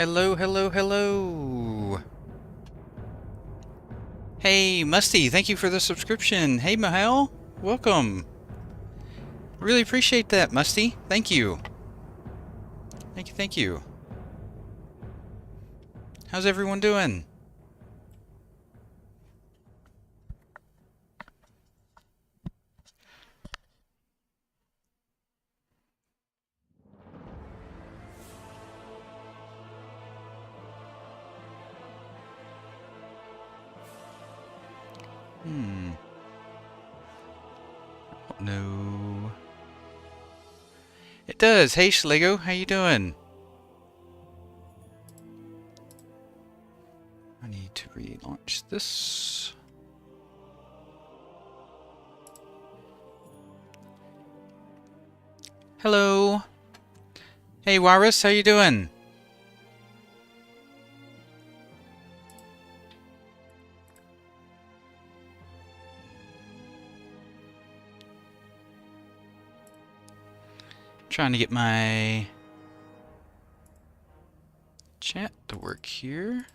Hello, hello, hello. Hey, Musty, thank you for the subscription. Hey, Mahal, welcome. Really appreciate that, Musty. Thank you. Thank you, thank you. How's everyone doing? No. It does. Hey, Schlegel, how you doing? I need to relaunch this. Hello. Hey, Warus, how you doing? Trying to get my chat to work here.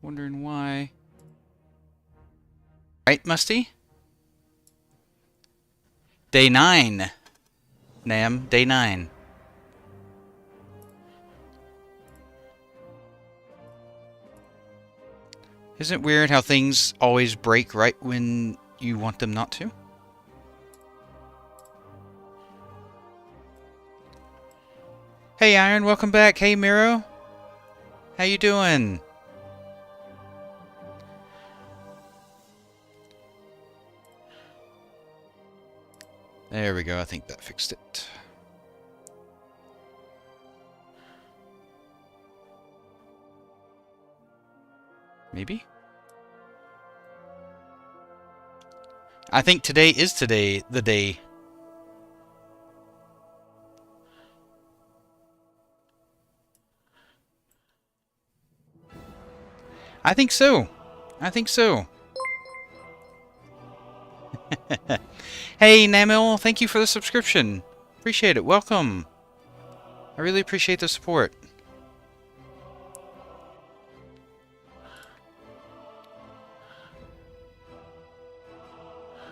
Wondering why. Right, Musty? Day 9. Nam, day 9. Isn't it weird how things always break right when you want them not to? Hey Iron, welcome back. Hey Miro. How you doing? There we go, I think that fixed it. Maybe? I think today is the day. I think so. I think so. Hey Namil, thank you for the subscription. Appreciate it. Welcome. I really appreciate the support.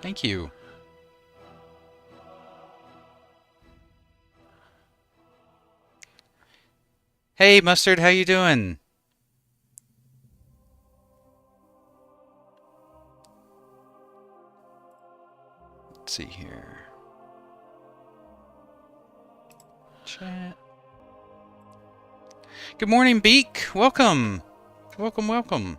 Thank you. Hey Mustard, how you doing? Let's see here. Chat. Good morning, Beak. Welcome. Welcome, welcome.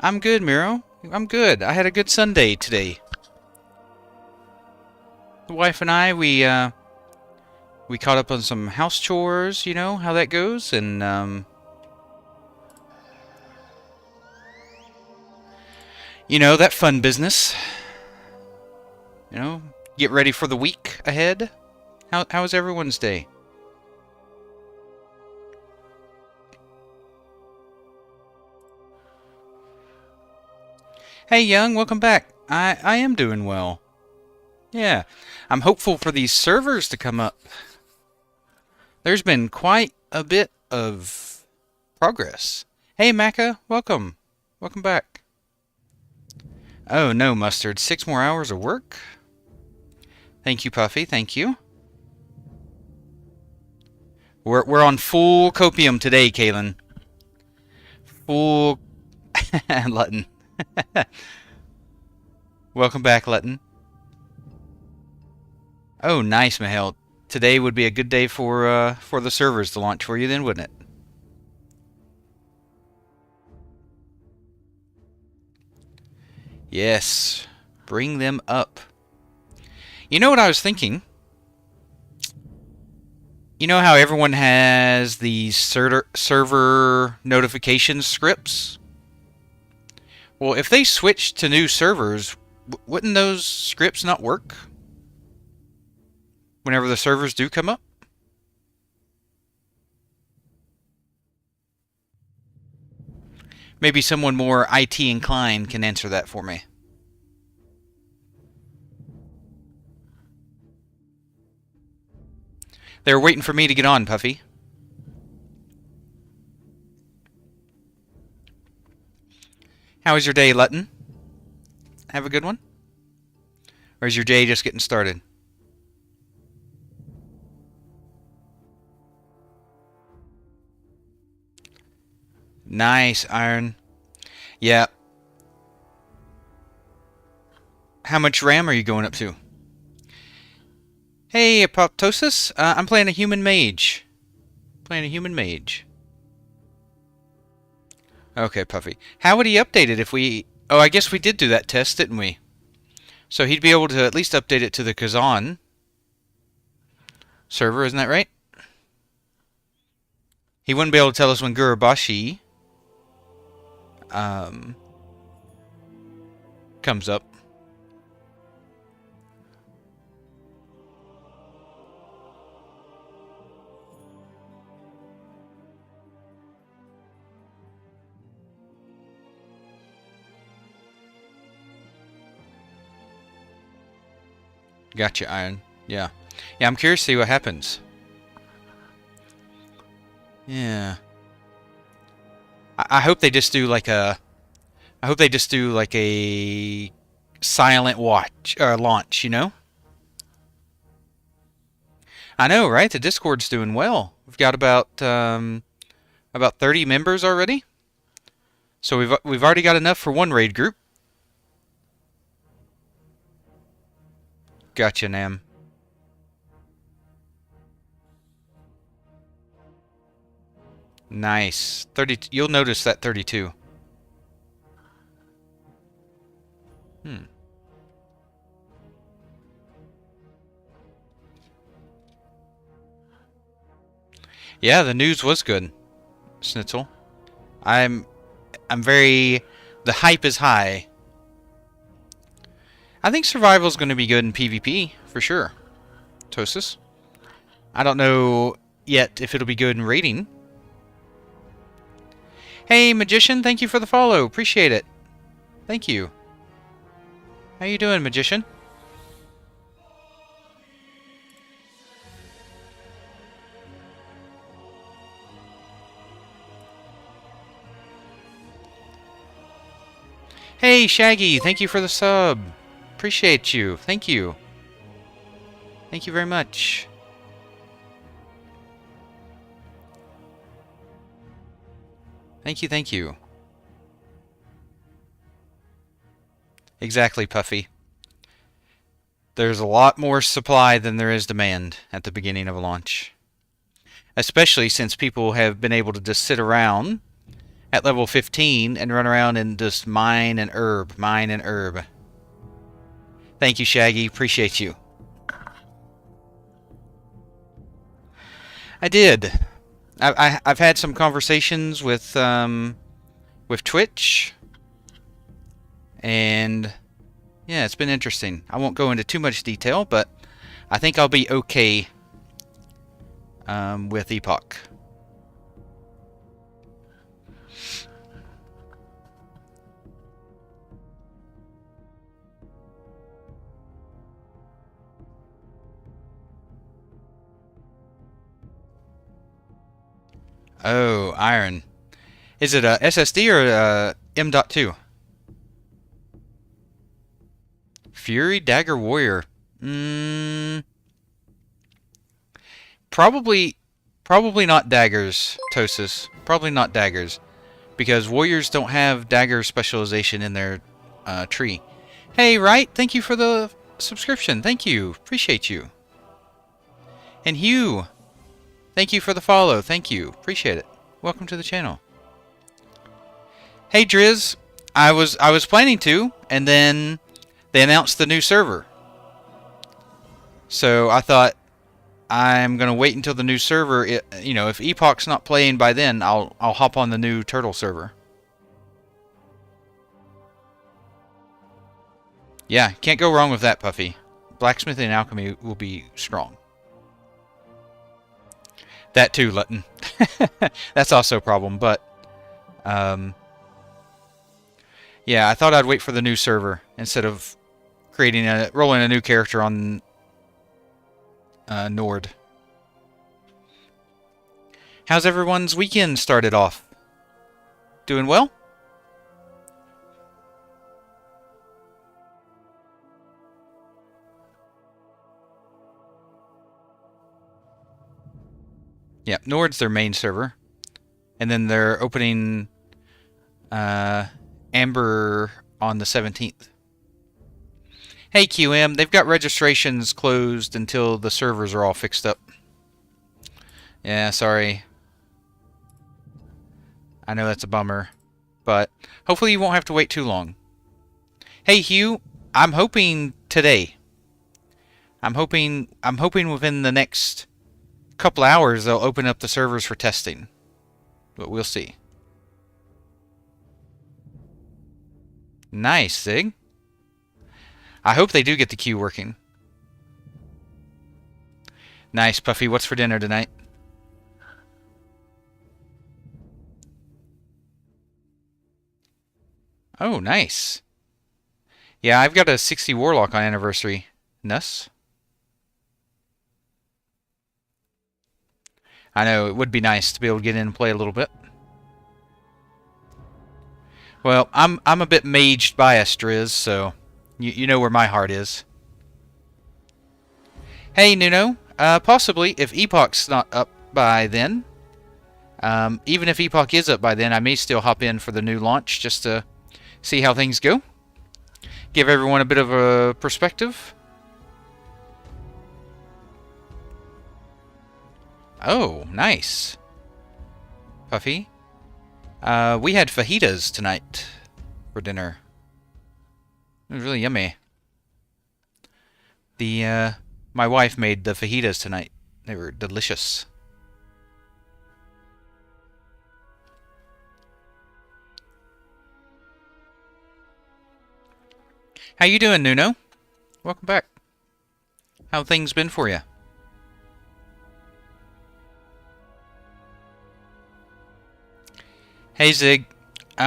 I'm good, Miro. I'm good. I had a good Sunday today. The wife and I, we caught up on some house chores, you know how that goes, and you know, that fun business. You know, get ready for the week ahead. How was everyone's day? Hey, Young, welcome back. I am doing well. Yeah, I'm hopeful for these servers to come up. There's been quite a bit of progress. Hey, Macca, welcome. Welcome back. Oh, no, Mustard. 6 more hours of work? Thank you, Puffy. Thank you. We're on full copium today, Kalen. Full Lutton. Welcome back, Lutton. Oh, nice, Mahel. Today would be a good day for the servers to launch for you, then, wouldn't it? Yes. Bring them up. You know what I was thinking? You know how everyone has these server notification scripts? Well, if they switch to new servers, wouldn't those scripts not work whenever the servers do come up? Maybe someone more IT inclined can answer that for me. They were waiting for me to get on, Puffy. How was your day, Lutton? Have a good one? Or is your day just getting started? Nice, Iron. Yeah. How much RAM are you going up to? Hey, Apoptosis. I'm playing a human mage. Okay, Puffy. How would he update it if we... Oh, I guess we did do that test, didn't we? So he'd be able to at least update it to the Kazan server, isn't that right? He wouldn't be able to tell us when Gurabashi comes up. Gotcha, Iron. Yeah. Yeah, I'm curious to see what happens. Yeah. I hope they just do like a... I hope they just do like a silent watch or launch, you know? I know, right? The Discord's doing well. We've got about 30 members already. So we've already got enough for one raid group. Gotcha, Nam. Nice. 30. You'll notice that 32. Yeah, the news was good, Schnitzel. I'm very... The hype is high. I think survival's going to be good in PvP, for sure. Tosis. I don't know yet if it'll be good in raiding. Hey, Magician, thank you for the follow. Appreciate it. Thank you. How you doing, Magician? Hey, Shaggy, thank you for the sub. Appreciate you. Thank you. Thank you very much. Thank you, thank you. Exactly, Puffy. There's a lot more supply than there is demand at the beginning of a launch. Especially since people have been able to just sit around at level 15 and run around and just mine and herb. Thank you, Shaggy. Appreciate you. I did. I've had some conversations with Twitch, and yeah, it's been interesting. I won't go into too much detail, but I think I'll be okay with Epoch. Oh, Iron. Is it a SSD or a M.2? Fury Dagger Warrior. Probably not daggers, Tosis. Probably not daggers. Because warriors don't have dagger specialization in their tree. Hey, Right, thank you for the subscription. Thank you. Appreciate you. And Hugh, thank you for the follow. Thank you. Appreciate it. Welcome to the channel. Hey, Driz. I was planning to, and then they announced the new server. So I thought I'm gonna wait until the new server. You know, if Epoch's not playing by then, I'll hop on the new Turtle server. Yeah, can't go wrong with that, Puffy. Blacksmithing and alchemy will be strong. That too, Lutton. That's also a problem, but yeah, I thought I'd wait for the new server instead of rolling a new character on Nord. How's everyone's weekend started off? Doing well? Yeah, Nord's their main server. And then they're opening Amber on the 17th. Hey QM, they've got registrations closed until the servers are all fixed up. Yeah, sorry. I know that's a bummer, but hopefully you won't have to wait too long. Hey Hugh, I'm hoping today. I'm hoping within the next couple hours they'll open up the servers for testing. But we'll see. Nice, Zig. I hope they do get the queue working. Nice, Puffy. What's for dinner tonight? Oh, nice. Yeah, I've got a 60 Warlock on anniversary. Nuss. I know, it would be nice to be able to get in and play a little bit. Well, I'm a bit maged biased, Driz, so you know where my heart is. Hey, Nuno. Possibly, if Epoch's not up by then. Even if Epoch is up by then, I may still hop in for the new launch just to see how things go. Give everyone a bit of a perspective. Oh, nice. Puffy. We had fajitas tonight for dinner. It was really yummy. My wife made the fajitas tonight. They were delicious. How you doing, Nuno? Welcome back. How things been for you? Hey Zig. All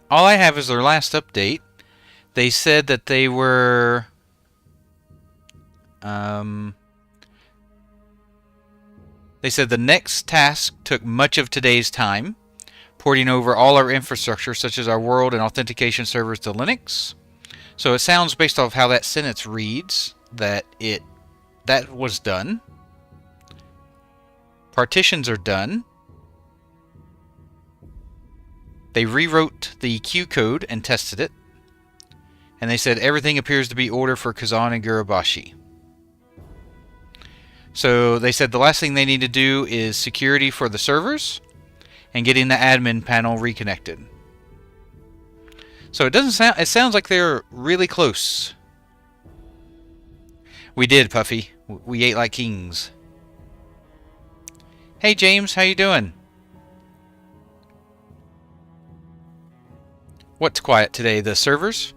I have is their last update. They said that they were they said the next task took much of today's time, porting over all our infrastructure such as our world and authentication servers to Linux. So it sounds, based off how that sentence reads, that was done. Partitions are done. They rewrote the Q code and tested it. And they said everything appears to be order for Kazan and Gurabashi. So they said the last thing they need to do is security for the servers and getting the admin panel reconnected. So it sounds like they're really close. We did, Puffy. We ate like kings. Hey James, how you doing? What's quiet today? The servers?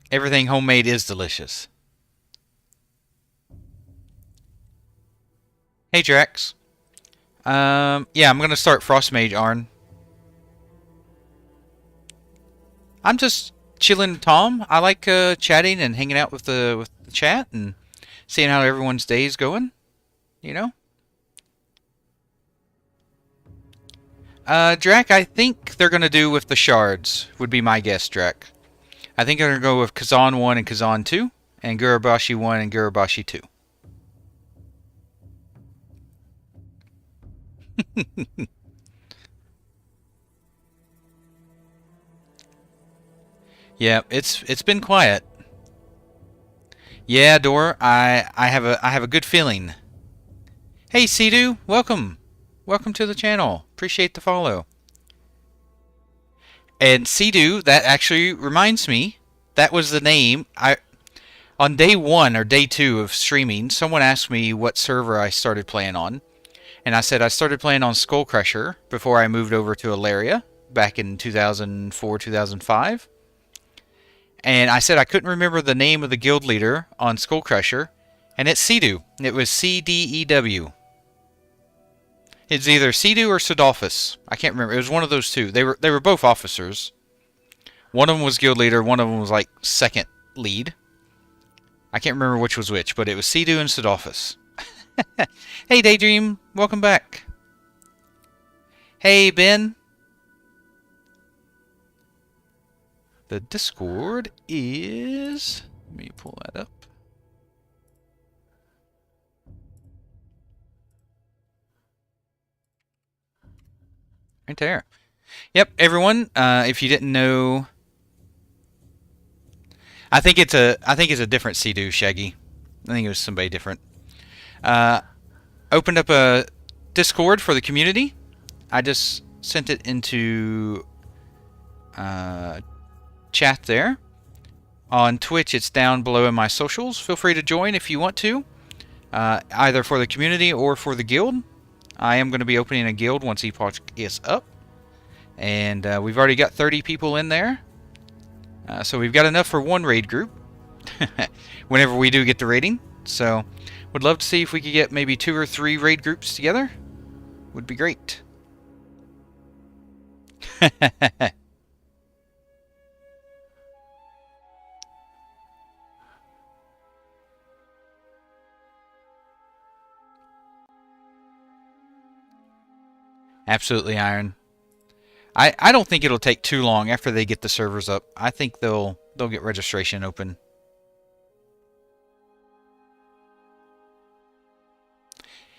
Everything homemade is delicious. Hey Drax. Yeah, I'm gonna start Frostmage, Arn. I'm just chilling, Tom. I like chatting and hanging out with the chat and seeing how everyone's day is going. You know. Drac, I think they're gonna do with the shards. Would be my guess, Drac. I think they're gonna go with Kazan 1 and Kazan 2, and Gurabashi 1 and Gurabashi 2. Yeah, it's been quiet. Yeah, Dor, I have a good feeling. Hey, Sidu, welcome. Welcome to the channel. Appreciate the follow. And Sidu, that actually reminds me, that was the name. On day 1 or day 2 of streaming, someone asked me what server I started playing on. And I said I started playing on Skull Crusher before I moved over to Ilaria back in 2004, 2005. And I said I couldn't remember the name of the guild leader on Skull Crusher, and it's Cedu. It was CDEW. It's either Sidu or Sidolphus. I can't remember. It was one of those two. They were both officers. One of them was guild leader. One of them was like second lead. I can't remember which was which, but it was Sidu and Sidolphus. Hey, Daydream. Welcome back. Hey, Ben. The Discord is... Let me pull that up. Right there. Yep, everyone. If you didn't know, I think it's a different Sea-Doo, Shaggy. I think it was somebody different. Opened up a Discord for the community. I just sent it into chat there. On Twitch, it's down below in my socials. Feel free to join if you want to, either for the community or for the guild. I am going to be opening a guild once Epoch is up. And we've already got 30 people in there. So we've got enough for one raid group. Whenever we do get the raiding. So would love to see if we could get maybe 2 or 3 raid groups together. Would be great. Absolutely, Iron. I don't think it'll take too long after they get the servers up. I think they'll get registration open.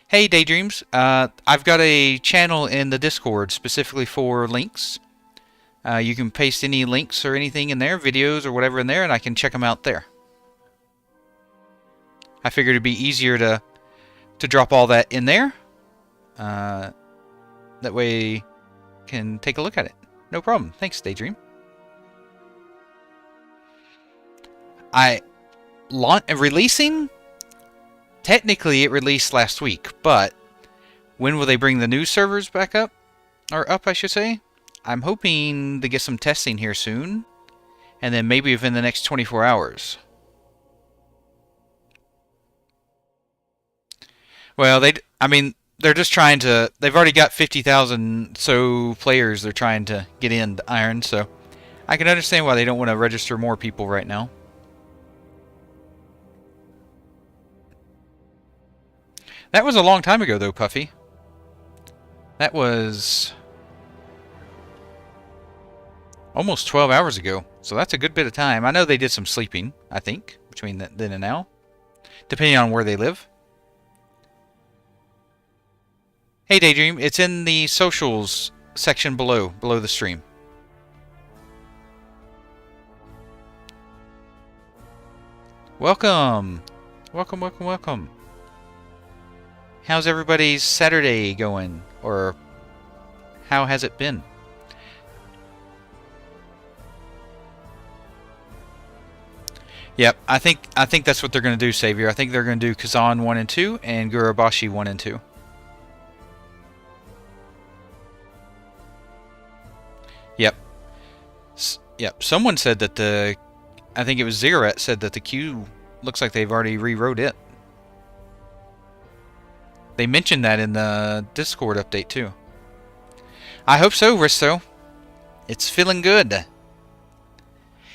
Hey, Daydreams. I've got a channel in the Discord specifically for links. You can paste any links or anything in there, videos or whatever in there, and I can check them out there. I figured it'd be easier to drop all that in there. That way can take a look at it. No problem. Thanks, Daydream. Releasing? Technically, it released last week, but when will they bring the new servers back up? Or up, I should say. I'm hoping to get some testing here soon, and then maybe within the next 24 hours. Well, they're just trying to... They've already got 50,000 so players they're trying to get into Iron, so I can understand why they don't want to register more people right now. That was a long time ago, though, Puffy. That was almost 12 hours ago, so that's a good bit of time. I know they did some sleeping, I think, between then and now, depending on where they live. Hey, Daydream, it's in the socials section below the stream. Welcome! Welcome, welcome, welcome. How's everybody's Saturday going? Or how has it been? Yep, I think that's what they're going to do, Savior. I think they're going to do Kazan 1 and 2 and Gurabashi 1 and 2. Yep. Yep. Someone said that I think it was Zigaret said that the queue looks like they've already rewrote it. They mentioned that in the Discord update too. I hope so, Risto. It's feeling good.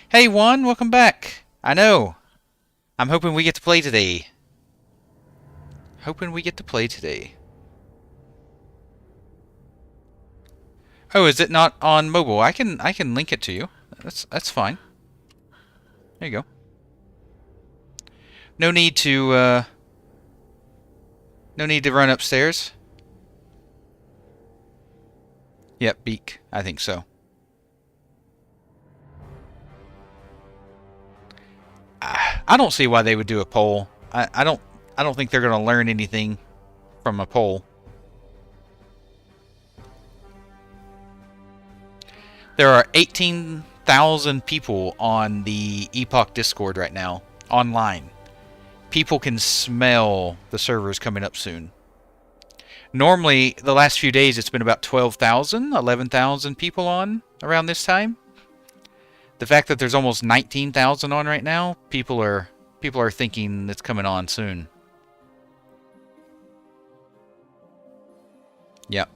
Hey Juan, welcome back. I know. I'm hoping we get to play today. Hoping we get to play today. Oh, is it not on mobile? I can link it to you. That's fine. There you go. No need to run upstairs. Yep, Beak. I think so. I don't see why they would do a poll. I don't think they're going to learn anything from a poll. There are 18,000 people on the Epoch Discord right now, online. People can smell the servers coming up soon. Normally, the last few days, it's been about 12,000, 11,000 people on around this time. The fact that there's almost 19,000 on right now, people are thinking it's coming on soon. Yep.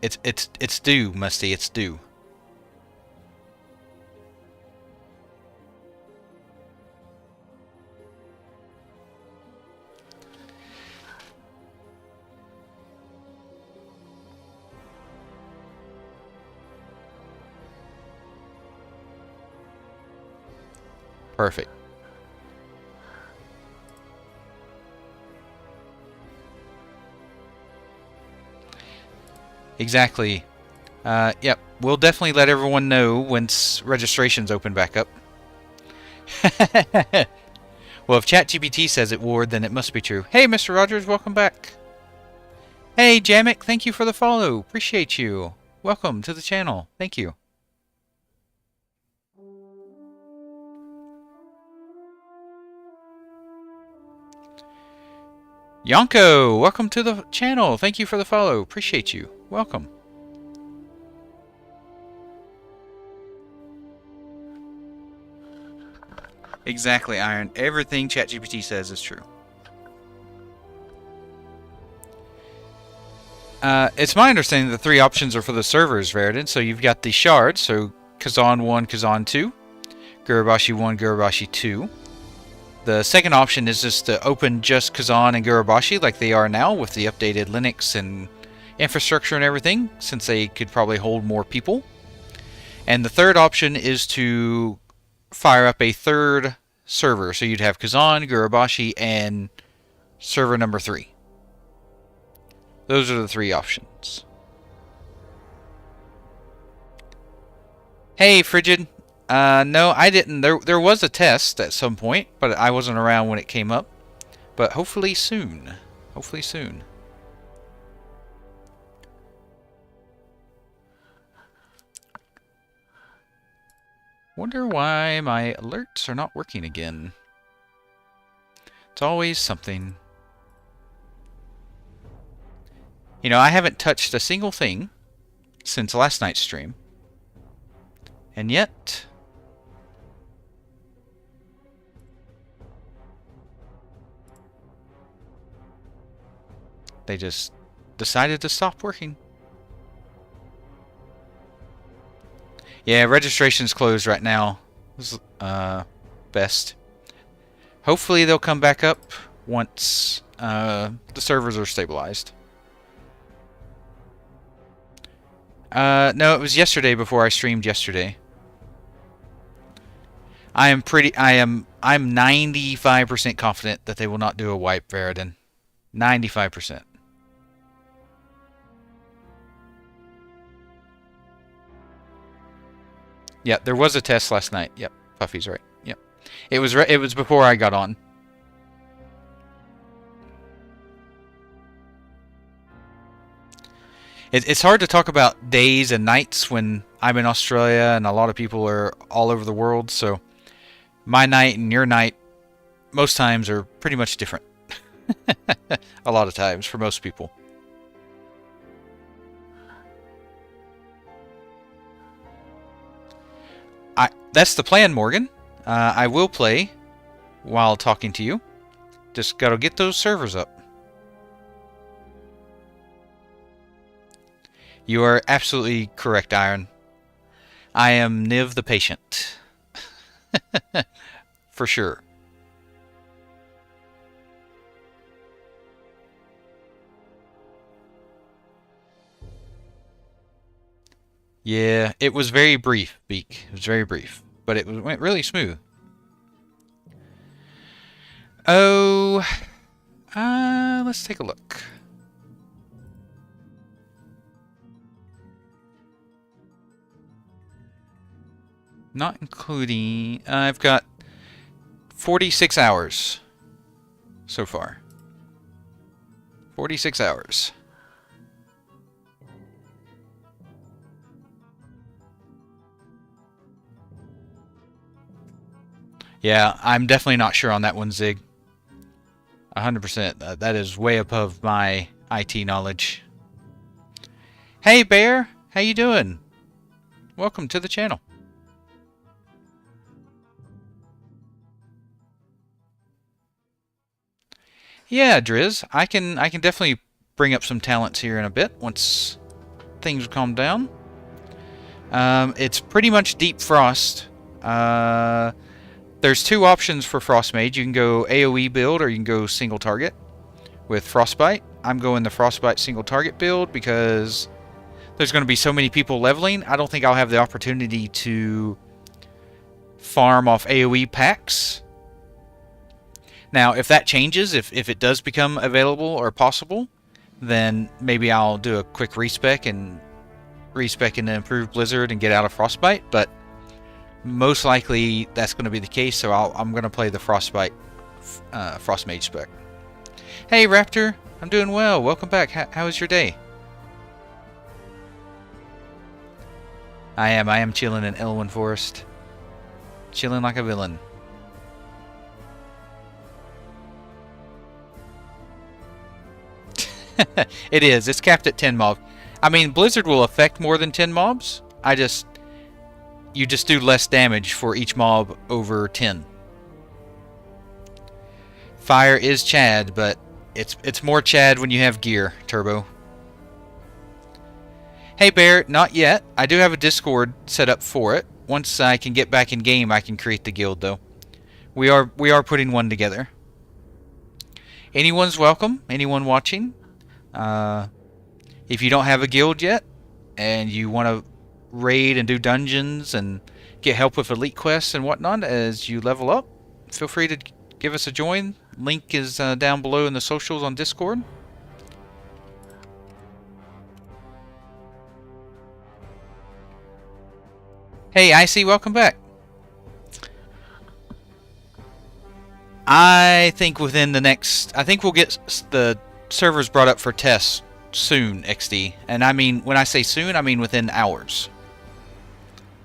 It's due, Musty. It's due. Perfect. Exactly. Yep. We'll definitely let everyone know once registrations open back up. Well, if ChatGPT says it, Ward, then it must be true. Hey, Mr. Rogers, welcome back. Hey, Jamek, thank you for the follow. Appreciate you. Welcome to the channel. Thank you. Yonko, welcome to the channel. Thank you for the follow. Appreciate you. Welcome. Exactly, Iron. Everything ChatGPT says is true. It's my understanding the three options are for the servers, Verdin. So you've got the shards, so Kazan 1, Kazan 2, Gurabashi 1, Gurabashi 2. The second option is just to open just Kazan and Gurabashi like they are now with the updated Linux and infrastructure and everything, since they could probably hold more people. And the third option is to fire up a third server. So you'd have Kazan, Gurabashi, and server number 3. Those are the three options. Hey, Frigid. No, I didn't. There was a test at some point, but I wasn't around when it came up. But hopefully soon. Hopefully soon. Wonder why my alerts are not working again. It's always something. You know, I haven't touched a single thing since last night's stream. And yet... they just decided to stop working. Yeah, registration's closed right now. Best. Hopefully they'll come back up once the servers are stabilized. No, it was yesterday before I streamed yesterday. I'm 95% confident that they will not do a wipe, Veridin. 95%. Yeah, there was a test last night. Yep, Puffy's right. Yep, it was before I got on. It's hard to talk about days and nights when I'm in Australia and a lot of people are all over the world. So my night and your night, most times, are pretty much different. A lot of times for most people. That's the plan, Morgan. I will play while talking to you. Just gotta get those servers up. You are absolutely correct, Iron. I am Niv the patient. For sure. Yeah, it was very brief, Beak. It was very brief. But it went really smooth. Oh, let's take a look. Not including... I've got 46 hours so far. 46 hours. Yeah, I'm definitely not sure on that one, Zig. 100%. That is way above my IT knowledge. Hey, Bear. How you doing? Welcome to the channel. Yeah, Driz. I can definitely bring up some talents here in a bit once things calm down. It's pretty much Deep Frost. There's two options for Frost Mage. You can go AoE build or you can go single target with Frostbite. I'm going the Frostbite single target build because there's going to be so many people leveling. I don't think I'll have the opportunity to farm off AoE packs. Now, if that changes, if it does become available or possible, then maybe I'll do a quick respec and improve Blizzard and get out of Frostbite, but most likely that's going to be the case, so I'm going to play the Frostbite Frost Mage spec. Hey Raptor, I'm doing well. Welcome back. How was your day? I am chilling in Elwyn Forest. Chilling like a villain. It is. It's capped at 10 mobs. I mean, Blizzard will affect more than 10 mobs. You just do less damage for each mob over 10. Fire is Chad, but it's more Chad when you have gear, Turbo. Hey Bear, not yet. I do have a Discord set up for it. Once I can get back in game, I can create the guild though. We are putting one together. Anyone's welcome. Anyone watching? If you don't have a guild yet and you want to raid and do dungeons and get help with elite quests and whatnot as you level up, feel free to give us a join. Link is down below in the socials on Discord. Hey Icy, welcome back. I think within the next, I think we'll get the servers brought up for tests soon, XD. And I mean, when I say soon, I mean within hours.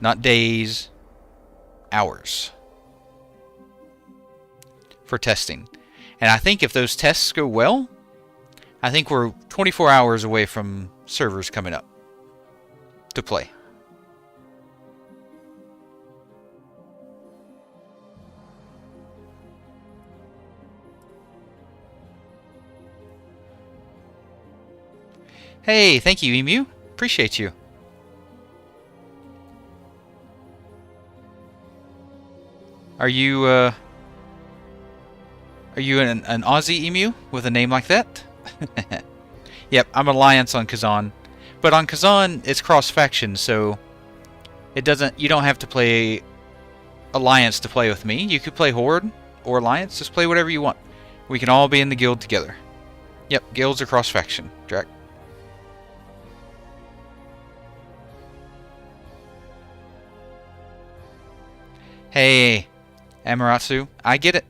Not days, hours. For testing. And I think if those tests go well, I think we're 24 hours away from servers coming up to play. Hey, thank you, Emu. Appreciate you. Are you an Aussie Emu with a name like that? Yep, I'm Alliance on Kazan. But on Kazan, it's cross-faction, so it doesn't. You don't have to play Alliance to play with me. You could play Horde or Alliance. Just play whatever you want. We can all be in the guild together. Yep, guilds are cross-faction, Drac. Hey, Amaterasu, I get it,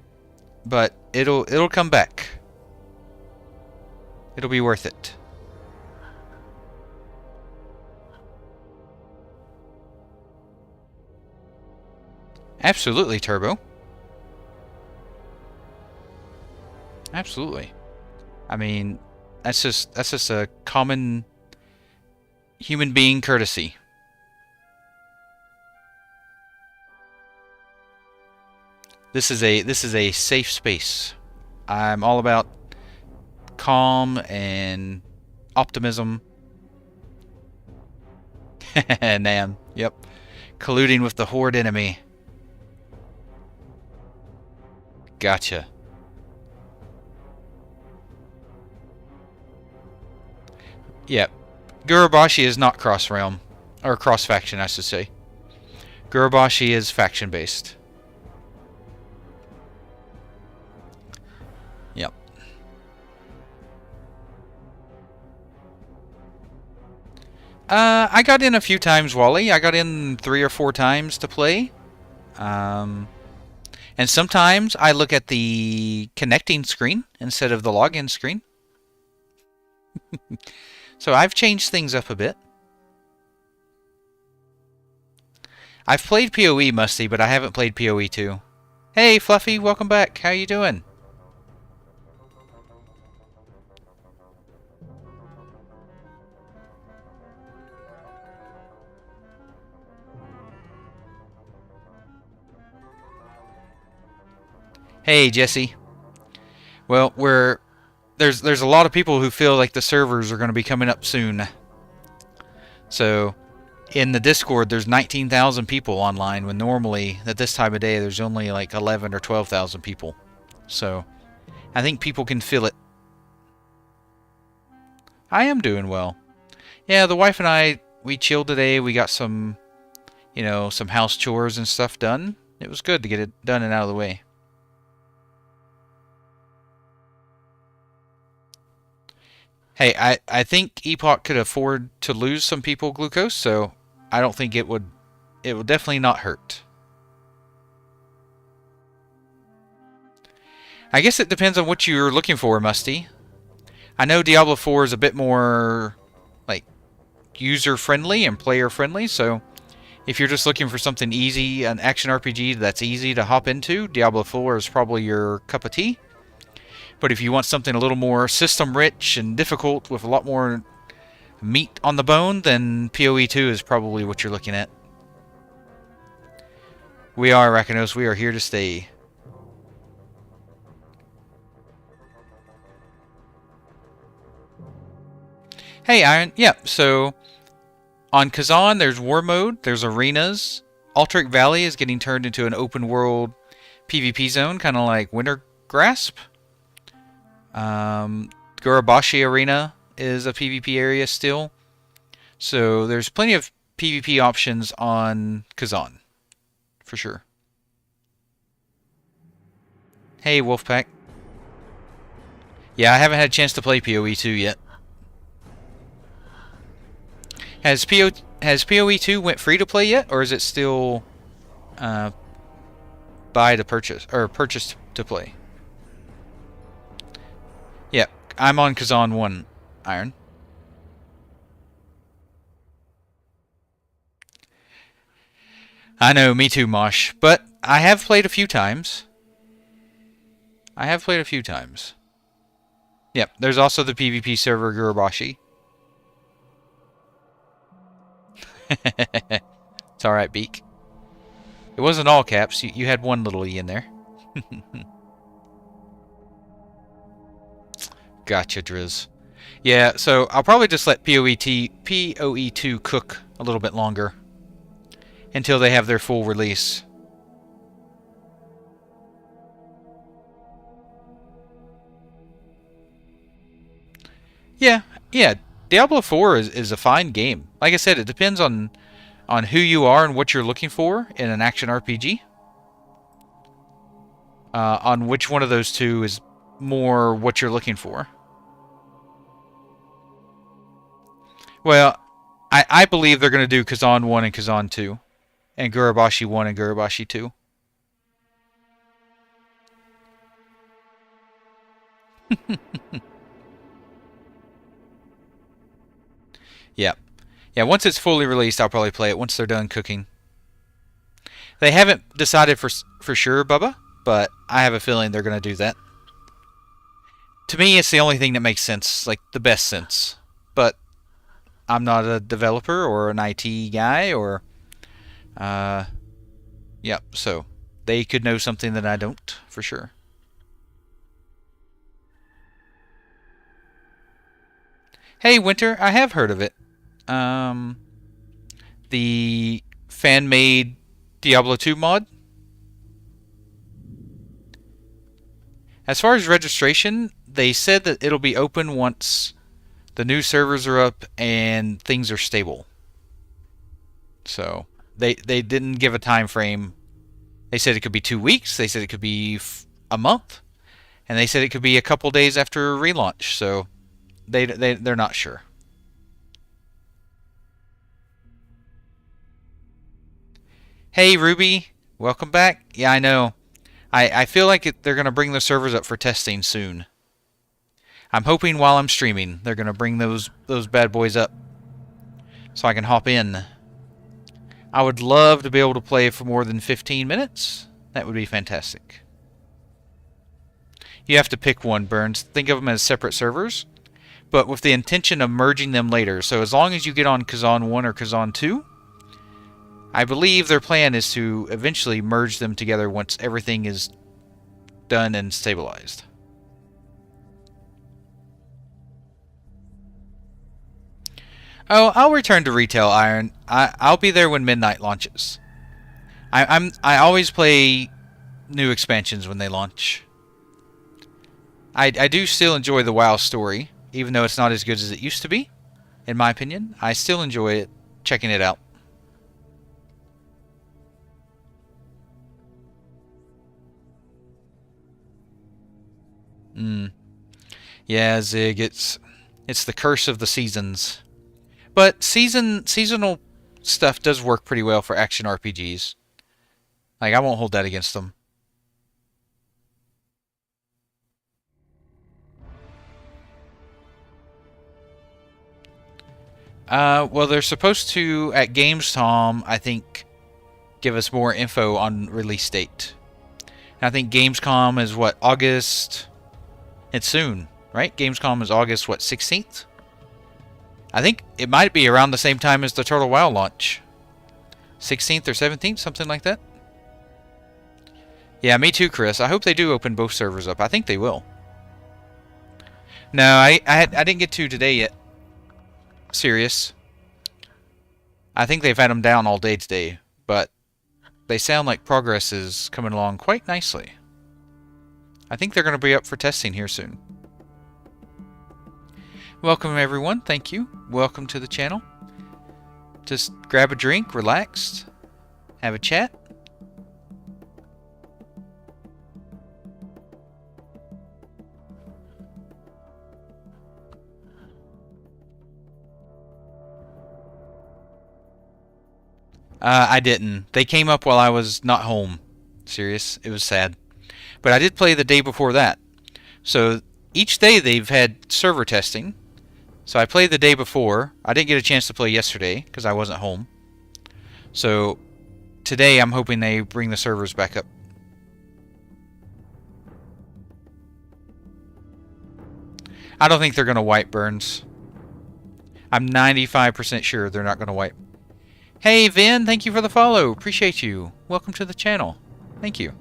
but it'll come back. It'll be worth it. Absolutely, Turbo. Absolutely. I mean, that's just a common human being courtesy. This is a safe space. I'm all about calm and optimism. Nam, yep. Colluding with the Horde enemy. Gotcha. Yep. Gurubashi is not cross-realm. Or cross-faction, I should say. Gurubashi is faction-based. Yep. I got in a few times, Wally. I got in 3 or 4 times to play. And sometimes I look at the connecting screen instead of the login screen. So I've changed things up a bit. I've played PoE, Musty, but I haven't played PoE 2. Hey, Fluffy, welcome back. How you doing? Hey, Jesse. Well, we're there's a lot of people who feel like the servers are going to be coming up soon. So in the Discord, there's 19,000 people online, when normally at this time of day there's only like 11 or 12,000 people. So I think people can feel it. I am doing well. Yeah, the wife and I, we chilled today. We got some, some house chores and stuff done. It was good to get it done and out of the way. Hey, I think Epoch could afford to lose some people glucose, so I don't think it would definitely not hurt. I guess it depends on what you're looking for, Musty. I know Diablo 4 is a bit more like user-friendly and player-friendly, so if you're just looking for something easy, an action RPG that's easy to hop into, Diablo 4 is probably your cup of tea. But if you want something a little more system-rich and difficult with a lot more meat on the bone, then PoE 2 is probably what you're looking at. We are, Rakinos. We are here to stay. Hey, Iron. Yep, so on Kazan, there's War Mode, there's Arenas. Alteric Valley is getting turned into an open-world PvP zone, kind of like Winter Grasp. Gurabashi Arena is a PvP area still. So there's plenty of PvP options on Kazan, for sure. Hey, Wolfpack. Yeah, I haven't had a chance to play PoE 2 yet. Has PoE 2 went free to play yet, or is it still buy to purchase, or purchase to play? Yeah, I'm on Kazan 1, Iron. I know, me too, Mosh. But I have played a few times. Yep, there's also the PvP server Gurabashi. It's alright, Beak. It wasn't all caps. You had one little E in there. Gotcha, Driz. Yeah, so I'll probably just let PoE 2 cook a little bit longer until they have their full release. Yeah. Diablo 4 is a fine game. Like I said, it depends on who you are and what you're looking for in an action RPG. On which one of those two is more what you're looking for. Well, I believe they're going to do Kazan 1 and Kazan 2. And Gurabashi 1 and Gurabashi 2. Yeah. Yeah, once it's fully released, I'll probably play it once they're done cooking. They haven't decided for sure, Bubba, but I have a feeling they're going to do that. To me, it's the only thing that makes sense, like the best sense. But I'm not a developer or an IT guy or... yeah, so they could know something that I don't, for sure. Hey, Winter, I have heard of it. The fan-made Diablo 2 mod. As far as registration, they said that it'll be open once the new servers are up and things are stable. So they didn't give a time frame. They said it could be 2 weeks. They said it could be a month, and they said it could be a couple days after relaunch. So they're not sure. Hey Ruby, welcome back. Yeah, I know. I feel like they're going to bring the servers up for testing soon. I'm hoping while I'm streaming, they're going to bring those bad boys up so I can hop in. I would love to be able to play for more than 15 minutes. That would be fantastic. You have to pick one, Burns. Think of them as separate servers, but with the intention of merging them later. So as long as you get on Kazan 1 or Kazan 2, I believe their plan is to eventually merge them together once everything is done and stabilized. Oh, I'll return to retail Iron. I'll be there when Midnight launches. I always play new expansions when they launch. I do still enjoy the WoW story, even though it's not as good as it used to be, in my opinion. I still enjoy it, checking it out. Yeah, Zig, it's the curse of the seasons. But seasonal stuff does work pretty well for action RPGs. Like, I won't hold that against them. Well, they're supposed to, at Gamescom, I think, give us more info on release date. And I think Gamescom is, what, August? It's soon, right? Gamescom is August, what, 16th? I think it might be around the same time as the Total WoW launch. 16th or 17th, something like that. Yeah, me too, Chris. I hope they do open both servers up. I think they will. No, I didn't get to today yet. Serious. I think they've had them down all day today, but they sound like progress is coming along quite nicely. I think they're going to be up for testing here soon. Welcome everyone, thank you. Welcome to the channel. Just grab a drink, relax, have a chat. I didn't. They came up while I was not home. Serious. It was sad. But I did play the day before that. So each day they've had server testing. So I played the day before. I didn't get a chance to play yesterday because I wasn't home. So today I'm hoping they bring the servers back up. I don't think they're going to wipe Burns. I'm 95% sure they're not going to wipe. Hey, Vin, thank you for the follow. Appreciate you. Welcome to the channel. Thank you.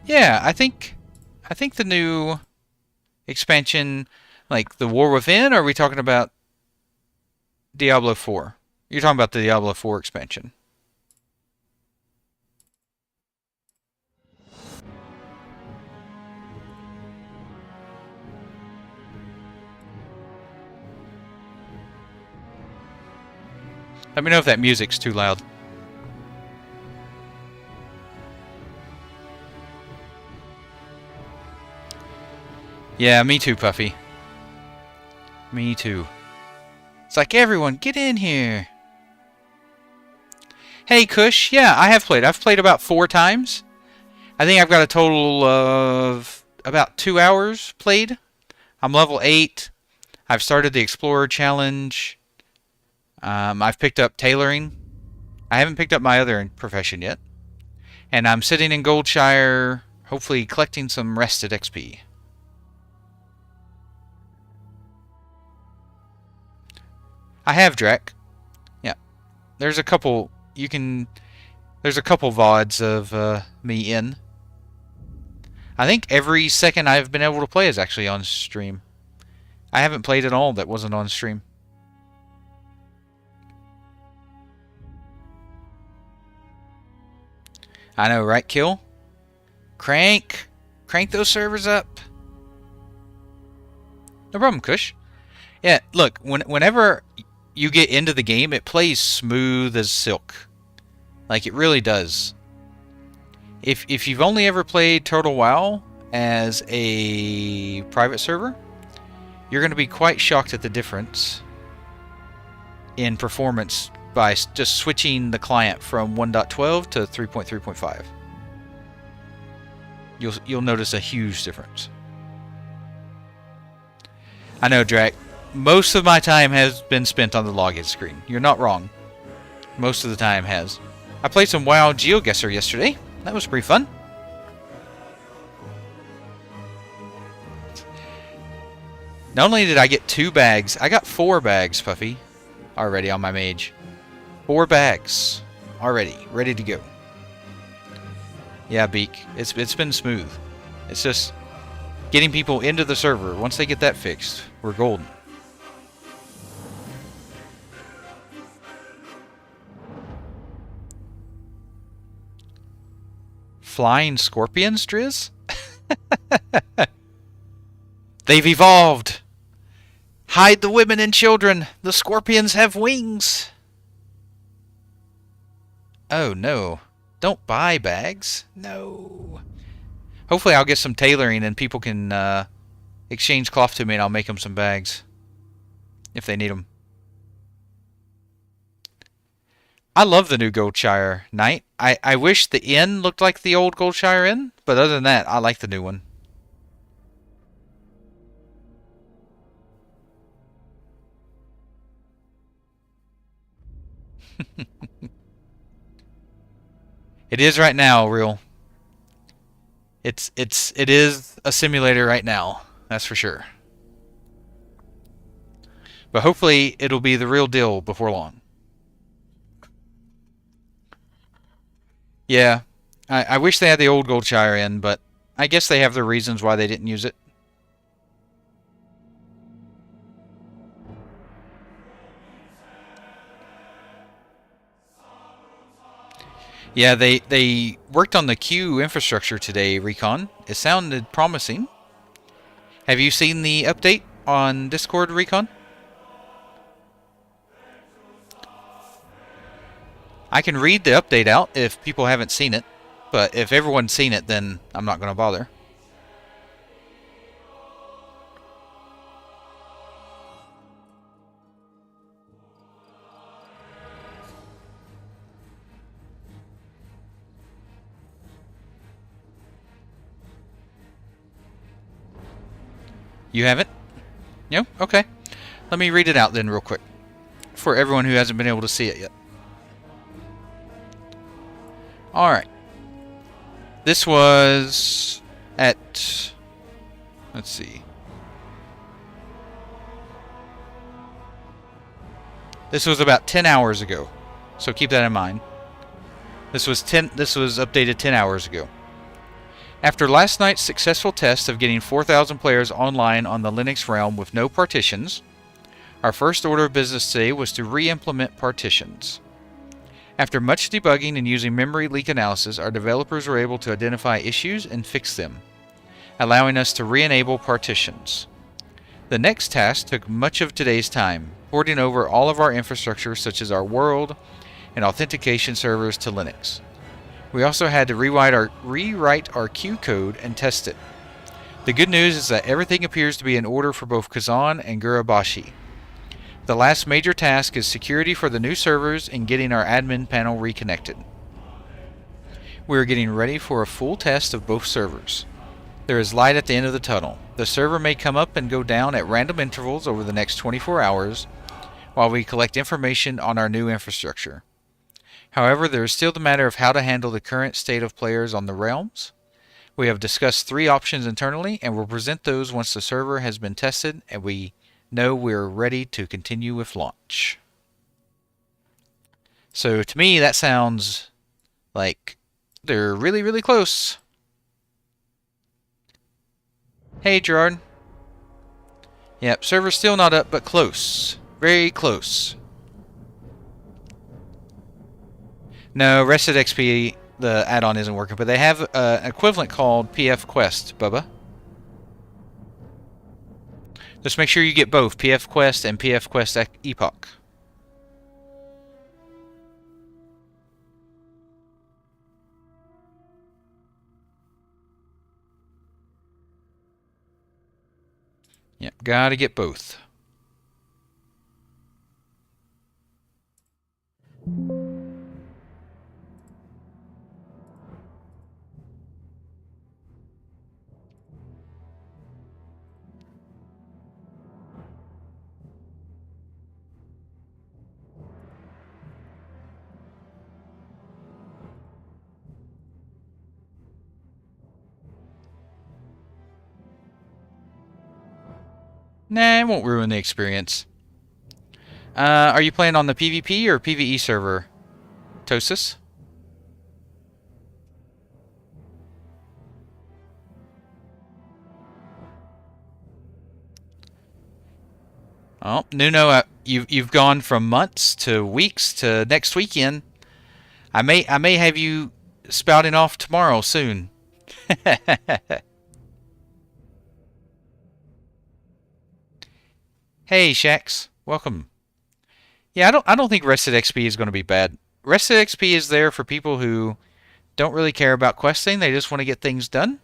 Yeah, I think the new expansion, like the War Within, or are we talking about Diablo 4? You're talking about the Diablo 4 expansion. Let me know if that music's too loud. Yeah, me too, Puffy. Me too. It's like, everyone, get in here. Hey, Kush. Yeah, I have played. I've played about 4 times. I think I've got a total of about 2 hours played. I'm level 8. I've started the Explorer Challenge. I've picked up tailoring. I haven't picked up my other profession yet. And I'm sitting in Goldshire, hopefully collecting some rested XP. I have, Drek. Yeah. There's a couple... There's a couple VODs of me in. I think every second I've been able to play is actually on stream. I haven't played at all that wasn't on stream. I know, right, Kill? Crank those servers up. No problem, Kush. Yeah, look, whenever you get into the game, it plays smooth as silk. Like, it really does. If you've only ever played Total WoW as a private server, you're going to be quite shocked at the difference in performance by just switching the client from 1.12 to 3.3.5. You'll notice a huge difference. I know, Drac. Most of my time has been spent on the login screen. You're not wrong. Most of the time has. I played some WoW GeoGuessr yesterday. That was pretty fun. Not only did I get 2 bags, I got 4 bags, Puffy, already on my mage. 4 bags already, ready to go. Yeah, Beak. It's been smooth. It's just getting people into the server. Once they get that fixed, we're golden. Flying scorpions, Driz? They've evolved! Hide the women and children! The scorpions have wings! Oh no. Don't buy bags. No. Hopefully I'll get some tailoring and people can exchange cloth to me and I'll make them some bags. If they need them. I love the new Goldshire Knight. I wish the inn looked like the old Goldshire Inn, but other than that, I like the new one. It is right now, real. It is a simulator right now. That's for sure. But hopefully it'll be the real deal before long. Yeah, I wish they had the old Goldshire in, but I guess they have their reasons why they didn't use it. Yeah, they worked on the queue infrastructure today, Recon. It sounded promising. Have you seen the update on Discord, Recon? I can read the update out if people haven't seen it, but if everyone's seen it, then I'm not going to bother. You haven't? No? Okay. Let me read it out then real quick for everyone who hasn't been able to see it yet. Alright. This was at... Let's see. This was about 10 hours ago. So keep that in mind. This was updated 10 hours ago. After last night's successful test of getting 4,000 players online on the Linux realm with no partitions, our first order of business today was to re-implement partitions. After much debugging and using memory leak analysis, our developers were able to identify issues and fix them, allowing us to re-enable partitions. The next task took much of today's time, porting over all of our infrastructure such as our world and authentication servers to Linux. We also had to rewrite our queue code and test it. The good news is that everything appears to be in order for both Kazan and Gurabashi. The last major task is security for the new servers and getting our admin panel reconnected. We are getting ready for a full test of both servers. There is light at the end of the tunnel. The server may come up and go down at random intervals over the next 24 hours while we collect information on our new infrastructure. However, there is still the matter of how to handle the current state of players on the realms. We have discussed 3 options internally and will present those once the server has been tested and we know we're ready to continue with launch. So to me that sounds like they're really, really close. Hey Gerard. Yep, server's still not up, but close. Very close. No, Rested XP, the add-on isn't working, but they have an equivalent called PF Quest, Bubba. Just make sure you get both, PF Quest and PF Quest Epoch. Yep, gotta get both. Nah, it won't ruin the experience. Are you playing on the PvP or PvE server, Tosis? Oh, Nuno, you've gone from months to weeks to next weekend. I may have you spouting off tomorrow soon. Hey, Shax, welcome. Yeah, I don't think Rested XP is going to be bad. Rested XP is there for people who don't really care about questing. They just want to get things done.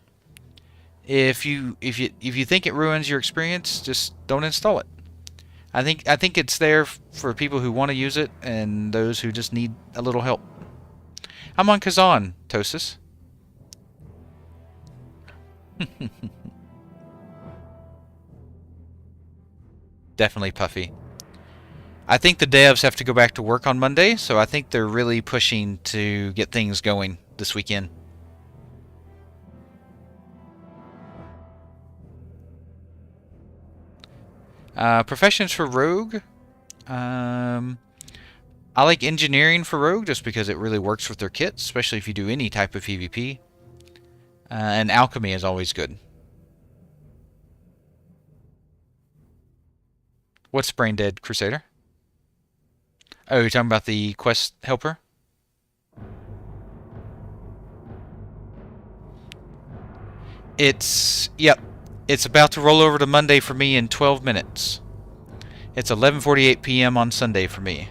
If you think it ruins your experience, just don't install it. I think it's there for people who want to use it and those who just need a little help. I'm on Kazan, Tosis. Definitely puffy. I think the devs have to go back to work on Monday, so I think they're really pushing to get things going this weekend. Professions for Rogue. I like engineering for Rogue just because it really works with their kits, especially if you do any type of PvP. And alchemy is always good. What's Brain Dead Crusader? Oh, you're talking about the quest helper? Yep. It's about to roll over to Monday for me in 12 minutes. It's 11:48 p.m. on Sunday for me.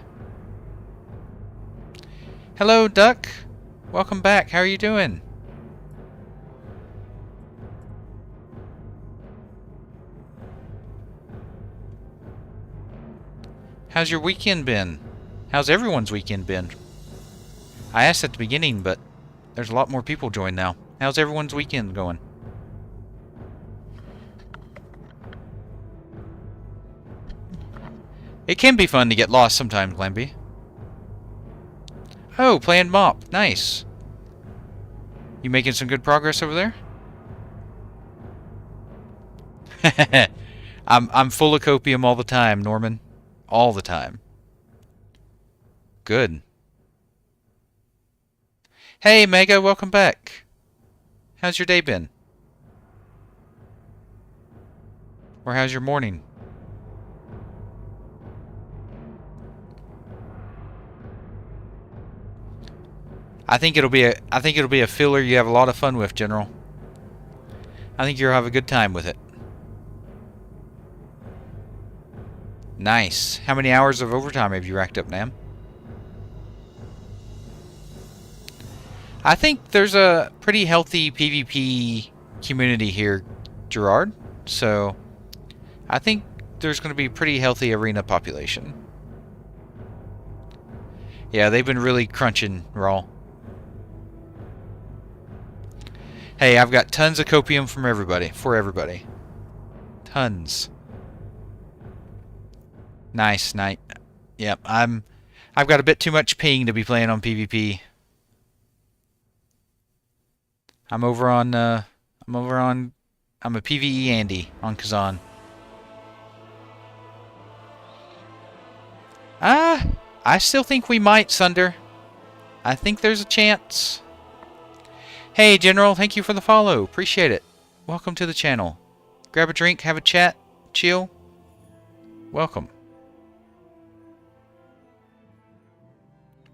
Hello, Duck. Welcome back. How are you doing? How's your weekend been? How's everyone's weekend been? I asked at the beginning, but there's a lot more people join now. How's everyone's weekend going? It can be fun to get lost sometimes, Glamby. Oh, playing mop. Nice. You making some good progress over there? I'm full of copium all the time, Norman. All the time. Good. Hey, Mega, welcome back. How's your day been? Or how's your morning? I think it'll be a filler you have a lot of fun with, General. I think you'll have a good time with it. Nice. How many hours of overtime have you racked up, Nam? I think there's a pretty healthy PvP community here, Gerard. So, I think there's going to be a pretty healthy arena population. Yeah, they've been really crunching, Raw. Hey, I've got tons of copium from everybody, for everybody. Tons. Nice, Knight. Yep, I've got a bit too much ping to be playing on PvP. I'm a PvE Andy on Kazan. I still think we might, Sunder. I think there's a chance. Hey, General, thank you for the follow. Appreciate it. Welcome to the channel. Grab a drink, have a chat, chill. Welcome.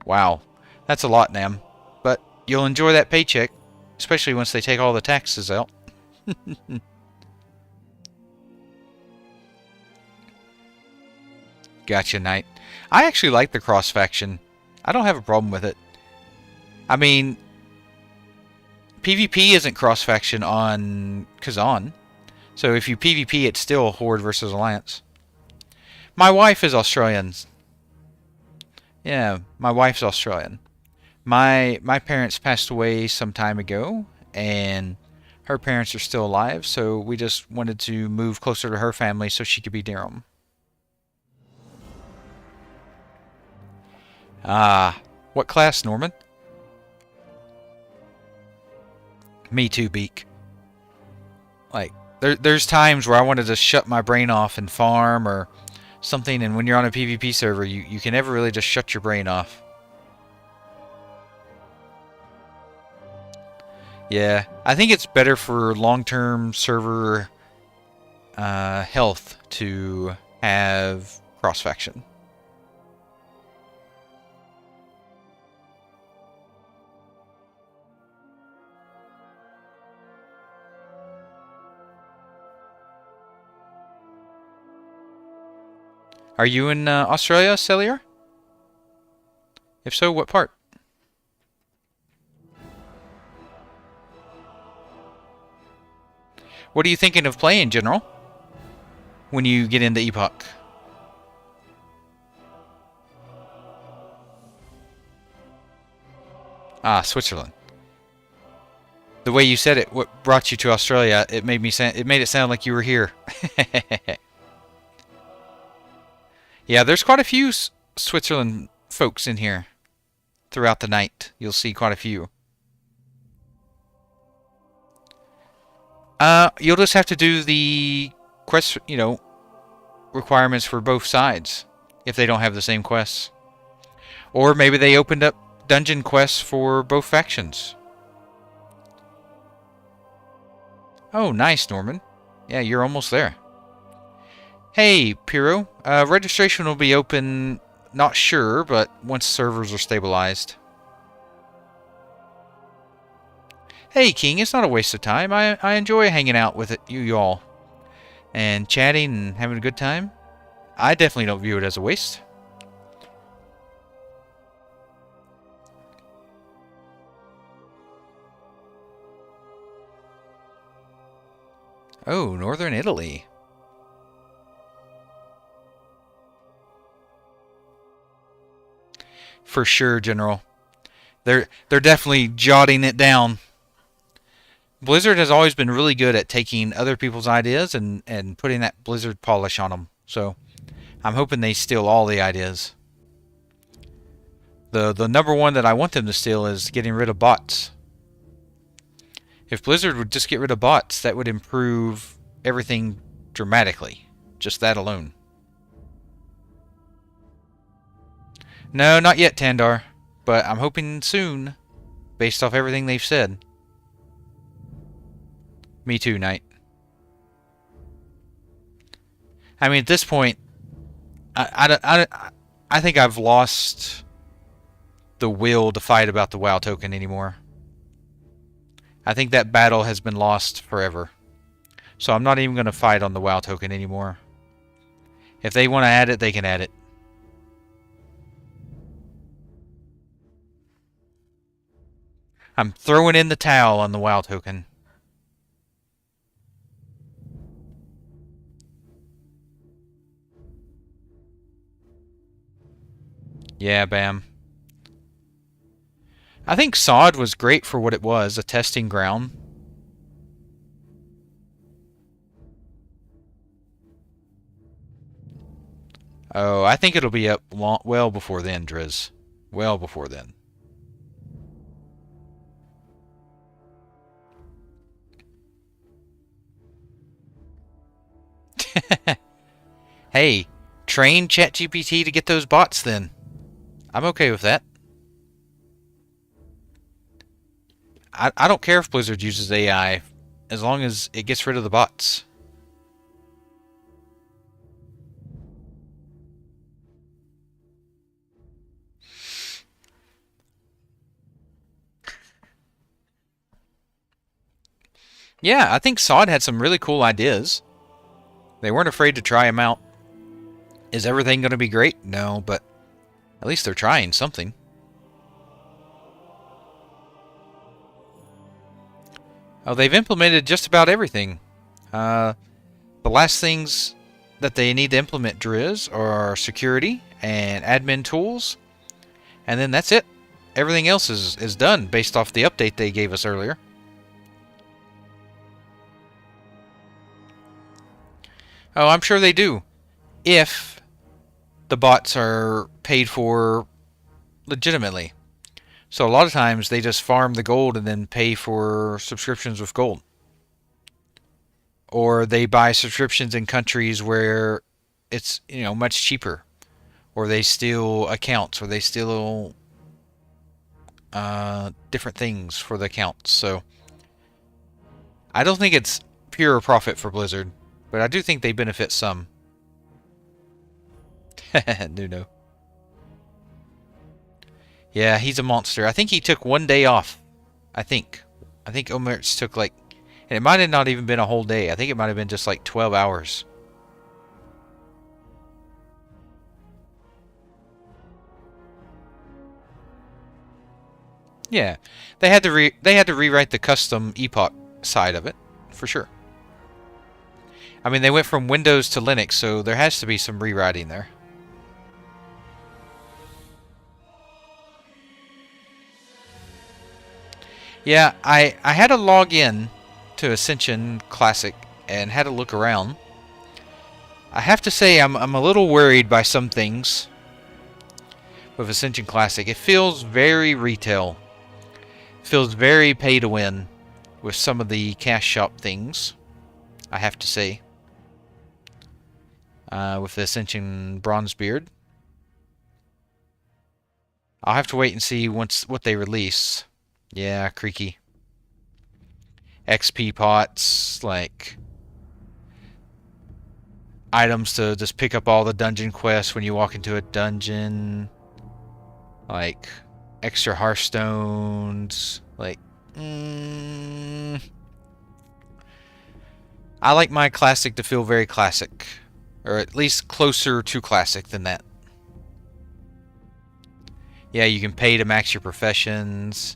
Wow, that's a lot, Nam. But you'll enjoy that paycheck, especially once they take all the taxes out. Gotcha, Knight. I actually like the cross faction. I don't have a problem with it. I mean, PvP isn't cross faction on Kazan. So if you PvP, it's still Horde versus Alliance. My wife is Australian. Yeah, my wife's Australian. My parents passed away some time ago, and her parents are still alive, so we just wanted to move closer to her family so she could be near them. Ah, what class, Norman? Me too, Beak. Like, there's times where I wanted to shut my brain off and farm or something, and when you're on a PvP server, you can never really just shut your brain off. Yeah, I think it's better for long-term server health to have cross-faction. Are you in Australia, Cellier? If so, what part? What are you thinking of playing, General, when you get into Epoch? Ah, Switzerland. The way you said it, what brought you to Australia, it made it sound like you were here. Yeah, there's quite a few Switzerland folks in here throughout the night. You'll see quite a few. You'll just have to do the quest, requirements for both sides if they don't have the same quests. Or maybe they opened up dungeon quests for both factions. Oh, nice, Norman. Yeah, you're almost there. Hey, Piro. Registration will be open, not sure, but once servers are stabilized. Hey, King, it's not a waste of time. I enjoy hanging out with you all and chatting and having a good time. I definitely don't view it as a waste. Oh, Northern Italy. For sure, General. They're definitely jotting it down. Blizzard has always been really good at taking other people's ideas and putting that Blizzard polish on them. So I'm hoping they steal all the ideas. The number one that I want them to steal is getting rid of bots. If Blizzard would just get rid of bots, that would improve everything dramatically. Just that alone. No, not yet, Tandar. But I'm hoping soon, based off everything they've said. Me too, Knight. I mean, at this point, I think I've lost the will to fight about the WoW token anymore. I think that battle has been lost forever. So I'm not even going to fight on the WoW token anymore. If they want to add it, they can add it. I'm throwing in the towel on the WoW token. Yeah, bam. I think SOD was great for what it was, a testing ground. Oh, I think it'll be up well before then, Driz. Well before then. Hey, train ChatGPT to get those bots then. I'm okay with that. I don't care if Blizzard uses AI, as long as it gets rid of the bots. Yeah, I think SOD had some really cool ideas. They weren't afraid to try them out. Is everything going to be great? No, but at least they're trying something. Oh, they've implemented just about everything. The last things that they need to implement, Driz, are security and admin tools. And then that's it. Everything else is done based off the update they gave us earlier. Oh, I'm sure they do. If the bots are paid for legitimately. So a lot of times they just farm the gold and then pay for subscriptions with gold. Or they buy subscriptions in countries where it's, much cheaper. Or they steal accounts, or they steal different things for the accounts. So I don't think it's pure profit for Blizzard, but I do think they benefit some. Nuno. Yeah, he's a monster. I think he took 1 day off. I think. I think Omertz took like... And it might have not even been a whole day. I think it might have been just like 12 hours. Yeah. They had to rewrite the custom Epoch side of it, for sure. I mean, they went from Windows to Linux, so there has to be some rewriting there. Yeah, I had to log in to Ascension Classic and had a look around. I have to say I'm a little worried by some things with Ascension Classic. It feels very retail. It feels very pay to win with some of the cash shop things, I have to say. With the Ascension Bronzebeard. I'll have to wait and see what they release. Yeah, creaky. XP pots, like items to just pick up all the dungeon quests when you walk into a dungeon. Like extra hearthstones. Like, I like my classic to feel very classic. Or at least closer to classic than that. Yeah, you can pay to max your professions.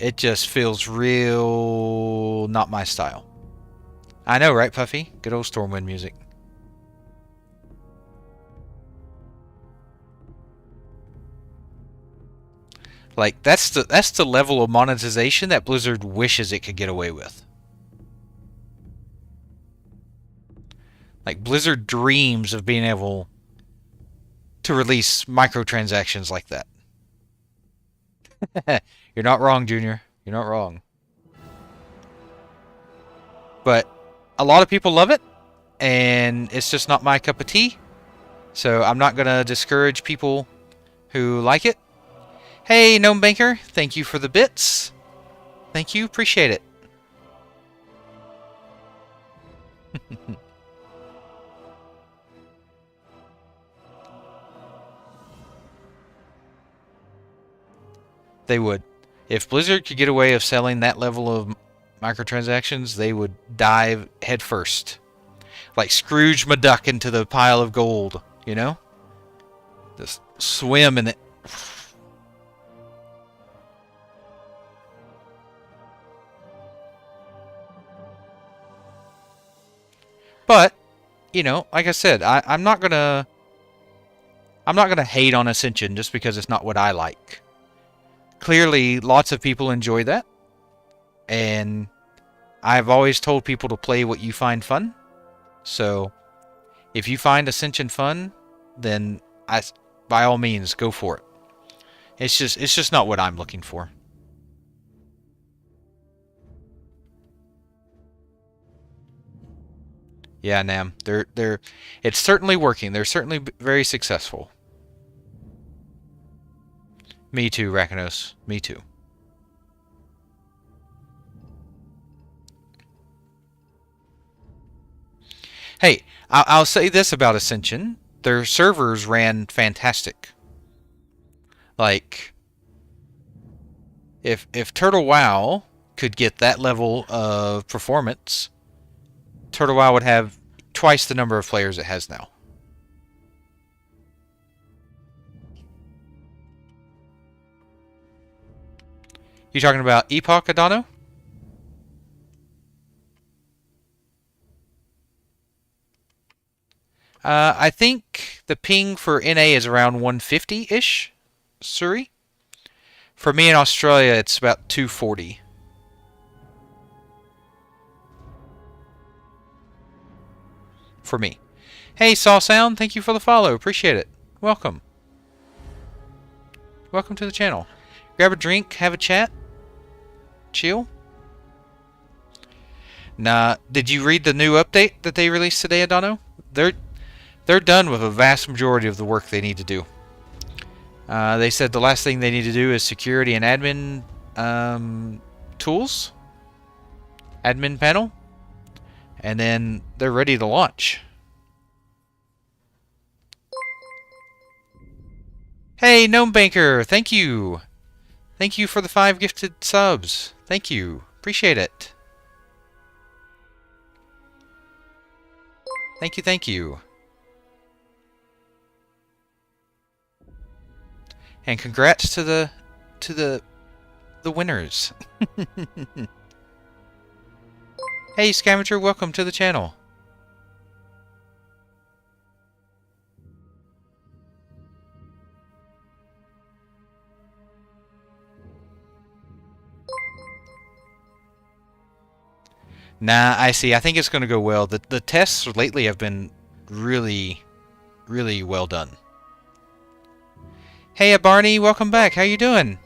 It just feels real not my style. I know, right, Puffy? Good old Stormwind music. Like, that's the level of monetization that Blizzard wishes it could get away with. Like, Blizzard dreams of being able to release microtransactions like that. You're not wrong, Junior. You're not wrong. But a lot of people love it, and it's just not my cup of tea. So I'm not going to discourage people who like it. Hey, Gnome Banker, thank you for the bits. Thank you, appreciate it. They would. If Blizzard could get away with selling that level of microtransactions, they would dive headfirst. Like Scrooge McDuck into the pile of gold, you know? Just swim in it. But, you know, like I said, I'm not gonna hate on Ascension just because it's not what I like. Clearly, lots of people enjoy that. And I've always told people to play what you find fun. So, if you find Ascension fun, then by all means, go for it. It's just not what I'm looking for. Yeah, Nam. It's certainly working. They're certainly very successful. Me too, Rakanos. Me too. Hey, I'll say this about Ascension. Their servers ran fantastic. Like, if Turtle WoW could get that level of performance, Turtle WoW would have twice the number of players it has now. You talking about Epoch, Adano? I think the ping for NA is around 150-ish, Surrey. For me in Australia, it's about 240. For me. Hey, Saw Sound, thank you for the follow. Appreciate it. Welcome. Welcome to the channel. Grab a drink, have a chat. Chill. Nah, did you read the new update that they released today, Adano? They're done with a vast majority of the work they need to do. They said the last thing they need to do is security and admin tools. Admin panel. And then they're ready to launch. Hey, Gnome Banker, thank you. Thank you for the 5 gifted subs. Thank you. Appreciate it. Thank you, thank you. And congrats to the winners. Hey, Scavenger, welcome to the channel. Nah, I see. I think it's going to go well. The tests lately have been really, really well done. Hey, Barney, welcome back. How you doing?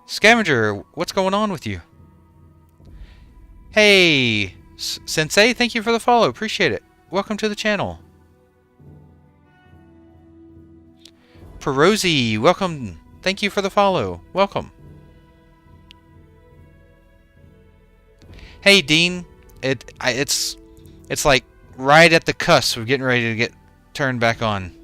Scavenger, what's going on with you? Hey, Sensei, thank you for the follow. Appreciate it. Welcome to the channel. Perosi, welcome. Thank you for the follow. Welcome. Hey, Dean. It's like right at the cusp of getting ready to get turned back on.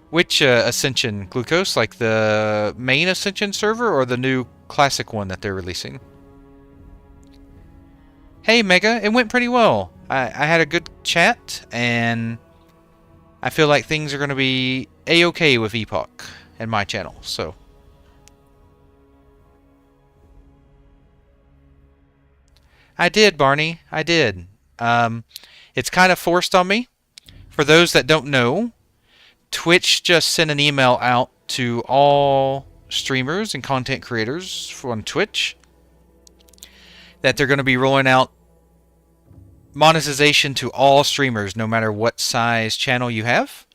Which Ascension? Glucose? Like the main Ascension server or the new classic one that they're releasing? Hey, Mega. It went pretty well. I had a good chat, and I feel like things are going to be A-okay with Epoch and my channel, so... I did, Barney. I did. It's kind of forced on me. For those that don't know, Twitch just sent an email out to all streamers and content creators on Twitch that they're going to be rolling out monetization to all streamers, no matter what size channel you have.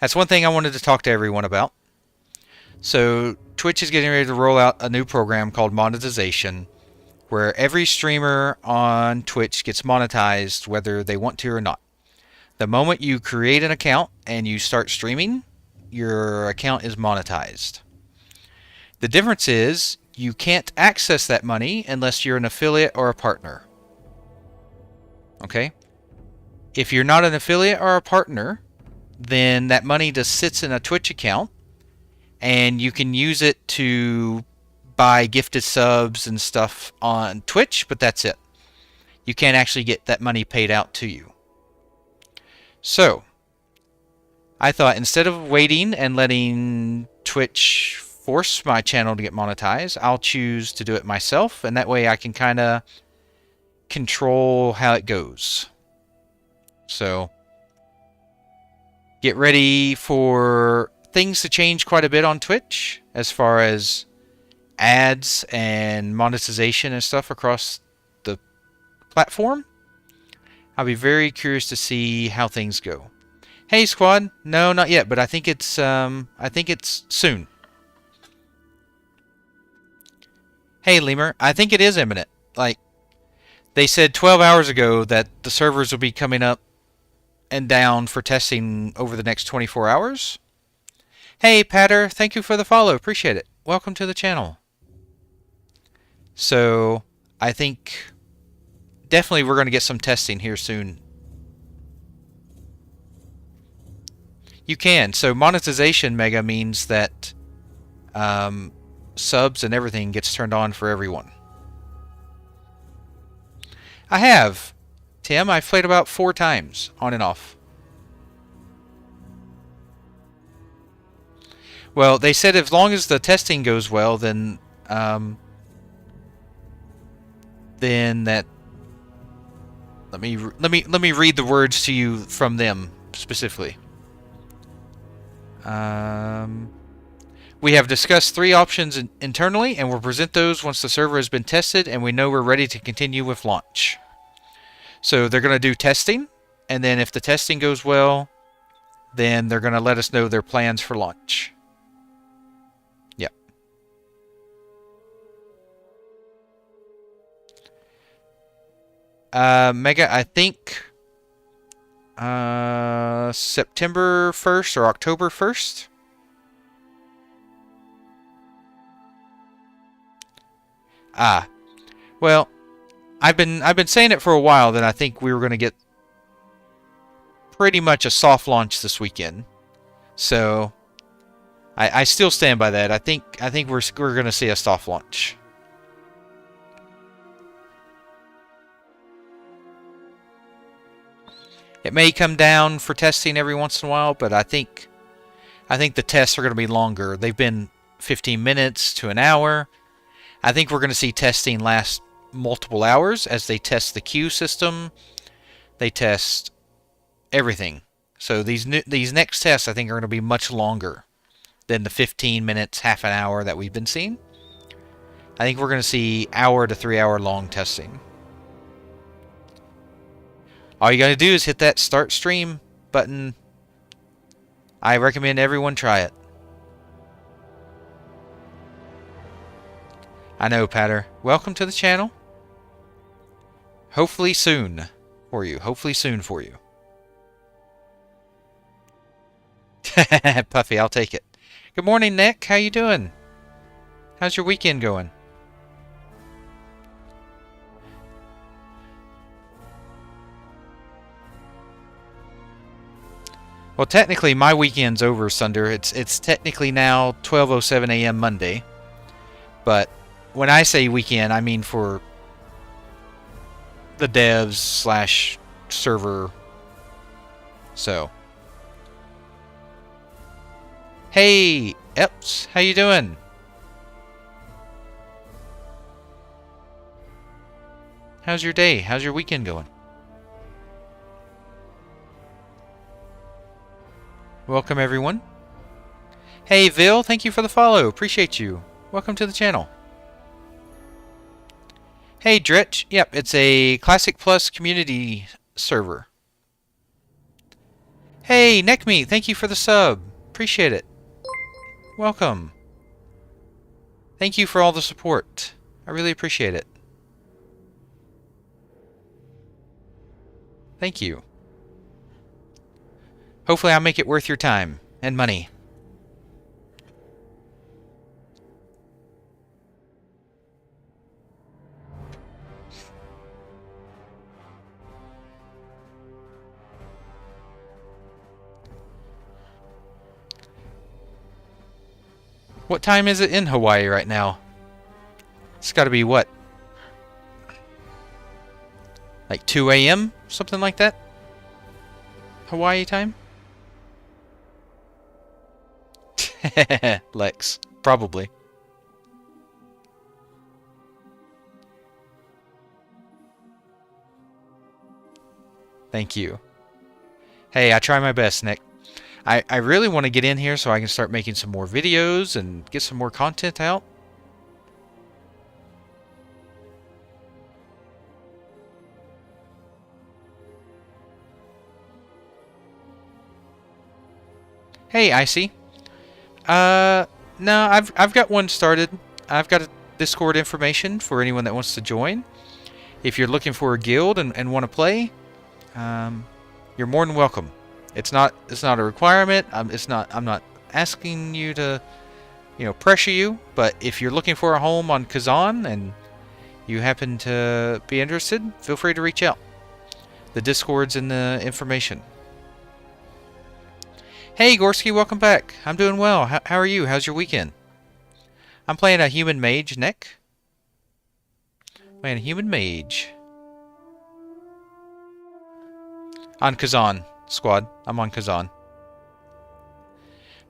That's one thing I wanted to talk to everyone about. So Twitch is getting ready to roll out a new program called monetization, where every streamer on Twitch gets monetized whether they want to or not. The moment you create an account and you start streaming, your account is monetized. The difference is you can't access that money unless you're an affiliate or a partner. Okay? If you're not an affiliate or a partner, then that money just sits in a Twitch account and you can use it to buy gifted subs and stuff on Twitch, but that's it. You can't actually get that money paid out to you. So, I thought instead of waiting and letting Twitch force my channel to get monetized, I'll choose to do it myself, and that way I can kind of control how it goes. So, get ready for things to change quite a bit on Twitch as far as ads and monetization and stuff across the platform. I'll be very curious to see how things go. Hey, squad. No, not yet, but I think it's soon. Hey, Lemur. I think it is imminent. Like, they said 12 hours ago that the servers will be coming up and down for testing over the next 24 hours. Hey, Patter. Thank you for the follow. Appreciate it. Welcome to the channel. So, I think definitely we're going to get some testing here soon. You can. So, monetization, Mega, means that subs and everything gets turned on for everyone. I have. Tim, I've played about 4 times, on and off. Well, they said as long as the testing goes well, then that. Let me read the words to you from them specifically. We have discussed 3 options internally, and we'll present those once the server has been tested and we know we're ready to continue with launch. So they're going to do testing, and then if the testing goes well, then they're going to let us know their plans for launch. Yep. Mega, I think September 1st or October 1st. Well, I've been saying it for a while that I think we were going to get pretty much a soft launch this weekend. So I still stand by that. I think we're going to see a soft launch. It may come down for testing every once in a while, but I think the tests are going to be longer. They've been 15 minutes to an hour. I think we're going to see testing last multiple hours as they test the queue system. They test everything. So these next tests, I think, are going to be much longer than the 15 minutes, half an hour that we've been seeing. I think we're going to see hour to 3 hour long testing. All you got to do is hit that start stream button. I recommend everyone try it. I know, Patter. Welcome to the channel. Hopefully soon for you. Hopefully soon for you. Puffy, I'll take it. Good morning, Nick. How you doing? How's your weekend going? Well, technically, my weekend's over, Sunder. It's technically now 12:07 a.m. Monday. But when I say weekend, I mean for the devs / server. So. Hey, Eps, how you doing? How's your day? How's your weekend going? Welcome, everyone. Hey, Vil, thank you for the follow. Appreciate you. Welcome to the channel. Hey, Dretch. Yep, it's a Classic Plus community server. Hey, Neckmeat, thank you for the sub. Appreciate it. Welcome. Thank you for all the support. I really appreciate it. Thank you. Hopefully I'll make it worth your time and money. What time is it in Hawaii right now? It's got to be what? Like 2 a.m.? Something like that? Hawaii time? Lex. Probably. Thank you. Hey, I try my best, Nick. I really want to get in here so I can start making some more videos and get some more content out. Hey, Icy. No, I've got one started. I've got a Discord information for anyone that wants to join. If you're looking for a guild and want to play, you're more than welcome. It's not a requirement. I'm not asking you to, pressure you. But if you're looking for a home on Kazan and you happen to be interested, feel free to reach out. The Discord's in the information. Hey, Gorski, welcome back. I'm doing well. How are you? How's your weekend? I'm playing a human mage, Nick. Playing a human mage. On Kazan, squad. I'm on Kazan.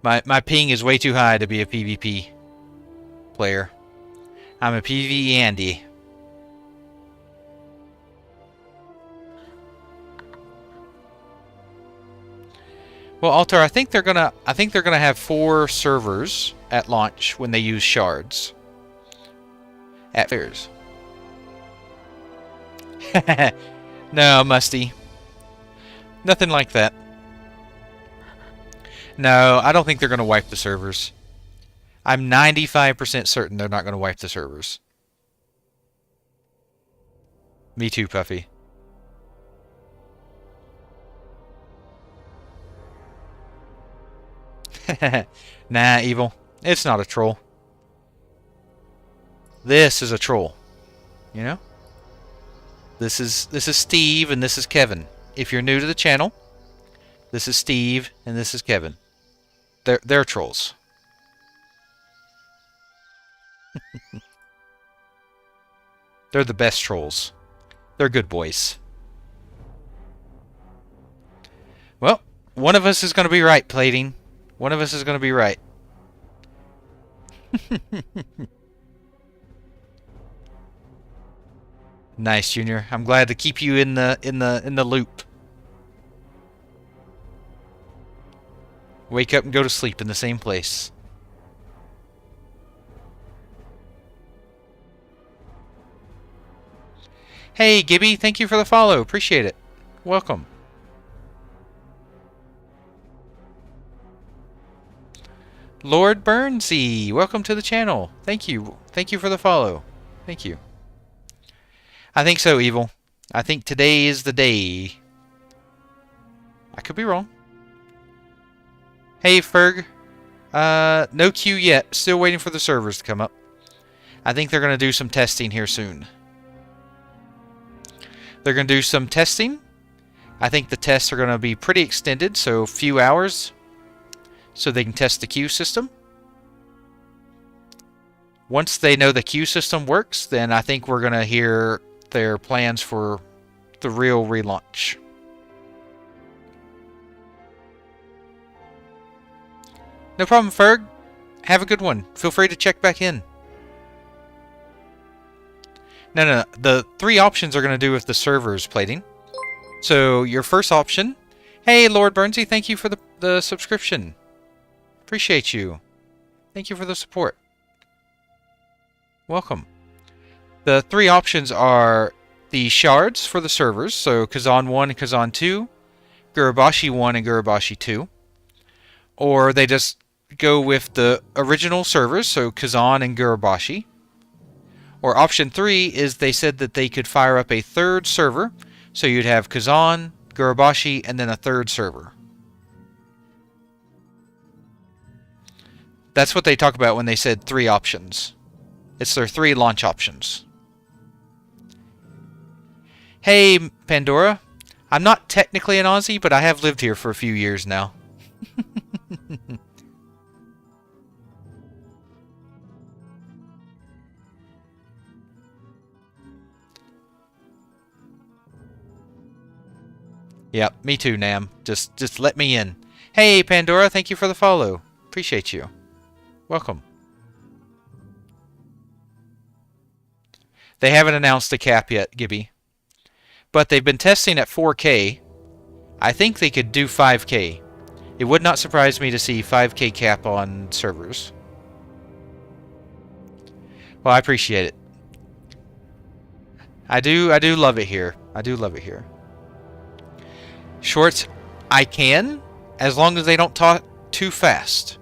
My ping is way too high to be a PvP player. I'm a PvE Andy. Well, Altar, I think they're gonna have 4 servers at launch when they use shards. At fairs. No, Musty. Nothing like that. No, I don't think they're gonna wipe the servers. I'm 95% certain they're not gonna wipe the servers. Me too, Puffy. Nah, Evil. It's not a troll. This is a troll. You know? This is Steve and this is Kevin. If you're new to the channel, This is Steve, and this is Kevin. They're trolls. They're the best trolls. They're good boys. Well, one of us is going to be right, Plating. One of us is going to be right. Nice, Junior. I'm glad to keep you in the loop. Wake up and go to sleep in the same place. Hey, Gibby, thank you for the follow. Appreciate it. Welcome. Lord Burnsy, welcome to the channel. Thank you. Thank you for the follow. Thank you. I think so, Evil. I think today is the day. I could be wrong. Hey, Ferg. No queue yet. Still waiting for the servers to come up. I think they're going to do some testing here soon. They're going to do some testing. I think the tests are going to be pretty extended, so a few hours, so they can test the queue system. Once they know the queue system works, then I think we're going to hear their plans for the real relaunch. No problem, Ferg. Have a good one. Feel free to check back in. No. The 3 options are going to do with the servers, Plating. So, your first option... Hey, Lord Burnsy, thank you for the subscription. Appreciate you. Thank you for the support. Welcome. The 3 options are the shards for the servers, so Kazan 1 and Kazan 2, Gurabashi 1 and Gurabashi 2. Or they just go with the original servers, so Kazan and Gurabashi. Or option 3 is they said that they could fire up a 3rd server, so you'd have Kazan, Gurabashi, and then a 3rd server. That's what they talk about when they said 3 options. It's their 3 launch options. Hey, Pandora. I'm not technically an Aussie, but I have lived here for a few years now. Yep, me too, Nam. Just let me in. Hey, Pandora, thank you for the follow. Appreciate you. Welcome. They haven't announced a cap yet, Gibby. But they've been testing at 4K. I think they could do 5K. It would not surprise me to see 5K cap on servers. Well, I appreciate it. I do love it here. I do love it here. Shorts, I can, as long as they don't talk too fast.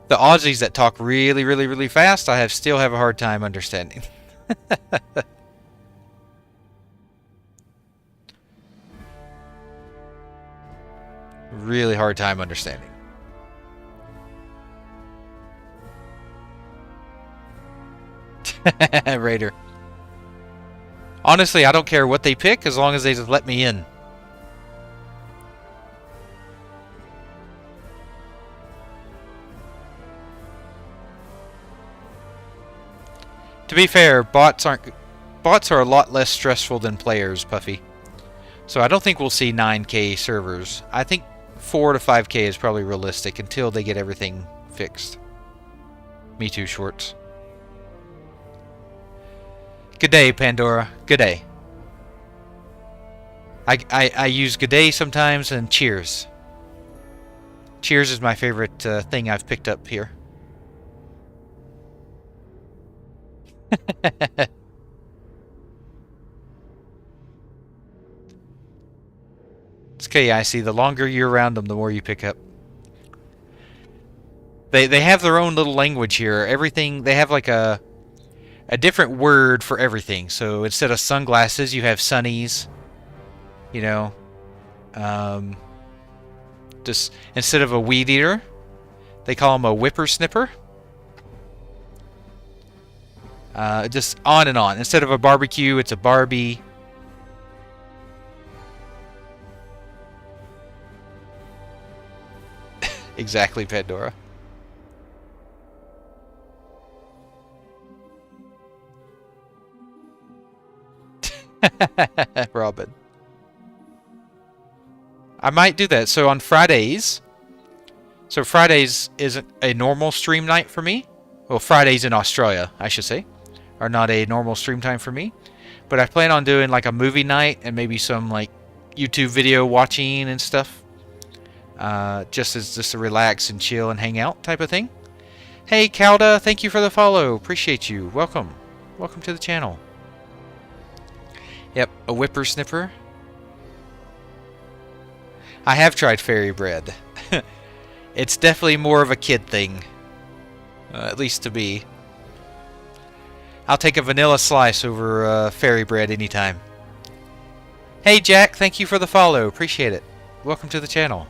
The Aussies that talk really, really, really fast, I still have a hard time understanding. Really hard time understanding. Raider. Honestly, I don't care what they pick as long as they just let me in. To be fair, bots are a lot less stressful than players, Puffy. So I don't think we'll see 9K servers. I think 4 to 5K is probably realistic until they get everything fixed. Me too, Schwartz. Good day, Pandora. Good day. I use good day sometimes and cheers. Cheers is my favorite thing I've picked up here. It's okay, I see. The longer you're around them, the more you pick up. They have their own little language here. Everything, they have like a different word for everything. So instead of sunglasses, you have sunnies. You know, just instead of a weed eater, they call them a whippersnipper. Just on and on. Instead of a barbecue, it's a Barbie. Exactly, Pandora. Robin. I might do that. So on Fridays, so Fridays isn't a normal stream night for me. Well, Fridays in Australia, I should say, are not a normal stream time for me. But I plan on doing like a movie night and maybe some like YouTube video watching and stuff. Just to relax and chill and hang out type of thing. Hey, Calda, thank you for the follow. Appreciate you. Welcome. Welcome to the channel. Yep, a whippersnipper. I have tried fairy bread. It's definitely more of a kid thing. At least to me. I'll take a vanilla slice over fairy bread anytime. Hey Jack, thank you for the follow. Appreciate it. Welcome to the channel.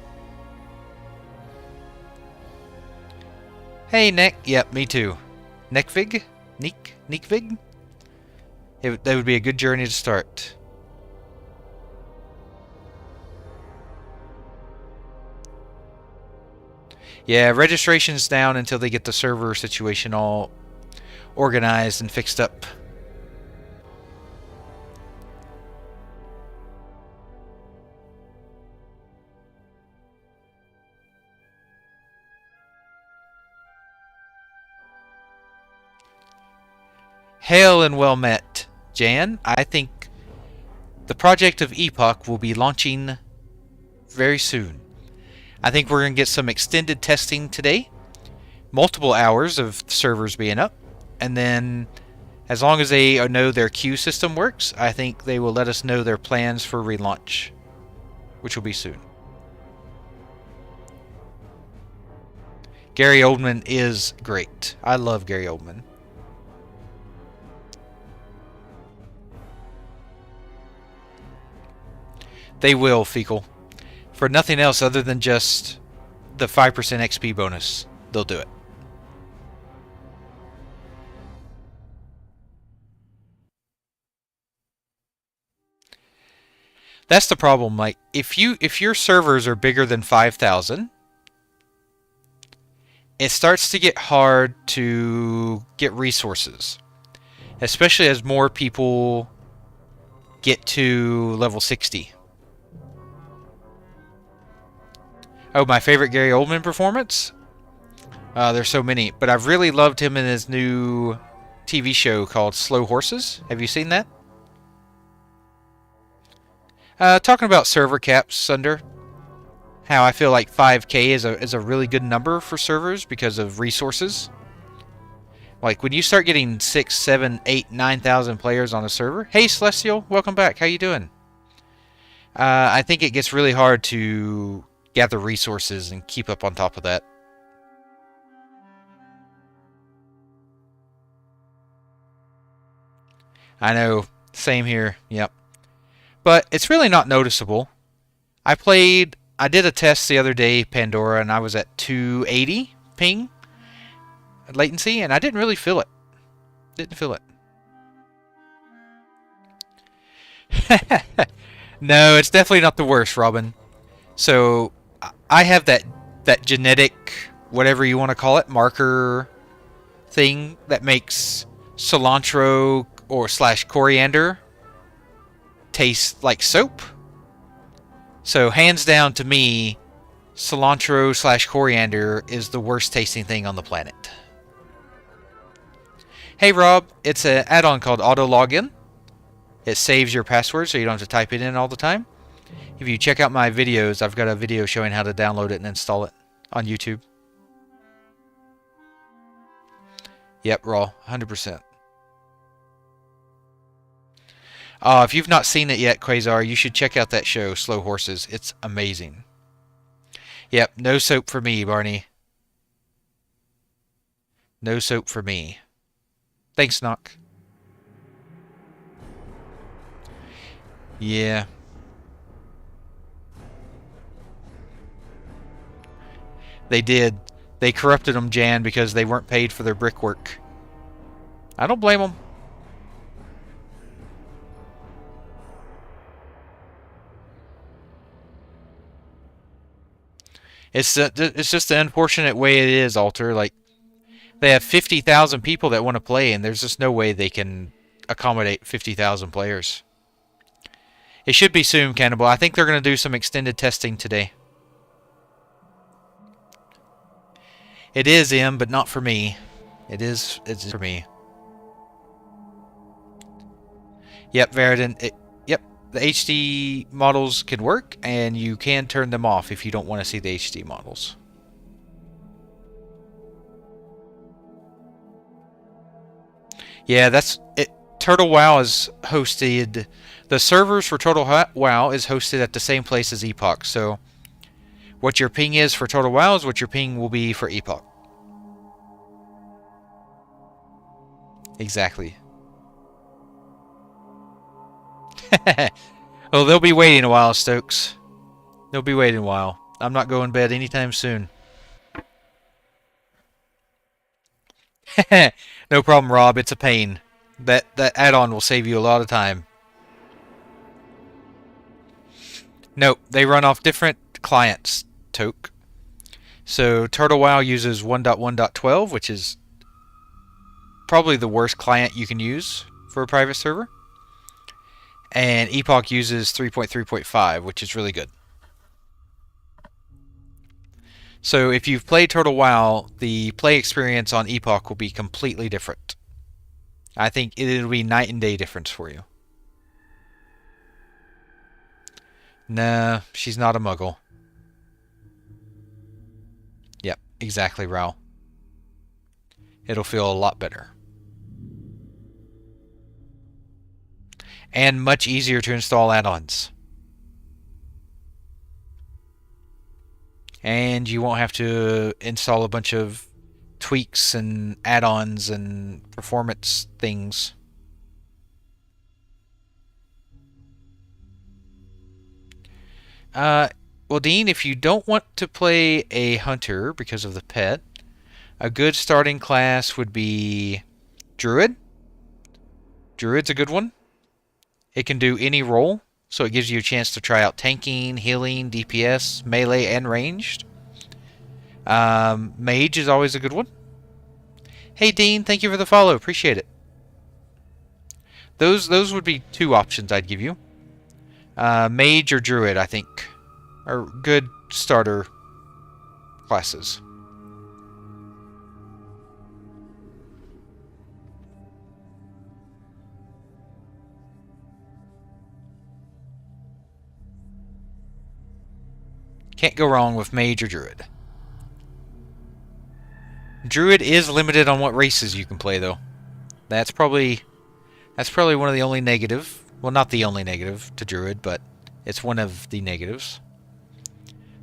Hey Nick. Yep, me too. Nekvig? Neekvig? That would be a good journey to start. Yeah, registration's down until they get the server situation all organized and fixed up. Hail and well met, Jan. I think the project of Epoch will be launching very soon. I think we're going to get some extended testing today. Multiple hours of servers being up. And then, as long as they know their queue system works, I think they will let us know their plans for relaunch, which will be soon. Gary Oldman is great. I love Gary Oldman. They will, Fecal. For nothing else other than just the 5% XP bonus, they'll do it. That's the problem. Like, if your servers are bigger than 5,000, it starts to get hard to get resources, especially as more people get to level 60. Oh, my favorite Gary Oldman performance? There's so many, but I've really loved him in his new TV show called Slow Horses. Have you seen that? Talking about server caps, Sunder. How I feel like 5K is a really good number for servers because of resources. Like when you start getting 6, 7, 8, 9,000 players on a server. Hey Celestial, welcome back. How you doing? I think it gets really hard to gather resources and keep up on top of that. I know, same here. Yep. But it's really not noticeable. I did a test the other day, Pandora, and I was at 280 ping latency, and I didn't really feel it. Didn't feel it. No, it's definitely not the worst, Robin. So I have that genetic, whatever you want to call it, marker thing that makes cilantro or / coriander taste like soap. So hands down to me, cilantro / coriander is the worst tasting thing on the planet. Hey Rob, it's an add-on called Auto Login. It saves your password so you don't have to type it in all the time. If you check out my videos, I've got a video showing how to download it and install it on YouTube. Yep, raw, 100%. If you've not seen it yet, Quasar, you should check out that show, Slow Horses. It's amazing. Yep, no soap for me, Barney. No soap for me. Thanks, Knock. Yeah. They did. They corrupted them, Jan, because they weren't paid for their brickwork. I don't blame them. It's just the unfortunate way it is, Alter. Like, they have 50,000 people that want to play, and there's just no way they can accommodate 50,000 players. It should be soon, Cannibal. I think they're going to do some extended testing today. It is M, but not for me. It's for me. Yep, Veridin. Yep, the HD models can work, and you can turn them off if you don't want to see the HD models. Yeah, that's it. Turtle WoW is hosted. The servers for Turtle WoW is hosted at the same place as Epoch. So, what your ping is for Turtle WoW is what your ping will be for Epoch. Exactly. Well, they'll be waiting a while, Stokes. They'll be waiting a while. I'm not going to bed anytime soon. No problem, Rob. It's a pain. That add-on will save you a lot of time. Nope, they run off different clients, Toke. So Turtle WoW uses 1.1.12, which is probably the worst client you can use for a private server. And Epoch uses 3.3.5, which is really good. So if you've played Turtle WoW, the play experience on Epoch will be completely different. I think it'll be night and day difference for you. Nah, she's not a muggle. Yep, exactly, Raul. It'll feel a lot better. And much easier to install add-ons. And you won't have to install a bunch of tweaks and add-ons and performance things. Well, Dean, if you don't want to play a hunter because of the pet, a good starting class would be Druid. Druid's a good one. It can do any role, so it gives you a chance to try out tanking, healing, DPS, melee, and ranged. Mage is always a good one. Hey, Dean, thank you for the follow. Appreciate it. Those would be two options I'd give you. Mage or Druid, I think, are good starter classes. Can't go wrong with Mage or Druid. Druid is limited on what races you can play, though. That's probably one of the only negative. Well, not the only negative to Druid, but it's one of the negatives.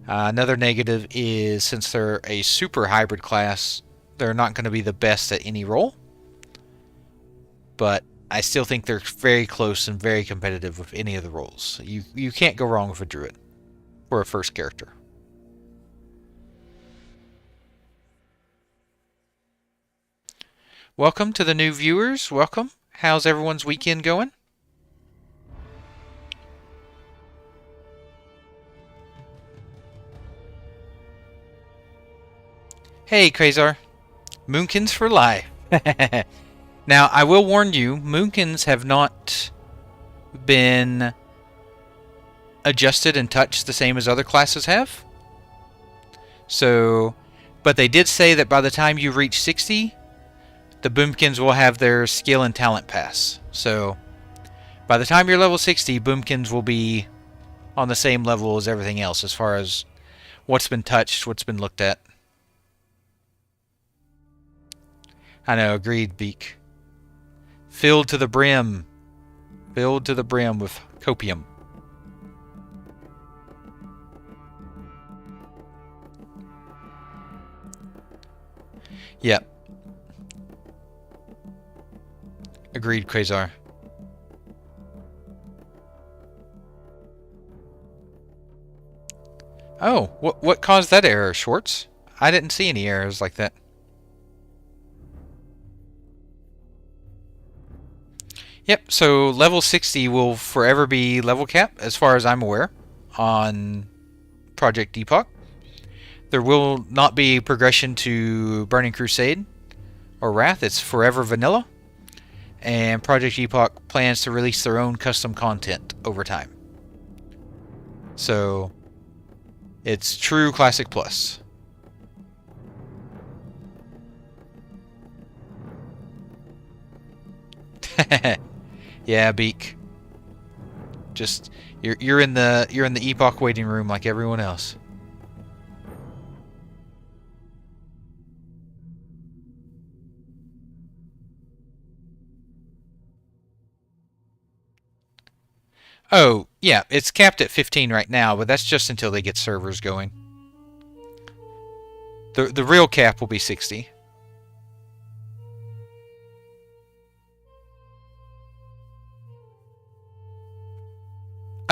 Another negative is since they're a super hybrid class, they're not going to be the best at any role. But I still think they're very close and very competitive with any of the roles. You can't go wrong with a Druid for a first character. Welcome to the new viewers. Welcome. How's everyone's weekend going? Hey, Quasar. Moonkins for life. Now, I will warn you, Moonkins have not been adjusted and touched the same as other classes have. So, but they did say that by the time you reach 60, the Boomkins will have their skill and talent pass. So, by the time you're level 60, Boomkins will be on the same level as everything else as far as what's been touched, what's been looked at. I know, agreed, Beak. Filled to the brim. Filled to the brim with copium. Yep. Agreed, Quasar. Oh, what caused that error, Schwartz? I didn't see any errors like that. Yep, so level 60 will forever be level cap, as far as I'm aware, on Project Epoch. There will not be progression to Burning Crusade or Wrath. It's forever vanilla. And Project Epoch plans to release their own custom content over time. So, it's true Classic Plus. Yeah, Beak. Just you're in the Epoch waiting room like everyone else. Oh, yeah, it's capped at 15 right now, but that's just until they get servers going. The real cap will be 60.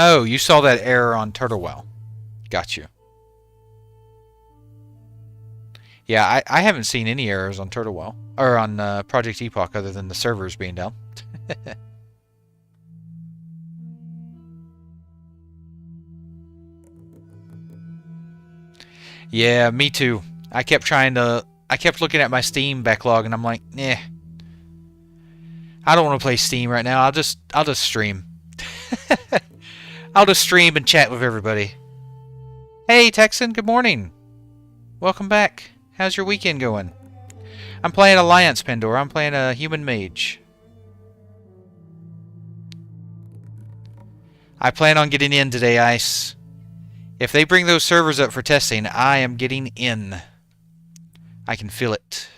Oh, you saw that error on Turtlewell. Got you. Yeah, I haven't seen any errors on Turtlewell. Or on Project Epoch other than the servers being down. Yeah, me too. I kept looking at my Steam backlog and I'm like, nah. I don't want to play Steam right now. I'll just stream. I'll just stream and chat with everybody. Hey, Texan, good morning. Welcome back. How's your weekend going? I'm playing Alliance, Pandora. I'm playing a human mage. I plan on getting in today, Ice. If they bring those servers up for testing, I am getting in. I can feel it.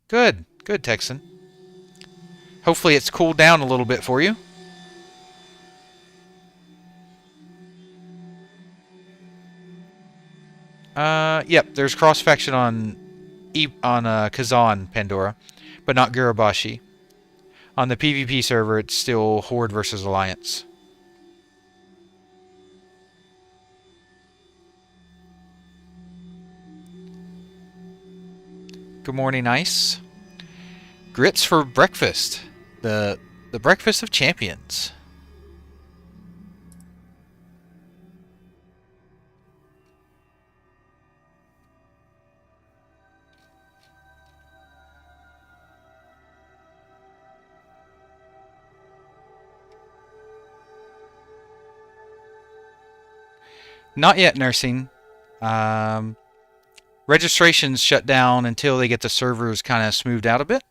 Good. Good, Texan. Hopefully it's cooled down a little bit for you. Yep, there's cross-faction on Kazan, Pandora, but not Gurabashi. On the PvP server, it's still Horde versus Alliance. Good morning, Ice. Grits for breakfast. The breakfast of champions. Not yet, nursing. Registrations shut down until they get the servers kind of smoothed out a bit.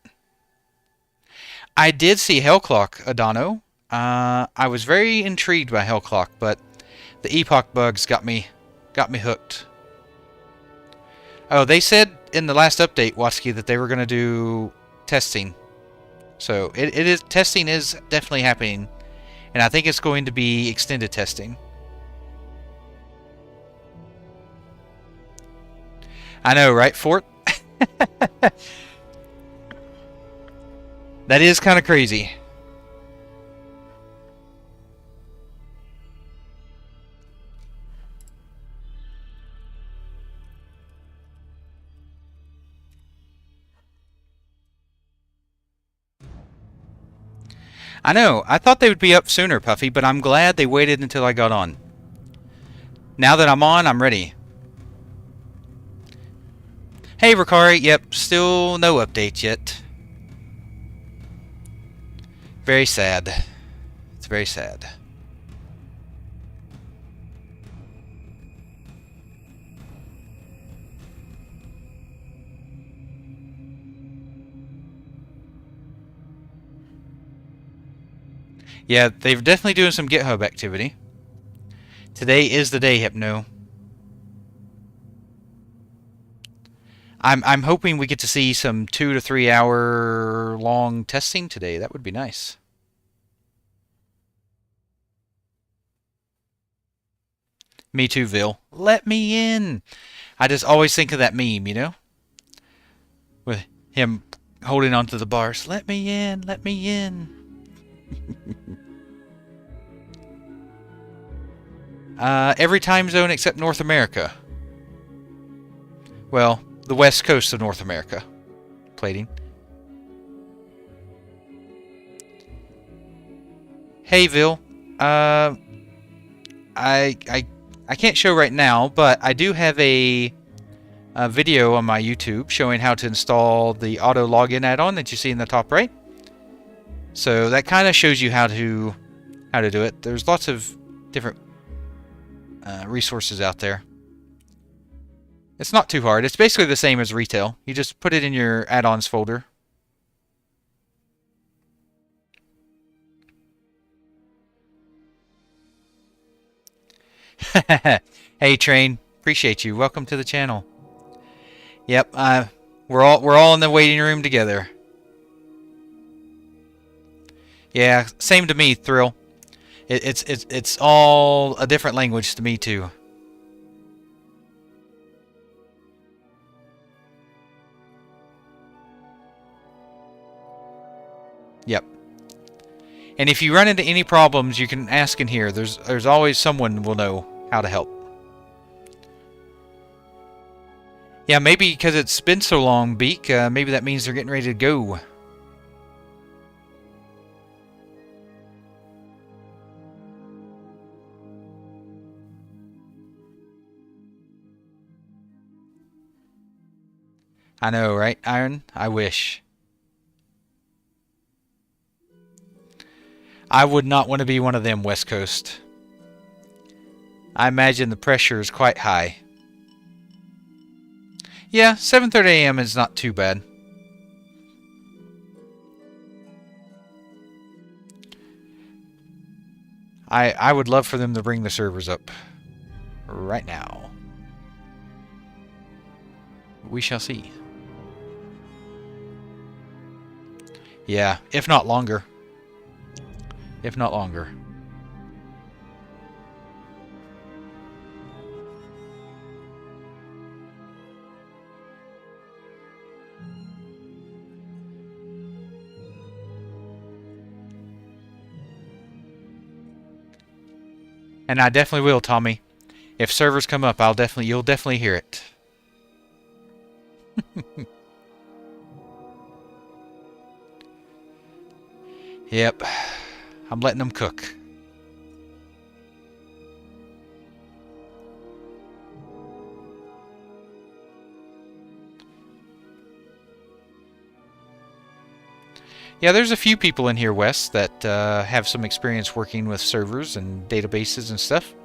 I did see Hellclock, Adano. I was very intrigued by Hellclock, but the Epoch bugs got me hooked. Oh, they said in the last update, Watsky, that they were going to do testing. So testing is definitely happening, and I think it's going to be extended testing. I know, right, Fort? That is kind of crazy. I know. I thought they would be up sooner, Puffy, but I'm glad they waited until I got on. Now that I'm on, I'm ready. Hey, Ricari. Yep, still no updates yet. Very sad. It's very sad. Yeah, they're definitely doing some GitHub activity. Today is the day, Hypno. I'm hoping we get to see some 2 to 3 hour long testing today. That would be nice. Me too, Vil. Let me in. I just always think of that meme, you know? With him holding onto the bars. Let me in, let me in. Every time zone except North America. Well, the west coast of North America. Plating. Hey, Vil. I I can't show right now, but I do have a video on my YouTube showing how to install the auto login add-on that you see in the top right. So that kind of shows you how to do it. There's lots of different resources out there. It's not too hard. It's basically the same as retail. You just put it in your add-ons folder. Hey Train, appreciate you. Welcome to the channel. Yep, we're all in the waiting room together. Yeah, same to me, Thrill. It's all a different language to me too. Yep. And if you run into any problems, you can ask in here. There's always someone will know how to help. Yeah, maybe because it's been so long, Beak, maybe that means they're getting ready to go. I know, right, Iron? I wish. I would not want to be one of them, West Coast. I imagine the pressure is quite high. Yeah, 7:30 a.m. is not too bad. I would love for them to bring the servers up right now. We shall see. Yeah, if not longer. If not longer. And I definitely will, Tommy. If servers come up, you'll definitely hear it. Yep. I'm letting them cook. Yeah, there's a few people in here, Wes, that have some experience working with servers and databases and stuff.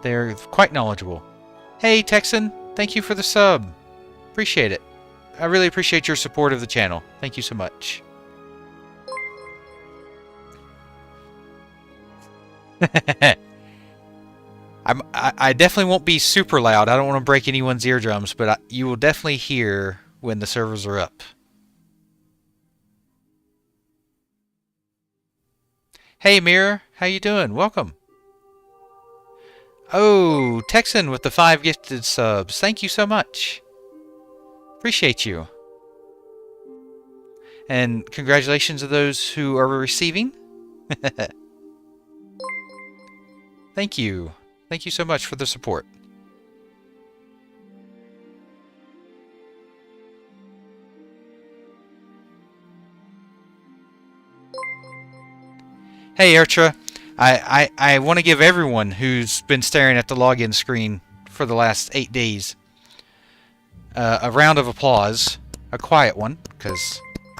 They're quite knowledgeable. Hey, Texan, thank you for the sub. Appreciate it. I really appreciate your support of the channel. Thank you so much. I definitely won't be super loud. I don't want to break anyone's eardrums, but you will definitely hear when the servers are up. Hey, Mirror. How you doing? Welcome. Oh, Texan with the 5 gifted subs. Thank you so much. Appreciate you. And congratulations to those who are receiving. Thank you. Thank you so much for the support. Hey, Ertra. I want to give everyone who's been staring at the login screen for the last 8 days a round of applause. A quiet one, because,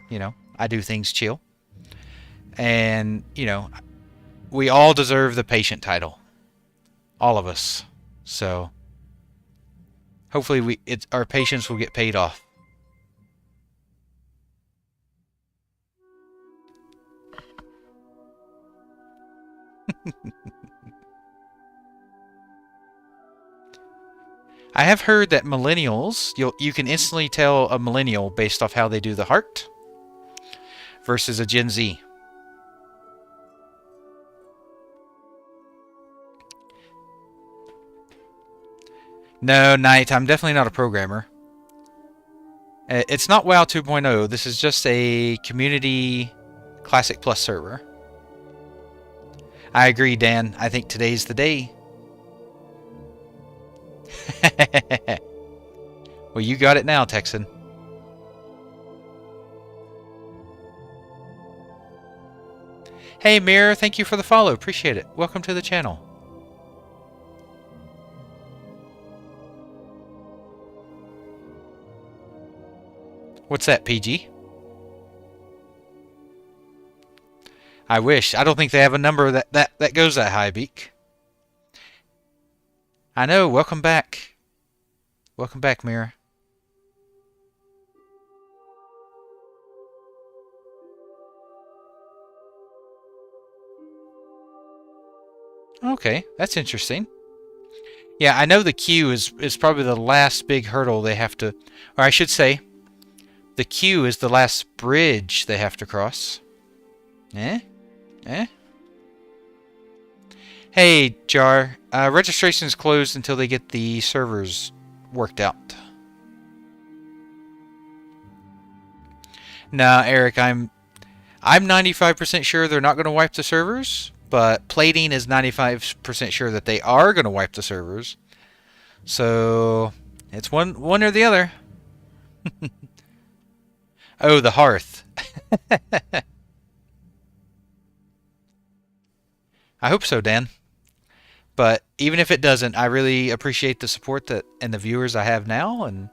you know, I do things chill. And, you know, we all deserve the patient title. All of us. So, hopefully our patience will get paid off. I have heard that millennials, you can instantly tell a millennial based off how they do the heart versus a Gen Z. No, Knight, I'm definitely not a programmer. It's not WoW 2.0. This is just a community Classic Plus server. I agree, Dan. I think today's the day. Well, you got it now, Texan. Hey, Mirror, thank you for the follow. Appreciate it. Welcome to the channel. What's that, PG? I wish. I don't think they have a number that goes that high, Beak. I know. Welcome back. Welcome back, Mira. Okay, that's interesting. Yeah, I know the queue is probably the last big hurdle they have to... Or I should say, the queue is the last bridge they have to cross. Eh? Eh? Hey, Jar. Registration is closed until they get the servers worked out. Nah, Eric, I'm 95% sure they're not going to wipe the servers, but Plating is 95% sure that they are going to wipe the servers. So it's one or the other. Oh, the hearth. I hope so, Dan. But even if it doesn't, I really appreciate the support and the viewers I have now, and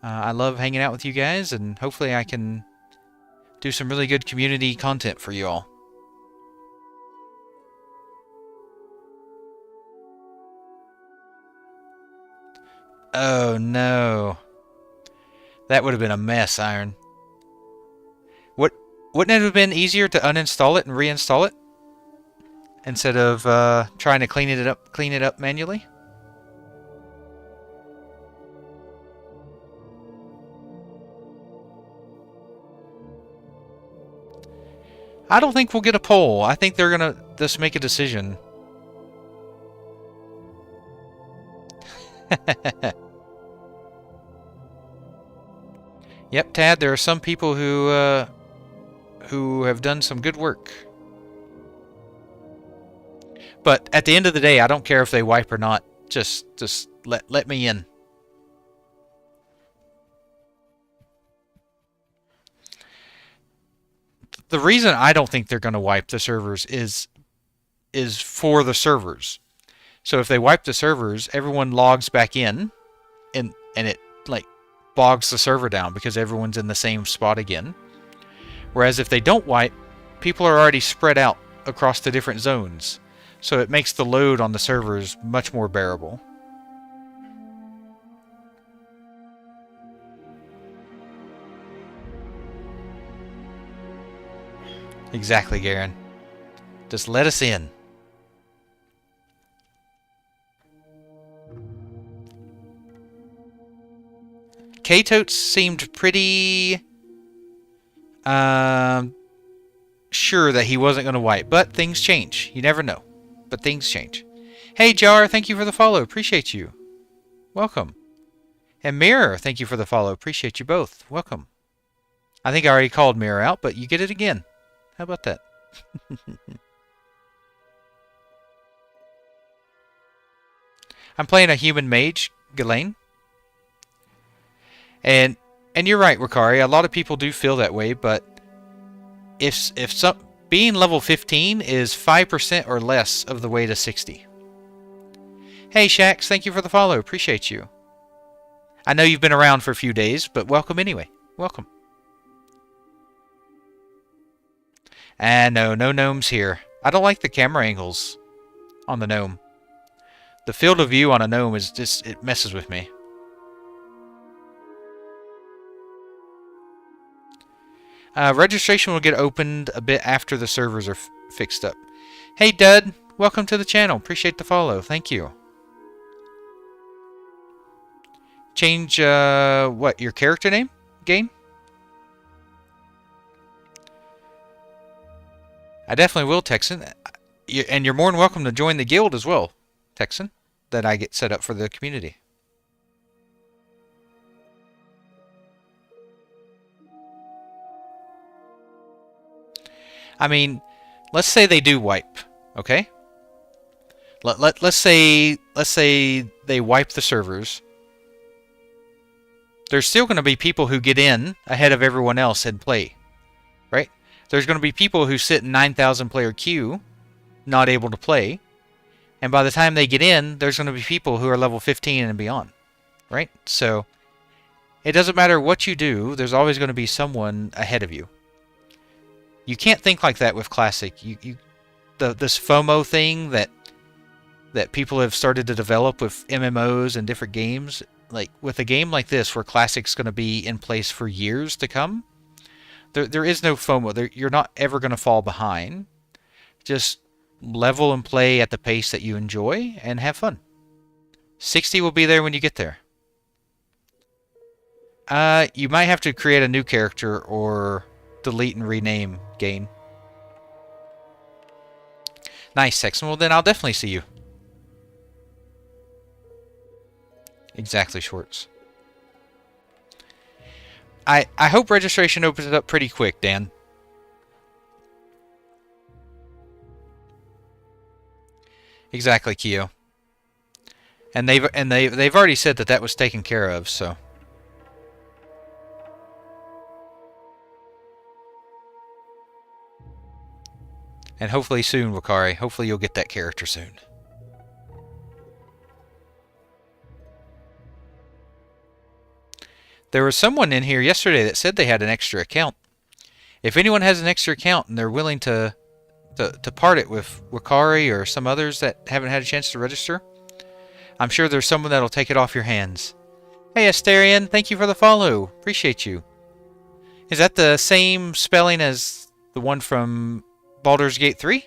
I love hanging out with you guys, and hopefully I can do some really good community content for you all. Oh no. That would have been a mess, Iron. Wouldn't it have been easier to uninstall it and reinstall it? Instead of trying to clean it up manually? I don't think we'll get a poll. I think they're gonna just make a decision. Yep, Tad, there are some people who have done some good work. But at the end of the day, I don't care if they wipe or not. Just let me in. The reason I don't think they're going to wipe the servers is for the servers. So if they wipe the servers, everyone logs back in, and it like bogs the server down because everyone's in the same spot again. Whereas if they don't wipe, people are already spread out across the different zones. So it makes the load on the servers much more bearable. Exactly, Garen. Just let us in. K-Totes seemed pretty sure that he wasn't going to wipe, but things change. You never know. But things change. Hey, Jar, thank you for the follow. Appreciate you. Welcome. And Mirror, thank you for the follow. Appreciate you both. Welcome. I think I already called Mirror out, but you get it again. How about that? I'm playing a human mage, Ghislaine. And you're right, Ricari. A lot of people do feel that way, but being level 15 is 5% or less of the way to 60. Hey, Shax, thank you for the follow. Appreciate you. I know you've been around for a few days, but welcome anyway. Welcome. And no gnomes here. I don't like the camera angles on the gnome. The field of view on a gnome is just, it messes with me. Registration will get opened a bit after the servers are fixed up. Hey, Dud. Welcome to the channel. Appreciate the follow. Thank you. Change, what, your character name? Game? I definitely will, Texan. And you're more than welcome to join the guild as well, Texan, that I get set up for the community. I mean, let's say they do wipe, okay? Let's say they wipe the servers. There's still going to be people who get in ahead of everyone else and play, right? There's going to be people who sit in 9,000 player queue, not able to play, and by the time they get in, there's going to be people who are level 15 and beyond, right? So It doesn't matter what you do, there's always going to be someone ahead of you. You can't think like that with Classic. This FOMO thing that people have started to develop with MMOs and different games, like with a game like this where Classic's going to be in place for years to come, there is no FOMO. You're not ever going to fall behind. Just level and play at the pace that you enjoy and have fun. 60 will be there when you get there. You might have to create a new character or delete and rename Gain. Nice, Texan. Well, then I'll definitely see you. Exactly, Schwartz. I hope registration opens up pretty quick, Dan. Exactly, Keo. And they've already said that was taken care of, so. And hopefully soon, Wakari. Hopefully you'll get that character soon. There was someone in here yesterday that said they had an extra account. If anyone has an extra account and they're willing to part it with Wakari or some others that haven't had a chance to register, I'm sure there's someone that'll take it off your hands. Hey, Asterian, thank you for the follow. Appreciate you. Is that the same spelling as the one from Baldur's Gate 3?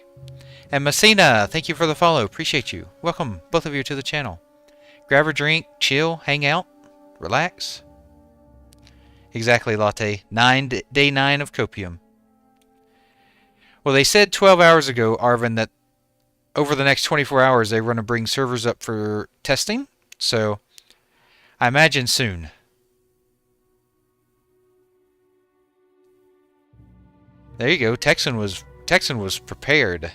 And Messina, thank you for the follow. Appreciate you. Welcome, both of you, to the channel. Grab a drink, chill, hang out, relax. Exactly, Latte. Day 9 of Copium. Well, they said 12 hours ago, Arvin, that over the next 24 hours they were going to bring servers up for testing. So, I imagine soon. There you go. Texan was prepared.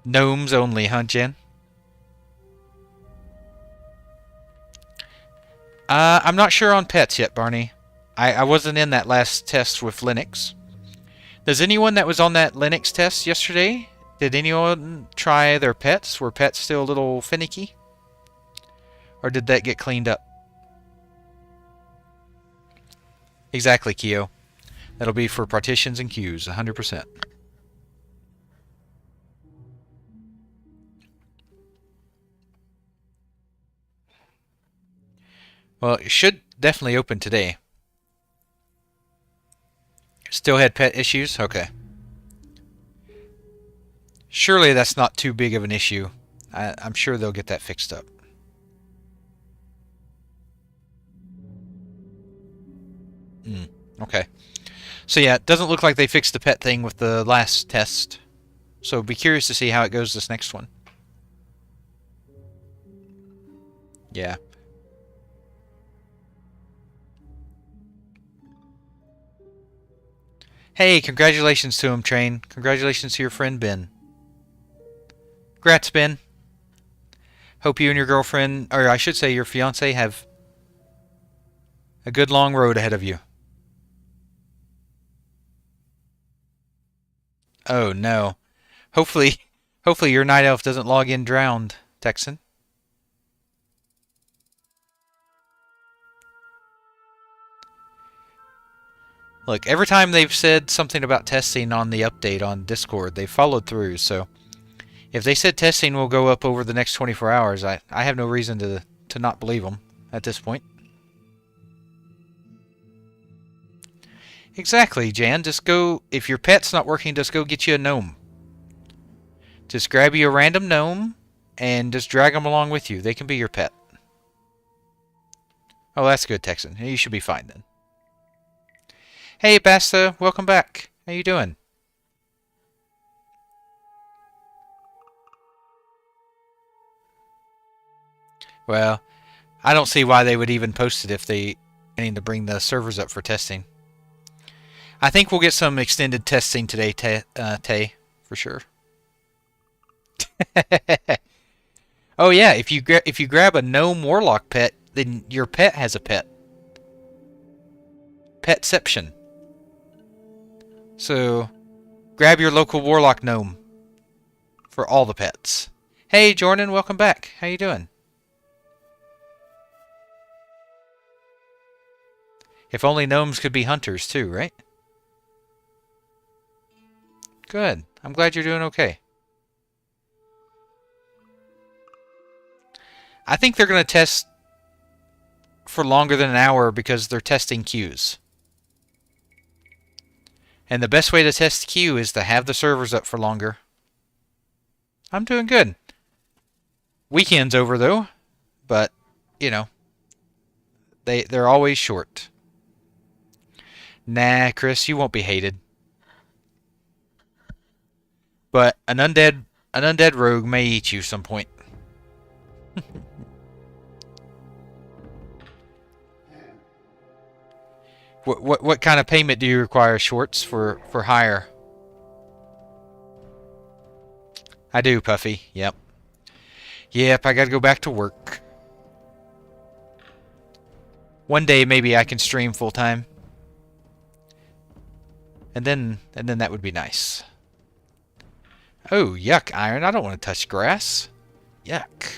Gnomes only, huh, Jen? I'm not sure on pets yet, Barney. I wasn't in that last test with Linux. Does anyone that was on that Linux test yesterday, did anyone try their pets? Were pets still a little finicky? Or did that get cleaned up? Exactly, Keo. That'll be for partitions and queues, 100%. Well, it should definitely open today. Still had pet issues? Okay. Surely that's not too big of an issue. I'm sure they'll get that fixed up. Okay. So yeah, it doesn't look like they fixed the pet thing with the last test. So be curious to see how it goes this next one. Yeah. Hey, congratulations to him, Train. Congratulations to your friend, Ben. Congrats, Ben. Hope you and your girlfriend, or I should say your fiancé, have a good long road ahead of you. Oh, no. Hopefully your night elf doesn't log in drowned, Texan. Look, every time they've said something about testing on the update on Discord, they've followed through, so if they said testing will go up over the next 24 hours, I have no reason to not believe them at this point. Exactly, Jan. Just go, if your pet's not working, just go get you a gnome. Just grab you a random gnome and just drag them along with you. They can be your pet. Oh, that's good, Texan. You should be fine then. Hey, Basta. Welcome back. How you doing? Well, I don't see why they would even post it if they need to bring the servers up for testing. I think we'll get some extended testing today, Tay, for sure. Oh yeah, if you grab a gnome warlock pet, then your pet has a pet. Petception. So, grab your local warlock gnome for all the pets. Hey, Jordan, welcome back. How you doing? If only gnomes could be hunters too, right? Good. I'm glad you're doing okay. I think they're going to test for longer than an hour because they're testing queues. And the best way to test queue is to have the servers up for longer. I'm doing good. Weekend's over though, but you know, they're always short. Nah, Chris, you won't be hated. But an undead rogue may eat you some point. What kind of payment do you require, Schwartz, for hire? I do, Puffy. Yep. Yep, I gotta go back to work. One day maybe I can stream full time. And then that would be nice. Oh, yuck, Iron. I don't want to touch grass. Yuck.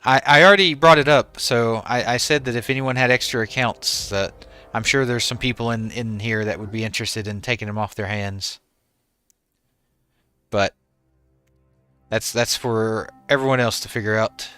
I already brought it up, so I said that if anyone had extra accounts, that I'm sure there's some people in here that would be interested in taking them off their hands. But that's for everyone else to figure out.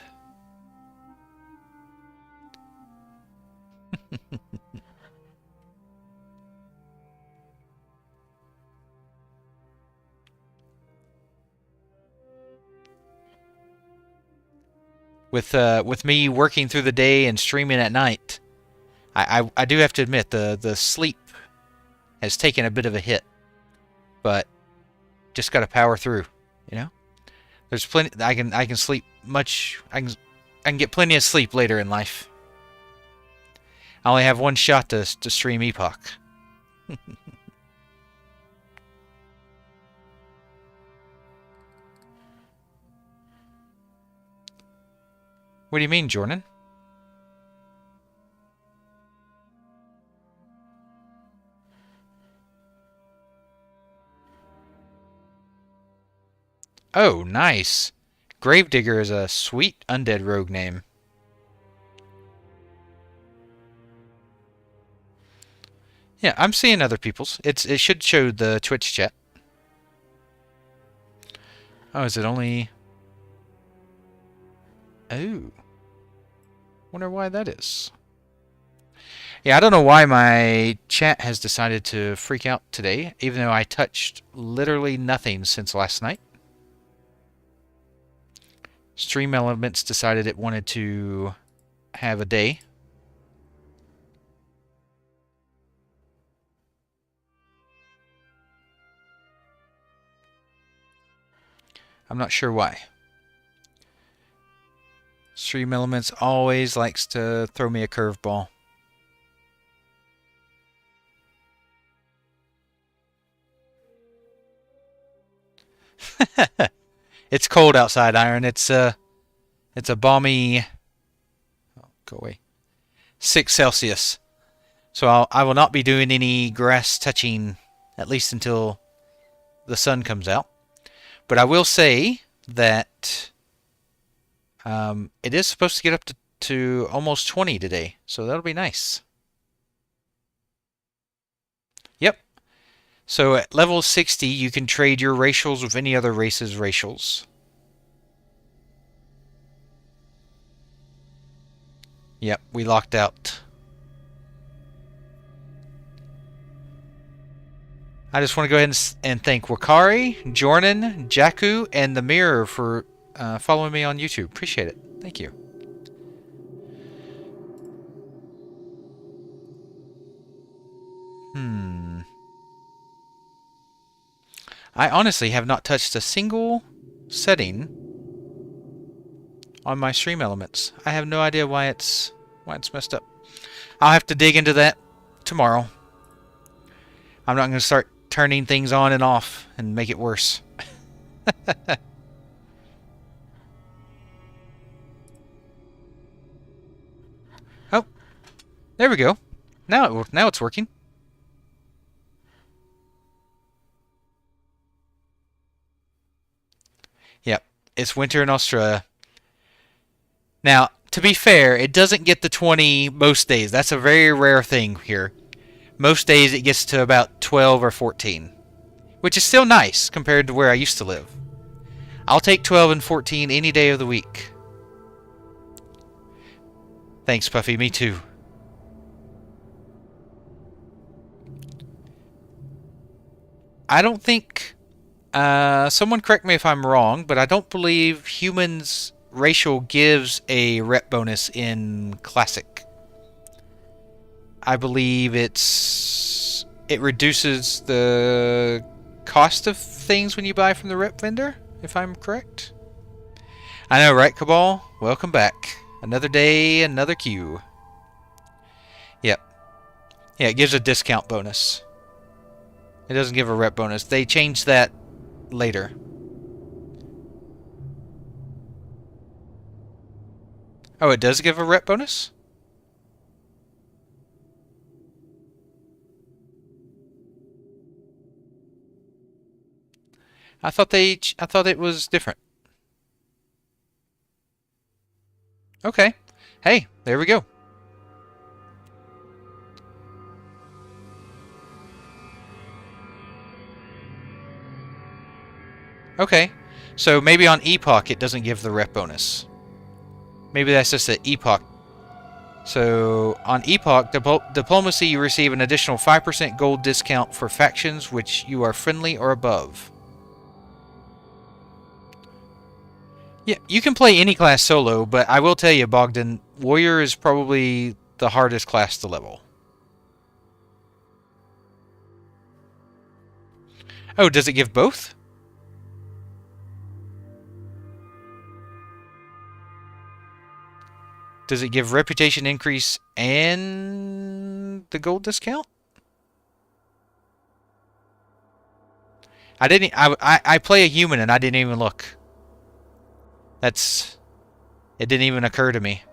With me working through the day and streaming at night, I do have to admit the sleep has taken a bit of a hit, but just got to power through, you know. There's plenty. I can sleep much. I can get plenty of sleep later in life. I only have one shot to stream Epoch. What do you mean, Jordan? Oh, nice. Gravedigger is a sweet undead rogue name. Yeah, I'm seeing other people's. It should show the Twitch chat. Oh, is it only... Oh. Wonder why that is. Yeah, I don't know why my chat has decided to freak out today, even though I touched literally nothing since last night. Stream Elements decided it wanted to have a day. I'm not sure why. Stream Elements always likes to throw me a curveball. It's cold outside, Iron. It's a balmy... Oh, go away. 6 Celsius. So I will not be doing any grass touching, at least until the sun comes out. But I will say that it is supposed to get up to almost 20 today, so that'll be nice. Yep. So at level 60, you can trade your racials with any other race's racials. Yep, we locked out. I just want to go ahead and thank Wakari, Jordan, Jakku, and the Mirror for following me on YouTube. Appreciate it. Thank you. I honestly have not touched a single setting on my stream elements. I have no idea why it's messed up. I'll have to dig into that tomorrow. I'm not going to start turning things on and off and make it worse. There we go. Now it's working. Yep. It's winter in Australia. Now, to be fair, it doesn't get the 20 most days. That's a very rare thing here. Most days it gets to about 12 or 14, which is still nice compared to where I used to live. I'll take 12 and 14 any day of the week. Thanks, Puffy. Me too. I don't think... someone correct me if I'm wrong, but I don't believe humans racial gives a rep bonus in Classic. I believe it reduces the cost of things when you buy from the rep vendor, if I'm correct. I know, right, Cabal? Welcome back. Another day, another queue. Yep. Yeah, it gives a discount bonus. It doesn't give a rep bonus. They changed that later. Oh, it does give a rep bonus? I thought it was different. Okay. Hey, there we go. Okay. So maybe on Epoch it doesn't give the rep bonus. Maybe that's just an Epoch. So on Epoch, Diplomacy, you receive an additional 5% gold discount for factions which you are friendly or above. Yeah, you can play any class solo, but I will tell you, Bogdan, Warrior is probably the hardest class to level. Oh, does it give both? Does it give reputation increase and the gold discount? I play a human and I didn't even look. It didn't even occur to me.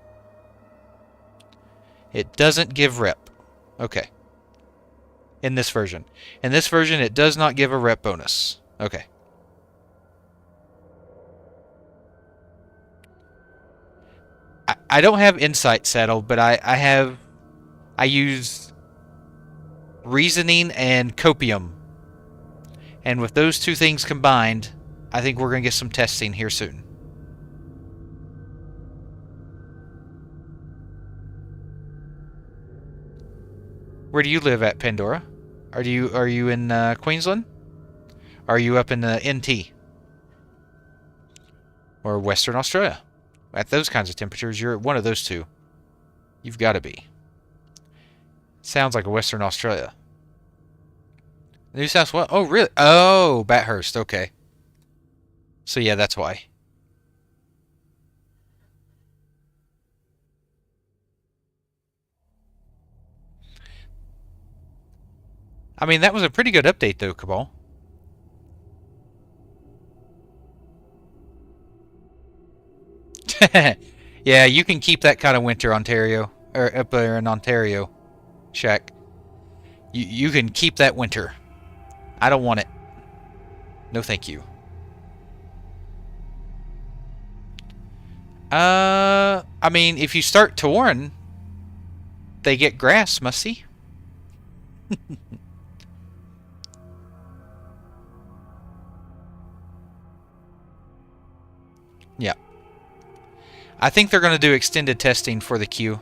It doesn't give rep. Okay. In this version. In this version, it does not give a rep bonus. Okay. I don't have insight settled, but I use reasoning and copium. And with those two things combined, I think we're going to get some testing here soon. Where do you live at, Pandora? Are you in Queensland? Are you up in the NT? Or Western Australia? At those kinds of temperatures, you're at one of those two. You've got to be. Sounds like a Western Australia. New South Wales? Oh, really? Oh, Bathurst. Okay. So yeah, that's why. I mean, that was a pretty good update, though, Cabal. Yeah, you can keep that kind of winter, Ontario. Or up there in Ontario, Shaq. You can keep that winter. I don't want it. No, thank you. I mean, if you start Tauren, they get grass, must see. Yeah. I think they're going to do extended testing for the queue.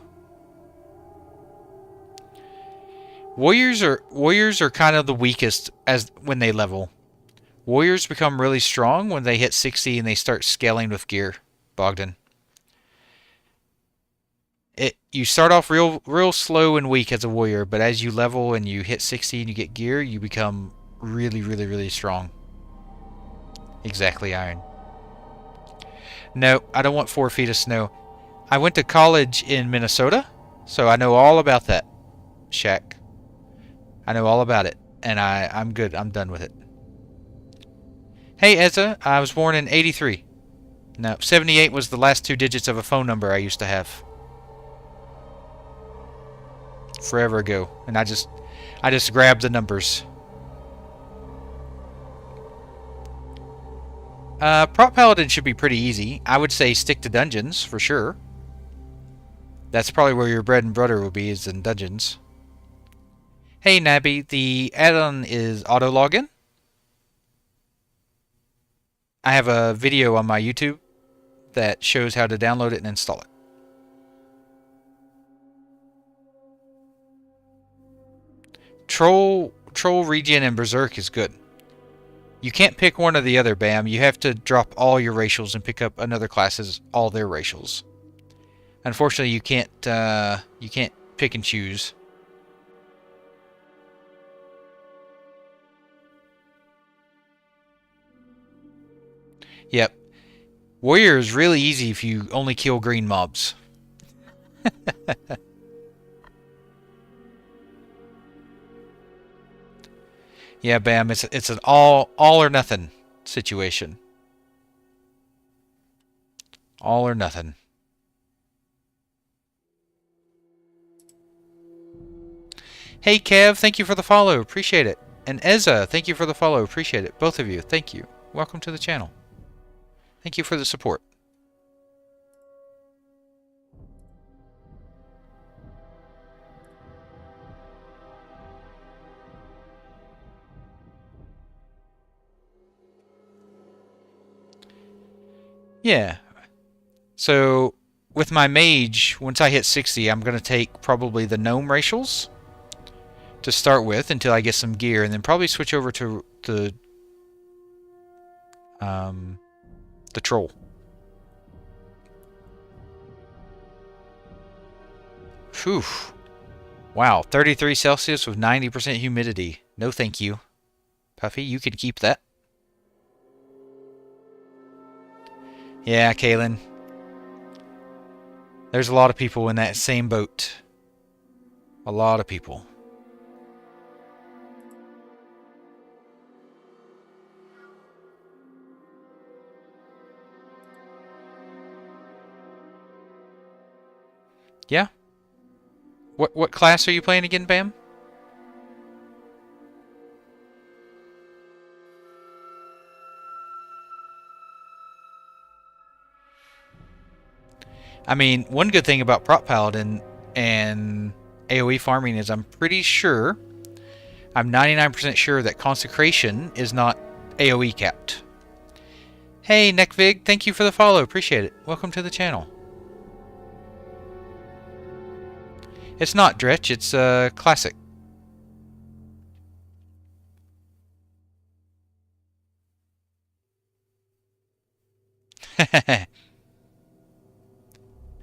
Warriors are kind of the weakest as when they level. Warriors become really strong when they hit 60 and they start scaling with gear, Bogdan. You start off real slow and weak as a warrior, but as you level and you hit 60 and you get gear, you become really strong. Exactly, Iron. No, I don't want 4 feet of snow. I went to college in Minnesota, so I know all about that, Shaq. I know all about it, and I'm good. I'm done with it. Hey, Ezra, I was born in 83. No, 78 was the last 2 digits of a phone number I used to have. forever ago, and I just grabbed the numbers. Prop Paladin should be pretty easy. I would say stick to dungeons for sure. That's probably where your bread and butter will be, is in dungeons. Hey Nabby, the add-on is auto login. I have a video on my YouTube that shows how to download it and install it. Troll, Regen, and Berserk is good. You can't pick one or the other, Bam. You have to drop all your racials and pick up another class's all their racials. Unfortunately, you can't pick and choose. Yep. Warrior is really easy if you only kill green mobs. Yeah, Bam, it's an all or nothing situation. All or nothing. Hey Kev, thank you for the follow, appreciate it. And Ezza, thank you for the follow, appreciate it. Both of you, thank you. Welcome to the channel. Thank you for the support. Yeah. So, with my mage, once I hit 60, I'm going to take probably the gnome racials to start with until I get some gear, and then probably switch over to the troll. Phew. Wow, 33 Celsius with 90% humidity. No thank you. Puffy, you can keep that. Yeah, Kaylin. There's a lot of people in that same boat. A lot of people. Yeah. What class are you playing again, Bam? I mean, one good thing about Prop Paladin and AoE farming is I'm pretty sure, I'm 99% sure that Consecration is not AoE capped. Hey, Nekvig, thank you for the follow. Appreciate it. Welcome to the channel. It's not Dretch, it's Classic.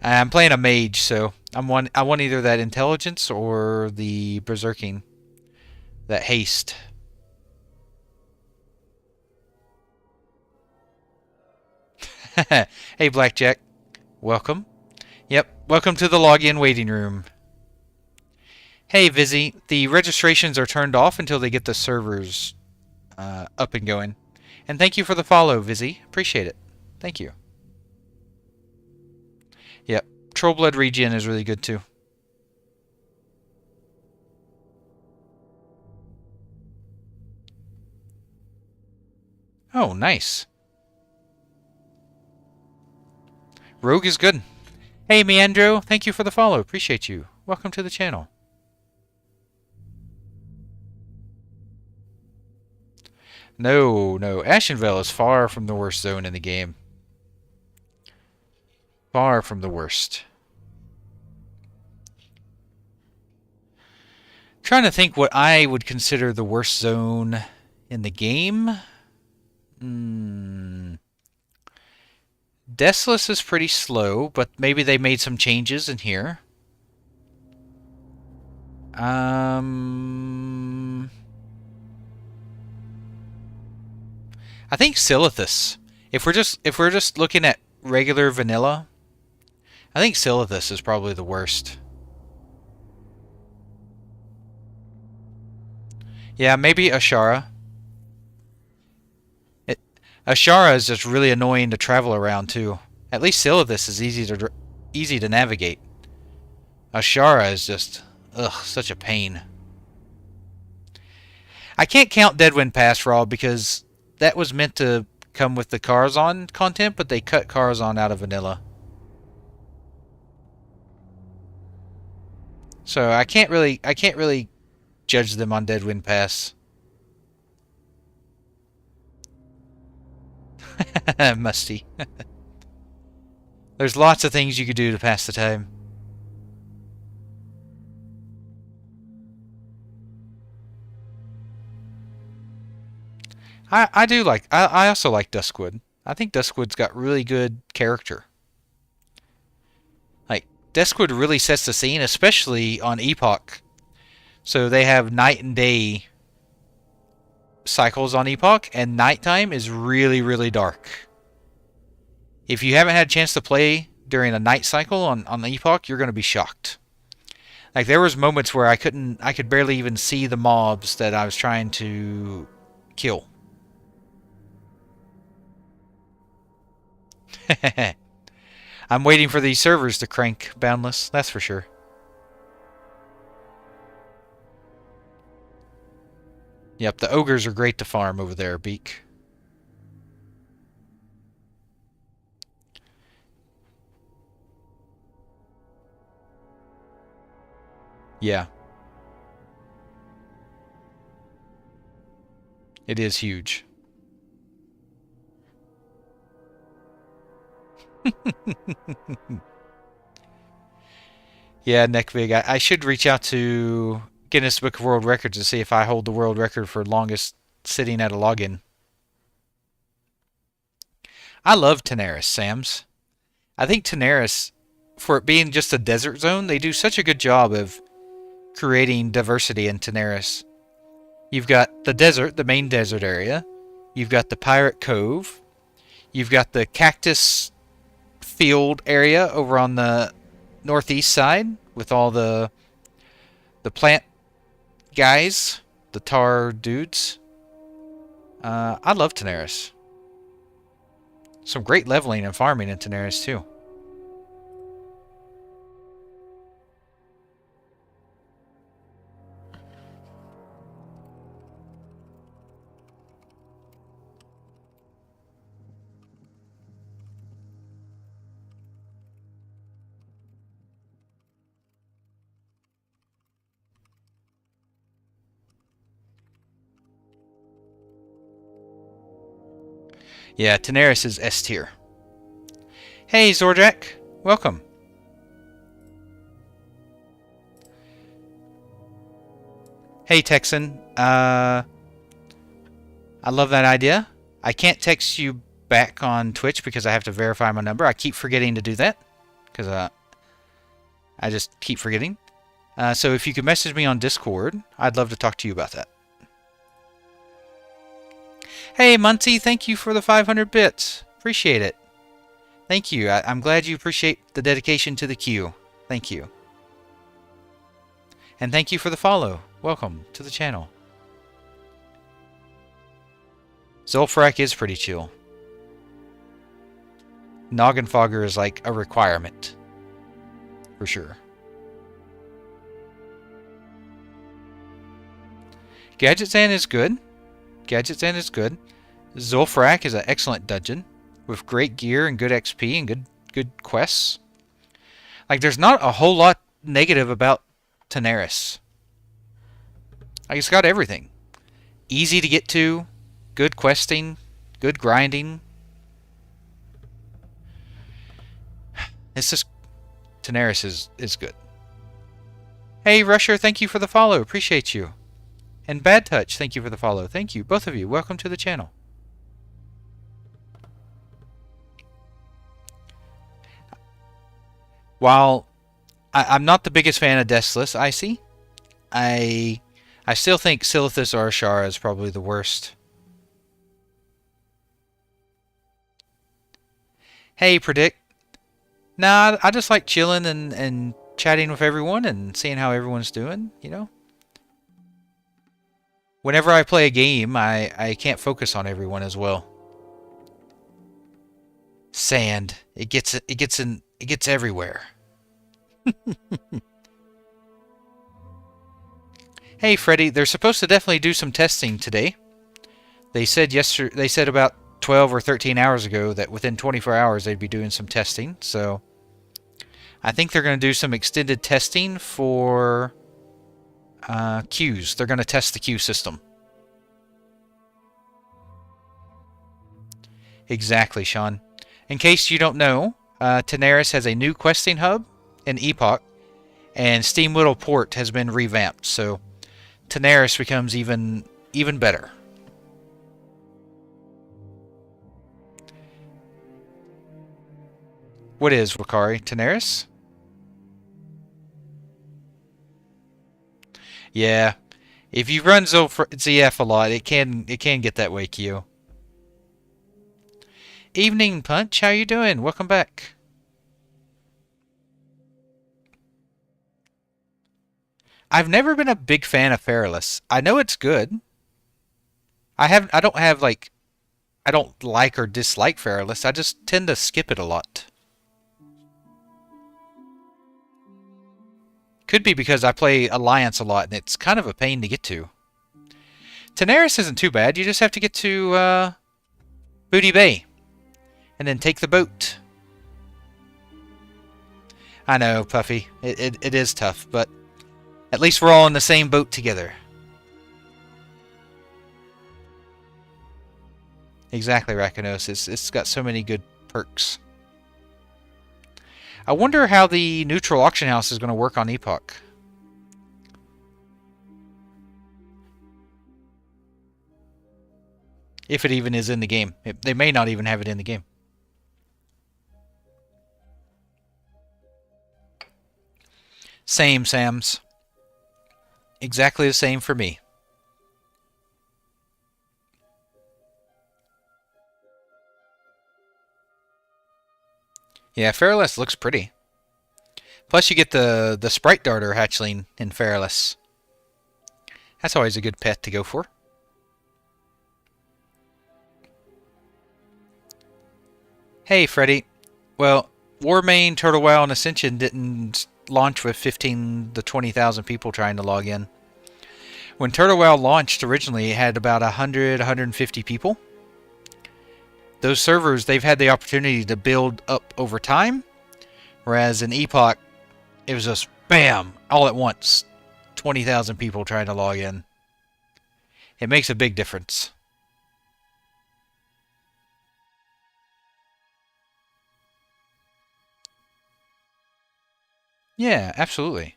I'm playing a mage, so I want either that intelligence or the berserking, that haste. Hey, Blackjack, welcome. Yep, welcome to the login waiting room. Hey, Vizzy, the registrations are turned off until they get the servers up and going. And thank you for the follow, Vizzy. Appreciate it. Thank you. Yep, Trollblood Regen is really good too. Oh, nice. Rogue is good. Hey, Meandro, thank you for the follow. Appreciate you. Welcome to the channel. No, Ashenvale is far from the worst zone in the game. Far from the worst. Trying to think what I would consider the worst zone in the game. Deathless is pretty slow, but maybe they made some changes in here. I think Silithus. If we're just looking at regular vanilla, I think Silithus is probably the worst. Yeah, maybe Ashara. Ashara is just really annoying to travel around too. At least Silithus is easy to navigate. Ashara is just, Ugh, such a pain. I can't count Deadwind Pass raw because that was meant to come with the Karazhan content, but they cut Karazhan out of vanilla. So I can't really judge them on Deadwind Pass. Musty. There's lots of things you could do to pass the time. I also like Duskwood. I think Duskwood's got really good character. Like, Duskwood really sets the scene, especially on Epoch. So they have night and day cycles on Epoch, and nighttime is really, really dark. If you haven't had a chance to play during a night cycle on the Epoch, you're going to be shocked. Like, there was moments where I could barely even see the mobs that I was trying to kill. I'm waiting for these servers to crank Boundless, that's for sure. Yep, the ogres are great to farm over there, Beak. Yeah. It is huge. Yeah, Neckvig. I should reach out to Guinness Book of World Records to see if I hold the world record for longest sitting at a login. I love Tanaris, Sams. I think Tanaris, for it being just a desert zone, they do such a good job of creating diversity in Tanaris. You've got the desert, the main desert area. You've got the Pirate Cove. You've got the Cactus Field area over on the northeast side with all the plant guys, the tar dudes. I love Tanaris. Some great leveling and farming in Tanaris too. Yeah, Tanaris is S tier. Hey, Zorjak. Welcome. Hey, Texan. I love that idea. I can't text you back on Twitch because I have to verify my number. I keep forgetting to do that because I just keep forgetting. So if you could message me on Discord, I'd love to talk to you about that. Hey, Muncie, thank you for the 500 bits. Appreciate it. Thank you. I'm glad you appreciate the dedication to the queue. Thank you. And thank you for the follow. Welcome to the channel. Zulfrak is pretty chill. Noggenfogger is like a requirement. For sure. Gadgetzan is good. Gadgetzan is good. Zulfrak is an excellent dungeon with great gear and good XP and good quests. Like, there's not a whole lot negative about Tanaris. Like, it's got everything. Easy to get to, good questing, good grinding. It's just, Tanaris is good. Hey, Rusher, thank you for the follow. Appreciate you. And Bad Touch, thank you for the follow. Thank you, both of you. Welcome to the channel. While I'm not the biggest fan of Deathless Icy, I still think Silithus or Ashara is probably the worst. Hey, Predict. Nah, I just like chilling and chatting with everyone and seeing how everyone's doing, you know? Whenever I play a game, I can't focus on everyone as well. Sand. It gets everywhere. Hey, Freddy, they're supposed to definitely do some testing today. They said yesterday. They said about 12 or 13 hours ago that within 24 hours they'd be doing some testing. So I think they're going to do some extended testing for queues. They're going to test the queue system. Exactly, Sean. In case you don't know, Tenaris has a new questing hub in Epoch, and Steam Whittle port has been revamped, so Tenaris becomes even better. What is Wakari? Tenaris? Yeah. If you run ZF a lot, it can get that way, Q. Evening Punch, how you doing? Welcome back. I've never been a big fan of Feralus. I know it's good. I don't like or dislike Feralus. I just tend to skip it a lot. Could be because I play Alliance a lot and it's kind of a pain to get to. Tenaris isn't too bad. You just have to get to Booty Bay and then take the boat. I know, Puffy. It is tough, but at least we're all in the same boat together. Exactly, Rakinos. It's got so many good perks. I wonder how the neutral auction house is going to work on Epoch. If it even is in the game. They may not even have it in the game. Same, Sams. Exactly the same for me. Yeah, Feralus looks pretty. Plus you get the Sprite Darter hatchling in Feralus. That's always a good pet to go for. Hey, Freddy. Well, Warmane, Turtle Wow, and Ascension didn't launch with 15 to 20,000 people trying to log in. When Turtle Wow launched originally, it had about 100, 150 people. Those servers, they've had the opportunity to build up over time, whereas in Epoch, it was just BAM! All at once. 20,000 people trying to log in. It makes a big difference. Yeah, absolutely.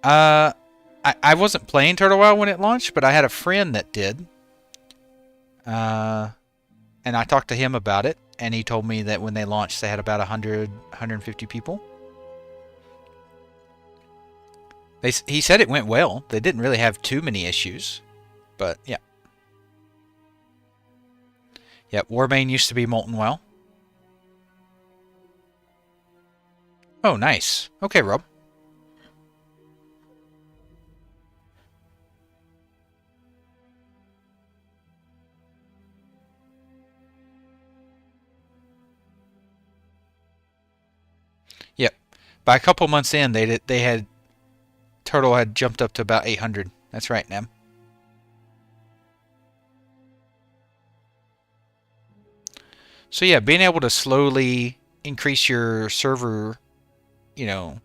I wasn't playing Turtle Wow when it launched, but I had a friend that did. And I talked to him about it, and he told me that when they launched, they had about 100, 150 people. He said it went well. They didn't really have too many issues, but yeah. Yep, Warbane used to be Molten Well. Oh, nice. Okay, Rob. Yep. By a couple months in, they had Turtle had jumped up to about 800. That's right, Nem. So yeah, being able to slowly increase your server, you know,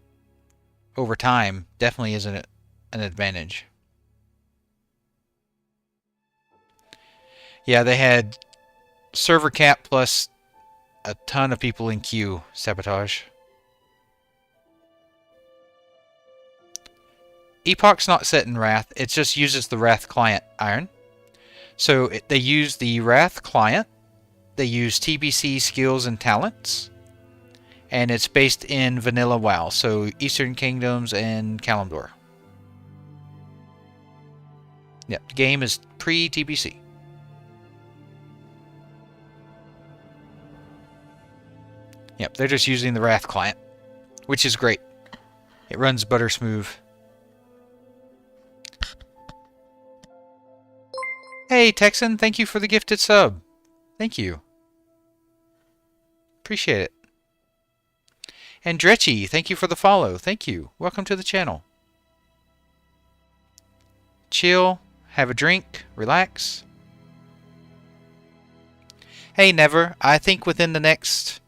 over time definitely is an advantage. Yeah, they had server cap plus a ton of people in queue sabotage. Epoch's not set in Wrath. It just uses the Wrath client, Iron. So they use the Wrath client. They use TBC skills and talents. And it's based in Vanilla WoW. So Eastern Kingdoms and Kalimdor. Yep, the game is pre-TBC. Yep, they're just using the Wrath client, which is great. It runs butter smooth. Hey, Texan, thank you for the gifted sub. Thank you. Appreciate it. And Dretchy, thank you for the follow. Thank you. Welcome to the channel. Chill, have a drink, relax. Hey, Never, I think within the next...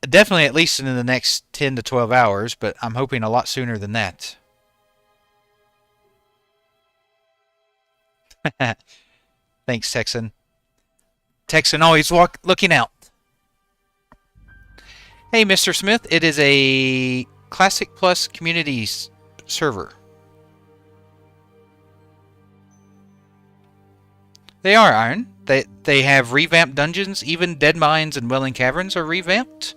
definitely at least in the next 10 to 12 hours, but I'm hoping a lot sooner than that. Thanks, Texan. Texan always looking out. Hey, Mr. Smith, it is a Classic Plus community server. They are, Iron. They have revamped dungeons. Even Dead Mines and Welling Caverns are revamped.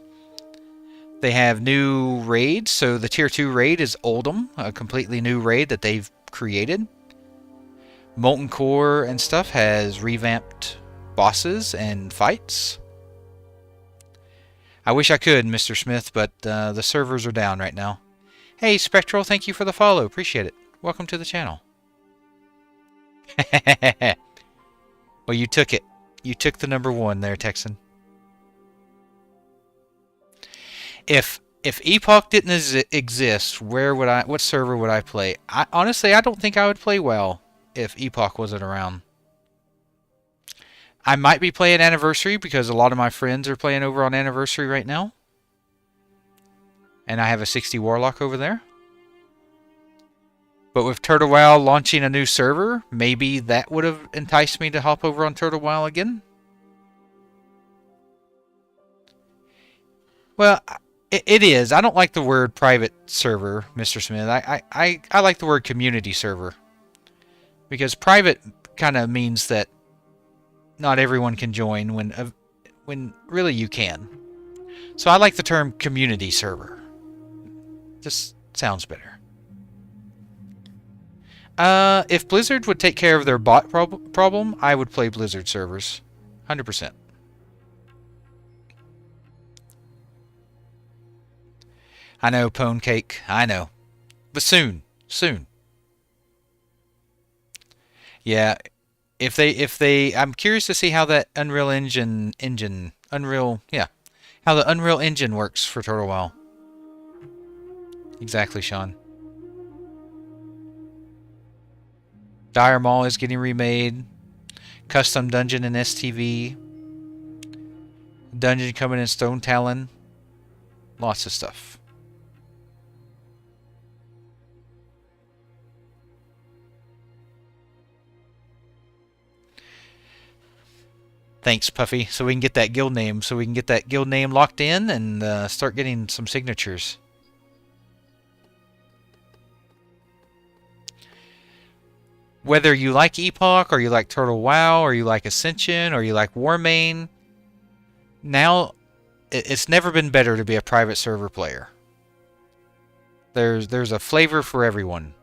They have new raids. So the Tier 2 raid is Oldham, a completely new raid that they've created. Molten Core and stuff has revamped bosses and fights. I wish I could, Mr. Smith, but the servers are down right now. Hey, Spectral, thank you for the follow. Appreciate it. Welcome to the channel. Well, you took it. You took the #1 there, Texan. If Epoch didn't exist, what server would I play? Honestly, I don't think I would play well if Epoch wasn't around. I might be playing Anniversary because a lot of my friends are playing over on Anniversary right now. And I have a 60 Warlock over there. But with Turtle WoW launching a new server, maybe that would have enticed me to hop over on Turtle WoW again. Well, it is. I don't like the word private server, Mr. Smith. I like the word community server. Because private kind of means that not everyone can join when really you can. So I like the term community server. Just sounds better. If Blizzard would take care of their bot problem, I would play Blizzard servers. 100%. I know, Pone Cake. I know. But soon. Soon. Yeah. If they I'm curious to see how that Unreal how the Unreal Engine works for Turtle WoW. Exactly, Sean. Dire Maul is getting remade. Custom Dungeon in STV. Dungeon coming in Stone Talon. Lots of stuff. Thanks, Puffy. So we can get that guild name. So we can get that guild name locked in and start getting some signatures. Whether you like Epoch, or you like Turtle WoW, or you like Ascension, or you like Warmane, now it's never been better to be a private server player. There's a flavor for everyone.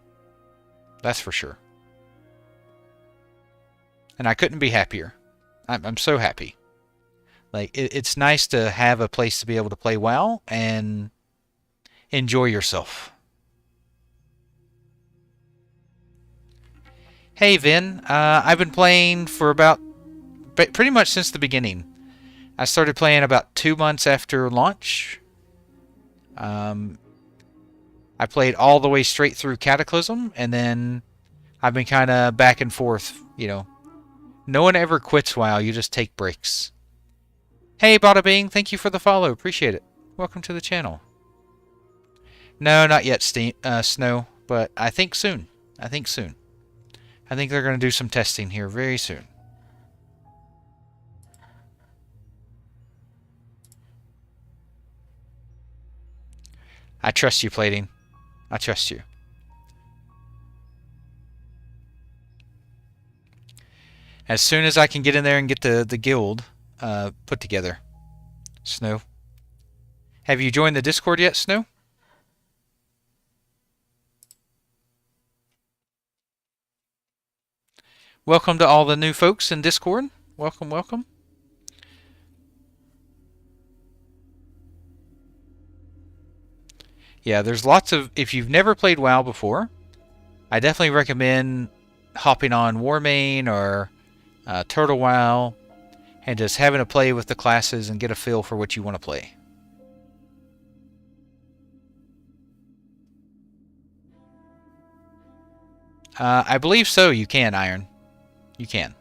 That's for sure. And I couldn't be happier. I'm so happy. Like it's nice to have a place to be able to play WoW and enjoy yourself. Hey, Vin. I've been playing for pretty much since the beginning. I started playing about 2 months after launch. I played all the way straight through Cataclysm, and then I've been kind of back and forth, you know. No one ever quits WoW, you just take breaks. Hey, Bada Bing, thank you for the follow. Appreciate it. Welcome to the channel. No, not yet, Snow, but I think soon. I think they're going to do some testing here very soon. I trust you, Plating. I trust you. As soon as I can get in there and get the guild put together. Snow. Have you joined the Discord yet, Snow? Welcome to all the new folks in Discord. Welcome, welcome. Yeah, there's lots of... If you've never played WoW before, I definitely recommend hopping on Warmane or Turtle WoW and just having to play with the classes and get a feel for what you want to play. I believe so. You can, Iron. You can.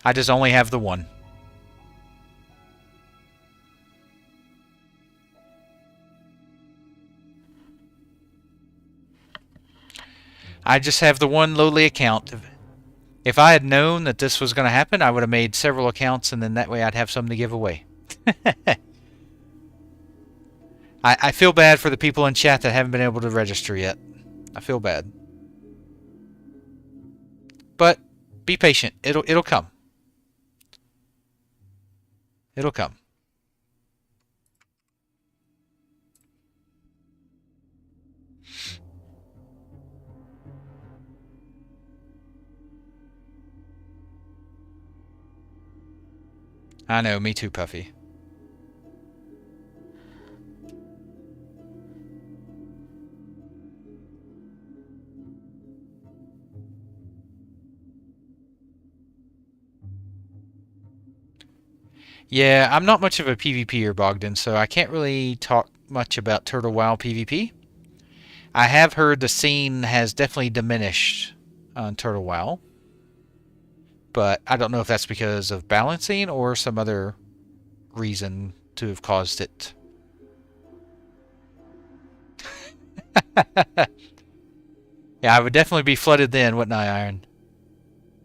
I just only have the one. I just have the one lowly account. If I had known that this was going to happen, I would have made several accounts, and then that way I'd have some to give away. I feel bad for the people in chat that haven't been able to register yet. I feel bad. But be patient. It'll come. It'll come. I know, me too, Puffy. Yeah, I'm not much of a PvPer, Bogdan, so I can't really talk much about Turtle WoW PvP. I have heard the scene has definitely diminished on Turtle WoW, but I don't know if that's because of balancing or some other reason to have caused it. Yeah, I would definitely be flooded then, wouldn't I, Iron?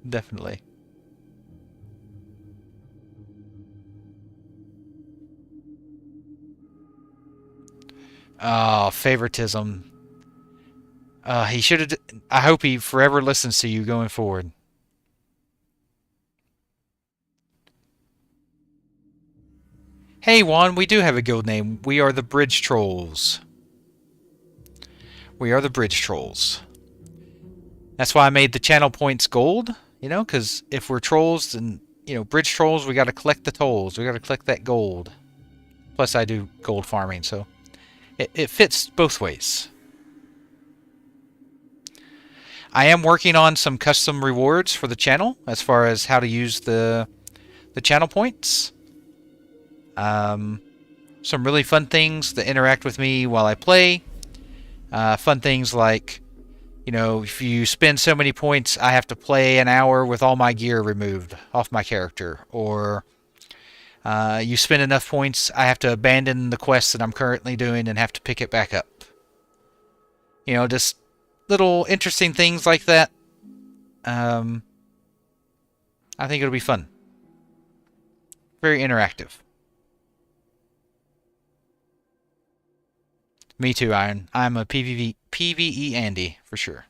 Definitely. Oh, favoritism. He should have... I hope he forever listens to you going forward. Hey, Juan, we do have a guild name. We are the Bridge Trolls. We are the Bridge Trolls. That's why I made the channel points gold, you know, because if we're trolls and, you know, Bridge Trolls, we got to collect the tolls. We got to collect that gold. Plus, I do gold farming, so it fits both ways. I am working on some custom rewards for the channel as far as how to use the channel points. Some really fun things that interact with me while I play. Fun things like, you know, if you spend so many points, I have to play an hour with all my gear removed off my character. Or you spend enough points, I have to abandon the quest that I'm currently doing and have to pick it back up. You know, just little interesting things like that. I think it'll be fun. Very interactive. Me too, Iron. I'm a PvE Andy, for sure.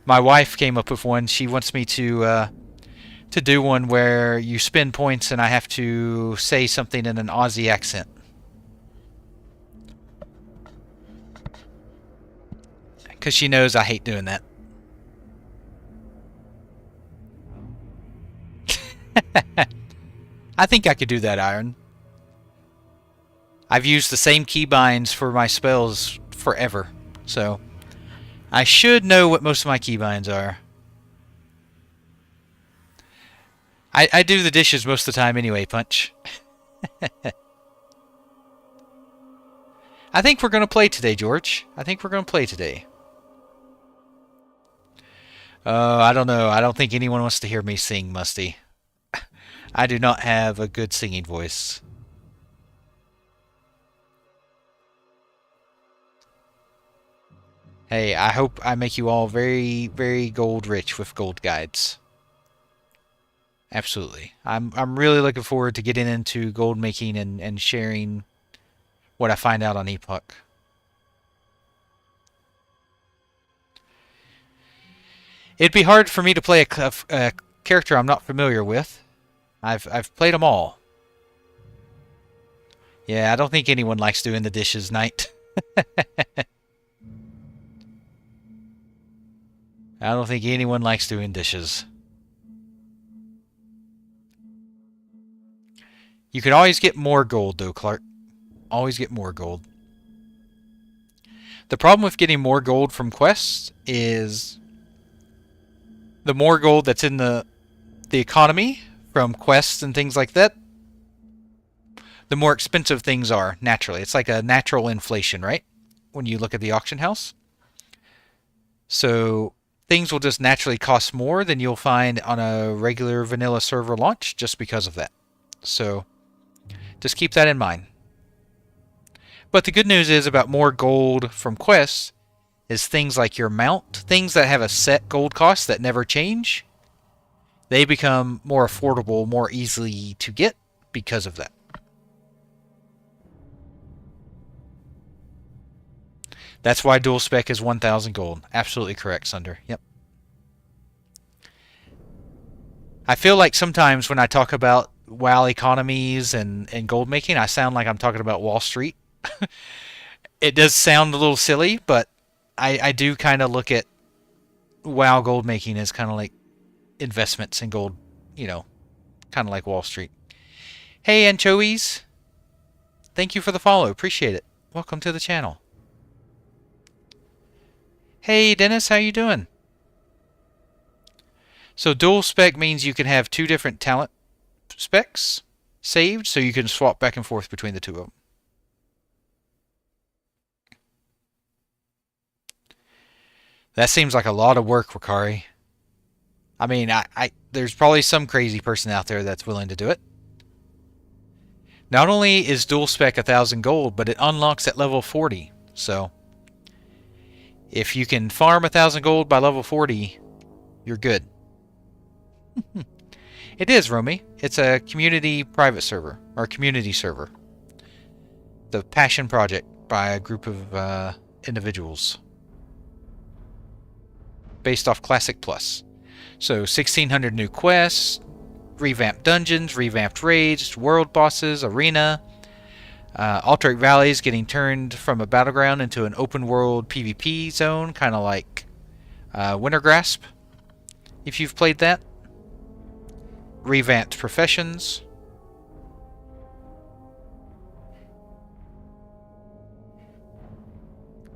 My wife came up with one. She wants me to do one where you spend points and I have to say something in an Aussie accent. Because she knows I hate doing that. I think I could do that, Iron. I've used the same keybinds for my spells forever, so I should know what most of my keybinds are. I do the dishes most of the time anyway, Punch. I think we're going to play today, George. I think we're going to play today. I don't know. I don't think anyone wants to hear me sing, Musty. I do not have a good singing voice. Hey, I hope I make you all very, very gold rich with gold guides. Absolutely. I'm really looking forward to getting into gold making and sharing what I find out on Epoch. It'd be hard for me to play a character I'm not familiar with. I've played them all. Yeah, I don't think anyone likes doing the dishes, Knight. I don't think anyone likes doing dishes. You could always get more gold, though, Clark. Always get more gold. The problem with getting more gold from quests is the more gold that's in the economy from quests and things like that, the more expensive things are naturally. It's like a natural inflation, right? When you look at the auction house. So things will just naturally cost more than you'll find on a regular vanilla server launch just because of that. So just keep that in mind. But the good news is about more gold from quests is things like your mount, things that have a set gold cost that never change, they become more affordable, more easily to get because of that. That's why dual spec is 1,000 gold. Absolutely correct, Sunder. Yep. I feel like sometimes when I talk about WoW economies and gold making, I sound like I'm talking about Wall Street. It does sound a little silly, but I do kind of look at WoW gold making as kind of like investments in gold, you know, kind of like Wall Street. Hey, Anchovies. Thank you for the follow. Appreciate it. Welcome to the channel. Hey, Dennis, how you doing? So dual spec means you can have two different talent specs saved, so you can swap back and forth between the two of them. That seems like a lot of work, Wakari. I mean, there's probably some crazy person out there that's willing to do it. Not only is dual spec 1,000 gold, but it unlocks at level 40. So if you can farm 1,000 gold by level 40, you're good. It is, Romy. It's a community private server, or community server. The Passion Project by a group of individuals. Based off Classic Plus. So 1,600 new quests, revamped dungeons, revamped raids, world bosses, arena. Alterac Valley is getting turned from a battleground into an open world PvP zone, kind of like Winter Grasp, if you've played that. Revamped professions.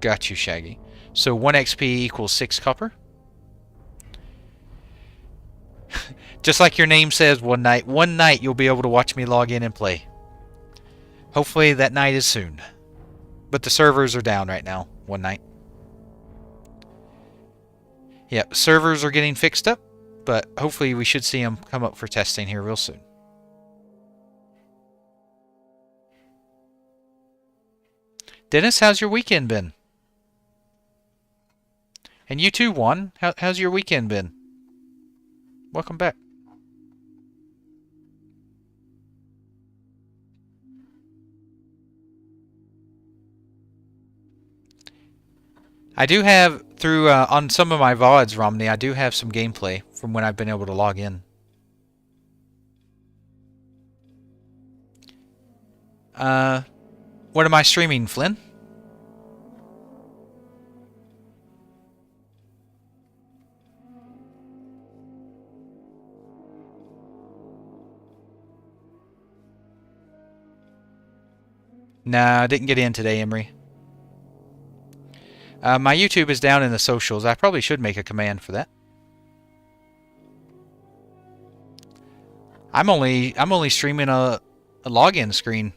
Got you, Shaggy. So 1 XP equals 6 copper. Just like your name says, one night you'll be able to watch me log in and play. Hopefully that night is soon. But the servers are down right now. One night. Yep, servers are getting fixed up, but hopefully we should see them come up for testing here real soon. Dennis, how's your weekend been? And you too, Juan. How's your weekend been? Welcome back. I do have, through on some of my VODs, Romney, I do have some gameplay from when I've been able to log in. What am I streaming, Flynn? Nah, I didn't get in today, Emery. My YouTube is down in the socials. I probably should make a command for that. I'm only streaming a login screen.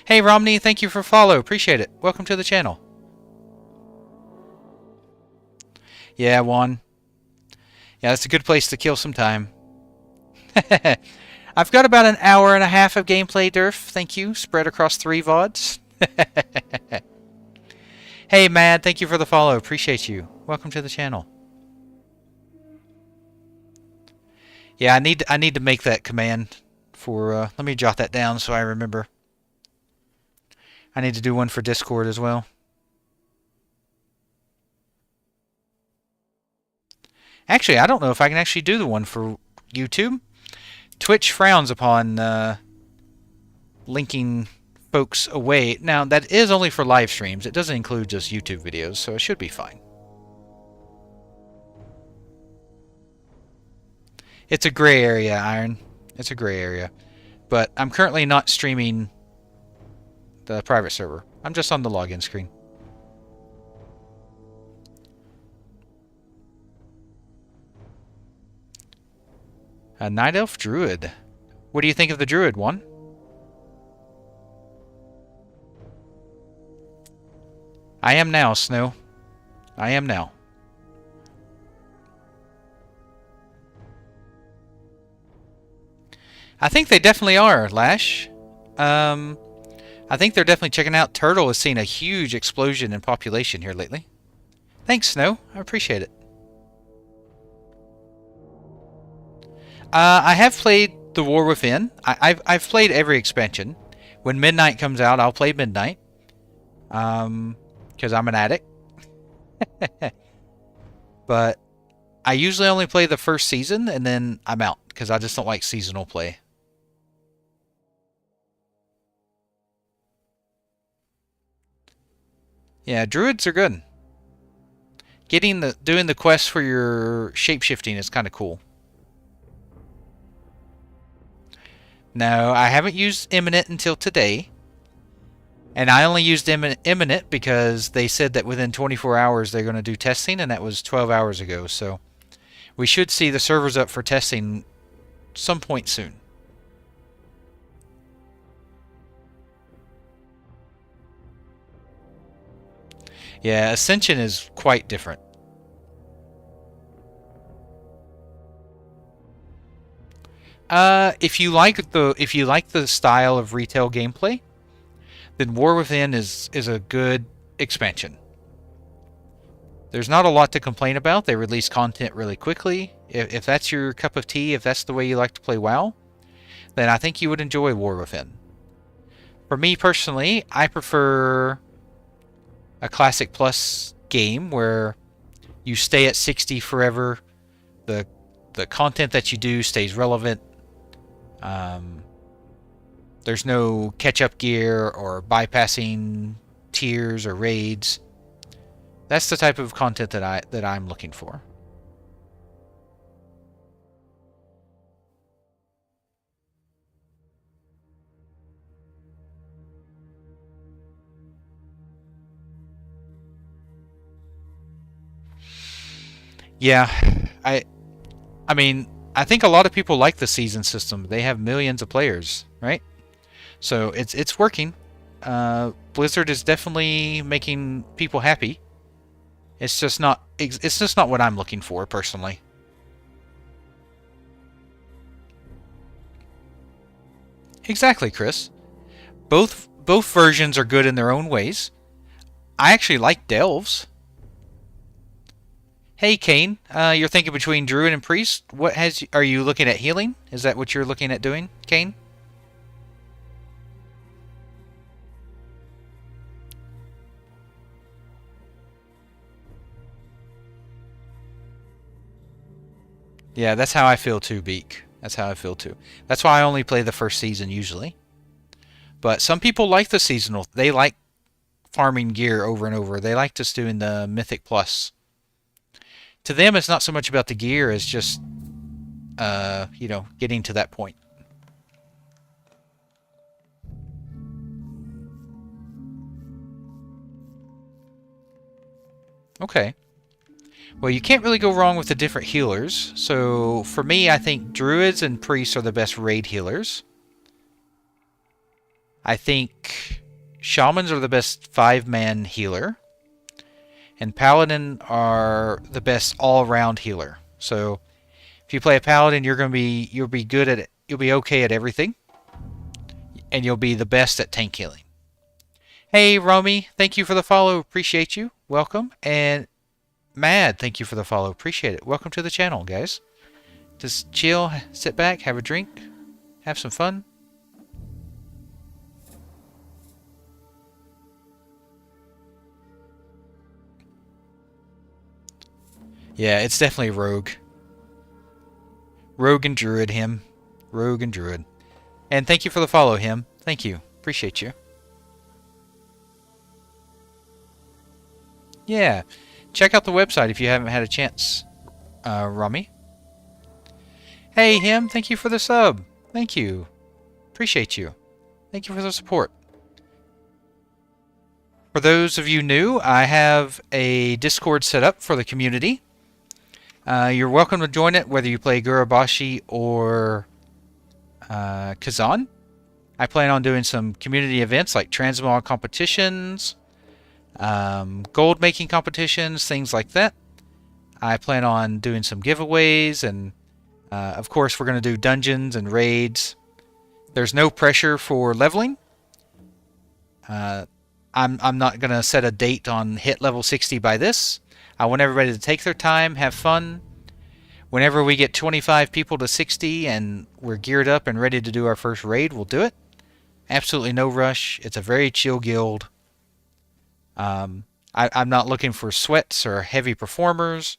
Hey Romney, thank you for follow. Appreciate it. Welcome to the channel. Yeah, Juan. Yeah, that's a good place to kill some time. I've got about an hour and a half of gameplay, Durf. Thank you. Spread across 3 VODs. Hey, Mad. Thank you for the follow. Appreciate you. Welcome to the channel. Yeah, I need to make that command for... let me jot that down so I remember. I need to do one for Discord as well. Actually, I don't know if I can actually do the one for YouTube. Twitch frowns upon linking folks away. Now, that is only for live streams. It doesn't include just YouTube videos, so it should be fine. It's a gray area, Iron. It's a gray area. But I'm currently not streaming the private server. I'm just on the login screen. A Night Elf Druid. What do you think of the Druid one? I am now, Snow. I am now. I think they definitely are, Lash. I think they're definitely checking out. Turtle has seen a huge explosion in population here lately. Thanks, Snow. I appreciate it. I have played The War Within. I've played every expansion. When Midnight comes out, I'll play Midnight. Because I'm an addict. But I usually only play the first season, and then I'm out. Because I just don't like seasonal play. Yeah, druids are good. Doing the quest for your shapeshifting is kind of cool. No, I haven't used Imminent until today. And I only used Imminent because they said that within 24 hours they're going to do testing, and that was 12 hours ago. So we should see the servers up for testing some point soon. Yeah, Ascension is quite different. If you like the style of retail gameplay, then War Within is a good expansion. There's not a lot to complain about. They release content really quickly. If that's your cup of tea, if that's the way you like to play WoW, then I think you would enjoy War Within. For me personally, I prefer a Classic Plus game where you stay at 60 forever. The content that you do stays relevant. There's no catch-up gear or bypassing tiers or raids. That's the type of content that I'm looking for. Yeah, I mean, I think a lot of people like the season system. They have millions of players, right? So it's working. Blizzard is definitely making people happy. It's just not what I'm looking for personally. Exactly, Chris. Both versions are good in their own ways. I actually like Delves. Hey, Kane, you're thinking between Druid and Priest. Are you looking at healing? Is that what you're looking at doing, Kane? Yeah, that's how I feel too, Beak. That's how I feel too. That's why I only play the first season usually. But some people like the seasonal. They like farming gear over and over. They like just doing the Mythic Plus. To them, it's not so much about the gear as just, getting to that point. Okay. Well, you can't really go wrong with the different healers. So, for me, I think Druids and Priests are the best raid healers. I think Shamans are the best 5-man healer. And Paladin are the best all-around healer. So, if you play a Paladin, you'll be good at it. You'll be okay at everything. And you'll be the best at tank healing. Hey, Romy, thank you for the follow. Appreciate you. Welcome. And Mad, thank you for the follow. Appreciate it. Welcome to the channel, guys. Just chill, sit back, have a drink, have some fun. Yeah, it's definitely Rogue. Rogue and Druid, him. Rogue and Druid. And thank you for the follow, him. Thank you. Appreciate you. Yeah. Check out the website if you haven't had a chance, Rummy. Hey, him. Thank you for the sub. Thank you. Appreciate you. Thank you for the support. For those of you new, I have a Discord set up for the community. You're welcome to join it, whether you play Gurabashi or Kazan. I plan on doing some community events like transmog competitions, gold making competitions, things like that. I plan on doing some giveaways, and of course, we're going to do dungeons and raids. There's no pressure for leveling. I'm not going to set a date on hit level 60 by this. I want everybody to take their time, have fun. Whenever we get 25 people to 60 and we're geared up and ready to do our first raid, we'll do it. Absolutely no rush. It's a very chill guild. I'm not looking for sweats or heavy performers.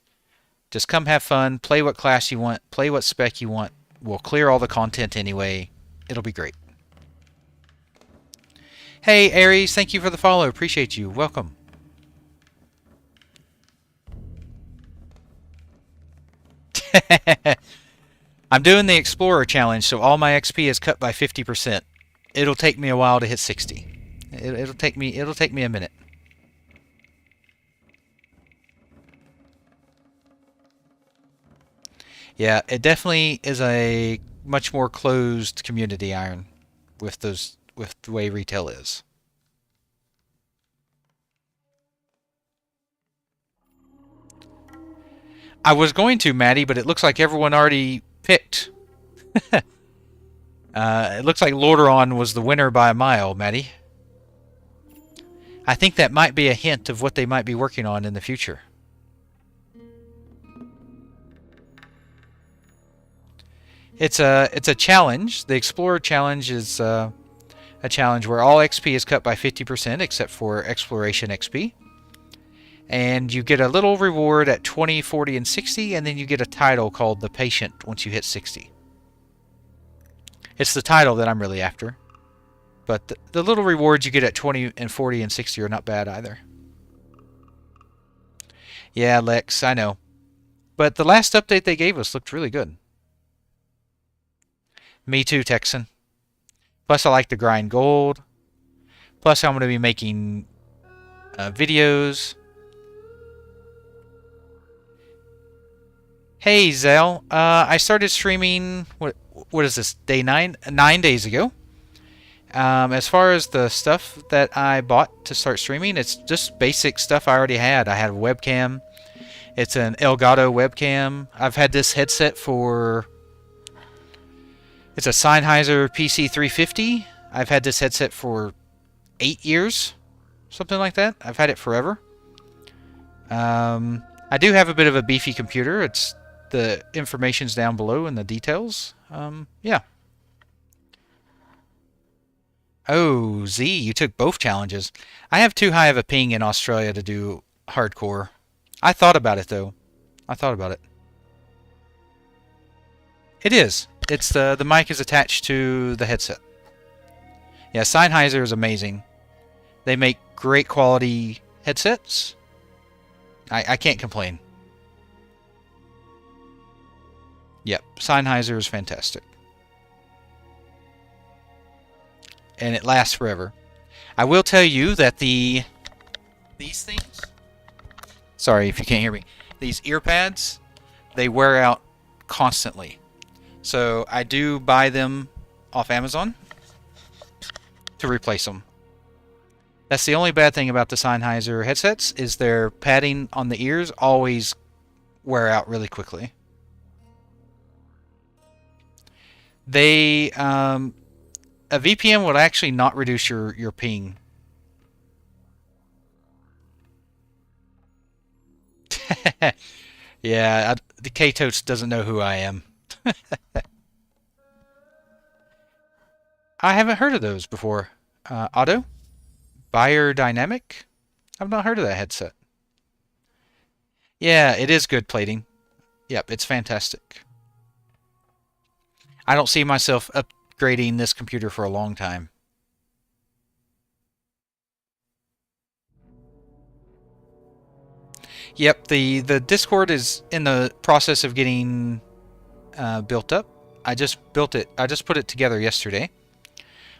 Just come have fun, play what class you want, play what spec you want. We'll clear all the content anyway. It'll be great. Hey, Aries, thank you for the follow. Appreciate you. Welcome. I'm doing the Explorer challenge, so all my XP is cut by 50%. It'll take me a while to hit 60. It'll take me a minute. Yeah, it definitely is a much more closed community, Iron, with the way retail is. I was going to, Maddie, but it looks like everyone already picked. It looks like Lordaeron was the winner by a mile, Maddie. I think that might be a hint of what they might be working on in the future. It's a challenge. The Explorer challenge is a challenge where all XP is cut by 50% except for Exploration XP. And you get a little reward at 20, 40, and 60, and then you get a title called the Patient once you hit 60. It's the title that I'm really after. But the little rewards you get at 20 and 40 and 60 are not bad either. Yeah, Lex, I know. But the last update they gave us looked really good. Me too, Texan. Plus, I like to grind gold. Plus, I'm going to be making videos. Hey, Zell. I started streaming, what is this, day 9? 9 days ago. As far as the stuff that I bought to start streaming, it's just basic stuff I already had. I had a webcam. It's an Elgato webcam. I've had this headset for... It's a Sennheiser PC350. I've had this headset for 8 years. Something like that. I've had it forever. I do have a bit of a beefy computer. It's the information's down below in the details. Yeah. Oh, Z, you took both challenges. I have too high of a ping in Australia to do hardcore. I thought about it, though. I thought about it. It is. It's the mic is attached to the headset. Yeah, Sennheiser is amazing. They make great quality headsets. I can't complain. Yep, Sennheiser is fantastic. And it lasts forever. I will tell you that these things... Sorry if you can't hear me. These ear pads, they wear out constantly. So I do buy them off Amazon to replace them. That's the only bad thing about the Sennheiser headsets, is their padding on the ears always wear out really quickly. They a VPN would actually not reduce your ping. Yeah, the K-Totes doesn't know who I am. I haven't heard of those before. Auto? Buyer Dynamic? I've not heard of that headset. Yeah, it is good plating. Yep, it's fantastic. I don't see myself upgrading this computer for a long time. Yep, the Discord is in the process of getting built up. I just built it. I just put it together yesterday.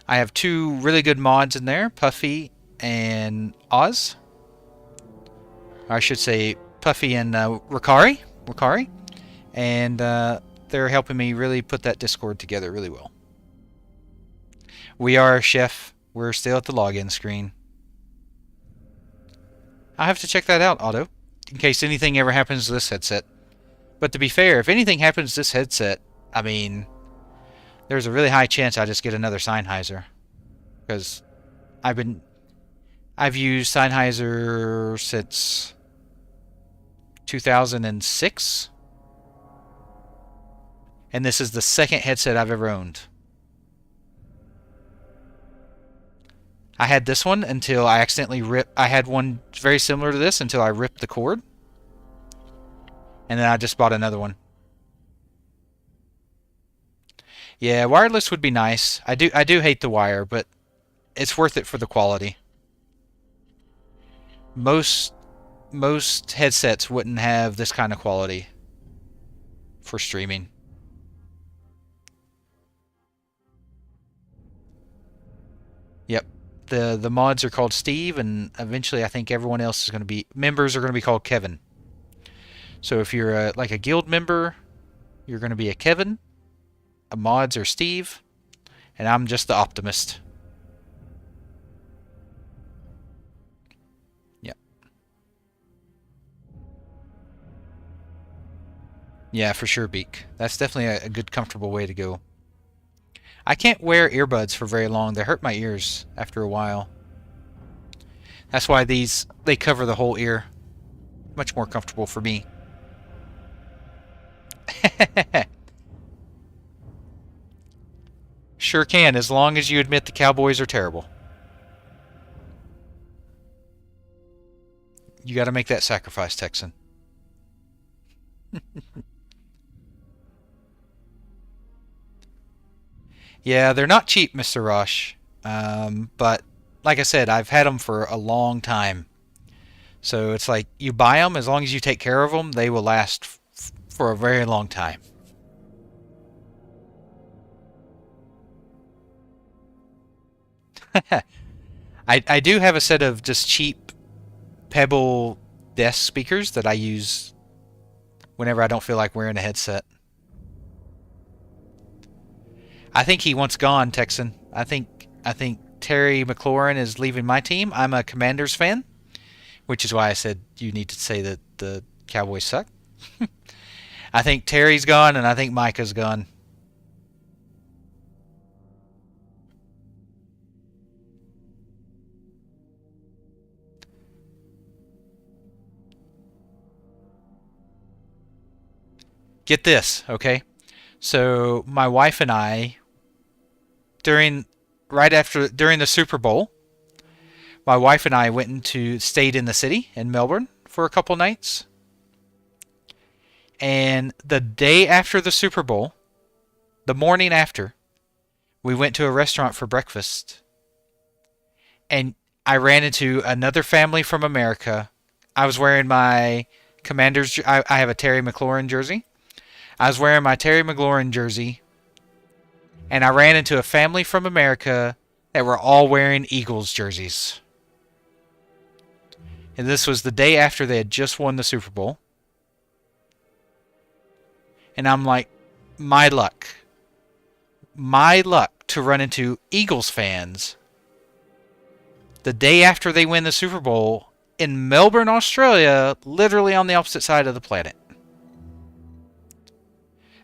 I have 2 really good mods in there, Puffy and Oz. Or I should say Puffy and Ricari. Wakari, and they're helping me really put that Discord together really well. We are, Chef. We're still at the login screen. I'll have to check that out, Otto, in case anything ever happens to this headset. But to be fair, if anything happens to this headset, I mean, there's a really high chance I just get another Sennheiser. Because I've used Sennheiser since 2006. And this is the second headset I've ever owned. I had this one until I accidentally ripped... I had one very similar to this until I ripped the cord. And then I just bought another one. Yeah, wireless would be nice. I do hate the wire, but it's worth it for the quality. Most headsets wouldn't have this kind of quality for streaming. Yep. The mods are called Steve, and eventually I think everyone else is going to be... Members are going to be called Kevin. So if you're like a guild member, you're going to be a Kevin. Mods are Steve. And I'm just the optimist. Yep. Yeah, for sure, Beak. That's definitely a good, comfortable way to go. I can't wear earbuds for very long. They hurt my ears after a while. That's why they cover the whole ear. Much more comfortable for me. Sure can, as long as you admit the Cowboys are terrible. You gotta make that sacrifice, Texan. Yeah, they're not cheap, Mr. Rosh. But like I said, I've had them for a long time. So it's like you buy them, as long as you take care of them, they will last for a very long time. I do have a set of just cheap Pebble desk speakers that I use whenever I don't feel like wearing a headset. I think he wants gone, Texan. I think Terry McLaurin is leaving my team. I'm a Commanders fan, which is why I said you need to say that the Cowboys suck. I think Terry's gone, and I think Micah's gone. Get this, okay? So my wife and I, during the Super Bowl, my wife and I stayed in the city in Melbourne for a couple nights. And the day after the Super Bowl, the morning after, we went to a restaurant for breakfast. And I ran into another family from America. I was wearing my Commanders. I have a Terry McLaurin jersey. I was wearing my Terry McLaurin jersey, and I ran into a family from America that were all wearing Eagles jerseys. And this was the day after they had just won the Super Bowl. And I'm like, my luck. My luck to run into Eagles fans the day after they win the Super Bowl in Melbourne, Australia, literally on the opposite side of the planet.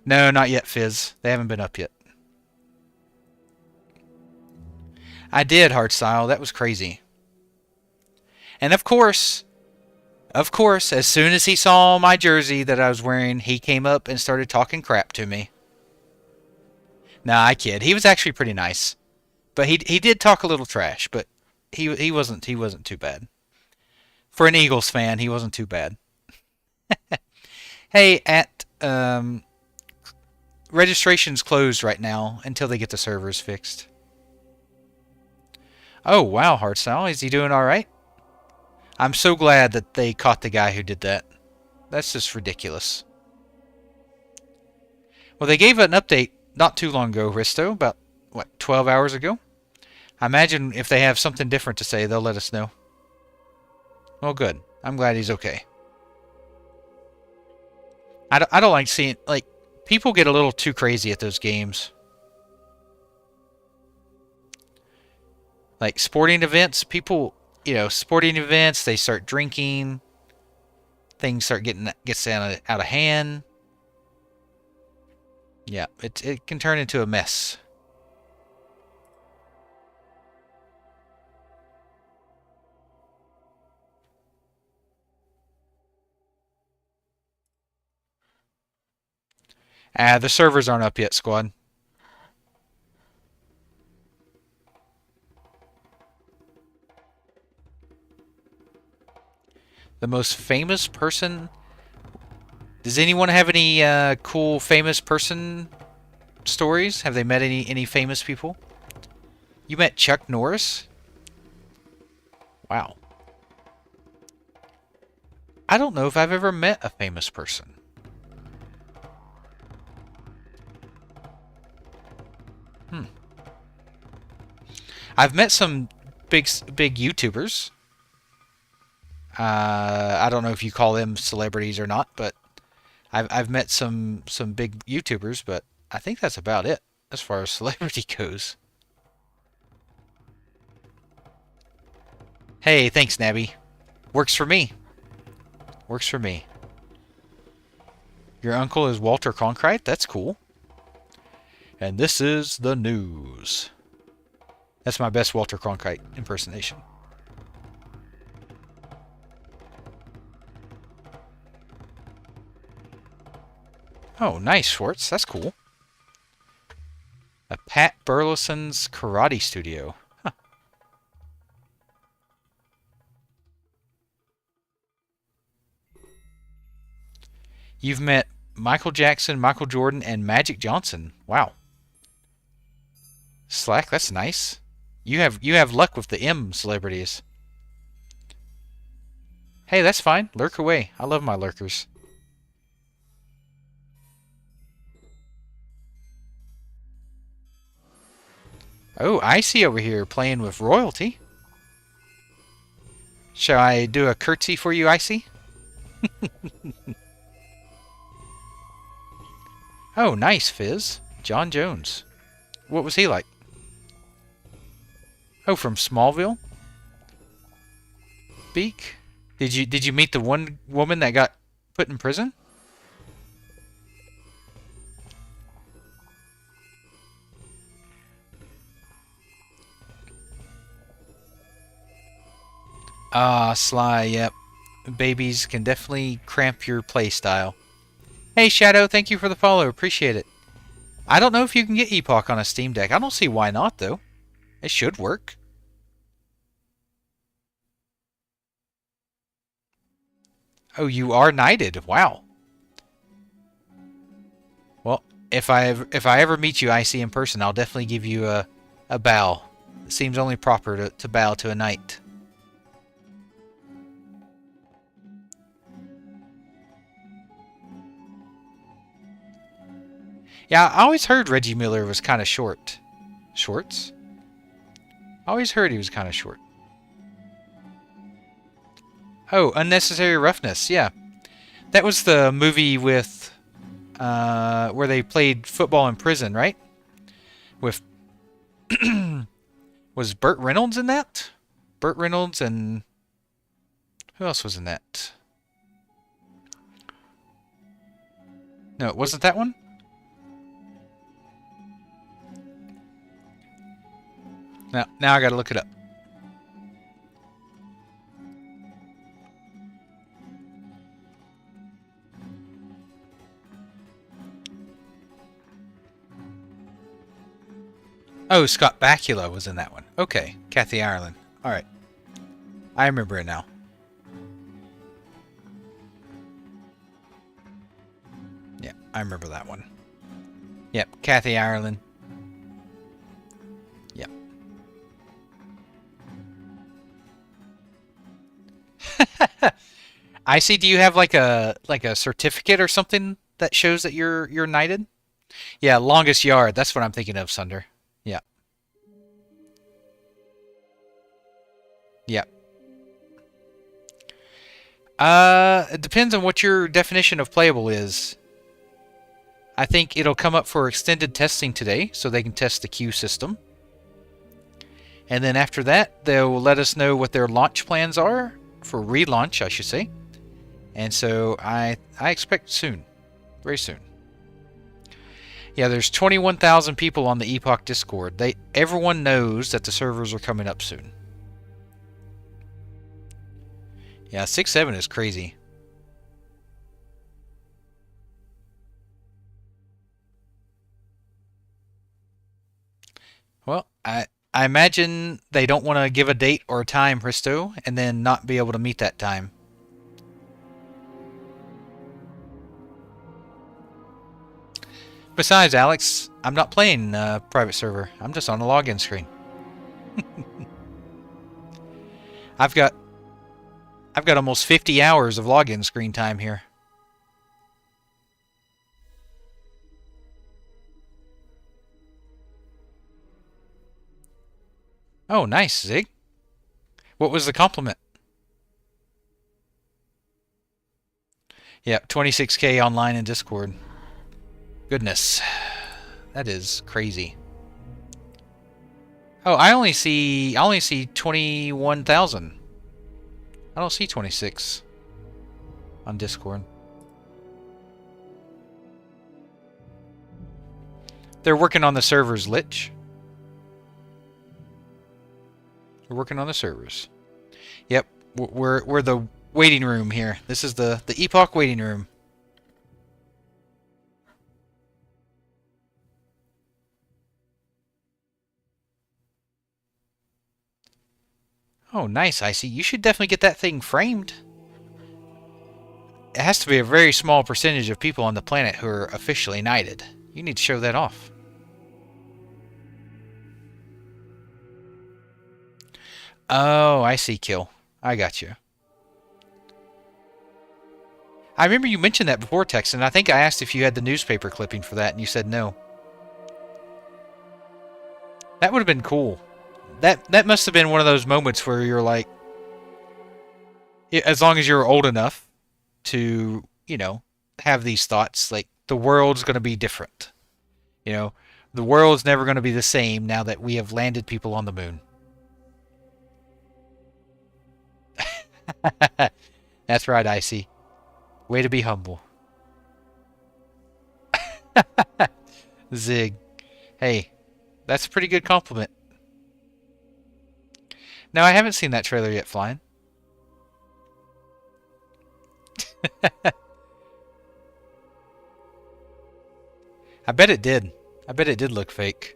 No, not yet, Fizz. They haven't been up yet. I did, Hardstyle. That was crazy. And of course, as soon as he saw my jersey that I was wearing, he came up and started talking crap to me. Nah, I kid. He was actually pretty nice. But he did talk a little trash, but he wasn't too bad. For an Eagles fan, he wasn't too bad. Hey, registration's closed right now until they get the servers fixed. Oh, wow, Hardstyle. Is he doing alright? I'm so glad that they caught the guy who did that. That's just ridiculous. Well, they gave an update not too long ago, Risto. About, 12 hours ago? I imagine if they have something different to say, they'll let us know. Well, good. I'm glad he's okay. I don't like seeing, like, people get a little too crazy at those games. Like sporting events, people, sporting events, they start drinking, things start gets out of hand. Yeah, it can turn into a mess. The servers aren't up yet, squad. The most famous person. Does anyone have any cool famous person stories? Have they met any famous people? You met Chuck Norris? Wow. I don't know if I've ever met a famous person. Hmm. I've met some big YouTubers. I don't know if you call them celebrities or not, but I've met some big YouTubers, but I think that's about it as far as celebrity goes. Hey, thanks, Nabby. Works for me. Works for me. Your uncle is Walter Cronkite? That's cool. And this is the news. That's my best Walter Cronkite impersonation. Oh, nice, Schwartz. That's cool. A Pat Burleson's karate studio. Huh. You've met Michael Jackson, Michael Jordan, and Magic Johnson. Wow. Slack, that's nice. You have luck with the M celebrities. Hey, that's fine. Lurk away. I love my lurkers. Oh, Icy over here playing with royalty. Shall I do a curtsy for you, Icy? Oh, nice, Fizz. John Jones. What was he like? Oh, from Smallville? Beak? Did you meet the one woman that got put in prison? Ah, Sly, yep. Babies can definitely cramp your play style. Hey, Shadow, thank you for the follow. Appreciate it. I don't know if you can get Epoch on a Steam Deck. I don't see why not, though. It should work. Oh, you are knighted. Wow. Well, if I ever meet you, Icy, in person, I'll definitely give you a bow. It seems only proper to bow to a knight. Yeah, I always heard Reggie Miller was kind of short. Shorts? I always heard he was kind of short. Oh, Unnecessary Roughness. Yeah, that was the movie with where they played football in prison, right? With was Burt Reynolds in that? Burt Reynolds and who else was in that? No, it wasn't that one. Now I gotta look it up. Oh, Scott Bakula was in that one. Okay, Kathy Ireland. All right, I remember it now. Yeah, I remember that one. Yep, Kathy Ireland. Yep. I see. Do you have like a certificate or something that shows that you're knighted? Yeah, longest yard. That's what I'm thinking of, Sunder. Yeah. Yep. It depends on what your definition of playable is. I think it'll come up for extended testing today, so they can test the queue system. And then after that, they'll let us know what their launch plans are, for relaunch, I should say. And so I expect soon, very soon. Yeah, there's 21,000 people on the Epoch Discord. Everyone knows that the servers are coming up soon. Yeah, 6.7 is crazy. Well, I imagine they don't want to give a date or a time, Risto, and then not be able to meet that time. Besides, Alex, I'm not playing private server. I'm just on a login screen. I've got almost 50 hours of login screen time here. Oh, nice, Zig. What was the compliment? Yep, 26K online in Discord. Goodness. That is crazy. Oh, I only see 21,000. I don't see 26 on Discord. They're working on the servers, Lich. We're working on the servers. Yep, we're the waiting room here. This is the Epoch waiting room. Oh, nice, Icy. You should definitely get that thing framed. It has to be a very small percentage of people on the planet who are officially knighted. You need to show that off. Oh, I see, Kill. I got you. I remember you mentioned that before, Tex, and I think I asked if you had the newspaper clipping for that, and you said no. That would have been cool. That must have been one of those moments where you're like, as long as you're old enough to, you know, have these thoughts, like, the world's going to be different. You know, the world's never going to be the same now that we have landed people on the moon. That's right, Icy. Way to be humble. Zig. Hey, that's a pretty good compliment. No, I haven't seen that trailer yet, Flying. I bet it did. I bet it did look fake.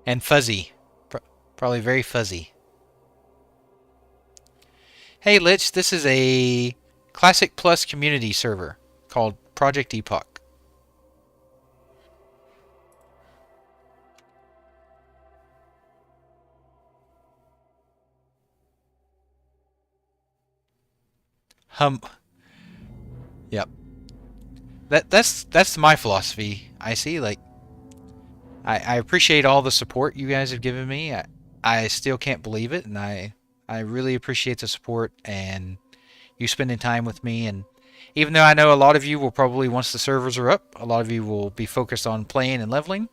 And fuzzy. Probably very fuzzy. Hey, Lich, this is a Classic Plus community server called Project Epoch. Yep. That's my philosophy. I see. Like, I appreciate all the support you guys have given me. I still can't believe it, and I really appreciate the support and you spending time with me. And even though I know a lot of you will probably, once the servers are up, a lot of you will be focused on playing and leveling,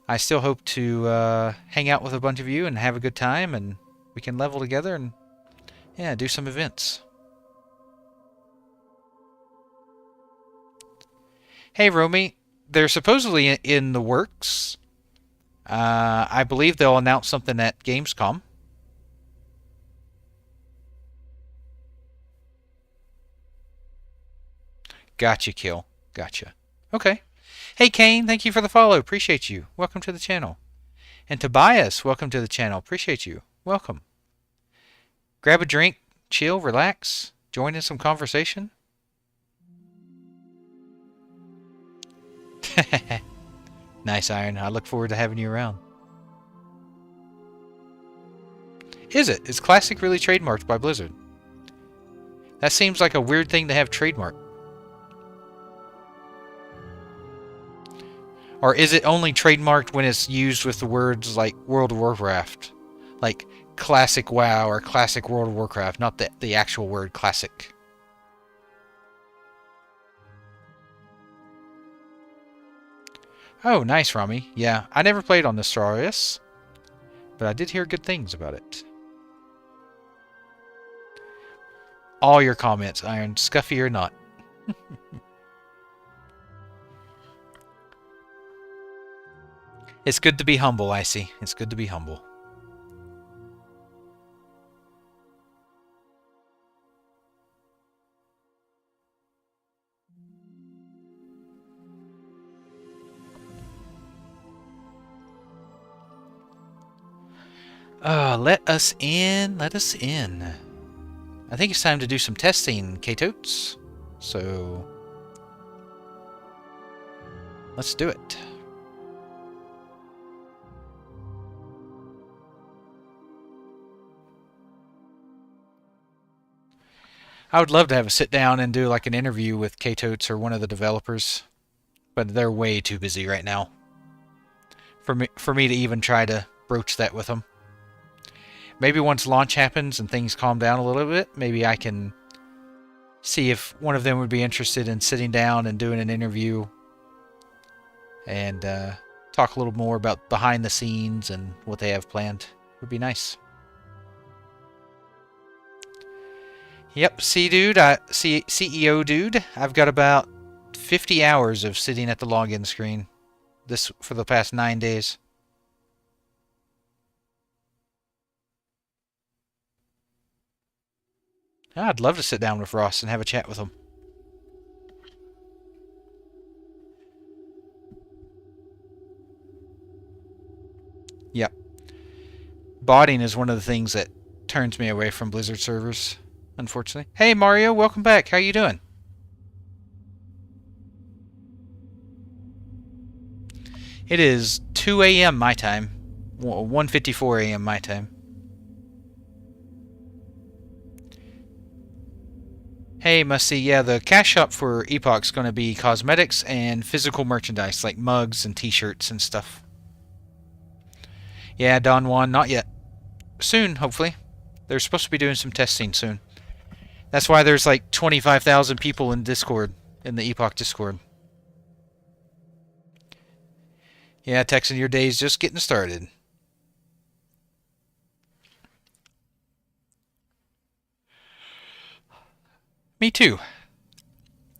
I still hope to hang out with a bunch of you and have a good time, and we can level together and, yeah, do some events. Hey, Romy, they're supposedly in the works. I believe they'll announce something at Gamescom. Gotcha, Kill. Gotcha. Okay. Hey, Kane, thank you for the follow. Appreciate you. Welcome to the channel. And Tobias, welcome to the channel. Appreciate you. Welcome. Grab a drink, chill, relax, join in some conversation. Nice, Iron. I look forward to having you around. Is it? Is Classic really trademarked by Blizzard? That seems like a weird thing to have trademarked. Or is it only trademarked when it's used with the words like World of Warcraft? Like classic WoW or classic World of Warcraft, not the actual word classic. Oh, nice, Rami. Yeah, I never played on the Stellaris, but I did hear good things about it. All your comments, Iron, scuffy or not. It's good to be humble, Icy. It's good to be humble. Let us in. Let us in. I think it's time to do some testing, K-Totes. So, let's do it. I would love to have a sit down and do like an interview with K-Totes or one of the developers, but they're way too busy right now for me to even try to broach that with them. Maybe once launch happens and things calm down a little bit, maybe I can see if one of them would be interested in sitting down and doing an interview and talk a little more about behind the scenes and what they have planned. Would be nice. Yep, CEO dude, I've got about 50 hours of sitting at the login screen this for the past 9 days. I'd love to sit down with Ross and have a chat with him. Yep. Botting is one of the things that turns me away from Blizzard servers, unfortunately. Hey Mario, welcome back. How you doing? It is 2 a.m. my time. 1:54 a.m. my time. Hey, Musty, yeah, the cash shop for Epoch's going to be cosmetics and physical merchandise, like mugs and t-shirts and stuff. Yeah, Don Juan, not yet. Soon, hopefully. They're supposed to be doing some testing soon. That's why there's like 25,000 people in Discord, in the Epoch Discord. Yeah, Texan, your day's just getting started. Me too.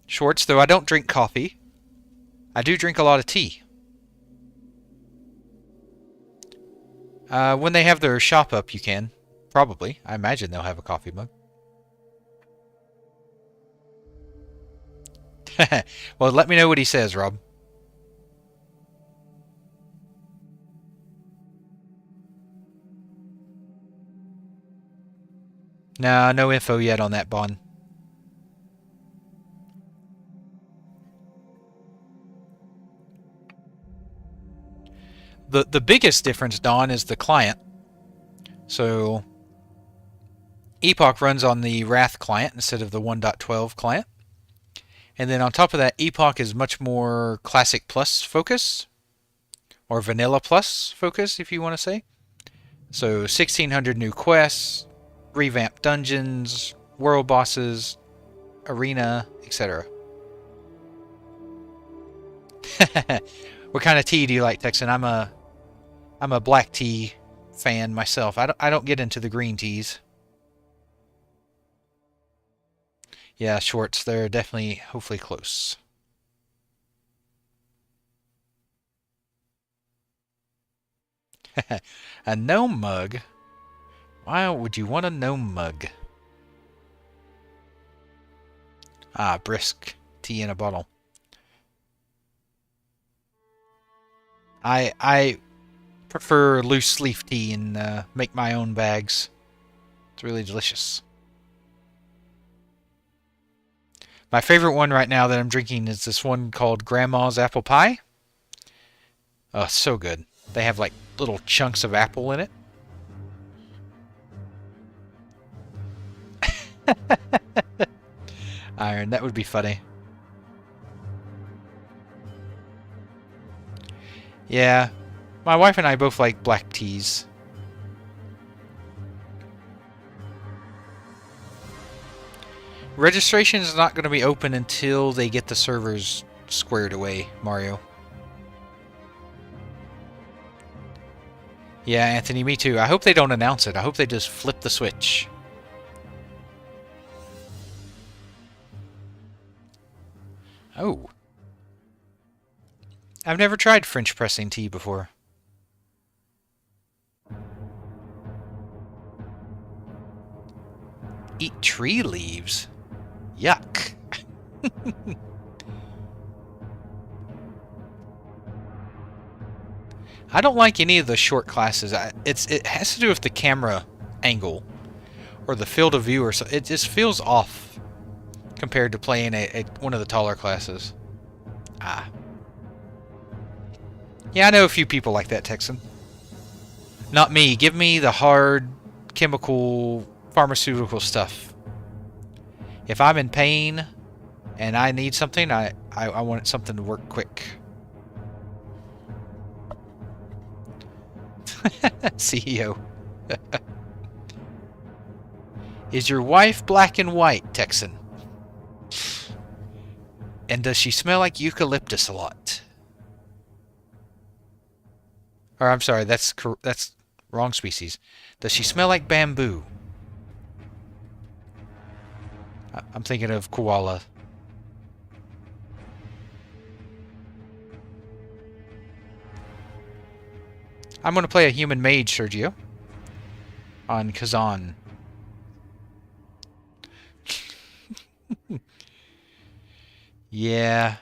Schwartz, though I don't drink coffee, I do drink a lot of tea. When they have their shop up, you can. Probably. I imagine they'll have a coffee mug. Well, let me know what he says, Rob. Nah, no info yet on that bond. The biggest difference, Don, is the client. So, Epoch runs on the Wrath client instead of the 1.12 client. And then on top of that, Epoch is much more Classic Plus focus, or Vanilla Plus focus, if you want to say. So 1,600 new quests, revamped dungeons, world bosses, arena, etc. What kind of tea do you like, Texan? I'm a black tea fan myself. I don't get into the green teas. Yeah, Schwartz, they're definitely, hopefully, close. A gnome mug? Why would you want a gnome mug? Ah, brisk tea in a bottle. I prefer loose leaf tea and make my own bags. It's really delicious. My favorite one right now that I'm drinking is this one called Grandma's Apple Pie. Oh, so good. They have like little chunks of apple in it. Iron, that would be funny. Yeah, my wife and I both like black teas. Registration is not going to be open until they get the servers squared away, Mario. Yeah, Anthony, me too. I hope they don't announce it. I hope they just flip the switch. Oh. I've never tried French pressing tea before. Eat tree leaves? Yuck. I don't like any of the short classes. It has to do with the camera angle or the field of view, or so. It just feels off compared to playing one of the taller classes. Ah. Yeah, I know a few people like that, Texan. Not me. Give me the hard, chemical, pharmaceutical stuff. If I'm in pain and I need something, I want something to work quick. CEO. Is your wife black and white, Texan? And does she smell like eucalyptus a lot? Or I'm sorry, that's wrong species. Does she smell like bamboo? I'm thinking of koala. I'm going to play a human mage, Sergio. On Kazan. Yeah.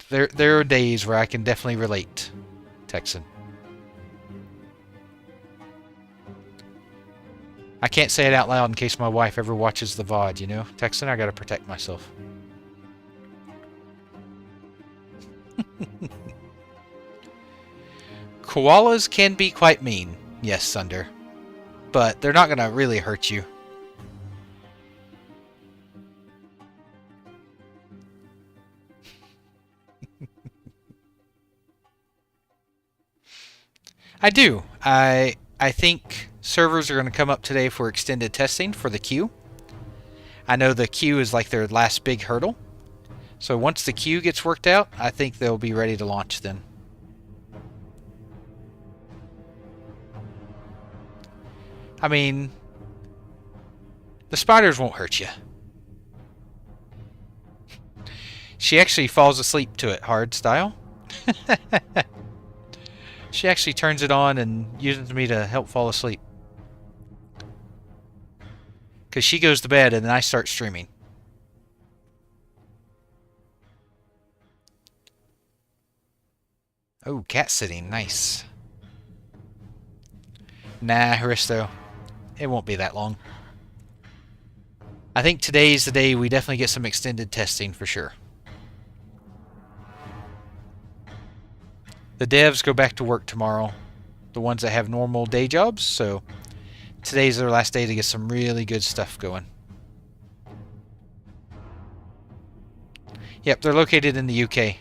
There are days where I can definitely relate, Texan. I can't say it out loud in case my wife ever watches the VOD, you know? Texan, I gotta protect myself. Koalas can be quite mean, yes, Sunder. But they're not gonna really hurt you. I do. I think servers are going to come up today for extended testing for the queue. I know the queue is like their last big hurdle. So once the queue gets worked out, I think they'll be ready to launch then. I mean, the spiders won't hurt you. She actually falls asleep to it, hard style. She actually turns it on and uses me to help fall asleep. Because she goes to bed and then I start streaming. Oh, cat sitting. Nice. Nah, Haristo. It won't be that long. I think today's the day we definitely get some extended testing for sure. The devs go back to work tomorrow. The ones that have normal day jobs, so today's their last day to get some really good stuff going. Yep, they're located in the UK.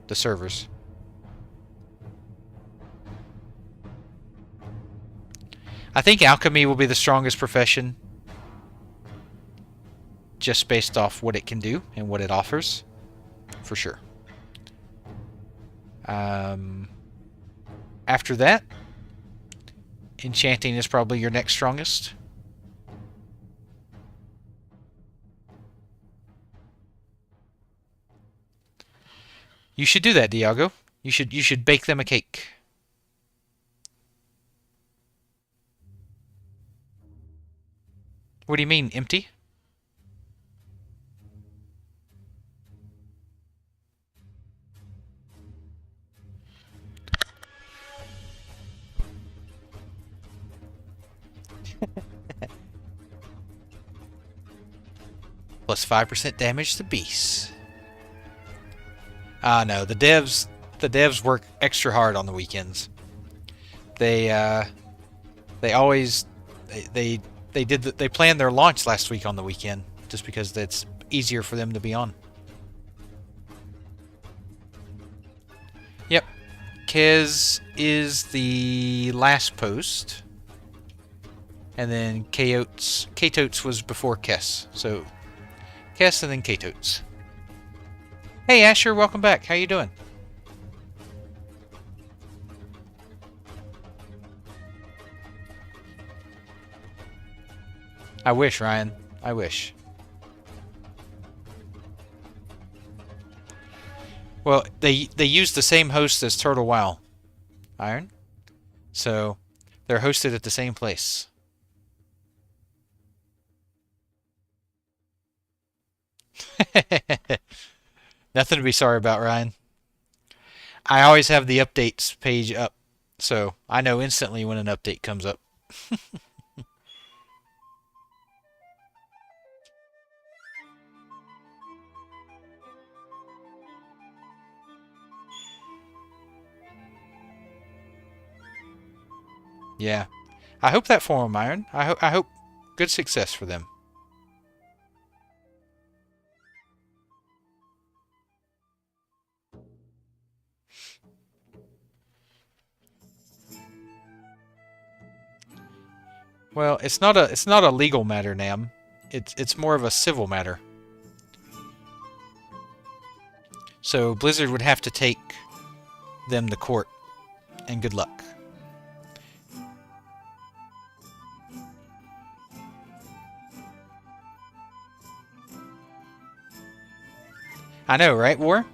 The servers. I think alchemy will be the strongest profession, just based off what it can do and what it offers, for sure. After that, enchanting is probably your next strongest. You should do that, Diago. You should bake them a cake. What do you mean, empty? Plus 5% damage to beasts. Ah, no, the devs work extra hard on the weekends. They always they planned their launch last week on the weekend just because it's easier for them to be on. Kez is the last post. And then K-Totes was before Kess. So, Kess and then K-Totes. Hey Asher, welcome back. How you doing? I wish, Ryan. I wish. Well, they use the same host as Turtle WoW, Iron. So, they're hosted at the same place. Nothing to be sorry about, Ryan. I always have the updates page up, so I know instantly when an update comes up. Yeah. I hope that for them, Iron. I hope good success for them. Well, it's not a legal matter, Nam. It's more of a civil matter. So Blizzard would have to take them to court, and good luck. I know, right, War?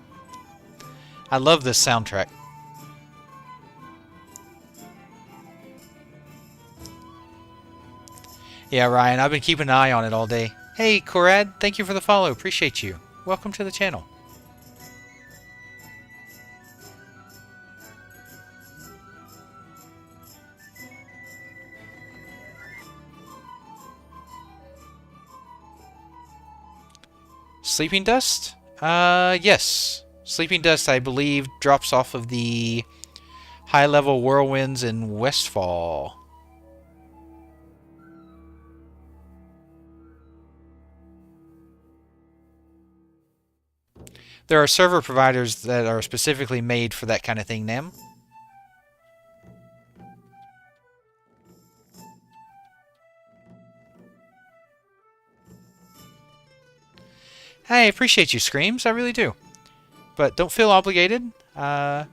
I love this soundtrack. Yeah, Ryan, I've been keeping an eye on it all day. Hey, Korad, thank you for the follow. Appreciate you. Welcome to the channel. Sleeping Dust? Yes. Sleeping Dust, I believe, drops off of the high-level whirlwinds in Westfall. There are server providers that are specifically made for that kind of thing, Nam. I appreciate you, Screams. I really do. But don't feel obligated. I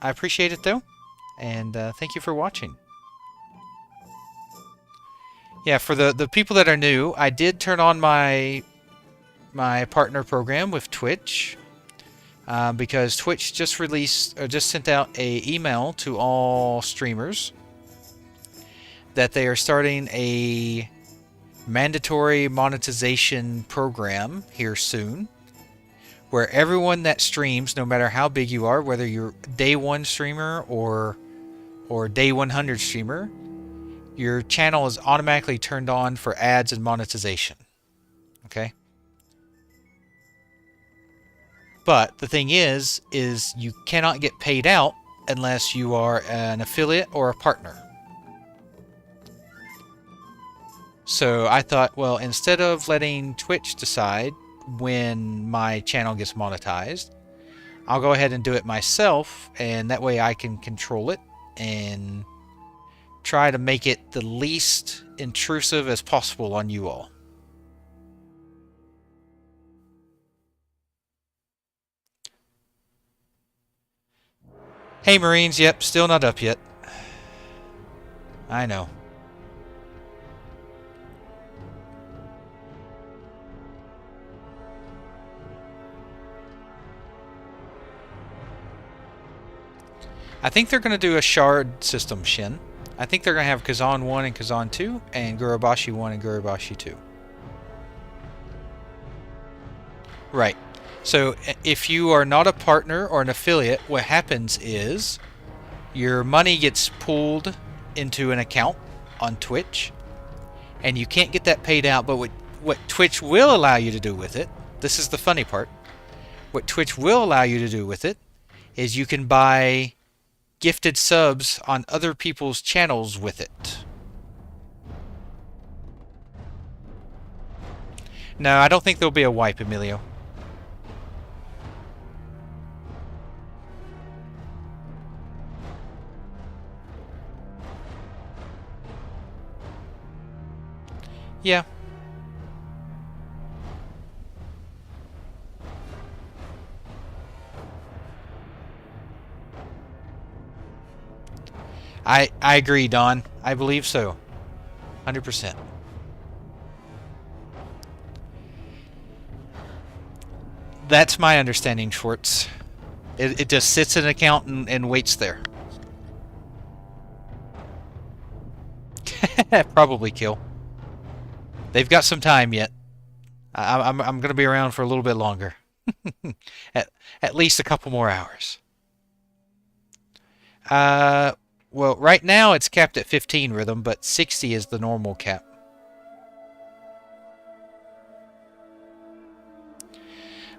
appreciate it, though. And thank you for watching. Yeah, for the people that are new, I did turn on my partner program with Twitch. Because Twitch just sent out an email to all streamers that they are starting a mandatory monetization program here soon, where everyone that streams, no matter how big you are, whether you're day 1 streamer or day 100 streamer, your channel is automatically turned on for ads and monetization. Okay? But the thing is you cannot get paid out unless you are an affiliate or a partner. So I thought, well, instead of letting Twitch decide when my channel gets monetized, I'll go ahead and do it myself, and that way I can control it and try to make it the least intrusive as possible on you all. Hey Marines, yep, still not up yet. I know. I think they're going to do a shard system, Shin. I think they're going to have Kazan 1 and Kazan 2, and Gurubashi 1 and Gurubashi 2. Right. So if you are not a partner or an affiliate, what happens is your money gets pulled into an account on Twitch, and you can't get that paid out, but what Twitch will allow you to do with it, this is the funny part, what Twitch will allow you to do with it is you can buy gifted subs on other people's channels with it. No, I don't think there'll be a wipe, Emilio. Yeah. I agree, Don. I believe so. 100%. That's my understanding, Schwartz. It just sits in an account and waits there. Probably kill. They've got some time yet. I'm going to be around for a little bit longer. at, at least a couple more hours. Uh, well, right now it's capped at 15 rhythm, but 60 is the normal cap.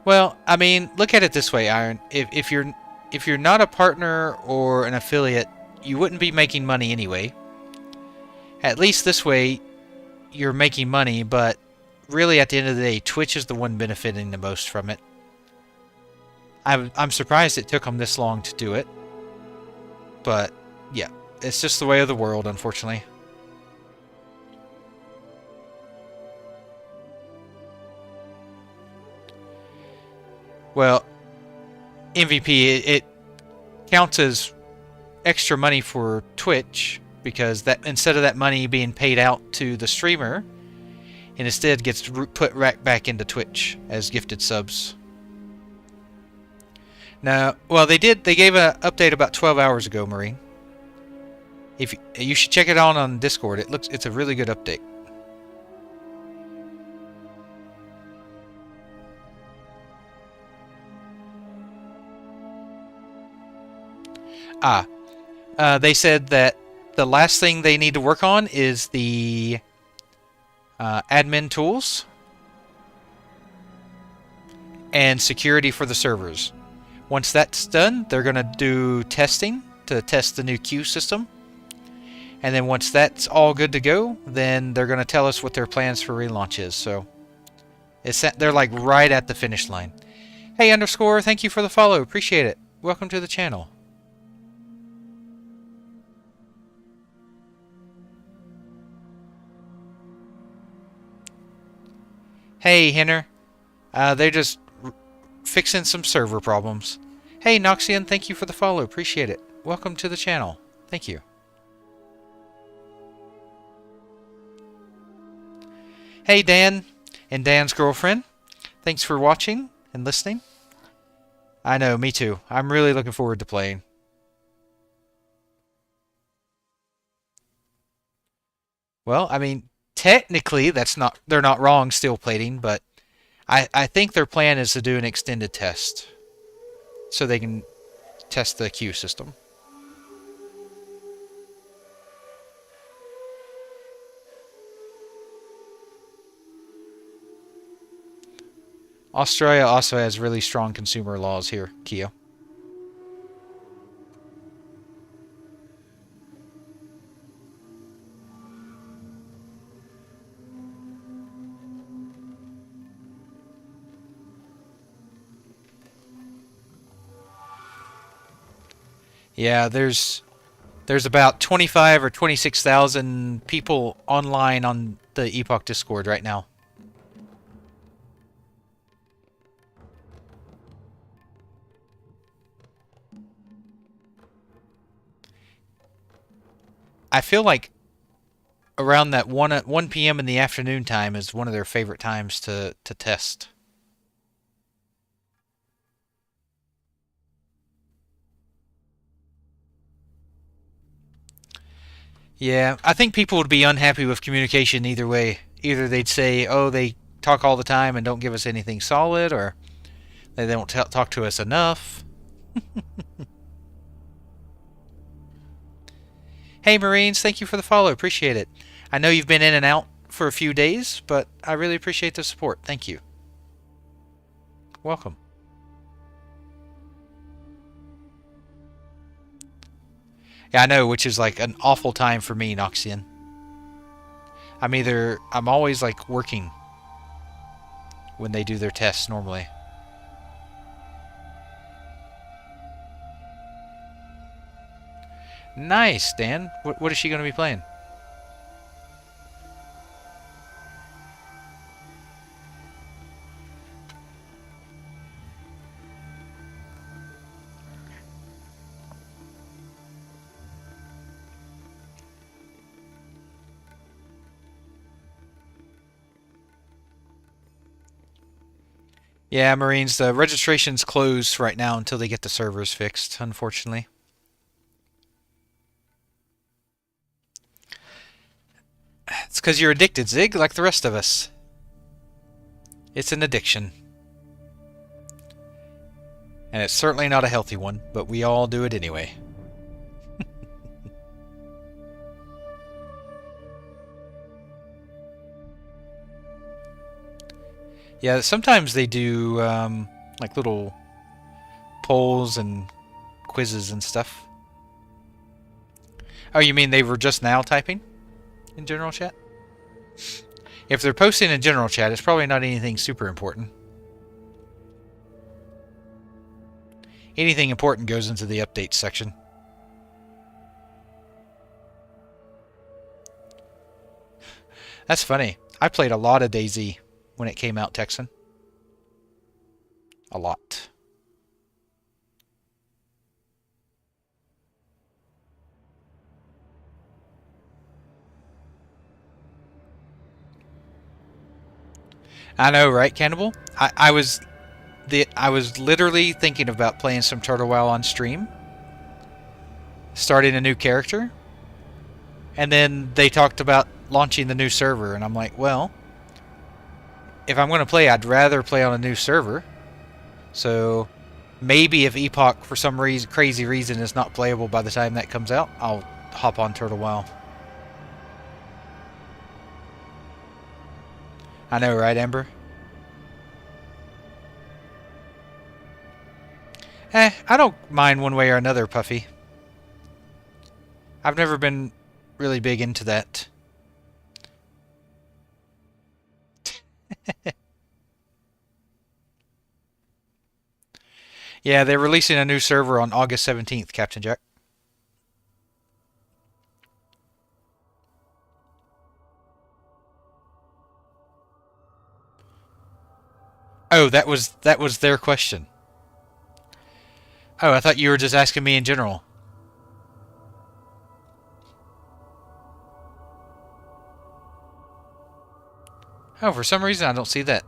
Well, I mean, look at it this way, Iron. If you're not a partner or an affiliate, you wouldn't be making money anyway. At least this way, you're making money, but really at the end of the day, Twitch is the one benefiting the most from it. I'm surprised it took them this long to do it, but yeah, it's just the way of the world, unfortunately. Well, MVP, it counts as extra money for Twitch because that instead of that money being paid out to the streamer, it instead gets put right back into Twitch as gifted subs. Now, well, they gave an update about 12 hours ago, Marine. If you should check it out on Discord. It's a really good update. They said that the last thing they need to work on is the admin tools and security for the servers. Once that's done, they're going to do testing to test the new queue system. And then once that's all good to go, then they're going to tell us what their plans for relaunch is. So they're like right at the finish line. Hey, underscore, thank you for the follow. Appreciate it. Welcome to the channel. Hey, Henner. They're just fixing some server problems. Hey, Noxian, thank you for the follow. Appreciate it. Welcome to the channel. Thank you. Hey, Dan and Dan's girlfriend. Thanks for watching and listening. I know, me too. I'm really looking forward to playing. Well, I mean, technically, they're not wrong still plating, but I think their plan is to do an extended test so they can test the queue system. Australia also has really strong consumer laws here, Kia. Yeah, there's about 25 or 26,000 people online on the Epoch Discord right now. I feel like around that 1 p.m. in the afternoon time is one of their favorite times to test. Yeah, I think people would be unhappy with communication either way. Either they'd say, oh, they talk all the time and don't give us anything solid, or they don't talk to us enough. Hey, Marines, thank you for the follow. Appreciate it. I know you've been in and out for a few days, but I really appreciate the support. Thank you. Welcome. Yeah, I know, which is like an awful time for me, Noxian. I'm always like working when they do their tests normally. Nice, Dan. What is she going to be playing? Yeah, Marines, the registration's closed right now until they get the servers fixed, unfortunately. It's because you're addicted, Zig, like the rest of us. It's an addiction. And it's certainly not a healthy one, but we all do it anyway. Yeah, sometimes they do like little polls and quizzes and stuff. Oh, you mean they were just now typing in general chat? If they're posting in general chat, it's probably not anything super important. Anything important goes into the updates section. That's funny. I played a lot of DayZ when it came out, Texan. A lot. I know, right, Cannibal? I was literally thinking about playing some Turtle Wow on stream, starting a new character, and then they talked about launching the new server, and I'm like, well, if I'm going to play, I'd rather play on a new server. So maybe if Epoch, for some crazy reason, is not playable by the time that comes out, I'll hop on Turtle Wow. I know, right, Amber? I don't mind one way or another, Puffy. I've never been really big into that. Yeah, they're releasing a new server on August 17th, Captain Jack. Oh, that was their question. Oh, I thought you were just asking me in general. Oh, for some reason I don't see that.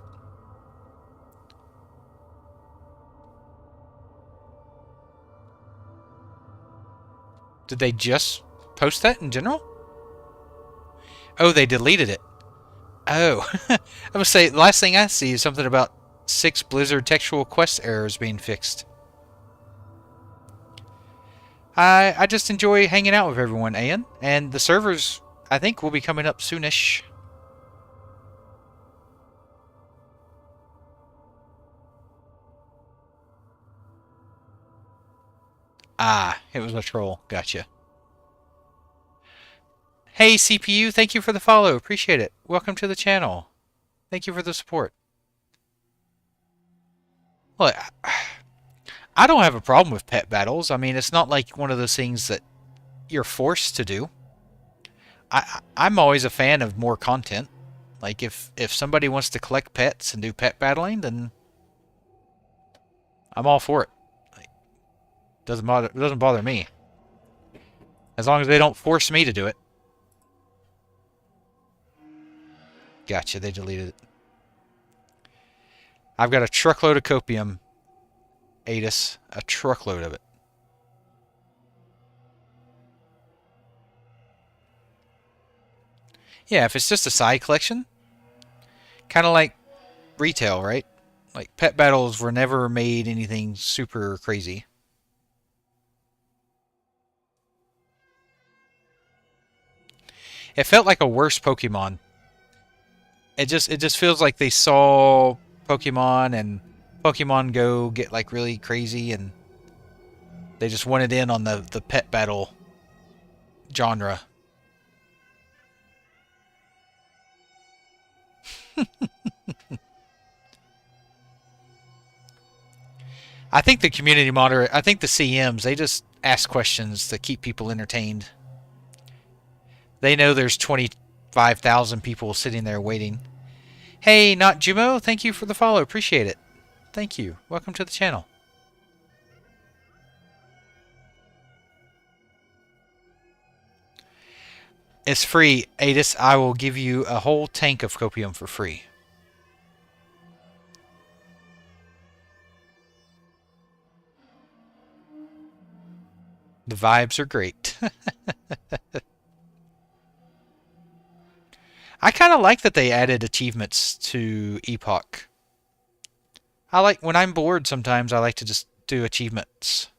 Did they just post that in general? Oh, they deleted it. Oh, I would say the last thing I see is something about 6 Blizzard textual quest errors being fixed. I just enjoy hanging out with everyone, Ian, and the servers I think will be coming up soonish. Ah, it was a troll. Gotcha. Hey, CPU, thank you for the follow. Appreciate it. Welcome to the channel. Thank you for the support. Look, I don't have a problem with pet battles. I mean, it's not like one of those things that you're forced to do. I'm always a fan of more content. Like, if somebody wants to collect pets and do pet battling, then I'm all for it. Like, it doesn't bother me. As long as they don't force me to do it. Gotcha, they deleted it. I've got a truckload of copium, Adis. A truckload of it. Yeah, if it's just a side collection, kind of like retail, right? Like, pet battles were never made anything super crazy. It felt like a worse Pokemon. It just feels like they saw Pokemon and Pokemon Go get like really crazy, and they just wanted in on the pet battle genre. I think the community moderator, I think the CMs, they just ask questions to keep people entertained. They know there's 25,000 people sitting there waiting. Hey, Not Jumo, thank you for the follow. Appreciate it. Thank you. Welcome to the channel. It's free, Adis. I will give you a whole tank of copium for free. The vibes are great. I kind of like that they added achievements to Epoch. I like when I'm bored sometimes I like to just do achievements.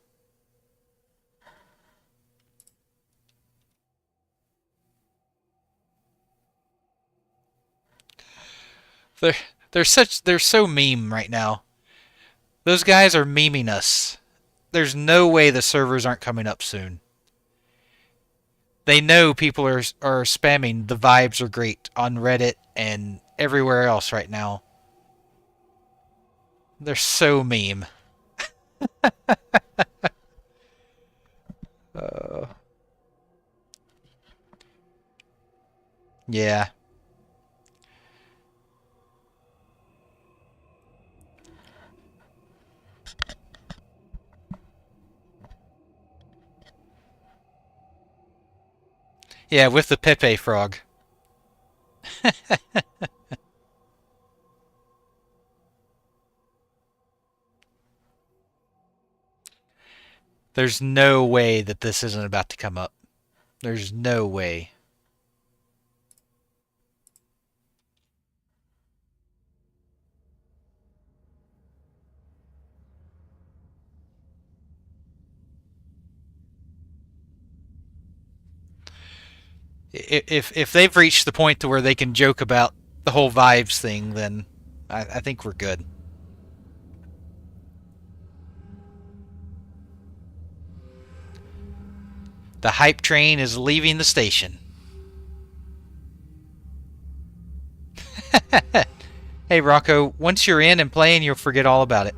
They're they're so meme right now. Those guys are memeing us. There's no way the servers aren't coming up soon. They know people are spamming the vibes are great on Reddit and everywhere else right now. They're so meme. Uh, yeah. Yeah, with the Pepe frog. There's no way that this isn't about to come up. There's no way. If they've reached the point to where they can joke about the whole vibes thing, then I think we're good. The hype train is leaving the station. Hey Rocco, once you're in and playing, you'll forget all about it.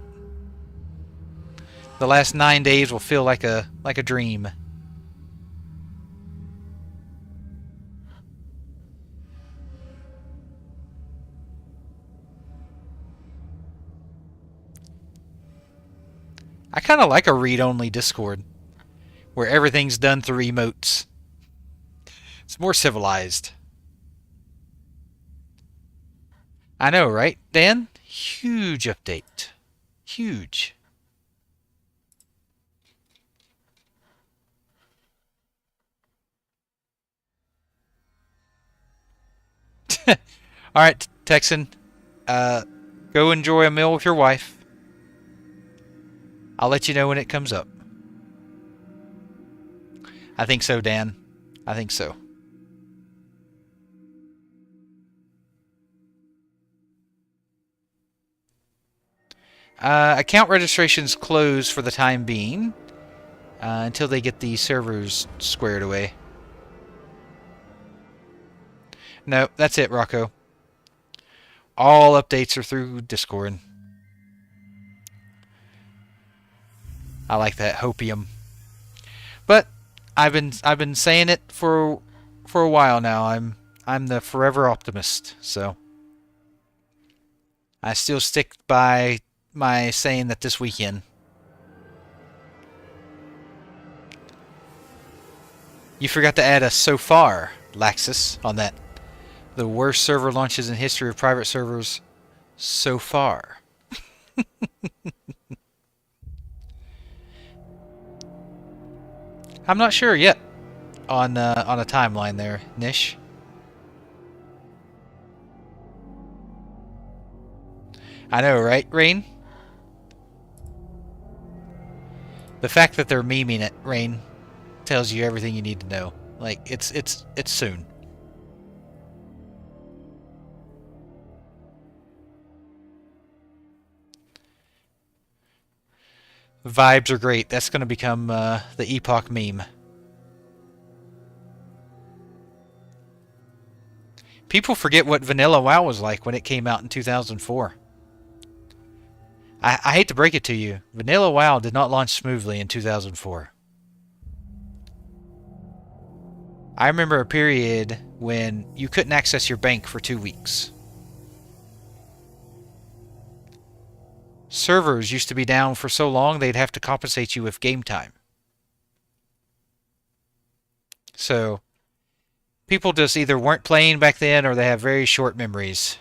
The last 9 days will feel like a dream. I kind of like a read-only Discord, where everything's done through emotes. It's more civilized. I know, right, Dan? Huge update. Huge. All right, Texan. Go enjoy a meal with your wife. I'll let you know when it comes up. I think so, Dan. I think so. Account registrations close for the time being until they get the servers squared away. No, that's it, Rocco. All updates are through Discord. I like that hopium. But I've been saying it for a while now. I'm the forever optimist. So I still stick by my saying that this weekend. You forgot to add a so far, Laxus, on that. The worst server launches in history of private servers so far. I'm not sure yet on a timeline there, Nish. I know, right, Rain? The fact that they're memeing it, Rain, tells you everything you need to know. Like it's soon. Vibes are great. That's going to become the Epoch meme. People forget what Vanilla WoW was like when it came out in 2004. I hate to break it to you, Vanilla WoW did not launch smoothly in 2004. I remember a period when you couldn't access your bank for 2 weeks. Servers used to be down for so long they'd have to compensate you with game time. So, people just either weren't playing back then or they have very short memories.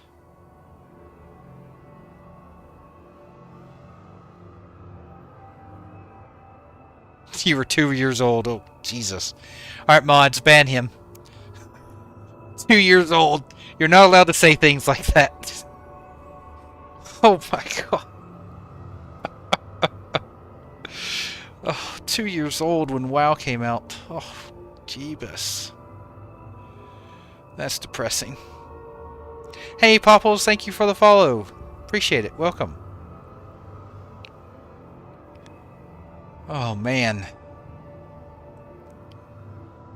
You were 2 years old. Oh, Jesus. Alright, mods, ban him. 2 years old. You're not allowed to say things like that. Oh my god. Oh, 2 years old when WoW came out. Oh, Jeebus. That's depressing. Hey, Popples, thank you for the follow. Appreciate it. Welcome. Oh man.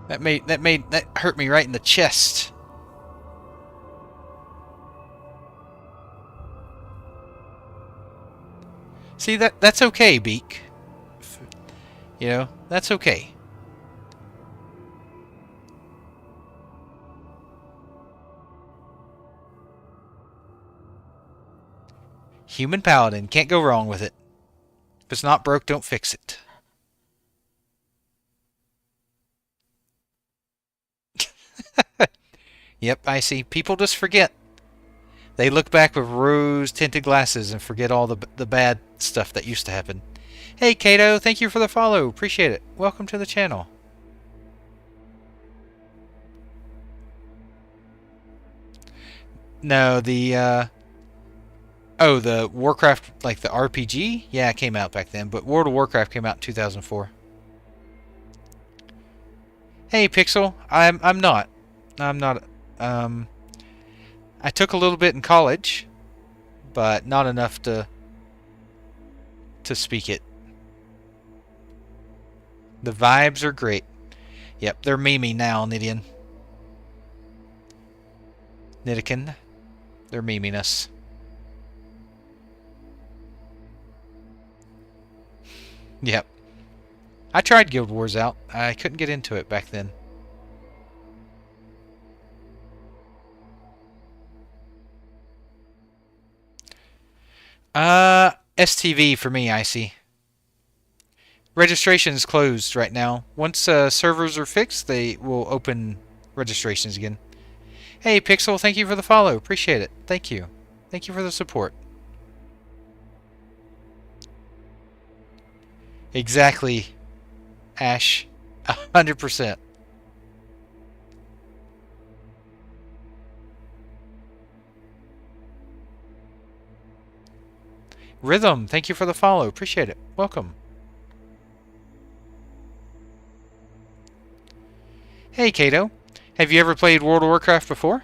That hurt me right in the chest. See, that's okay, Beak. You know, that's okay. Human Paladin, can't go wrong with it. If it's not broke, don't fix it. Yep, I see. People just forget. They look back with rose-tinted glasses and forget all the bad stuff that used to happen. Hey, Kato, thank you for the follow. Appreciate it. Welcome to the channel. No, the Warcraft, like the RPG? Yeah, it came out back then, but World of Warcraft came out in 2004. Hey, Pixel. I'm not. I took a little bit in college, but not enough to speak it. The vibes are great. Yep, they're memey now, Nidian. Nidikin. They're meminess. Yep. I tried Guild Wars out. I couldn't get into it back then. STV for me, I see. Registration is closed right now. Once servers are fixed, they will open registrations again. Hey, Pixel, thank you for the follow. Appreciate it. Thank you. Thank you for the support. Exactly, Ash. 100%. Rhythm, thank you for the follow. Appreciate it. Welcome. Hey, Kato. Have you ever played World of Warcraft before?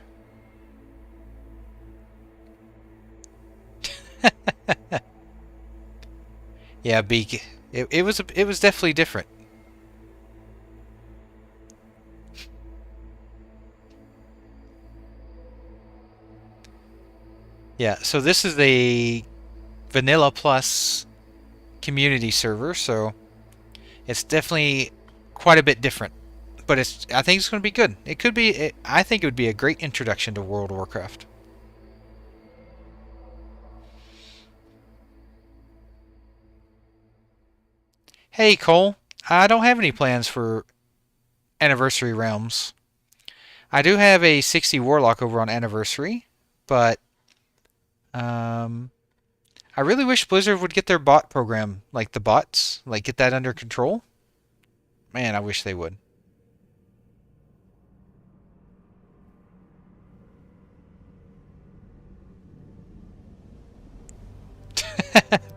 Yeah, Beak. It was definitely different. Yeah, so this is a Vanilla Plus community server, so it's definitely quite a bit different. But I think it's going to be good. It could be. I think it would be a great introduction to World of Warcraft. Hey, Cole. I don't have any plans for Anniversary Realms. I do have a 60 Warlock over on Anniversary, but I really wish Blizzard would get their bot program, like the bots, like get that under control. Man, I wish they would.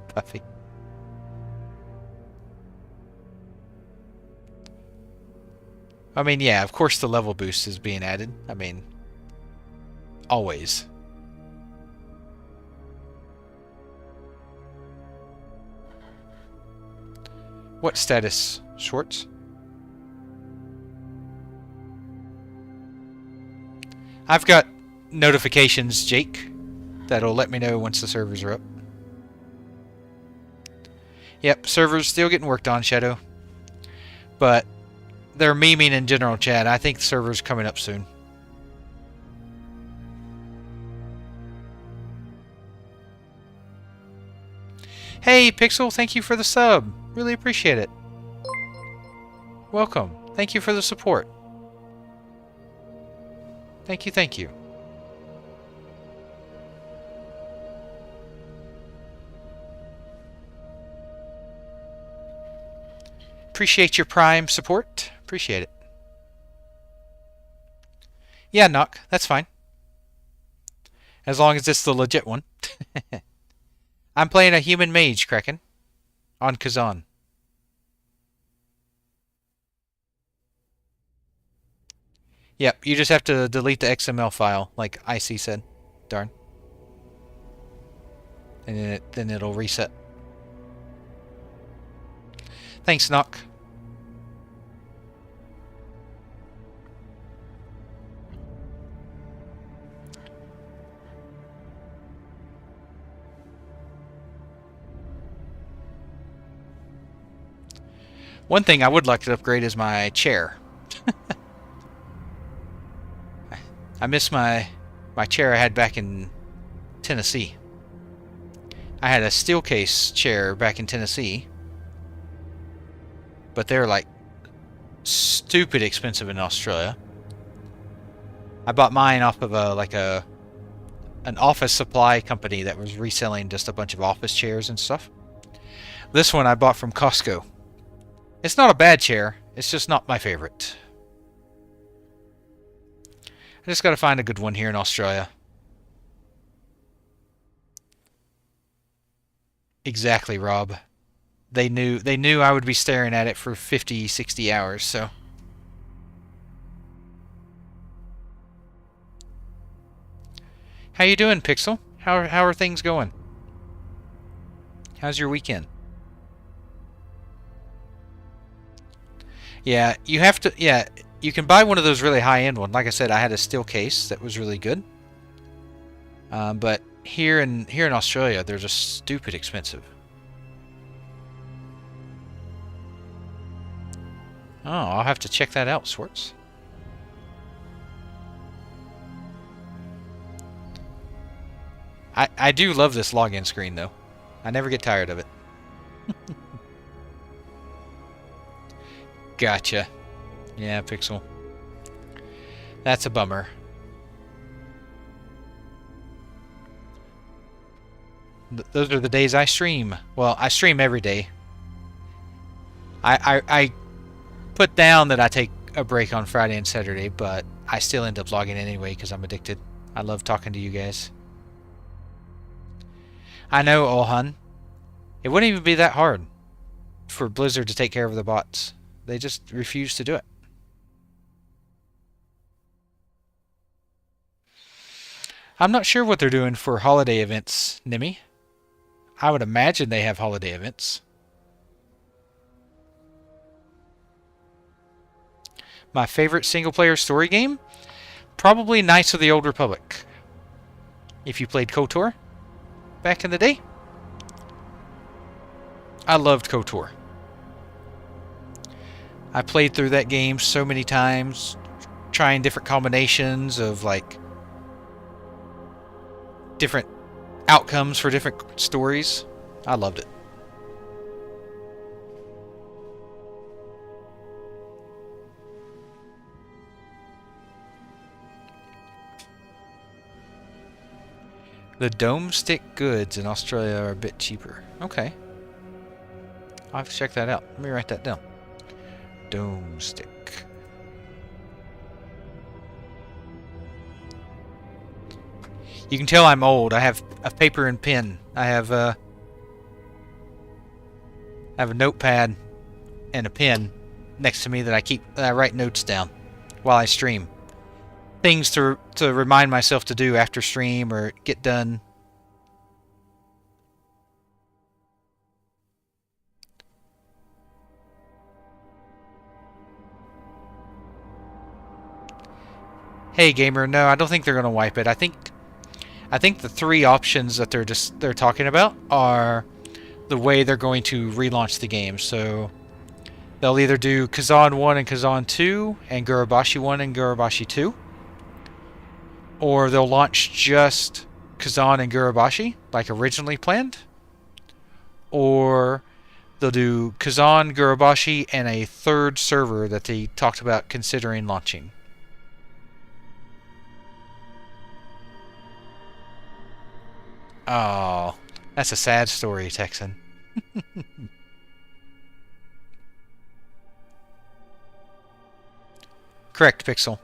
Puffy. I mean, yeah, of course the level boost is being added. I mean, always. What status, Schwartz? I've got notifications, Jake, that'll let me know once the servers are up. Yep, servers still getting worked on, Shadow. But they're memeing in general chat. I think the server's coming up soon. Hey, Pixel, thank you for the sub. Really appreciate it. Welcome. Thank you for the support. Thank you, thank you. Appreciate your Prime support. Appreciate it. Yeah, Knock. That's fine. As long as it's the legit one. I'm playing a human mage, Kraken. On Kazan. Yep, you just have to delete the XML file, like IC said. Darn. And then it'll reset. Thanks, Knock. One thing I would like to upgrade is my chair. I miss my chair I had back in Tennessee. I had a steel case chair back in Tennessee, but they're like stupid expensive in Australia. I bought mine off of an office supply company that was reselling just a bunch of office chairs and stuff. This one I bought from Costco. It's not a bad chair, it's just not my favorite. I just gotta find a good one here in Australia. Exactly, Rob. They knew I would be staring at it for 50, 60 hours, so. How you doing, Pixel? How are things going? How's your weekend? Yeah, you have to. Yeah, you can buy one of those really high-end ones. Like I said, I had a steel case that was really good. But here in Australia, they're just stupid expensive. Oh, I'll have to check that out, Swartz. I do love this login screen, though. I never get tired of it. Gotcha. Yeah, Pixel. That's a bummer. Those are the days I stream. Well, I stream every day. I put down that I take a break on Friday and Saturday, but I still end up logging anyway because I'm addicted. I love talking to you guys. I know, Ohan. It wouldn't even be that hard for Blizzard to take care of the bots. They just refuse to do it. I'm not sure what they're doing for holiday events, Nimi. I would imagine they have holiday events. My favorite single-player story game? Probably Knights of the Old Republic. If you played KOTOR back in the day. I loved KOTOR. I played through that game so many times, trying different combinations of like different outcomes for different stories. I loved it. The dome stick goods in Australia are a bit cheaper. Okay. I'll have to check that out. Let me write that down. Dome stick. You can tell I'm old. I have a paper and pen. I have a notepad and a pen next to me that I write notes down while I stream. Things to remind myself to do after stream or get done. Hey gamer, no, I don't think they're gonna wipe it. I think the three options that they're talking about are the way they're going to relaunch the game. So they'll either do Kazan 1 and Kazan 2 and Gurabashi 1 and Gurabashi 2, or they'll launch just Kazan and Gurabashi like originally planned, or they'll do Kazan, Gurabashi, and a third server that they talked about considering launching. Oh, that's a sad story, Texan. Correct, Pixel.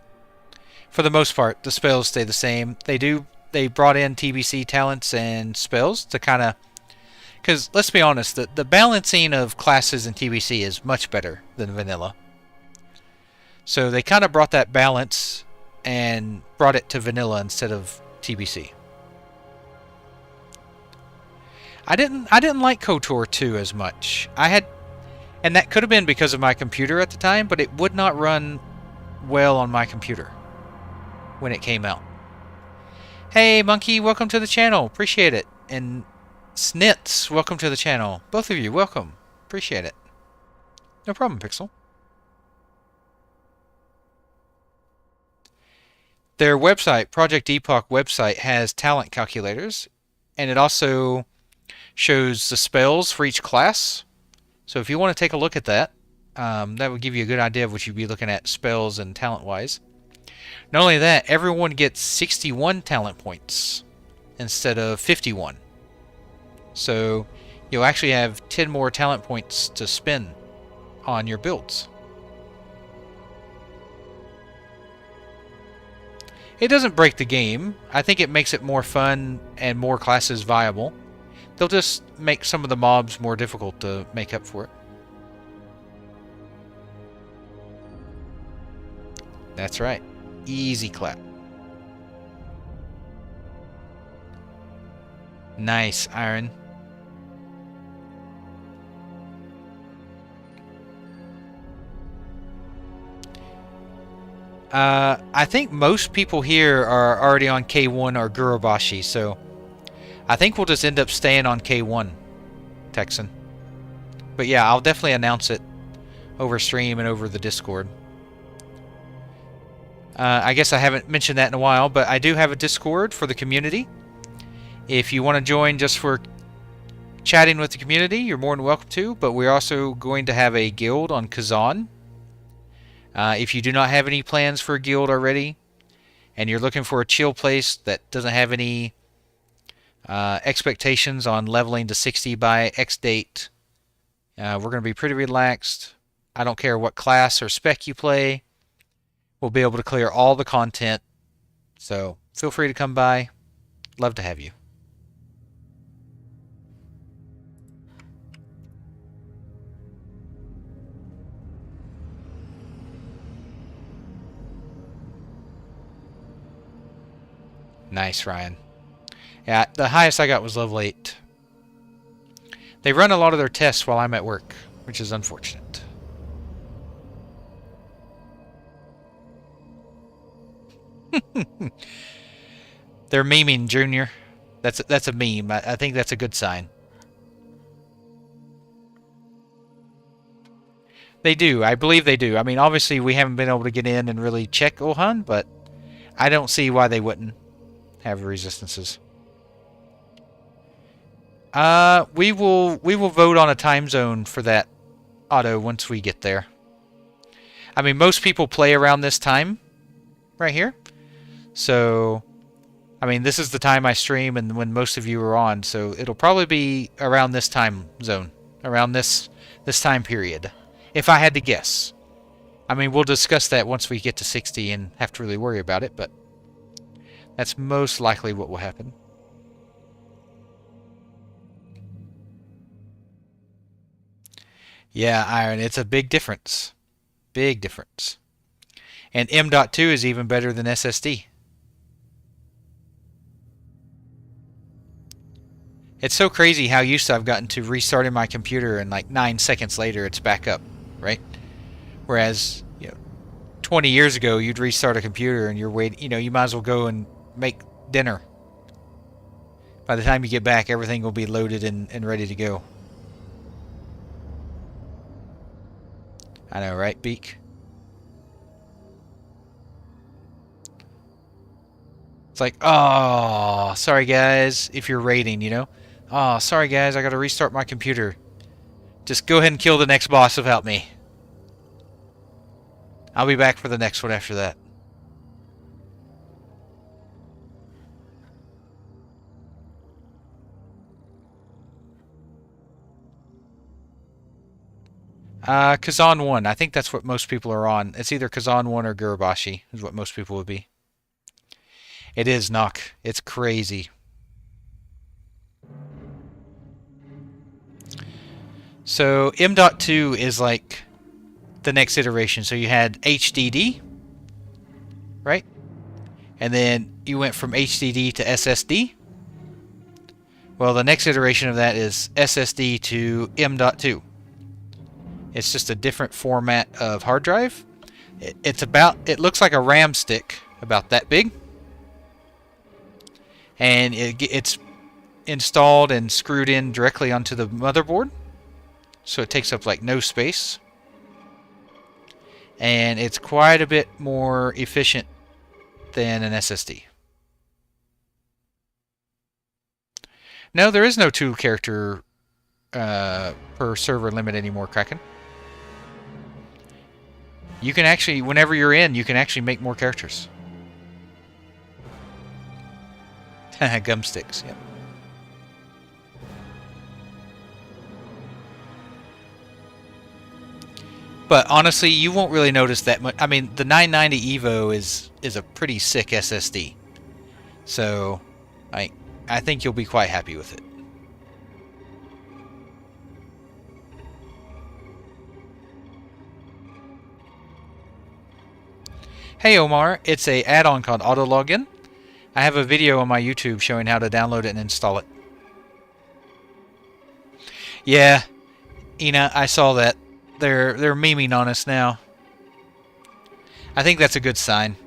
For the most part, the spells stay the same. They brought in TBC talents and spells to kind of, because let's be honest, the balancing of classes in TBC is much better than vanilla. So they kind of brought that balance and brought it to vanilla instead of TBC. I didn't like KOTOR 2 as much. And that could have been because of my computer at the time, but it would not run well on my computer when it came out. Hey Monkey, welcome to the channel. Appreciate it. And Snits, welcome to the channel. Both of you, welcome. Appreciate it. No problem, Pixel. Their website, Project Epoch website, has talent calculators, and it also shows the spells for each class. So if you want to take a look at that, that would give you a good idea of what you'd be looking at spells and talent-wise. Not only that, everyone gets 61 talent points instead of 51. So you'll actually have 10 more talent points to spend on your builds. It doesn't break the game. I think it makes it more fun and more classes viable. They'll just make some of the mobs more difficult to make up for it. That's right. Easy clap. Nice, Iron. I think most people here are already on K1 or Gurubashi, so I think we'll just end up staying on K1, Texan. But yeah, I'll definitely announce it over stream and over the Discord. I guess I haven't mentioned that in a while, but I do have a Discord for the community. If you want to join just for chatting with the community, you're more than welcome to, but we're also going to have a guild on Kazan. If you do not have any plans for a guild already, and you're looking for a chill place that doesn't have any expectations on leveling to 60 by X date, we're going to be pretty relaxed. I don't care what class or spec you play. We'll be able to clear all the content. So feel free to come by. Love to have you. Nice, Ryan. Yeah, the highest I got was level 8. They run a lot of their tests while I'm at work, which is unfortunate. They're memeing, Junior. That's a meme. I think that's a good sign. They do. I believe they do. I mean, obviously we haven't been able to get in and really check Ohan, but I don't see why they wouldn't have resistances. We will vote on a time zone for that auto once we get there. I mean, most people play around this time right here. So, I mean, this is the time I stream and when most of you are on, so it'll probably be around this time zone, around this time period, if I had to guess. I mean, we'll discuss that once we get to 60 and have to really worry about it, but that's most likely what will happen. Yeah, Iron, it's a big difference. Big difference. And M.2 is even better than SSD. It's so crazy how used I've gotten to restarting my computer and like 9 seconds later it's back up, right? Whereas, 20 years ago you'd restart a computer and you're waiting, you might as well go and make dinner. By the time you get back, everything will be loaded and ready to go. I know, right, Beak? It's like, oh, sorry guys, if you're raiding, Oh, sorry guys, I gotta restart my computer. Just go ahead and kill the next boss without me. I'll be back for the next one after that. Kazan 1. I think that's what most people are on. It's either Kazan 1 or Gurabashi is what most people would be. It is, Knock. It's crazy. So M.2 is like the next iteration. So you had HDD, right? And then you went from HDD to SSD. Well, the next iteration of that is SSD to M.2. It's just a different format of hard drive. It looks like a RAM stick, about that big. And it's installed and screwed in directly onto the motherboard. So it takes up like no space. And it's quite a bit more efficient than an SSD. No, there is no 2 character per server limit anymore, Kraken. You can actually, whenever you're in, you can actually make more characters. Gumsticks, yep. But honestly, you won't really notice that much. I mean, the 990 Evo is a pretty sick SSD. So, I think you'll be quite happy with it. Hey Omar, it's a add-on called Auto Login. I have a video on my YouTube showing how to download it and install it. Yeah, Ina, I saw that. They're memeing on us now. I think that's a good sign.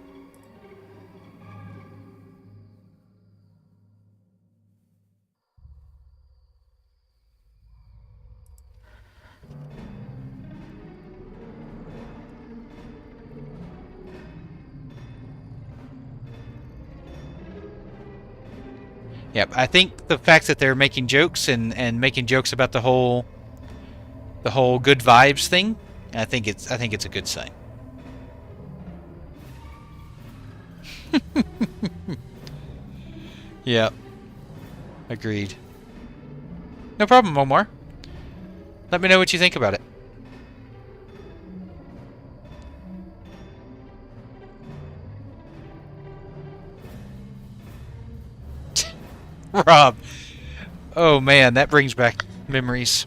Yep, I think the fact that they're making jokes and making jokes about the whole good vibes thing, I think it's a good sign. Yep. Agreed. No problem, Omar. Let me know what you think about it. Rob. Oh man, that brings back memories.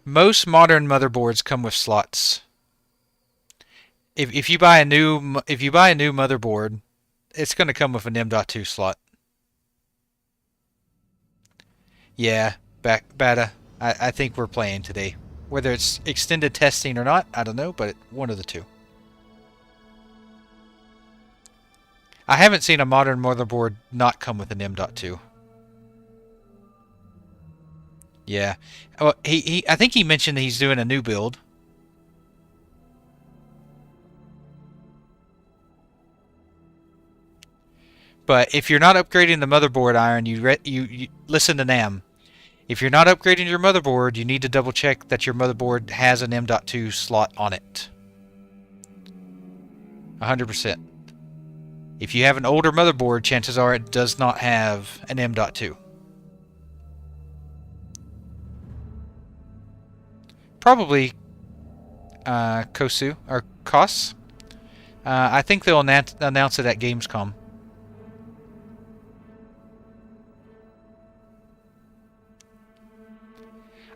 Most modern motherboards come with slots. If you buy a new motherboard, it's going to come with an M.2 slot. Yeah, Bata. I think we're playing today. Whether it's extended testing or not, I don't know, but one of the two. I haven't seen a modern motherboard not come with an M.2. Yeah. Well, I think he mentioned that he's doing a new build. But if you're not upgrading the motherboard, Iron, you listen to Nam. If you're not upgrading your motherboard, you need to double check that your motherboard has an M.2 slot on it. 100%. If you have an older motherboard, chances are it does not have an M.2. Probably Kosu or Kos. I think they'll announce it at Gamescom.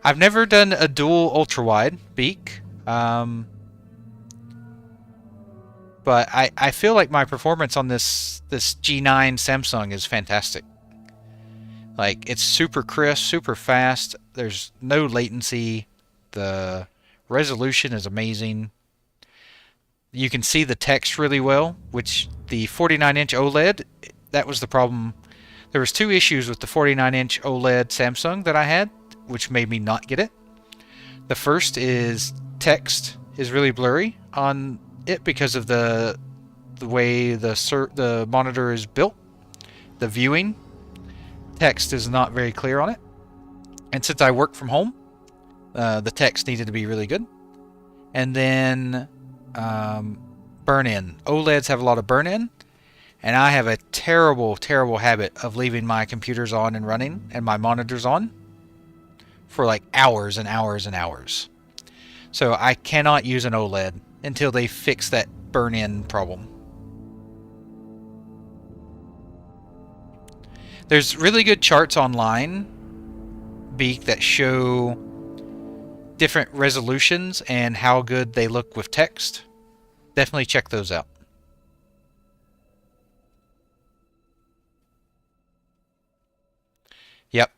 I've never done a dual ultra-wide beak. But I feel like my performance on this G9 Samsung is fantastic. Like, it's super crisp, super fast. There's no latency. The resolution is amazing. You can see the text really well, which the 49-inch OLED, that was the problem. There was 2 issues with the 49-inch OLED Samsung that I had, which made me not get it. The first is text is really blurry on it because of the way the monitor is built. The viewing text is not very clear on it, and since I work from home, the text needed to be really good. And then burn-in. OLEDs have a lot of burn-in, And I have a terrible, terrible habit of leaving my computers on and running and my monitors on for like hours and hours and hours. So I cannot use an OLED until they fix that burn-in problem. There's really good charts online, Beak, that show different resolutions and how good they look with text. Definitely check those out. Yep.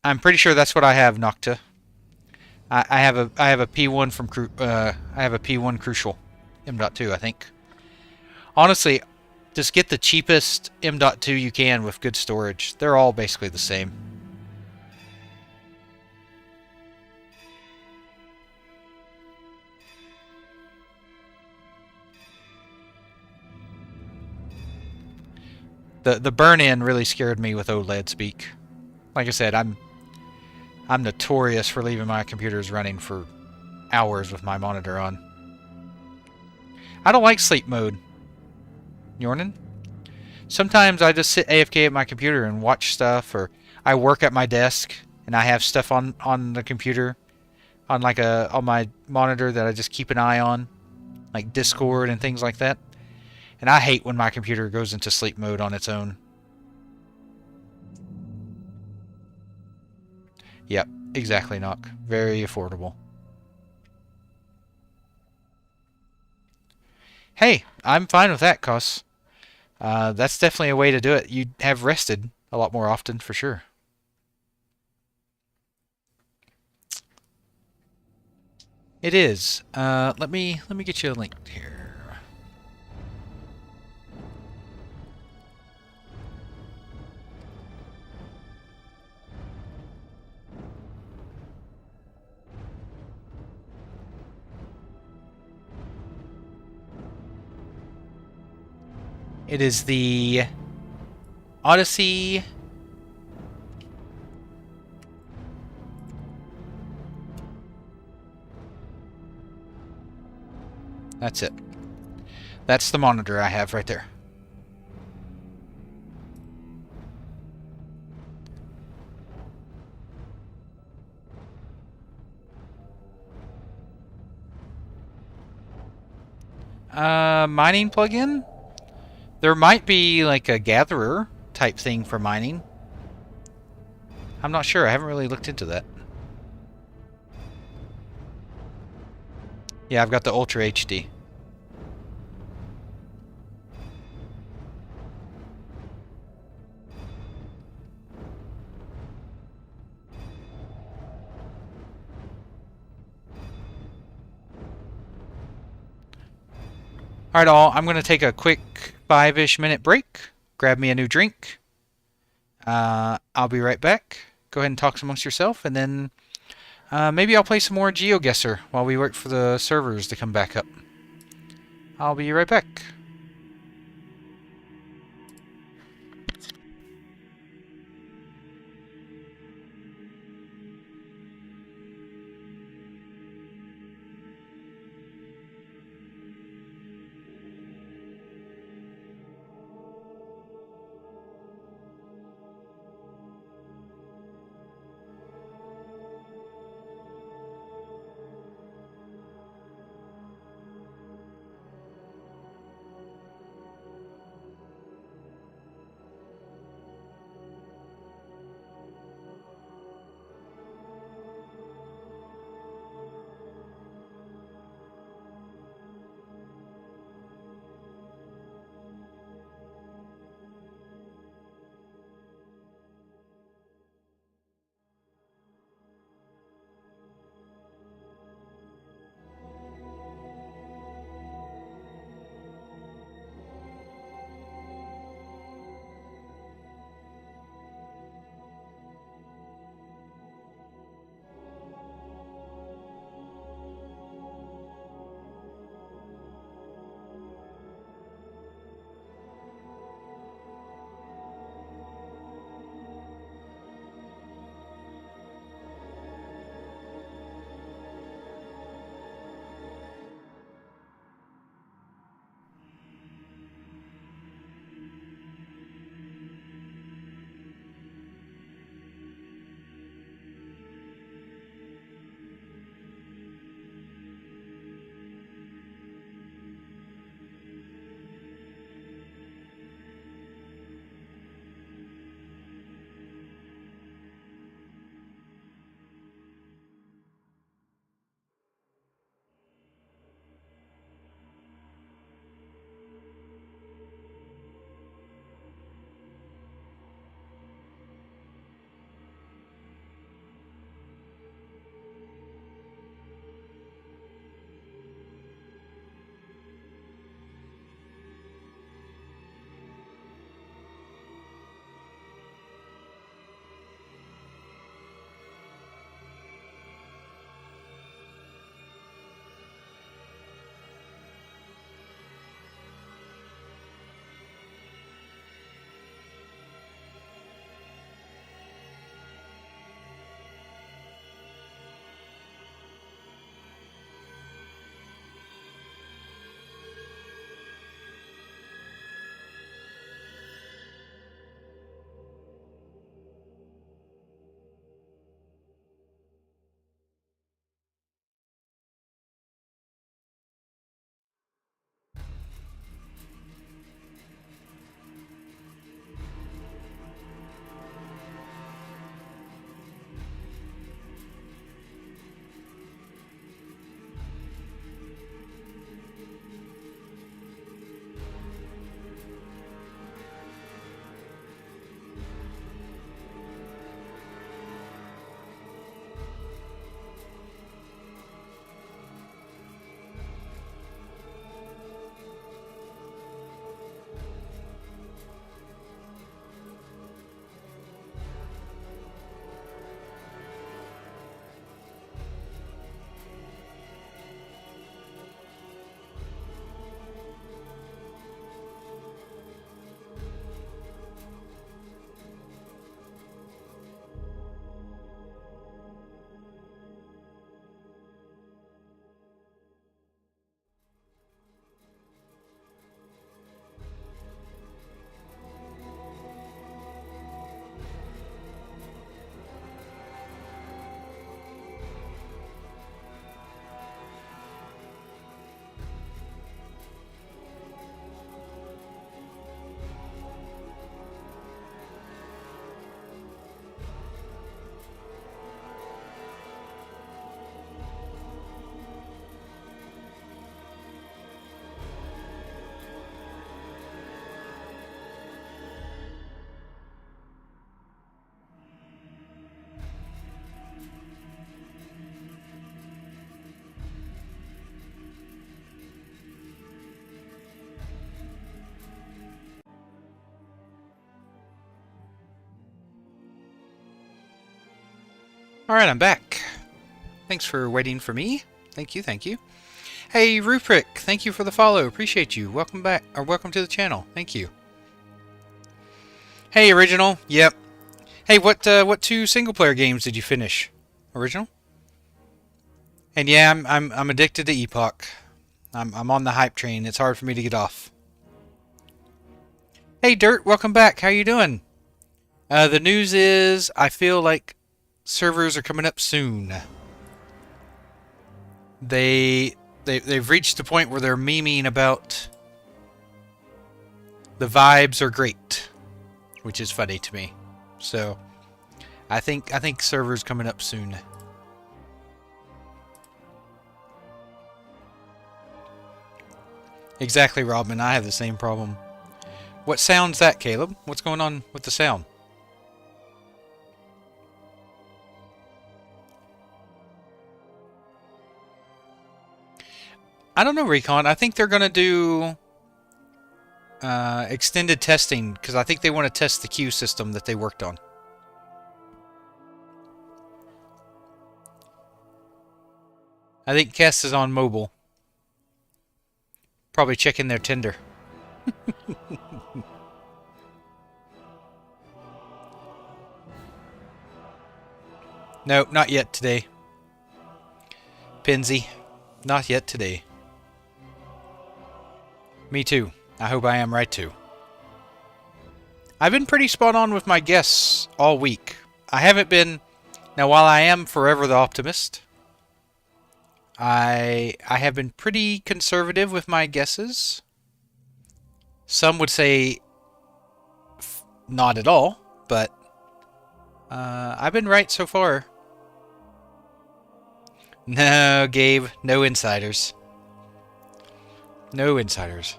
I'm pretty sure that's what I have, Nocta. I have a P1 from I have a P1 Crucial M.2, I think. Honestly, just get the cheapest M.2 you can with good storage. They're all basically the same. The burn-in really scared me with OLED speak. Like I said, I'm notorious for leaving my computers running for hours with my monitor on. I don't like sleep mode. Yornin? Sometimes I just sit AFK at my computer and watch stuff, or I work at my desk and I have stuff on the computer, on my monitor that I just keep an eye on, like Discord and things like that. And I hate when my computer goes into sleep mode on its own. Yep, exactly, Knock. Very affordable. Hey, I'm fine with that, cause that's definitely a way to do it. You'd have rested a lot more often, for sure. It is. Let me get you a link here. It is the Odyssey. That's it. That's the monitor I have right there. Mining plugin? There might be like a gatherer type thing for mining. I'm not sure. I haven't really looked into that. Yeah, I've got the Ultra HD. Alright, all. I'm going to take a quick 5-ish minute break. Grab me a new drink. I'll be right back. Go ahead and talk amongst yourself, and then maybe I'll play some more GeoGuessr while we wait for the servers to come back up. I'll be right back. Alright, I'm back. Thanks for waiting for me. Thank you, thank you. Hey, Ruprick, thank you for the follow. Appreciate you. Welcome back, or welcome to the channel. Thank you. Hey, Original. Yep. Hey, what 2 single-player games did you finish? Original? And yeah, I'm addicted to Epoch. I'm on the hype train. It's hard for me to get off. Hey, Dirt, welcome back. How you doing? The news is I feel like servers are coming up soon. They've reached the point where they're memeing about the vibes are great, which is funny to me. So I think servers coming up soon. Exactly, Robin. I have the same problem. What sound's that, Caleb? What's going on with the sound? I don't know, Recon. I think they're going to do extended testing because I think they want to test the queue system that they worked on. I think Kess is on mobile. Probably checking their Tinder. No, not yet today. Pinsy, not yet today. Me too. I hope I am right too. I've been pretty spot on with my guesses all week. I haven't been... Now, while I am forever the optimist, I have been pretty conservative with my guesses. Some would say not at all, but I've been right so far. No, Gabe, no insiders. No insiders.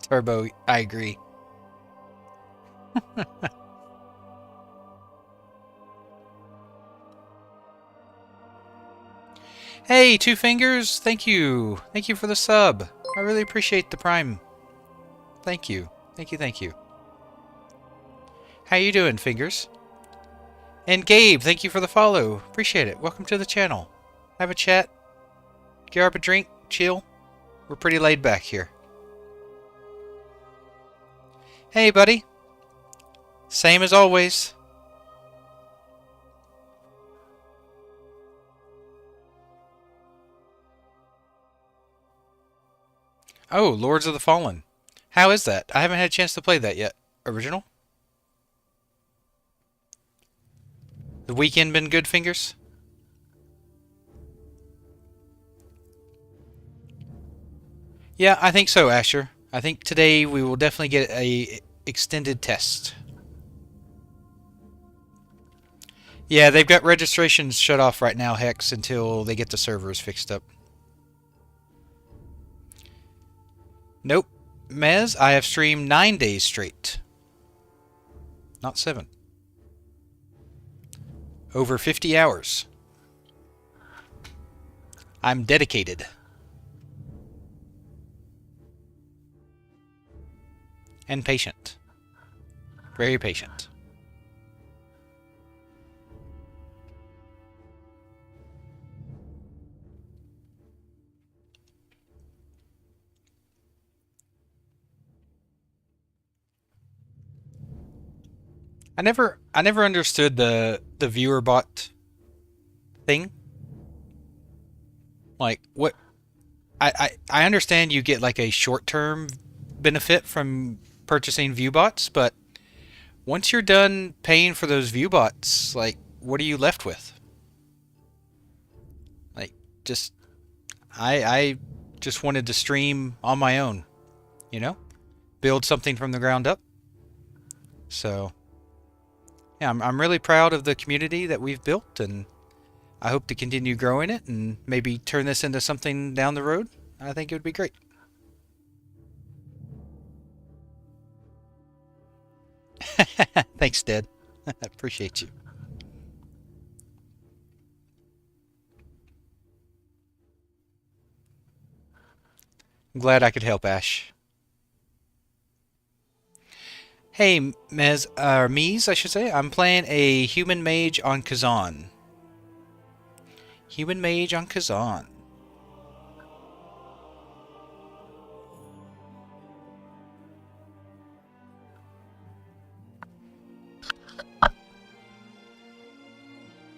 Turbo, I agree. Hey, Two Fingers, thank you. Thank you for the sub. I really appreciate the Prime. Thank you. Thank you, thank you. How you doing, Fingers? And Gabe, thank you for the follow. Appreciate it. Welcome to the channel. Have a chat. Grab a drink. Chill. We're pretty laid back here. Hey, buddy. Same as always. Oh, Lords of the Fallen. How is that? I haven't had a chance to play that yet. Original? The weekend been good, Fingers? Yeah, I think so, Asher. I think today we will definitely get a extended test. Yeah, they've got registrations shut off right now, Hex, until they get the servers fixed up. Nope. Mez, I have streamed 9 days straight. Not 7. Over 50 hours. I'm dedicated. And patient. Very patient. I never understood the viewer bot thing. Like what I understand you get like a short-term benefit from purchasing view bots, but once you're done paying for those view bots, like what are you left with? Like just I just wanted to stream on my own, you know? Build something from the ground up. So yeah, I'm really proud of the community that we've built, and I hope to continue growing it and maybe turn this into something down the road. I think it would be great. Thanks, Dad. I appreciate you. I'm glad I could help, Ash. Hey, Mies, I should say. I'm playing a human mage on Kazan. Human mage on Kazan.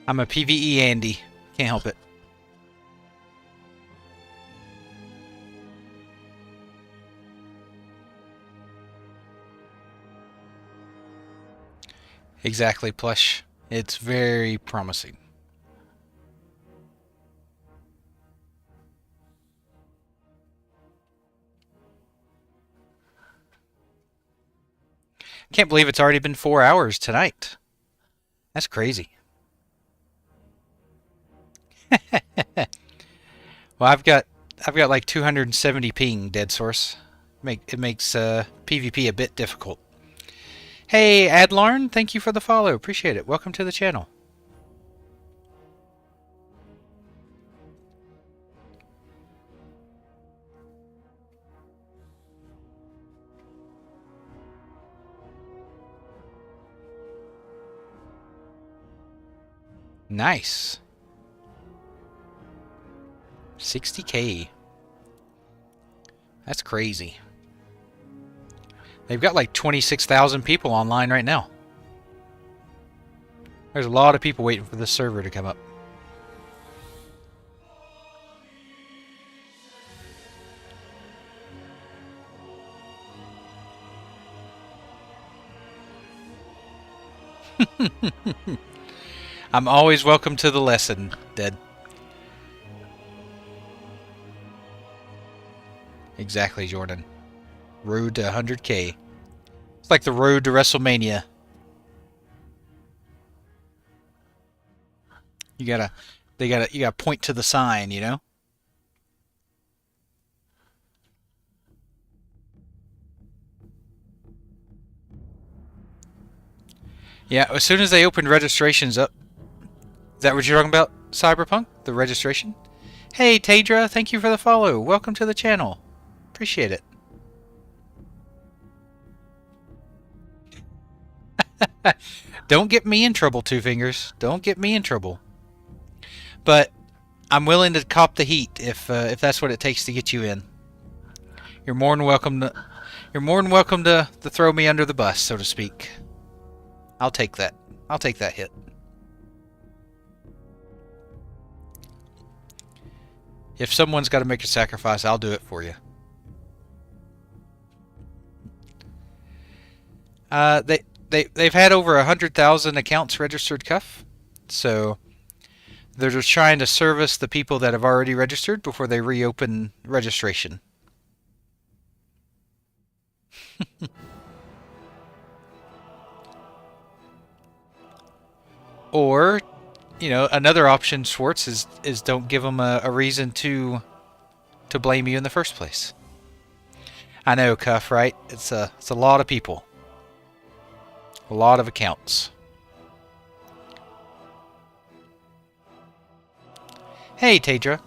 I'm a PvE Andy. Can't help it. Exactly, Plush. It's very promising. Can't believe it's already been 4 hours tonight. That's crazy. Well, I've got like 270 ping, dead source. It makes PvP a bit difficult. Hey, Adlarn, thank you for the follow. Appreciate it. Welcome to the channel. Nice. 60K. That's crazy. They've got like 26,000 people online right now. There's a lot of people waiting for this server to come up. I'm always welcome to the lesson, Dead. Exactly, Jordan. Road to 100K. It's like the road to WrestleMania. You gotta point to the sign, you know? Yeah, as soon as they opened registrations up. Is that what you're talking about, Cyberpunk? The registration? Hey, Tadra, thank you for the follow. Welcome to the channel. Appreciate it. Don't get me in trouble, Two Fingers. Don't get me in trouble. But I'm willing to cop the heat if that's what it takes to get you in. You're more than welcome to. You're more than welcome to throw me under the bus, so to speak. I'll take that. I'll take that hit. If someone's got to make a sacrifice, I'll do it for you. They've had over 100,000 accounts registered, Cuff. So they're just trying to service the people that have already registered before they reopen registration. Or, you know, another option, Schwartz, is don't give them a reason to blame you in the first place. I know, Cuff, right? It's a lot of people. A lot of accounts. Hey, Tadra.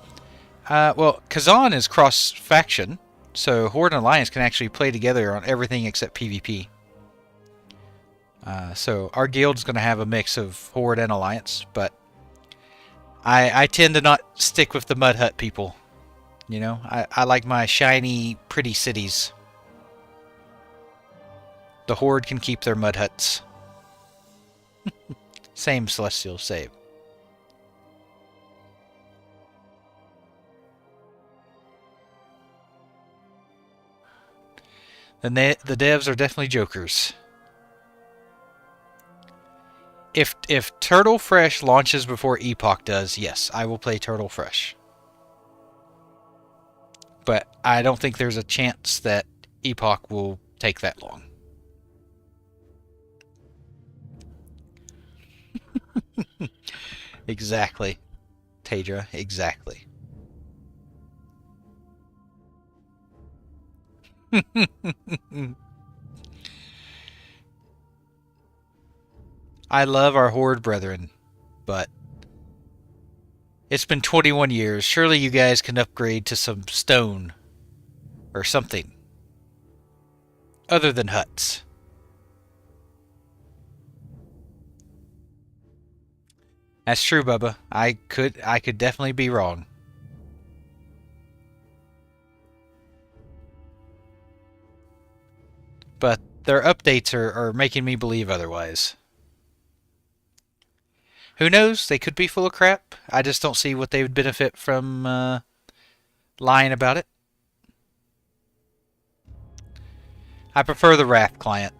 Well, Kazan is cross-faction, so Horde and Alliance can actually play together on everything except PvP. So our guild's going to have a mix of Horde and Alliance, but I tend to not stick with the Mud Hut people. You know, I like my shiny, pretty cities. The Horde can keep their Mud Huts. Same Celestial save. The devs are definitely jokers. If Turtle Fresh launches before Epoch does, yes, I will play Turtle Fresh. But I don't think there's a chance that Epoch will take that long. Exactly, Tadra, exactly. I love our Horde brethren, but it's been 21 years. Surely you guys can upgrade to some stone or something other than huts. That's true, Bubba. I could definitely be wrong. But their updates are making me believe otherwise. Who knows? They could be full of crap. I just don't see what they would benefit from lying about it. I prefer the Wrath client.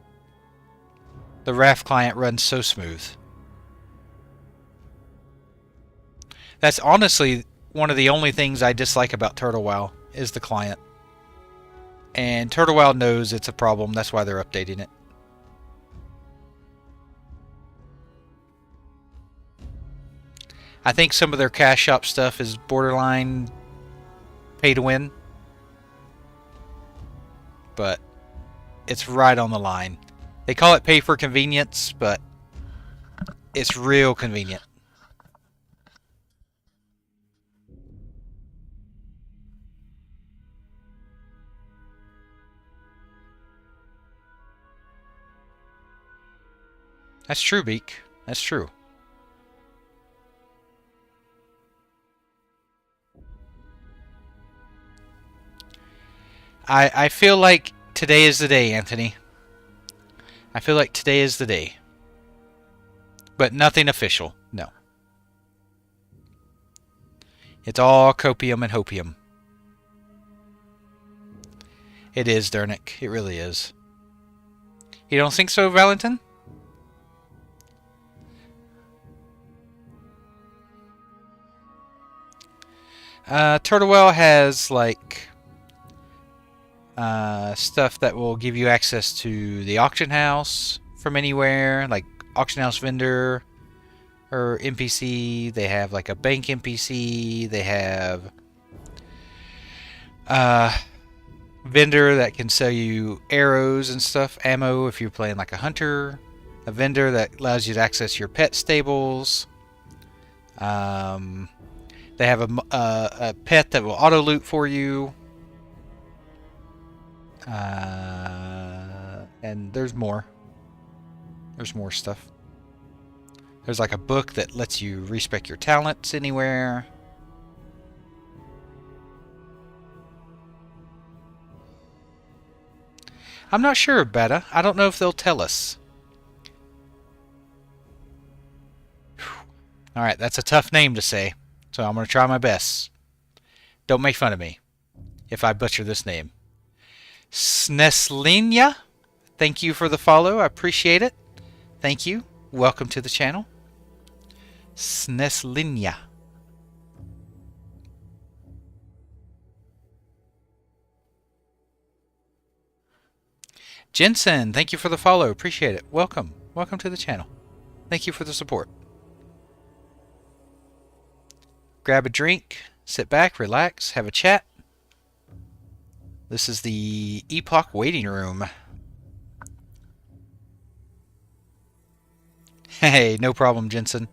The Wrath client runs so smooth. That's honestly one of the only things I dislike about TurtleWow is the client. And TurtleWow knows it's a problem. That's why they're updating it. I think some of their cash shop stuff is borderline pay to win. But it's right on the line. They call it pay for convenience, but it's real convenient. That's true, Beak. That's true. I feel like today is the day, Anthony. I feel like today is the day. But nothing official, no. It's all copium and hopium. It is, Dernick. It really is. You don't think so, Valentin? TurtleWell has, like, stuff that will give you access to the auction house from anywhere, like auction house vendor or NPC. They have like a bank NPC. They have vendor that can sell you arrows and stuff, ammo if you're playing like a hunter. A vendor that allows you to access your pet stables. They have a pet that will auto loot for you. And there's more. There's more stuff. There's like a book that lets you respec your talents anywhere. I'm not sure, Beta. I don't know if they'll tell us. Alright, that's a tough name to say, so I'm going to try my best. Don't make fun of me if I butcher this name. Sneslinia, thank you for the follow. I appreciate it. Thank you. Welcome to the channel. Sneslinia. Jensen, thank you for the follow. Appreciate it. Welcome. Welcome to the channel. Thank you for the support. Grab a drink, sit back, relax, have a chat. This is the Epoch waiting room. Hey, no problem, Jensen.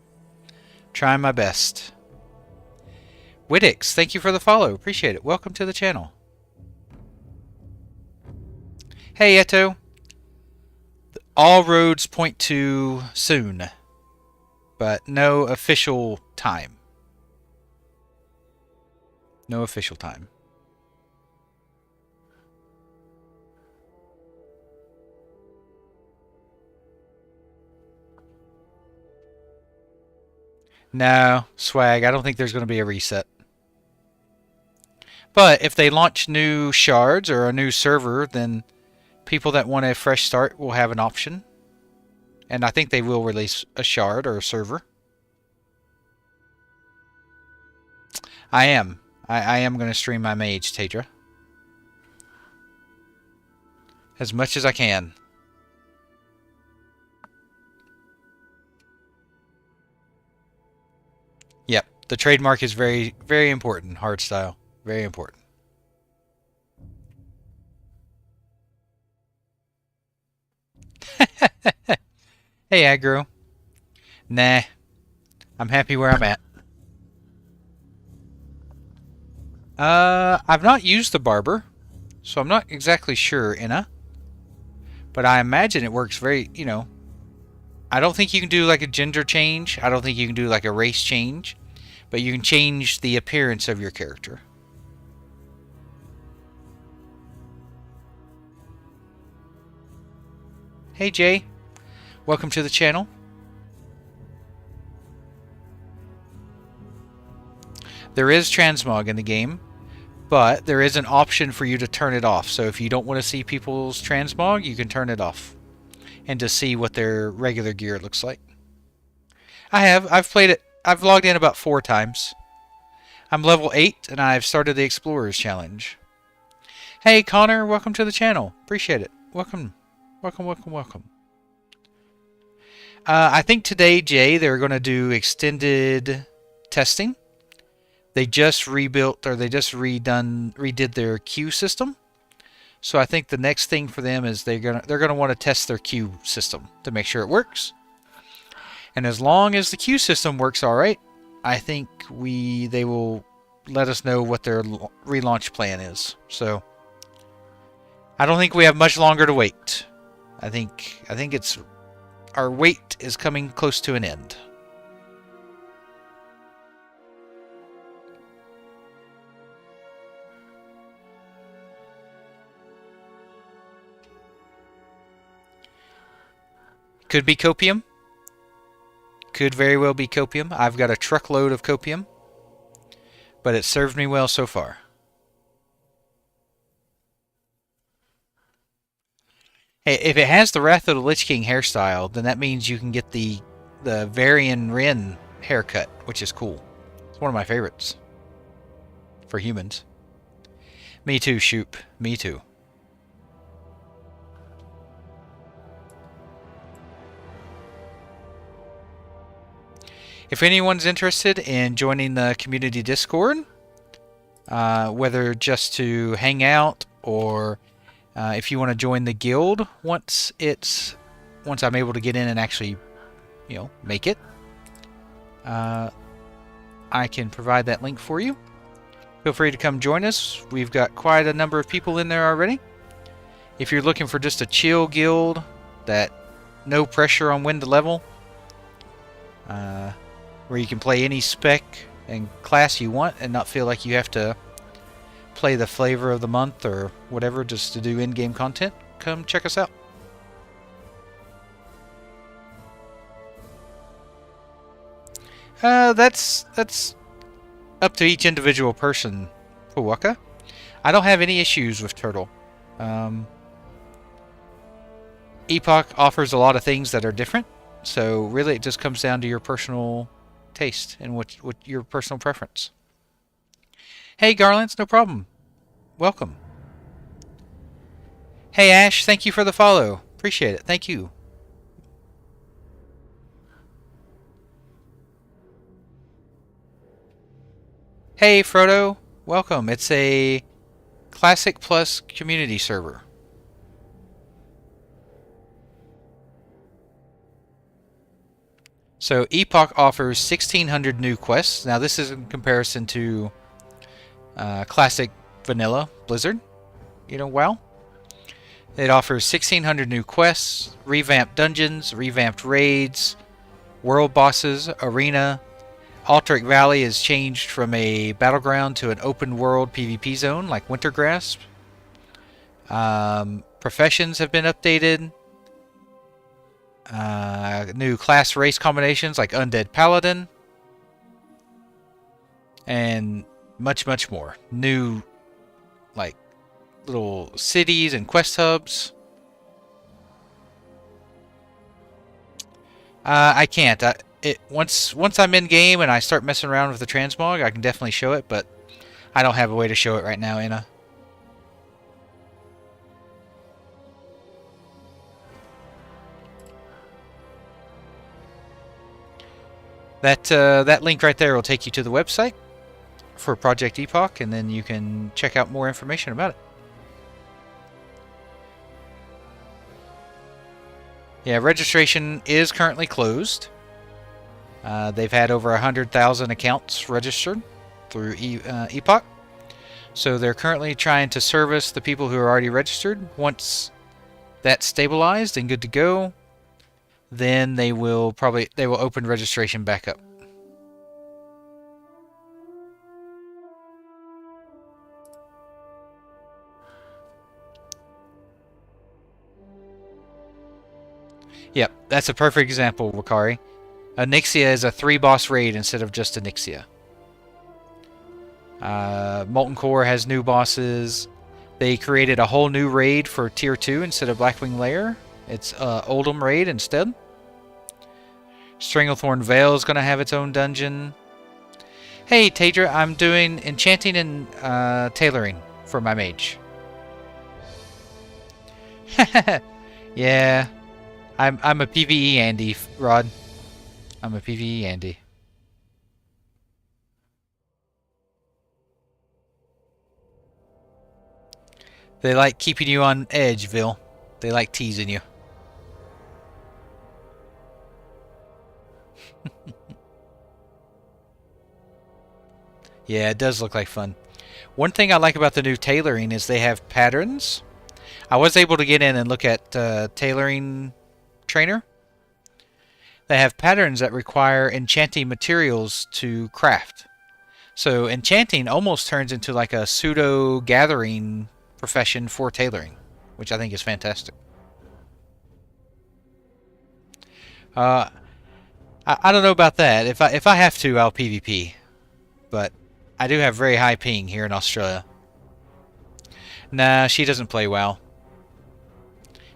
Trying my best. Wittix, thank you for the follow. Appreciate it. Welcome to the channel. Hey, Eto. All roads point to soon, but no official time. No official time. No, Swag, I don't think there's going to be a reset. But if they launch new shards or a new server, then people that want a fresh start will have an option. And I think they will release a shard or a server. I am. I am going to stream my mage, Tadra. As much as I can. Yep, the trademark is very, very important. Hardstyle. Very important. Hey, Aggro. Nah. I'm happy where I'm at. I've not used the barber, so I'm not exactly sure, Inna. But I imagine it works very, I don't think you can do like a gender change. I don't think you can do like a race change. But you can change the appearance of your character. Hey Jay, welcome to the channel. There is transmog in the game, but there is an option for you to turn it off. So if you don't want to see people's transmog, you can turn it off and to see what their regular gear looks like. I've played it. I've logged in about 4 times. I'm level 8 and I've started the Explorers Challenge. Hey Connor, welcome to the channel. Appreciate it. Welcome. Welcome. I think today, Jay, they're going to do extended testing. They just rebuilt, or they just redid their queue system. So I think the next thing for them is they're gonna want to test their queue system to make sure it works. And as long as the queue system works all right, I think they will let us know what their relaunch plan is. So I don't think we have much longer to wait. I think it's our wait is coming close to an end. Could be copium. Could very well be copium. I've got a truckload of copium, but it served me well so far. Hey, if it has the Wrath of the Lich King hairstyle, then that means you can get the Varian Wren haircut, which is cool. It's one of my favorites for humans. Me too, Shoop. Me too. If anyone's interested in joining the community Discord, whether just to hang out or if you want to join the guild once I'm able to get in and actually, make it, I can provide that link for you. Feel free to come join us. We've got quite a number of people in there already. If you're looking for just a chill guild that no pressure on when to level, where you can play any spec and class you want and not feel like you have to play the flavor of the month or whatever just to do in-game content, come check us out. That's up to each individual person, Puwaka. I don't have any issues with Turtle. Epoch offers a lot of things that are different, so really it just comes down to your personal taste and what your personal preference. Hey Garlands, no problem. Welcome. Hey Ash, thank you for the follow. Appreciate it. Thank you. Hey Frodo, welcome. It's a Classic Plus community server. So Epoch offers 1,600 new quests. Now this is in comparison to Classic Vanilla Blizzard. WoW. It offers 1,600 new quests, revamped dungeons, revamped raids, world bosses, arena. Alteric Valley is changed from a battleground to an open world PvP zone like Wintergrasp. Professions have been updated. New class race combinations like Undead Paladin. And much more. New little cities and quest hubs. I can't. Once I'm in game and I start messing around with the transmog, I can definitely show it, but I don't have a way to show it right now, Anna. That link right there will take you to the website for Project Epoch, and then you can check out more information about it. Yeah, registration is currently closed. They've had over 100,000 accounts registered through Epoch. So they're currently trying to service the people who are already registered. Once that's stabilized and good to go, then they will open registration back up. Yep, that's a perfect example, Wakari. Onyxia is a 3-boss raid instead of just Onyxia. Molten Core has new bosses. They created a whole new raid for Tier 2 instead of Blackwing Lair. It's Oldham raid instead. Stranglethorn Vale is going to have its own dungeon. Hey, Tadra, I'm doing enchanting and tailoring for my mage. Yeah, I'm a PvE Andy, Rod. I'm a PvE Andy. They like keeping you on edge, Vil. They like teasing you. Yeah, it does look like fun. One thing I like about the new tailoring is they have patterns. I was able to get in and look at tailoring trainer. They have patterns that require enchanting materials to craft. So enchanting almost turns into like a pseudo gathering profession for tailoring, which I think is fantastic. I don't know about that. If I have to, I'll PvP, but I do have very high ping here in Australia. Nah, she doesn't play WoW.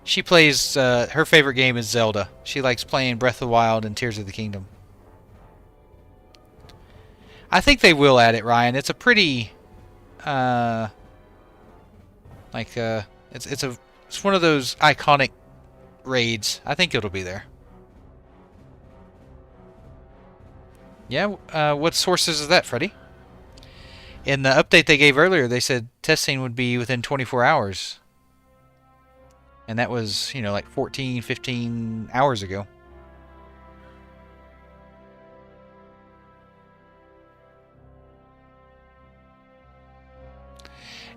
She plays, her favorite game is Zelda. She likes playing Breath of the Wild and Tears of the Kingdom. I think they will add it, Ryan. It's a pretty, it's one of those iconic raids. I think it'll be there. Yeah, what sources is that, Freddy? In the update they gave earlier, they said testing would be within 24 hours. And that was, you know, like 14, 15 hours ago.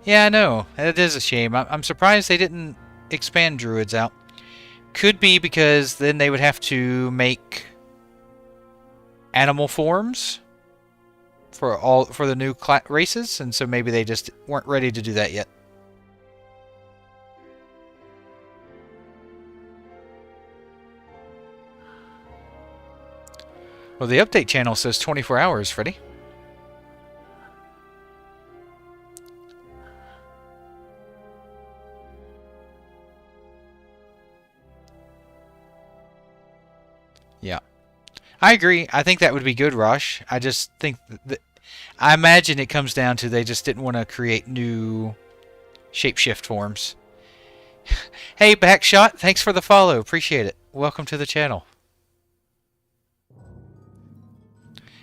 Yeah, I know. It is a shame. I'm surprised they didn't expand druids out. Could be because then they would have to make animal forms for the new races, and so maybe they just weren't ready to do that yet. Well, the update channel says 24 hours, Freddy. Yeah. I agree. I think that would be good, Rosh. I just think that I imagine it comes down to they just didn't want to create new shapeshift forms. Hey, Backshot, thanks for the follow. Appreciate it. Welcome to the channel.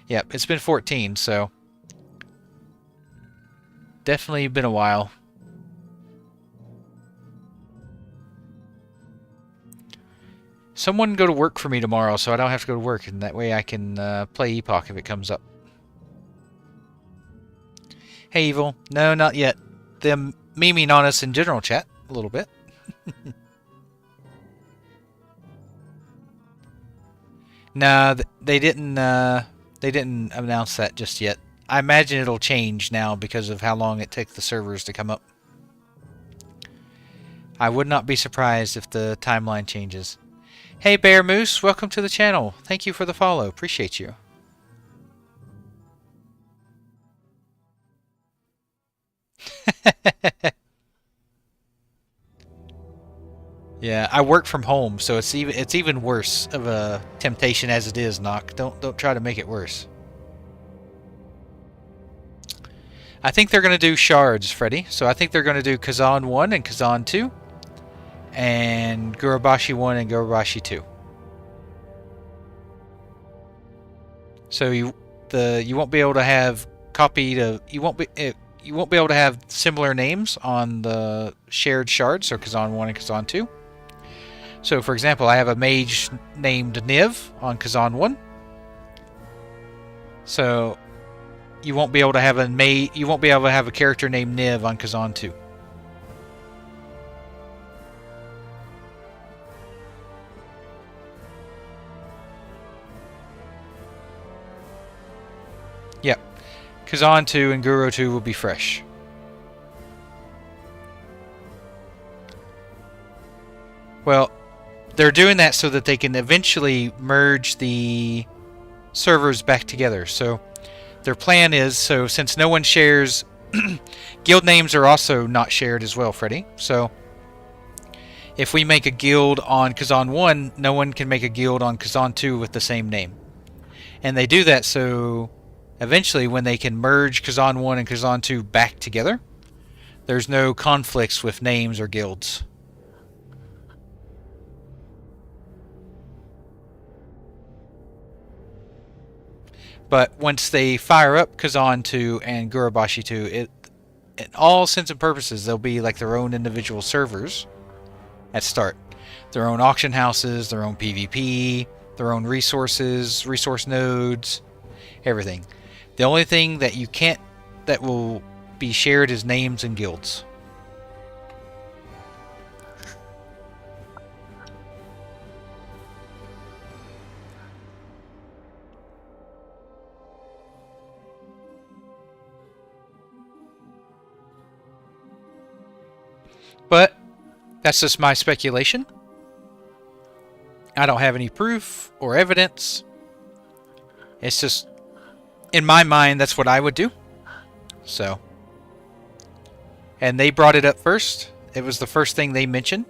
Yep, it's been 14, so definitely been a while. Someone go to work for me tomorrow so I don't have to go to work, and that way I can play Epoch if it comes up. Hey, Evil. No, not yet. Them memeing on us in general chat a little bit. No, they didn't announce that just yet. I imagine it'll change now because of how long it takes the servers to come up. I would not be surprised if the timeline changes. Hey, Bear Moose, welcome to the channel. Thank you for the follow. Appreciate you. Yeah, I work from home, so it's even worse of a temptation as it is, Knock. Don't try to make it worse. I think they're going to do shards, Freddy. So I think they're going to do Kazan 1 and Kazan 2. And Gurubashi 1 and Gurubashi 2. So you won't be able to have you won't be able to have similar names on the shared shards, so Kazan 1 and Kazan 2. So for example, I have a mage named Niv on Kazan 1. So you won't be able to have a character named Niv on Kazan 2. Kazan 2 and Guru 2 will be fresh. Well, they're doing that so that they can eventually merge the servers back together. So their plan is, so since no one shares, guild names are also not shared as well, Freddy. So if we make a guild on Kazan 1, no one can make a guild on Kazan 2 with the same name. And they do that so eventually when they can merge Kazan 1 and Kazan 2 back together, there's no conflicts with names or guilds. But once they fire up Kazan 2 and Gurubashi 2, in all intents and purposes, they'll be like their own individual servers at start. Their own auction houses, their own PvP, their own resources, resource nodes, everything. The only thing that you can't, that will be shared is names and guilds. But that's just my speculation. I don't have any proof or evidence. It's just, in my mind, that's what I would do. So. And they brought it up first. It was the first thing they mentioned.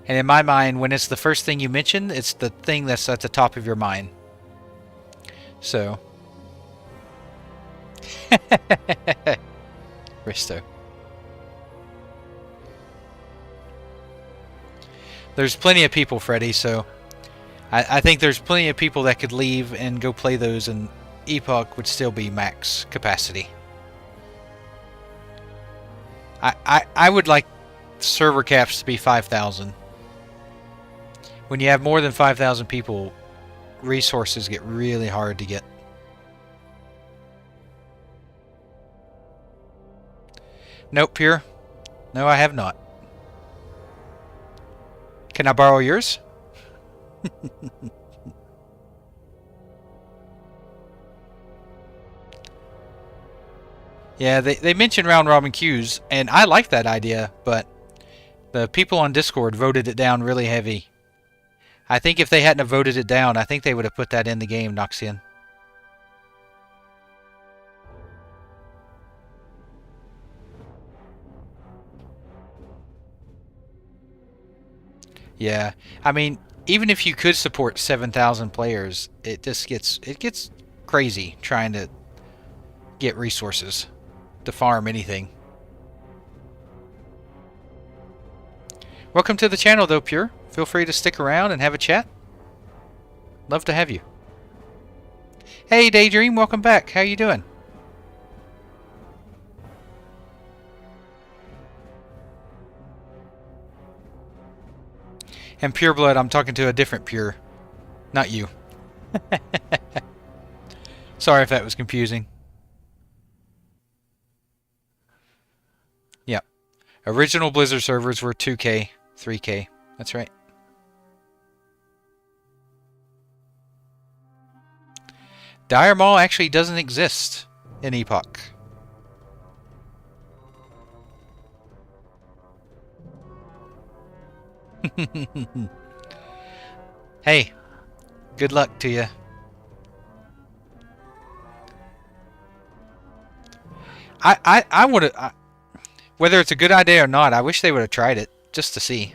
And in my mind, when it's the first thing you mention, it's the thing that's at the top of your mind. So. Risto. There's plenty of people, Freddy, so I think there's plenty of people that could leave and go play those, and Epoch would still be max capacity. I would like server caps to be 5,000. When you have more than 5,000 people, resources get really hard to get. Nope, Pure. No, I have not. Can I borrow yours? Yeah, they mentioned round robin queues, and I like that idea, but the people on Discord voted it down really heavy. I think if they hadn't have voted it down, I think they would have put that in the game, Noxian. Yeah, I mean, even if you could support 7,000 players, it gets crazy trying to get resources to farm anything. Welcome to the channel, though, Pure. Feel free to stick around and have a chat. Love to have you. Hey, Daydream, welcome back. How you doing? And Pure Blood, I'm talking to a different Pure. Not you. Sorry if that was confusing. Yep. Original Blizzard servers were 2K, 3K. That's right. Dire Maul actually doesn't exist in Epoch. Hey, good luck to you. I would have, whether it's a good idea or not, I wish they would have tried it just to see.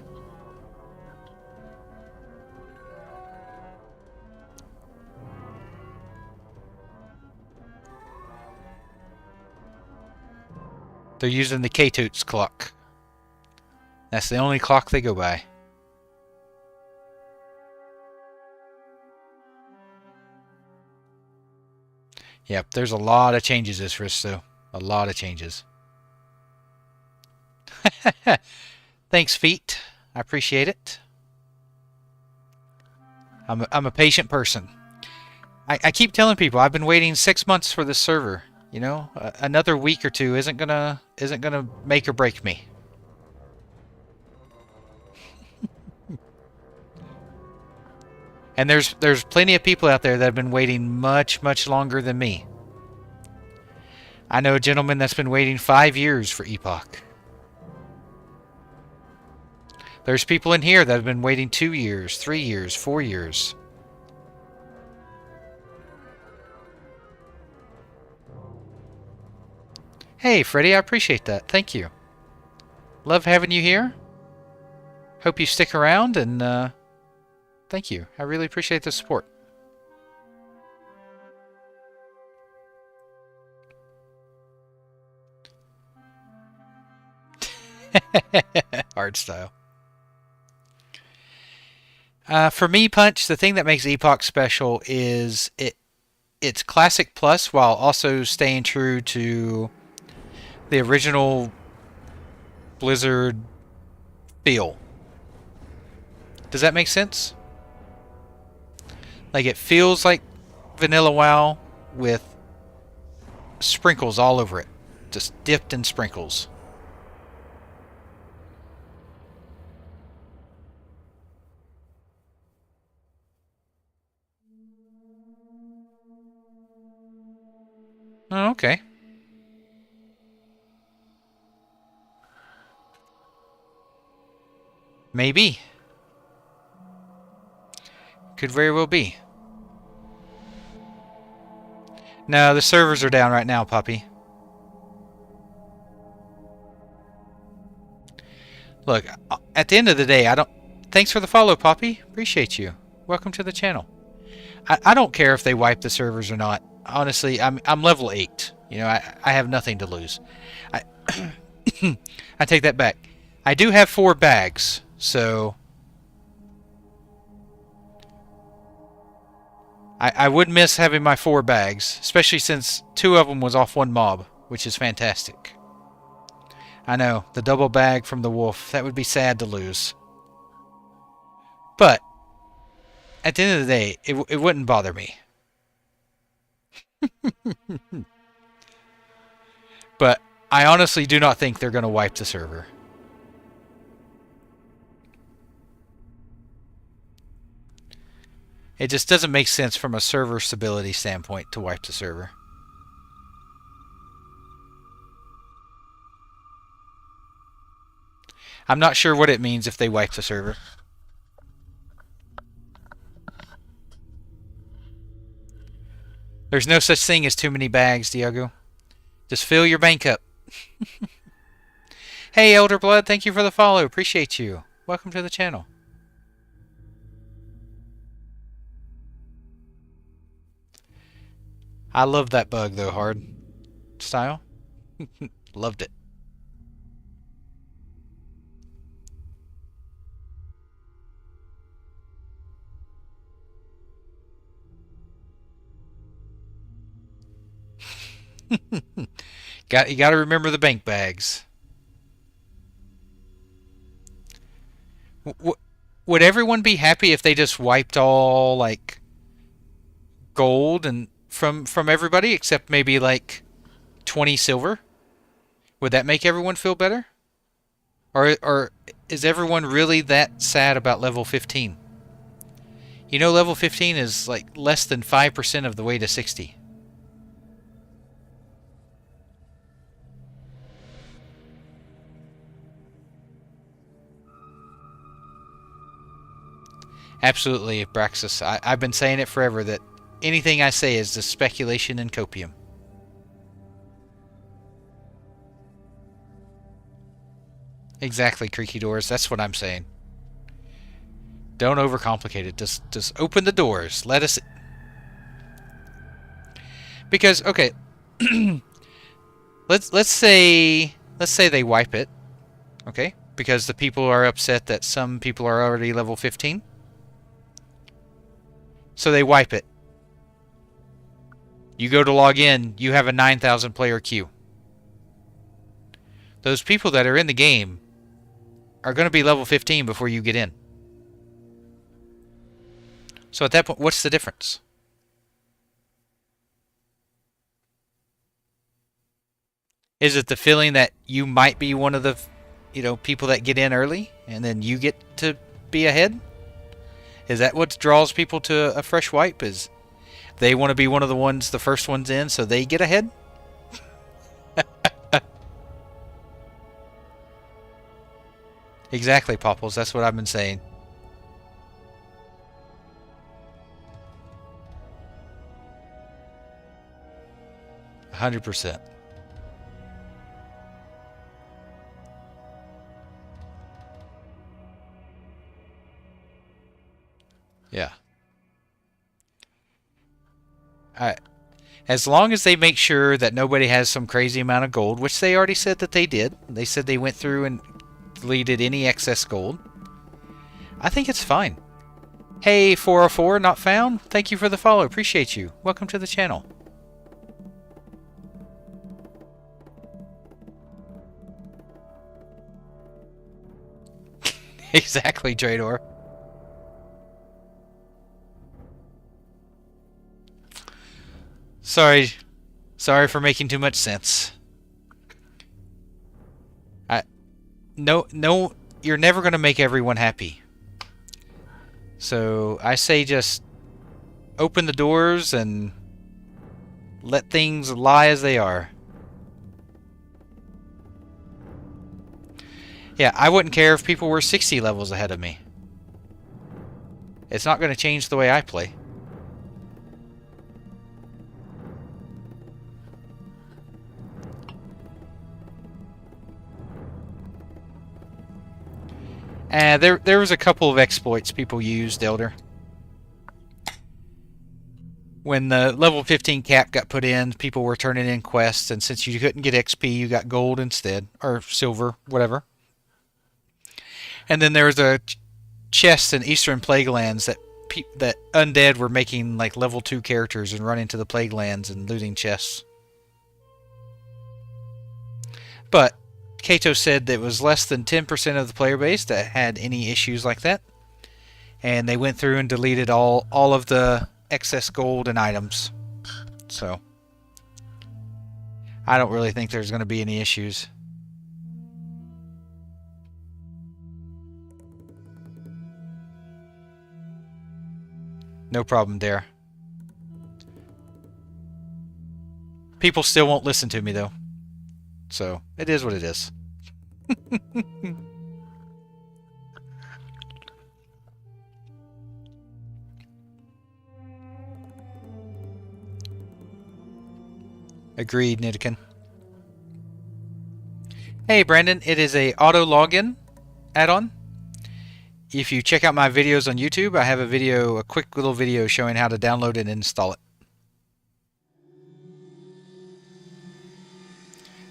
They're using the K-Toots clock. That's the only clock they go by. Yep, there's a lot of changes this risk, though. A lot of changes. Thanks, Feet. I appreciate it. I'm a patient person. I keep telling people I've been waiting 6 months for this server. You know, another week or two isn't gonna make or break me. And there's plenty of people out there that have been waiting much longer than me. I know a gentleman that's been waiting 5 years for Epoch. There's people in here that have been waiting 2 years, 3 years, 4 years. Hey, Freddy, I appreciate that. Thank you. Love having you here. Hope you stick around, and thank you. I really appreciate the support. Hard style. For me, Punch, the thing that makes Epoch special is it's Classic Plus while also staying true to the original Blizzard feel. Does that make sense? Like, it feels like Vanilla WoW with sprinkles all over it. Just dipped in sprinkles. Oh, okay. Maybe. Could very well be. No, the servers are down right now, puppy. Look, at the end of the day, I don't... Thanks for the follow, Poppy. Appreciate you. Welcome to the channel. I don't care if they wipe the servers or not. Honestly, I'm level 8. You know, I have nothing to lose. I I take that back. I do have 4 bags, so I would miss having my 4 bags, especially since 2 of them was off 1 mob, which is fantastic. I know, the double bag from the wolf, that would be sad to lose. But at the end of the day, it wouldn't bother me. But I honestly do not think they're going to wipe the server. It just doesn't make sense from a server stability standpoint to wipe the server. I'm not sure what it means if they wipe the server. There's no such thing as too many bags, Diego. Just fill your bank up. Hey, Elder Blood, thank you for the follow. Appreciate you. Welcome to the channel. I love that bug, though, hard style. Loved it. You got to remember the bank bags. Would everyone be happy if they just wiped all like gold and from everybody except maybe like 20 silver? Would that make everyone feel better? Or is everyone really that sad about level 15? You know, level 15 is like less than 5% of the way to 60. Absolutely, Braxis. I've been saying it forever that anything I say is just speculation and copium. Exactly, Creaky Doors. That's what I'm saying. Don't overcomplicate it. Just open the doors. Let us... Because, okay... let's say they wipe it. Okay? Because the people are upset that some people are already level 15. So they wipe it. You go to log in, you have a 9,000 player queue. Those people that are in the game are going to be level 15 before you get in. So at that point, what's the difference? Is it the feeling that you might be one of the, people that get in early and then you get to be ahead? Is that what draws people to a fresh wipe? Is they want to be one of the first ones in, so they get ahead? Exactly, Popples. That's what I've been saying. %100. Yeah. As long as they make sure that nobody has some crazy amount of gold, which they already said that they did. They said they went through and deleted any excess gold. I think it's fine. Hey, 404, not found. Thank you for the follow. Appreciate you. Welcome to the channel. Exactly, Drador. Sorry for making too much sense. No, you're never going to make everyone happy. So I say just open the doors and let things lie as they are. Yeah, I wouldn't care if people were 60 levels ahead of me. It's not going to change the way I play. There was a couple of exploits people used, Elder. When the level 15 cap got put in, people were turning in quests, and since you couldn't get XP, you got gold instead, or silver, whatever. And then there was a chest in Eastern Plague Lands that undead were making like level 2 characters and running to the Plague Lands and looting chests. But Kato said that it was less than 10% of the player base that had any issues like that. And they went through and deleted all of the excess gold and items. So I don't really think there's going to be any issues. No problem there. People still won't listen to me though. So it is what it is. Agreed, Nidikin. Hey Brandon, it is a auto login add-on. If you check out my videos on YouTube, I have a quick little video showing how to download and install it.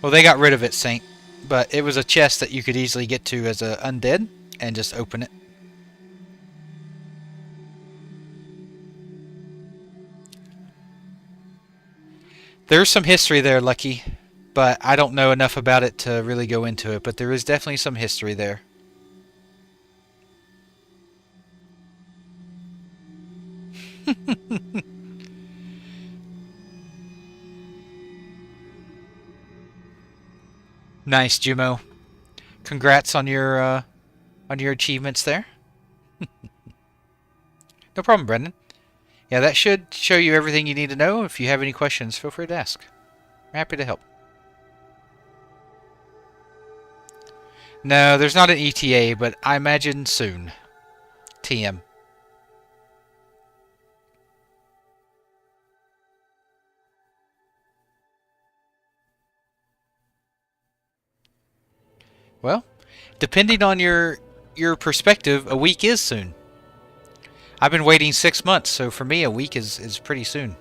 Well, they got rid of it, Saint, but it was a chest that you could easily get to as a undead and just open it. There's some history there, Lucky, but I don't know enough about it to really go into it, but there is definitely some history there. Nice, Jimo. Congrats on your achievements there. No problem, Brendan. Yeah, that should show you everything you need to know. If you have any questions, feel free to ask. I'm happy to help. No, there's not an ETA, but I imagine soon. TM. Well, depending on your perspective, a week is soon. I've been waiting 6 months, so for me a week is pretty soon.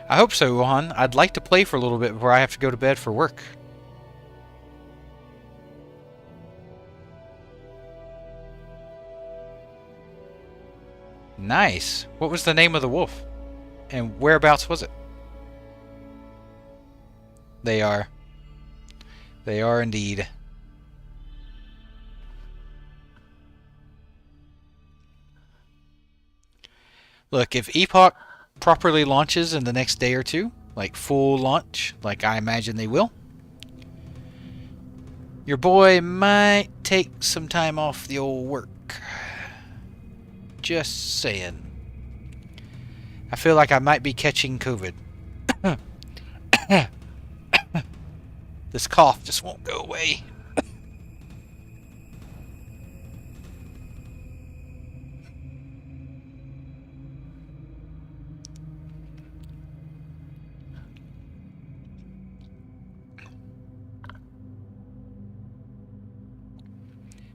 I hope so, Johan. I'd like to play for a little bit before I have to go to bed for work. Nice. What was the name of the wolf? And whereabouts was it? They are. They are indeed. Look, if Epoch properly launches in the next day or two, like full launch, like I imagine they will, your boy might take some time off the old work. Just saying. I feel like I might be catching COVID. This cough just won't go away.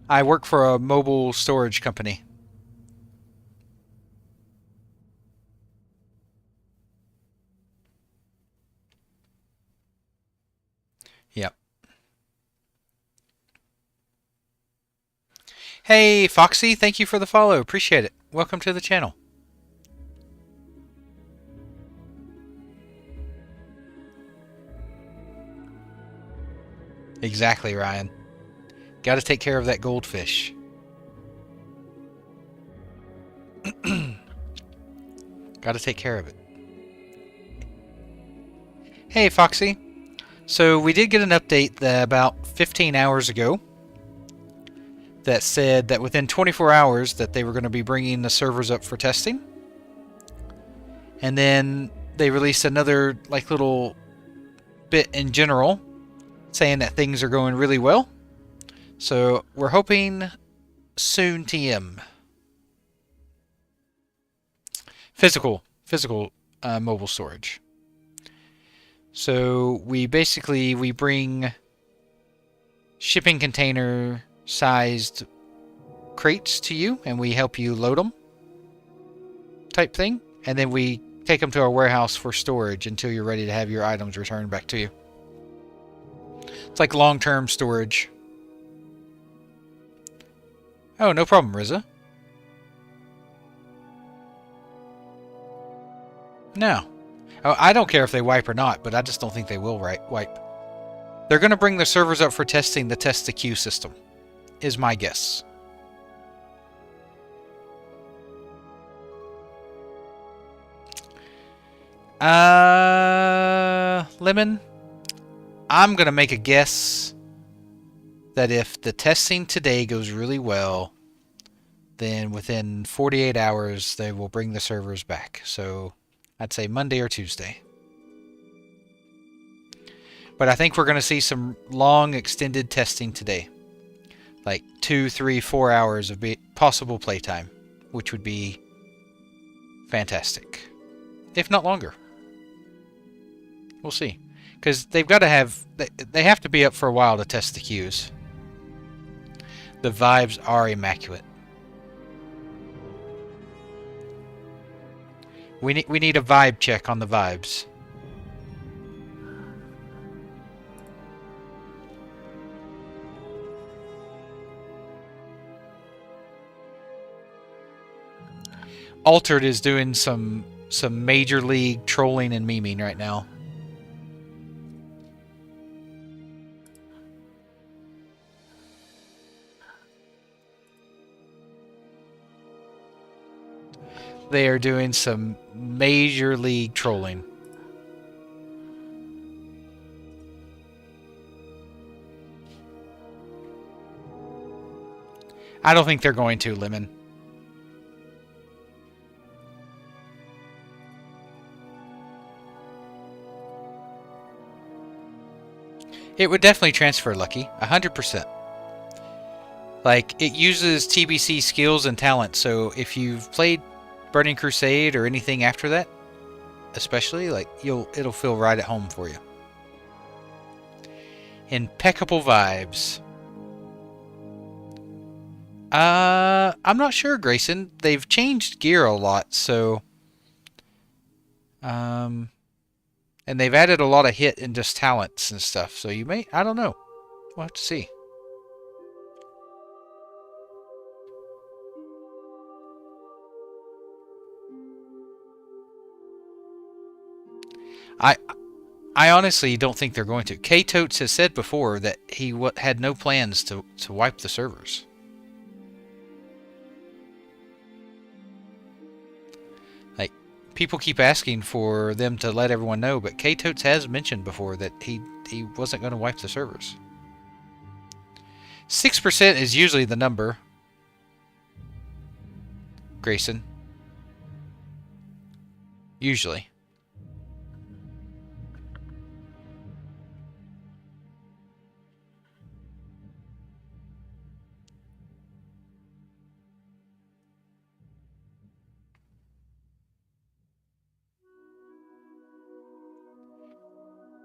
I work for a mobile storage company. Yep. Hey, Foxy, thank you for the follow. Appreciate it. Welcome to the channel. Exactly, Ryan. Got to take care of that goldfish. Got to take care of it. Hey, Foxy. So we did get an update about 15 hours ago that said that within 24 hours that they were going to be bringing the servers up for testing. And then they released another like little bit in general saying that things are going really well. So we're hoping soon TM. Physical mobile storage. So we bring shipping container sized crates to you and we help you load them type thing, and then we take them to our warehouse for storage until you're ready to have your items returned back to you. It's like long-term storage. Oh, no problem, Riza. No. Oh, I don't care if they wipe or not, but I just don't think they will wipe. They're going to bring the servers up for testing to test the queue system, is my guess. Lemon, I'm going to make a guess that if the testing today goes really well, then within 48 hours they will bring the servers back. So I'd say Monday or Tuesday. But I think we're going to see some long extended testing today. Like 2, 3, 4 hours of possible playtime, which would be fantastic. If not longer. We'll see. Because they've got to have... They have to be up for a while to test the queues. The vibes are immaculate. We need a vibe check on the vibes. Altered is doing some major league trolling and memeing right now. They are doing some major league trolling. I don't think they're going to, Lemon. It would definitely transfer, Lucky. 100%. Like, it uses TBC skills and talent, so if you've played Burning Crusade or anything after that, especially, like, it'll feel right at home for you. Impeccable vibes. I'm not sure, Grayson. They've changed gear a lot, so... and they've added a lot of hit and just talents and stuff, so you may... I don't know. We'll have to see. I honestly don't think they're going to. K-Totes has said before that he had no plans to wipe the servers. Like, people keep asking for them to let everyone know, but K-Totes has mentioned before that he wasn't going to wipe the servers. 6% is usually the number, Grayson. Usually.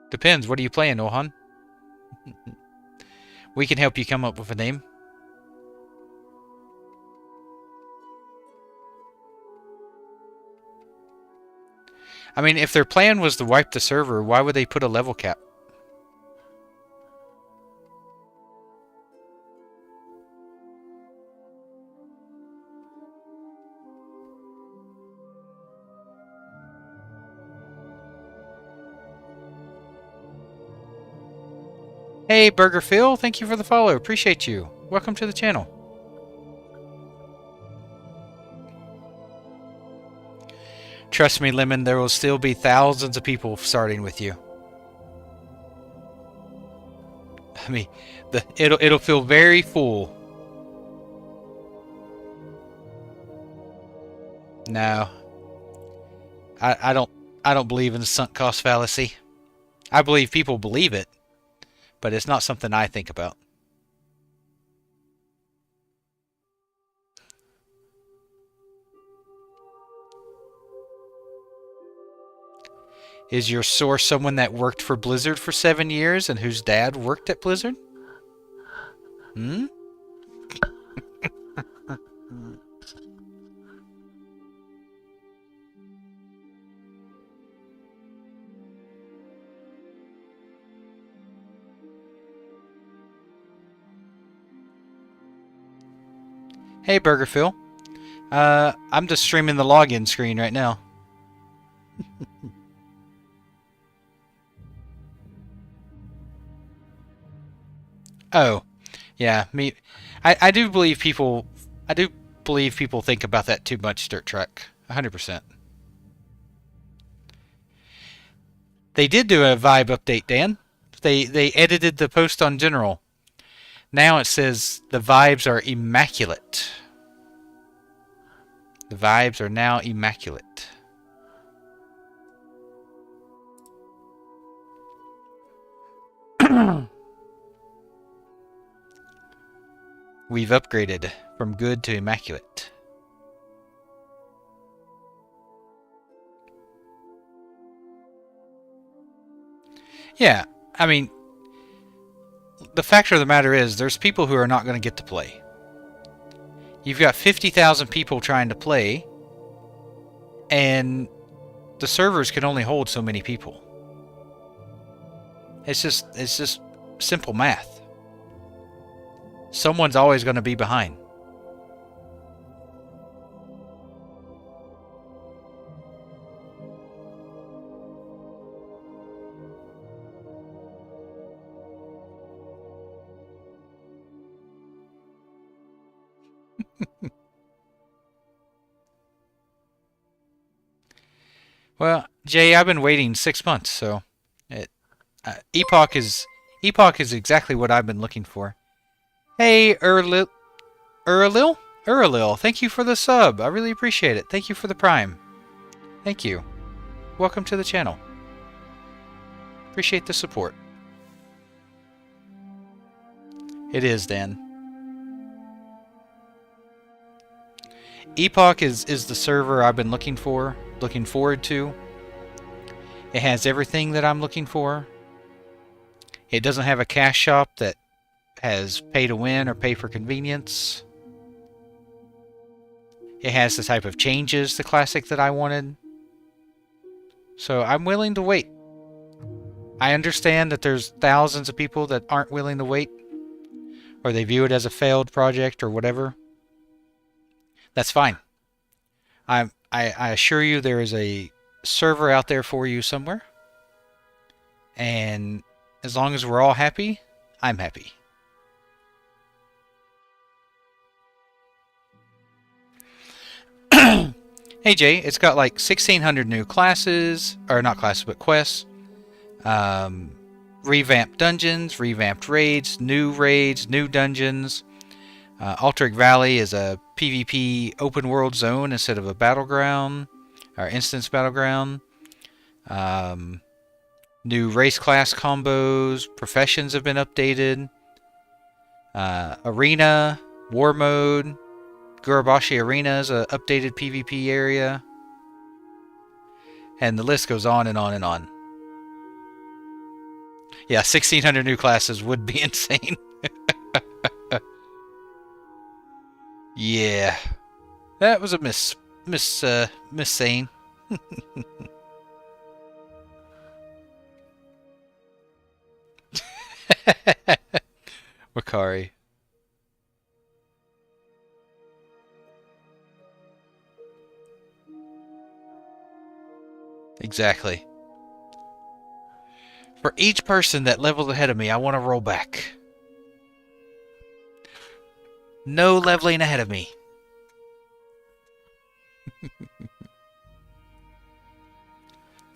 Depends. What are you playing, Ohan? We can help you come up with a name. I mean, if their plan was to wipe the server, why would they put a level cap? Hey, Burger Phil, thank you for the follow. Appreciate you. Welcome to the channel. Trust me, Lemon, there will still be thousands of people starting with you. I mean, it'll feel very full. No, I don't believe in the sunk cost fallacy. I believe people believe it, but it's not something I think about. Is your source someone that worked for Blizzard for 7 years and whose dad worked at Blizzard? Hmm? Hey, Burger Phil. I'm just streaming the login screen right now. Oh, yeah. Me, I do believe people. I do believe people think about that too much. Dirt Trek, 100%. They did do a vibe update, Dan. They edited the post on general. Now it says the vibes are immaculate. The vibes are now immaculate. We've upgraded from good to immaculate. Yeah, I mean, the fact of the matter is there's people who are not going to get to play. You've got 50,000 people trying to play, and the servers can only hold so many people. It's just simple math. Someone's always going to be behind. Well, Jay, I've been waiting 6 months, so Epoch is exactly what I've been looking for. Hey, Urlil, thank you for the sub. I really appreciate it. Thank you for the prime. Thank you. Welcome to the channel. Appreciate the support. It is, Dan. Epoch is the server I've been looking forward to. It has everything that I'm looking for. It doesn't have a cash shop that has pay to win or pay for convenience. It has the type of changes to Classic that I wanted. So I'm willing to wait. I understand that there's thousands of people that aren't willing to wait, or they view it as a failed project or whatever. That's fine. I assure you there is a server out there for you somewhere. And as long as we're all happy, I'm happy. Hey Jay, it's got like 1,600 new classes, or not classes, but quests. Revamped dungeons, revamped raids, new dungeons. Alteric Valley is a PvP open world zone instead of a battleground, or instance battleground. New race class combos, professions have been updated. Arena, war mode, Gurabashi Arena is an updated PvP area. And the list goes on and on and on. Yeah, 1,600 new classes would be insane. Yeah, that was a miss saying. Wakari. Exactly. For each person that leveled ahead of me, I want to roll back. No leveling ahead of me.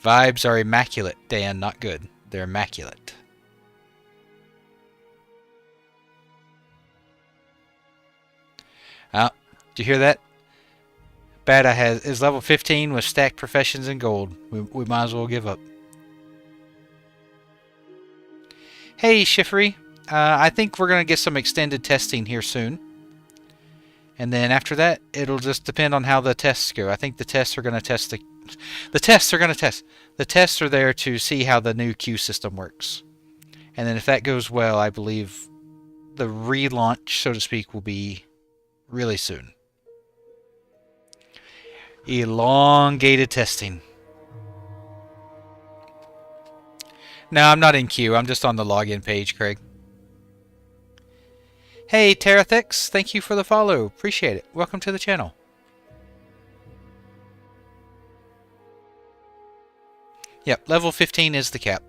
Vibes are immaculate, Dan, not good. They're immaculate. Oh, did you hear that? Bada is level 15 with stacked professions and gold. We might as well give up. Hey, Shiffery. I think we're going to get some extended testing here soon. And then after that, it'll just depend on how the tests go. I think the tests are going to test the tests are going to test. The tests are there to see how the new queue system works. And then if that goes well, I believe the relaunch, so to speak, will be really soon. Elongated testing. No, I'm not in queue. I'm just on the login page, Craig. Hey, Terathix, thank you for the follow. Appreciate it. Welcome to the channel. Yep, level 15 is the cap.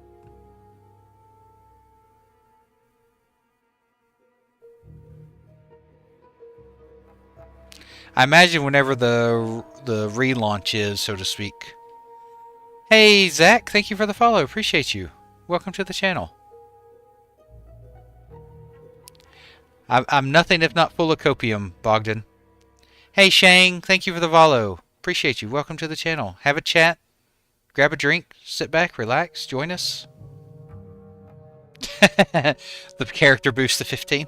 I imagine whenever the relaunch is, so to speak. Hey, Zach, thank you for the follow. Appreciate you. Welcome to the channel. I'm nothing if not full of copium, Bogdan. Hey, Shang, thank you for the follow. Appreciate you. Welcome to the channel. Have a chat. Grab a drink. Sit back. Relax. Join us. The character boost to 15.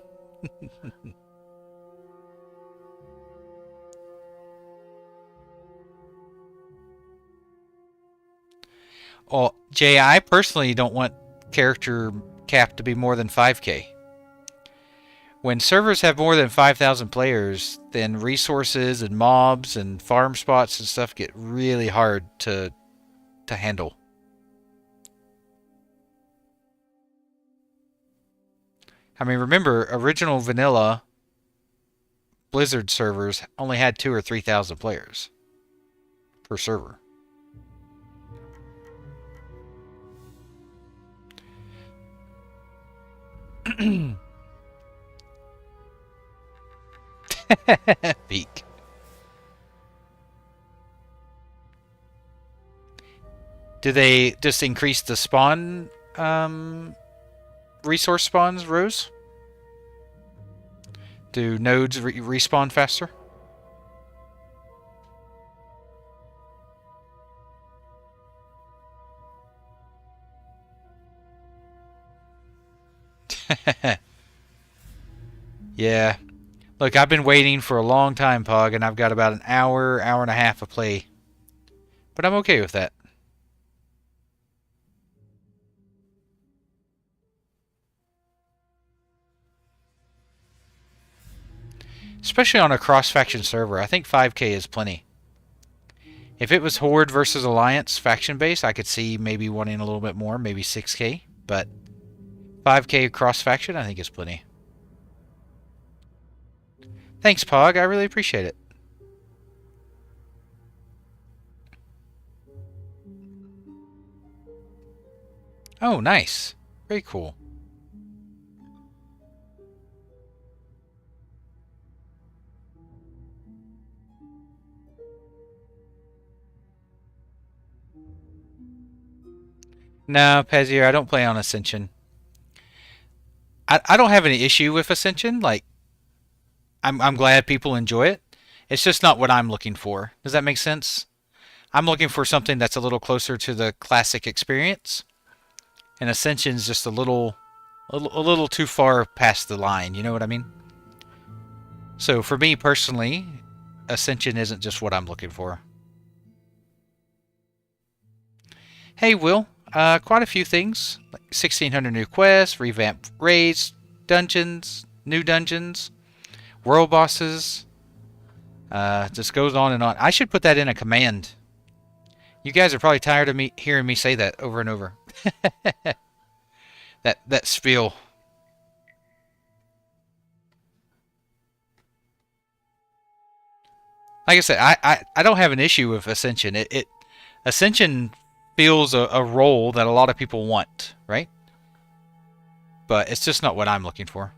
Oh, Jay, I personally don't want character cap to be more than 5K. When servers have more than 5,000 players, then resources and mobs and farm spots and stuff get really hard to handle. I mean, remember, original vanilla Blizzard servers only had 2,000 or 3,000 players per server. Peak. Do they just increase the spawn resource spawns, Rose? Do nodes respawn faster? Yeah. Look, I've been waiting for a long time, Pog, and I've got about an hour and a half of play. But I'm okay with that. Especially on a cross-faction server, I think 5K is plenty. If it was Horde versus Alliance faction-based, I could see maybe wanting a little bit more, maybe 6K. But 5K cross-faction, I think is plenty. Thanks, Pog. I really appreciate it. Oh, nice. Very cool. No, Pazier, I don't play on Ascension. I don't have any issue with Ascension. Like, I'm glad people enjoy it. It's just not what I'm looking for. Does that make sense? I'm looking for something that's a little closer to the classic experience. And Ascension's just a little too far past the line. You know what I mean? So for me personally, Ascension isn't just what I'm looking for. Hey, Will. quite a few things. Like 1,600 new quests, revamped raids, dungeons, new dungeons, world bosses. Just goes on and on. I should put that in a command. You guys are probably tired of me hearing me say that over and over. that spiel. Like I said, I don't have an issue with Ascension. Ascension fills a role that a lot of people want, right? But it's just not what I'm looking for.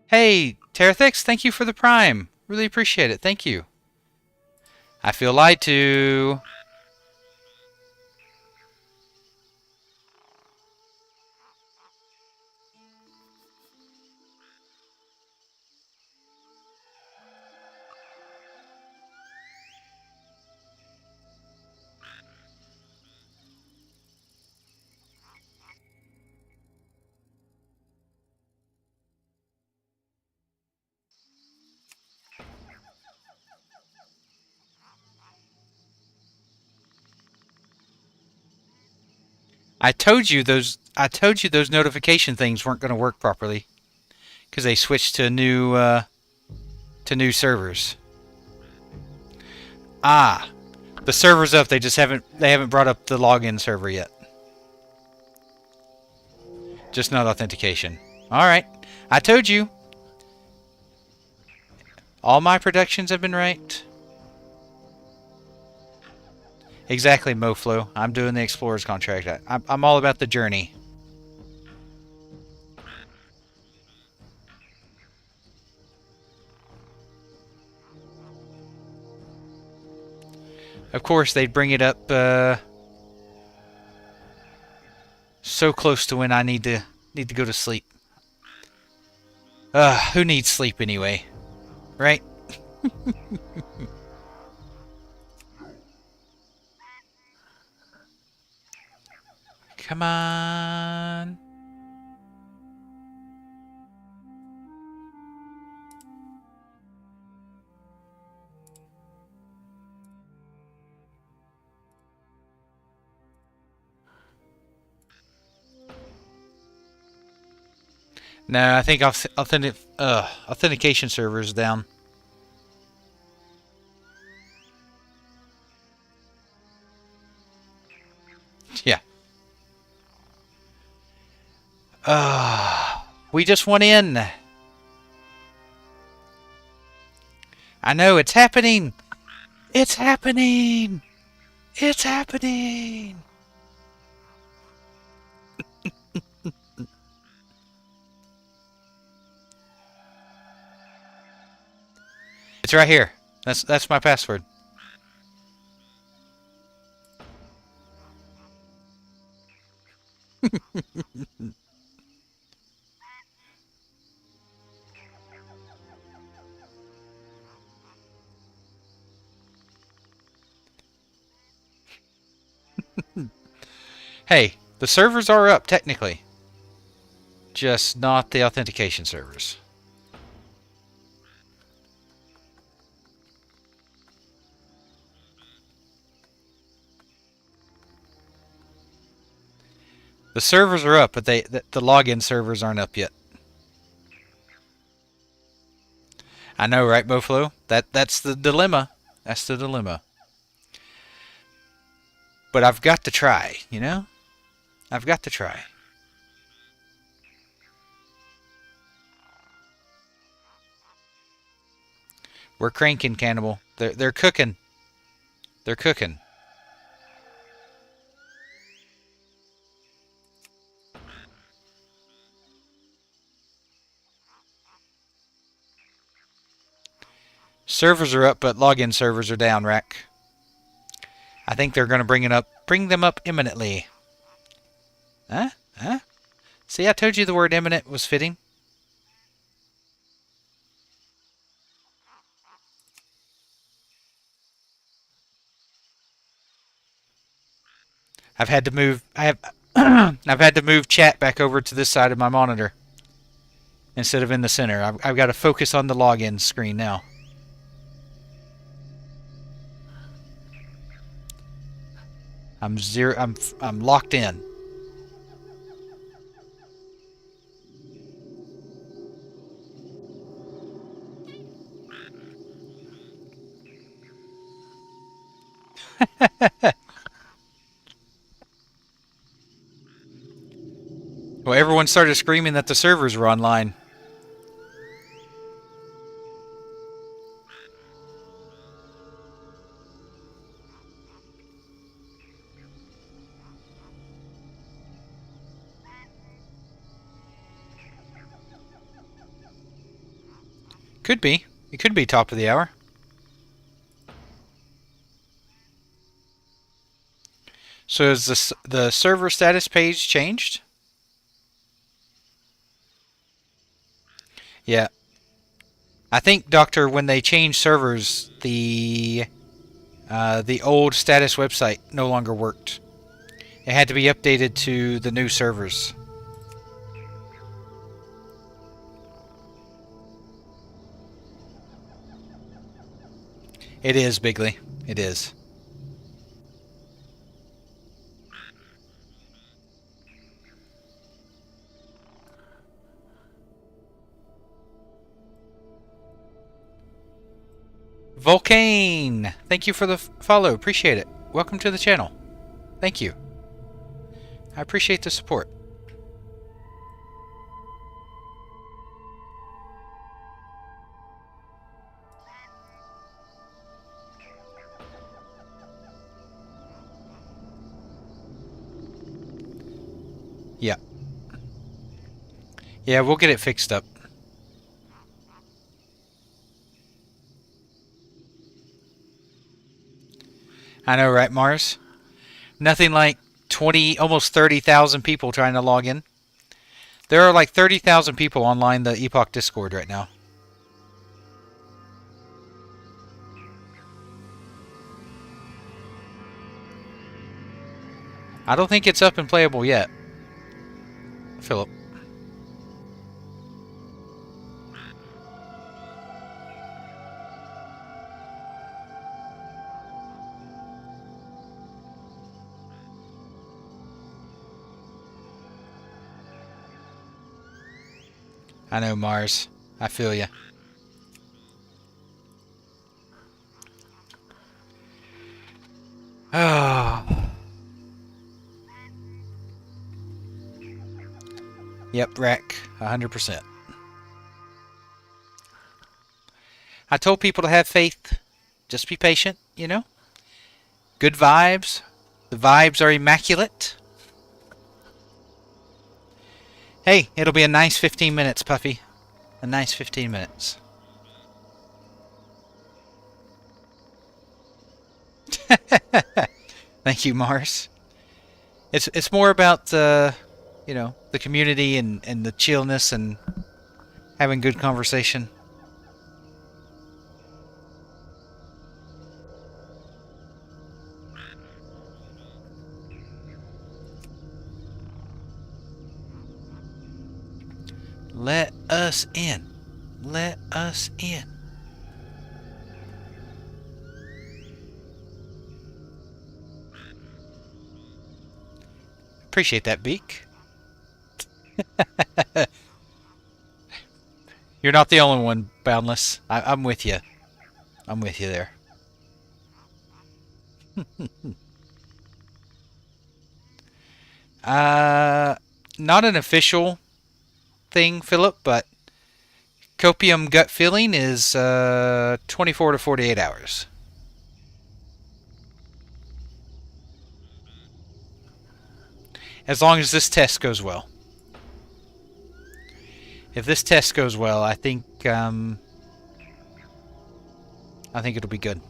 Hey, Terrathix, thank you for the Prime. Really appreciate it. Thank you. I feel lied to. I told you those notification things weren't going to work properly because they switched to new servers. Ah, the server's up. They haven't brought up the login server yet. Just not authentication. All right, I told you. All my predictions have been right. Exactly, Moflo. I'm doing the Explorer's contract. I'm all about the journey. Of course, they'd bring it up so close to when I need to go to sleep. Who needs sleep anyway? Right? Come on. No, I think authentication server is down. Yeah. We just went in. I know, it's happening. It's happening. It's happening. It's right here. That's my password. Hey, the servers are up technically. Just not the authentication servers. The servers are up, but the login servers aren't up yet. I know, right, Moflo? That's the dilemma. That's the dilemma. But I've got to try, you know? I've got to try. We're cranking, Cannibal. They're cooking. They're cooking. Servers are up, but login servers are down, Rack. I think they're going to bring them up imminently. Huh? Huh? See, I told you the word imminent was fitting. I've had to move. I have. I've had to move chat back over to this side of my monitor instead of in the center. I've got to focus on the login screen now. I'm locked in. Well, everyone started screaming that the servers were online. Could be. It could be top of the hour. So is the server status page changed? Yeah. I think, Doctor, when they changed servers, the old status website no longer worked. It had to be updated to the new servers. It is, Bigly. It is. Volcane! Thank you for the follow. Appreciate it. Welcome to the channel. Thank you. I appreciate the support. Yeah. Yeah, we'll get it fixed up. I know, right, Mars? Nothing like 20, almost 30,000 people trying to log in. There are like 30,000 people online the Epoch Discord right now. I don't think it's up and playable yet, Philip. I know, Mars. I feel ya. Oh. Yep, wreck. 100%. I told people to have faith. Just be patient, you know? Good vibes. The vibes are immaculate. Hey, it'll be a nice 15 minutes, Puffy. A nice 15 minutes. Thank you, Mars. It's more about you know, the community and the chillness and having good conversation. Let us in. Let us in. Appreciate that, Beak. You're not the only one, Boundless. I'm with you. I'm with you there. Not an official thing, Philip, but copium gut feeling is 24 to 48 hours. As long as this test goes well. If this test goes well, I think it'll be good.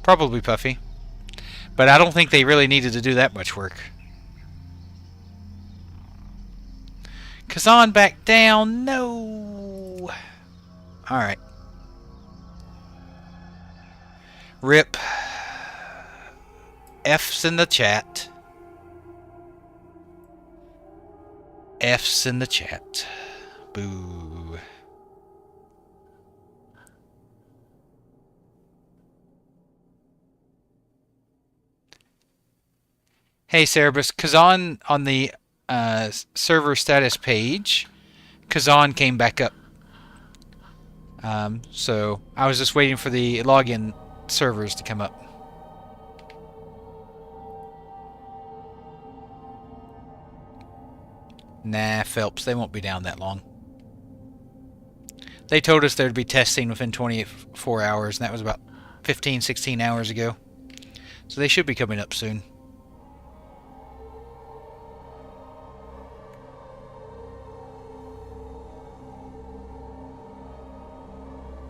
Probably, Puffy. But I don't think they really needed to do that much work. Kazan back down. No. Alright. Rip. F's in the chat. F's in the chat. Boo. Hey, Cerebus. Kazan on the server status page, Kazan came back up. So I was just waiting for the login servers to come up. Nah, Phelps, they won't be down that long. They told us there'd be testing within 24 hours, and that was about 15, 16 hours ago. So they should be coming up soon.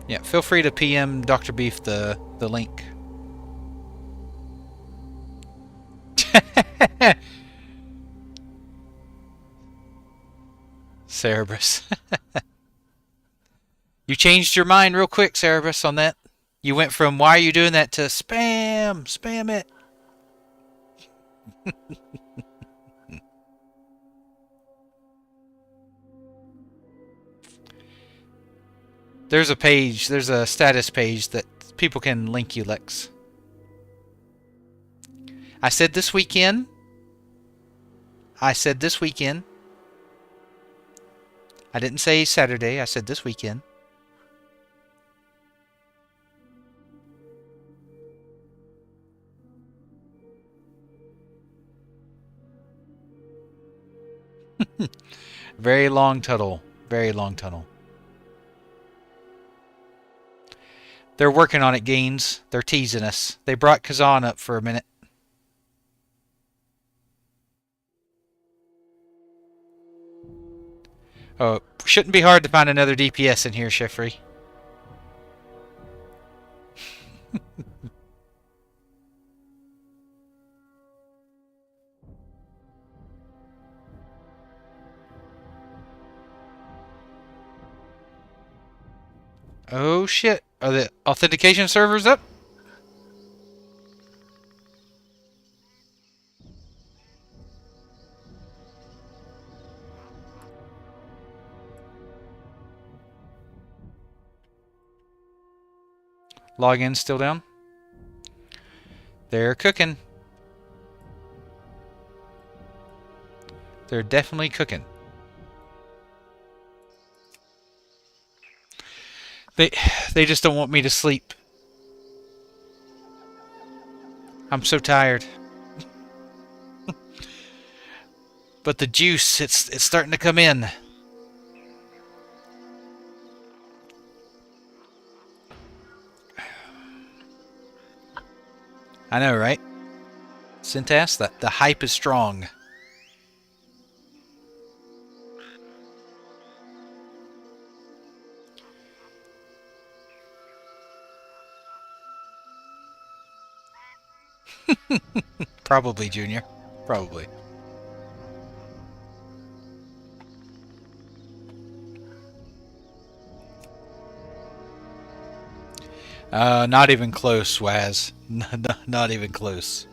Yeah, feel free to PM Dr. Beef the link. Cerebus. You changed your mind real quick, Cerebus, on that. You went from why are you doing that to spam it. There's a status page that people can link you, Lex. I said this weekend. I didn't say Saturday, I said this weekend. Very long tunnel. Very long tunnel. They're working on it, Gaines. They're teasing us. They brought Kazan up for a minute. Oh, shouldn't be hard to find another DPS in here, Sheffrey. Oh shit. Are the authentication servers up? Login still down? They're cooking. They're definitely cooking. They just don't want me to sleep. I'm so tired. But the juice, it's starting to come in. I know, right? Syntax, the hype is strong. Probably, Junior. Probably. Not even close, Waz. Not even close.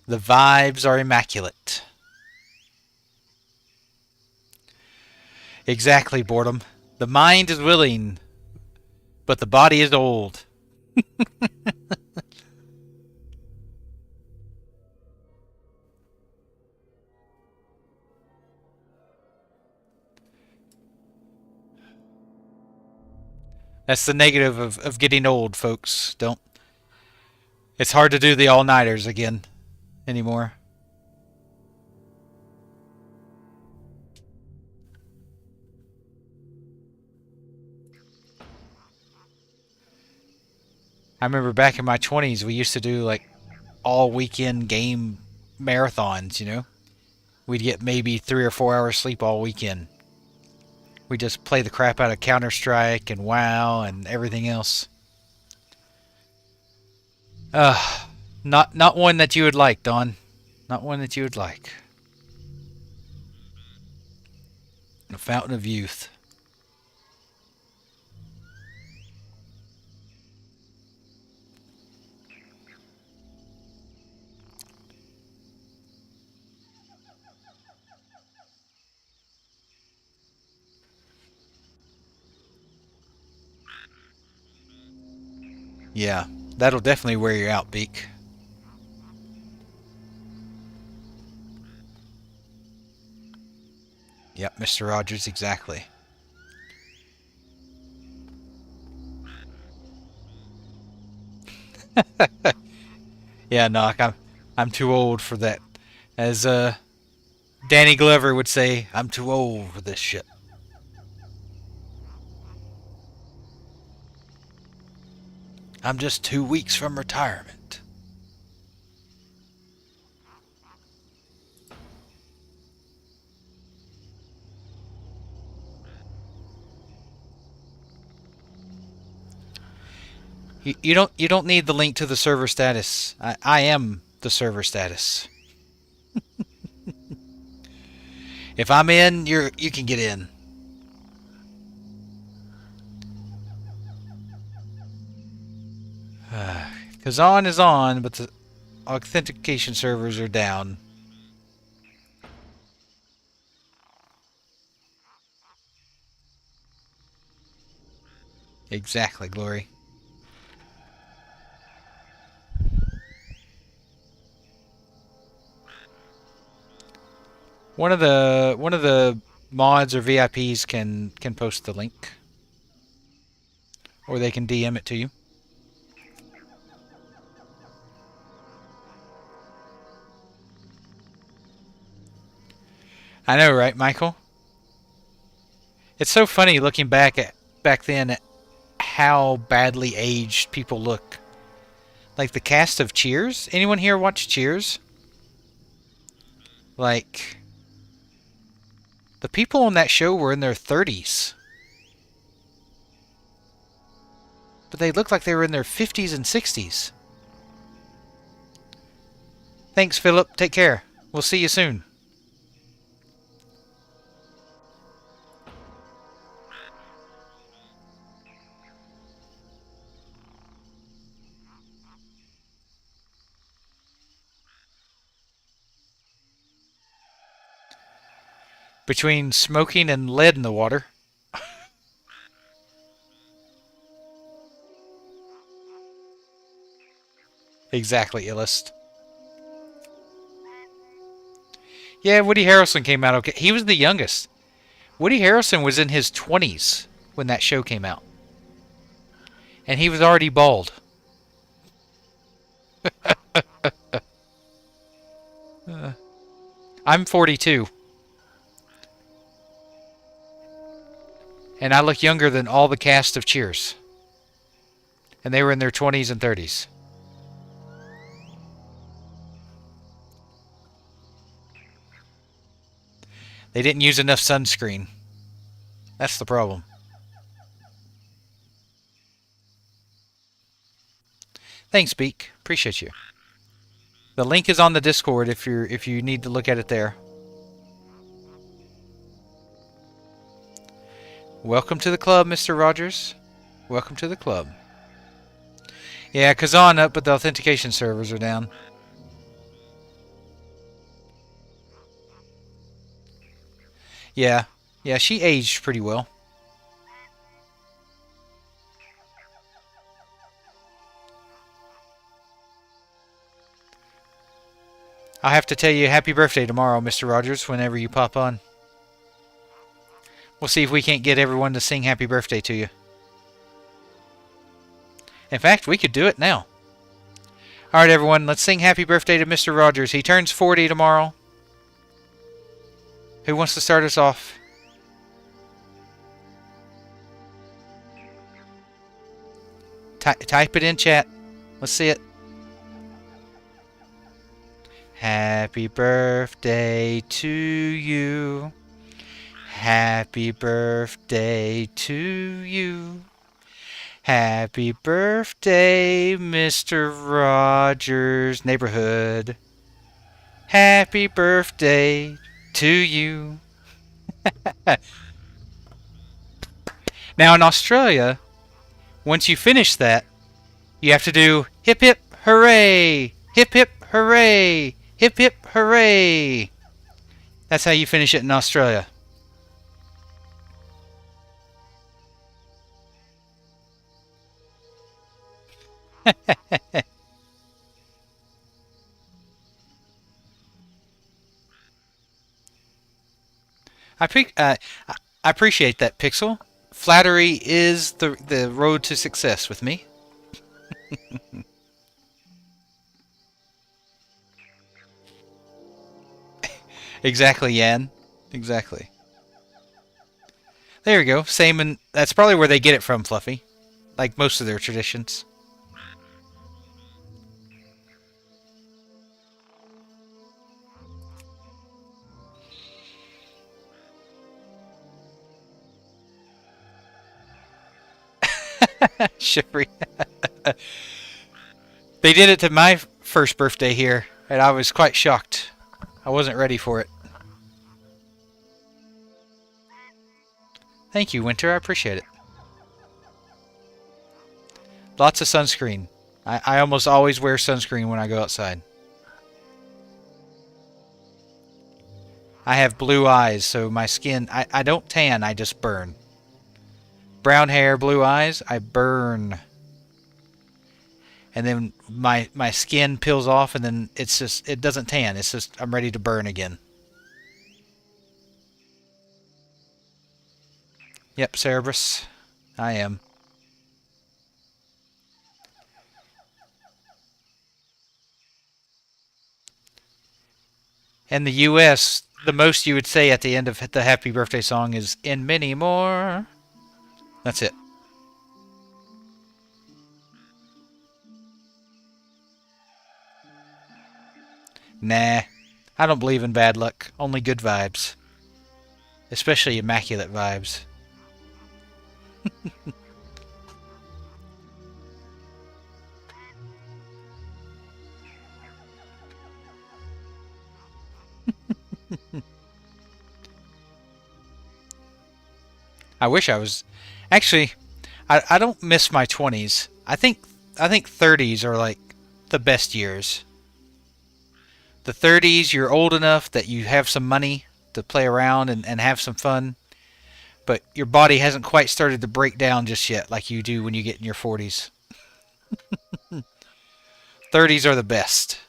The vibes are immaculate. Exactly, Boredom. The mind is willing, but the body is old. That's the negative of getting old, folks. Don't. It's hard to do the all-nighters again anymore. I remember back in my 20s, we used to do like all weekend game marathons, you know? We'd get maybe 3 or 4 hours sleep all weekend. We just play the crap out of Counter-Strike and WoW and everything else. Not one that you would like, Don. Not one that you would like. A fountain of youth. Yeah, that'll definitely wear you out, Beak. Yep, Mr. Rogers, exactly. Yeah, Knock, I'm too old for that. As Danny Glover would say, I'm too old for this shit. I'm just 2 weeks from retirement. You don't need the link to the server status. I am the server status. If I'm in, you can get in. Because on is on, but the authentication servers are down. Exactly, Glory. One of the mods or VIPs can post the link, or they can DM it to you. I know, right, Michael? It's so funny looking back then at how badly aged people look. Like the cast of Cheers. Anyone here watch Cheers? Like the people on that show were in their 30s, but they looked like they were in their 50s and 60s. Thanks, Philip. Take care. We'll see you soon. Between smoking and lead in the water. Exactly, Illust. Yeah, Woody Harrelson came out okay. He was the youngest. Woody Harrelson was in his 20s when that show came out. And he was already bald. I'm 42. And I look younger than all the cast of Cheers. And they were in their 20s and 30s. They didn't use enough sunscreen. That's the problem. Thanks, Beak. Appreciate you. The link is on the Discord if you need to look at it there. Welcome to the club, Mr. Rogers. Welcome to the club. Yeah, Kazan up, but the authentication servers are down. Yeah. Yeah, she aged pretty well. I'll have to tell you happy birthday tomorrow, Mr. Rogers, whenever you pop on. We'll see if we can't get everyone to sing happy birthday to you. In fact, we could do it now. Alright, everyone, let's sing happy birthday to Mr. Rogers. He turns 40 tomorrow. Who wants to start us off? Type it in chat. Let's see it. Happy birthday to you. Happy birthday to you. Happy birthday, Mr. Rogers Neighborhood. Happy birthday to you. Now in Australia, once you finish that, you have to do hip hip hooray, hip hip hooray, hip hip hooray. That's how you finish it in Australia. I, pre- uh, I appreciate that, Pixel. Flattery is the road to success with me. Exactly, Yan. Exactly. There you go. Same, and that's probably where they get it from, Fluffy. Like most of their traditions. Shivery. They did it to my first birthday here, and I was quite shocked. I wasn't ready for it. Thank you, Winter. I appreciate it. Lots of sunscreen. I almost always wear sunscreen when I go outside. I have blue eyes, so my skin, I don't tan, I just burn. Brown hair, blue eyes, I burn. And then my skin peels off, and then it's just, it doesn't tan. It's just, I'm ready to burn again. Yep, Cerberus. I am. In the U.S., the most you would say at the end of the happy birthday song is, "and many more." That's it. Nah, I don't believe in bad luck. Only good vibes. Especially immaculate vibes. I wish I was. Actually, I don't miss my 20s. I think 30s are like the best years. The 30s, you're old enough that you have some money to play around and have some fun, but your body hasn't quite started to break down just yet like you do when you get in your 40s. 30s are the best.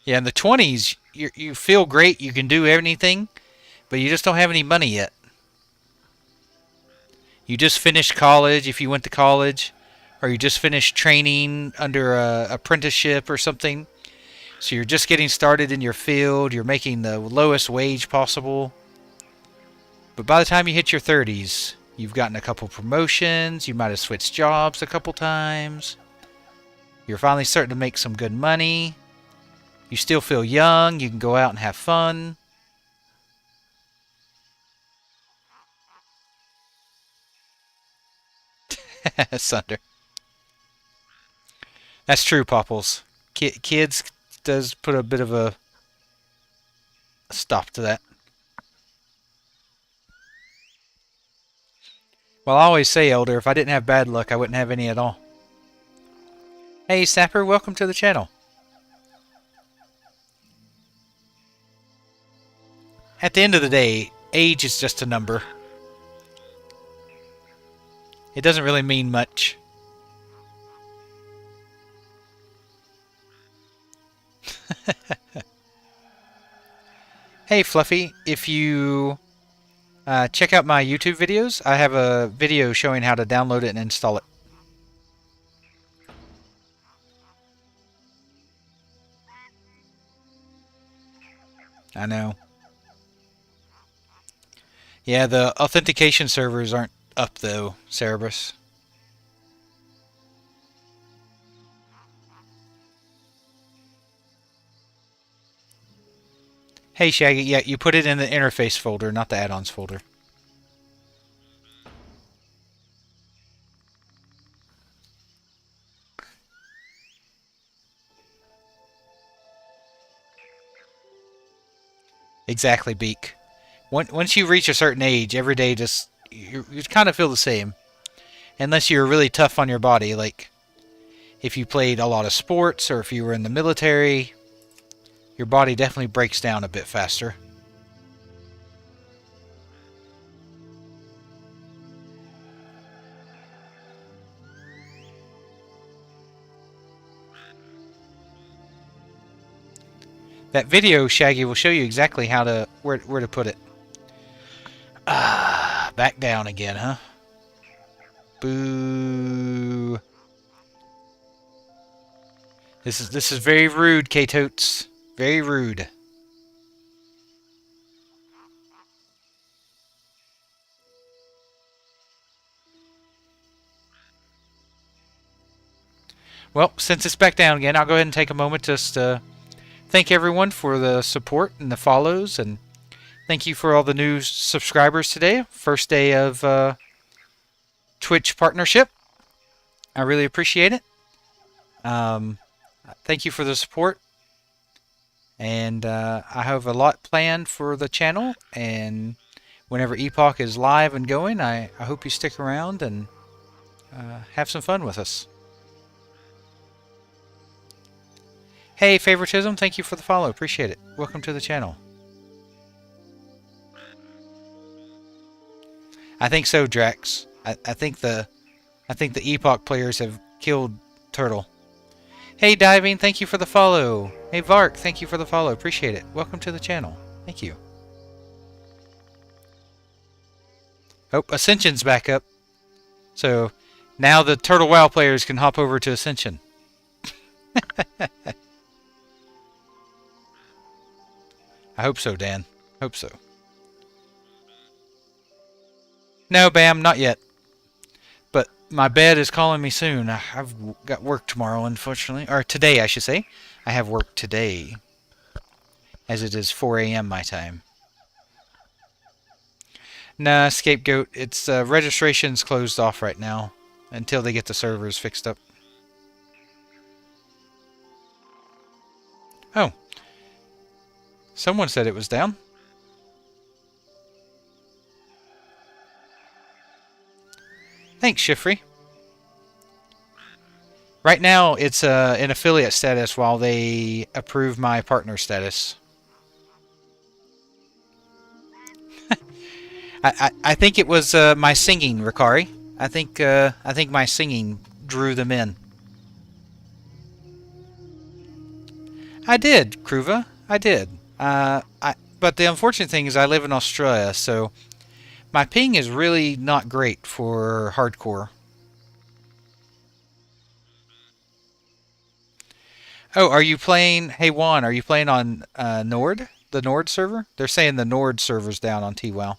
Yeah, in the 20s, you feel great, you can do anything, but you just don't have any money yet. You just finished college if you went to college, or you just finished training under a apprenticeship or something. So you're just getting started in your field, you're making the lowest wage possible. But by the time you hit your 30s, you've gotten a couple promotions, you might have switched jobs a couple times. You're finally starting to make some good money. You still feel young, you can go out and have fun. Sunder. That's true, Popples. Kids does put a bit of a stop to that. Well, I always say, Elder, if I didn't have bad luck, I wouldn't have any at all. Hey, Sapper, welcome to the channel. At the end of the day, age is just a number. It doesn't really mean much. Hey, Fluffy, if you check out my YouTube videos, I have a video showing how to download it and install it. I know. Yeah, the authentication servers aren't up, though, Cerberus. Hey, Shaggy, yeah, you put it in the interface folder, not the add-ons folder. Exactly, Beak. Once you reach a certain age, every day just you kind of feel the same, unless you're really tough on your body. Like if you played a lot of sports or if you were in the military, your body definitely breaks down a bit faster. That video, Shaggy, will show you exactly how to where to put it. Ah, back down again, huh? Boo. This is very rude, K-Totes. Very rude. Well, since it's back down again, I'll go ahead and take a moment just to thank everyone for the support and the follows, and thank you for all the new subscribers today. First day of Twitch partnership. I really appreciate it. Um, Thank you for the support, and I have a lot planned for the channel. And whenever Epoch is live and going, I hope you stick around and have some fun with us. Hey, Favoritism, thank you for the follow. Appreciate it. Welcome to the channel. I think so, Drax. I think the Epoch players have killed Turtle. Hey, Diving, thank you for the follow. Hey, Vark, thank you for the follow. Appreciate it. Welcome to the channel. Thank you. Oh, Ascension's back up. So now the Turtle WoW players can hop over to Ascension. I hope so, Dan. Hope so. No, Bam, not yet. But my bed is calling me soon. I've got work tomorrow, unfortunately. Or today, I should say. I have work today, as it is 4 a.m. my time. Nah, Scapegoat. It's registration's closed off right now until they get the servers fixed up. Oh. Someone said it was down. Thanks, Shifrey. Right now, it's an affiliate status while they approve my partner status. I think it was my singing, Ricari. I think my singing drew them in. I did, Kruva. I did. But the unfortunate thing is I live in Australia, so my ping is really not great for hardcore. Oh, are you playing? Hey Juan, are you playing on Nord? The Nord server? They're saying the Nord server's down on TWoW.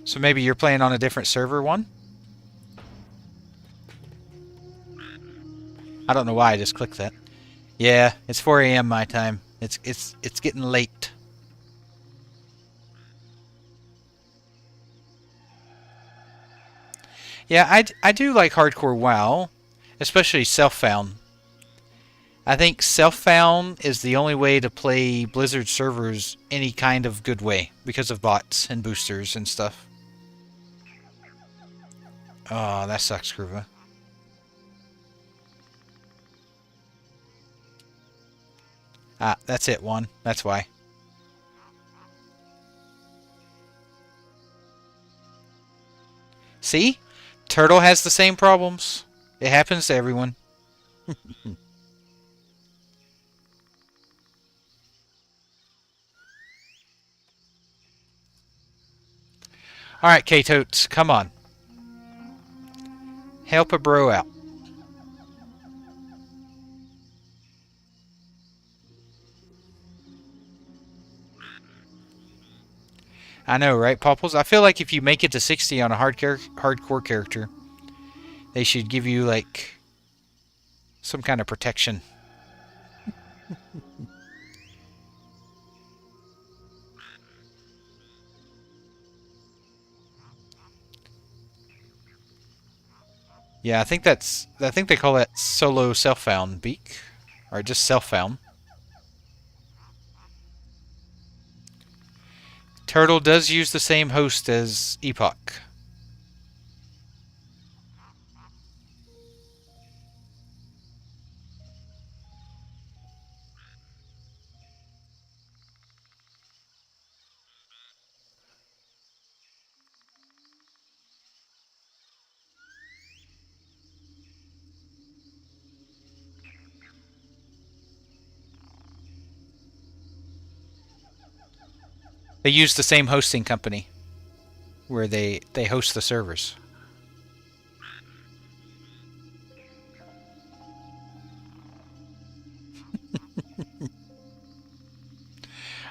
So maybe you're playing on a different server one? I don't know why I just clicked that. Yeah, it's 4 a.m. my time. It's getting late. Yeah, I do like hardcore WoW, especially self-found. I think self-found is the only way to play Blizzard servers any kind of good way because of bots and boosters and stuff. Oh, that sucks, Kruva. Ah, that's it, one. That's why. See? Turtle has the same problems. It happens to everyone. Alright, K-Totes, come on. Help a bro out. I know, right, Popples? I feel like if you make it to 60 on a hardcore character, they should give you, like, some kind of protection. Yeah, I think they call that solo self-found beak. Or just self-found. Turtle does use the same host as Epoch. They use the same hosting company where they host the servers.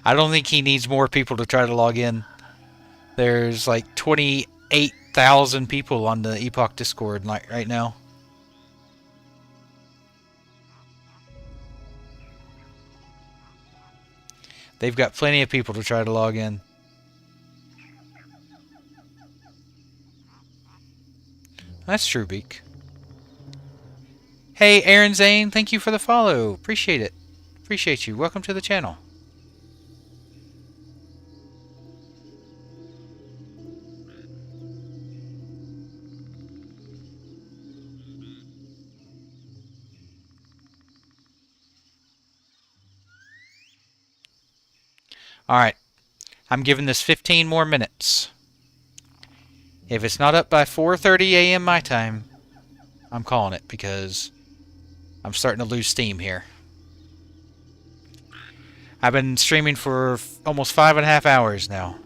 I don't think he needs more people to try to log in. There's like 28,000 people on the Epoch Discord like right now. They've got plenty of people to try to log in. That's true, Beak. Hey, Aaron Zane, thank you for the follow. Appreciate it. Appreciate you. Welcome to the channel. Alright. I'm giving this 15 more minutes. If it's not up by 4:30 a.m. my time, I'm calling it because I'm starting to lose steam here. I've been streaming for almost 5.5 hours now.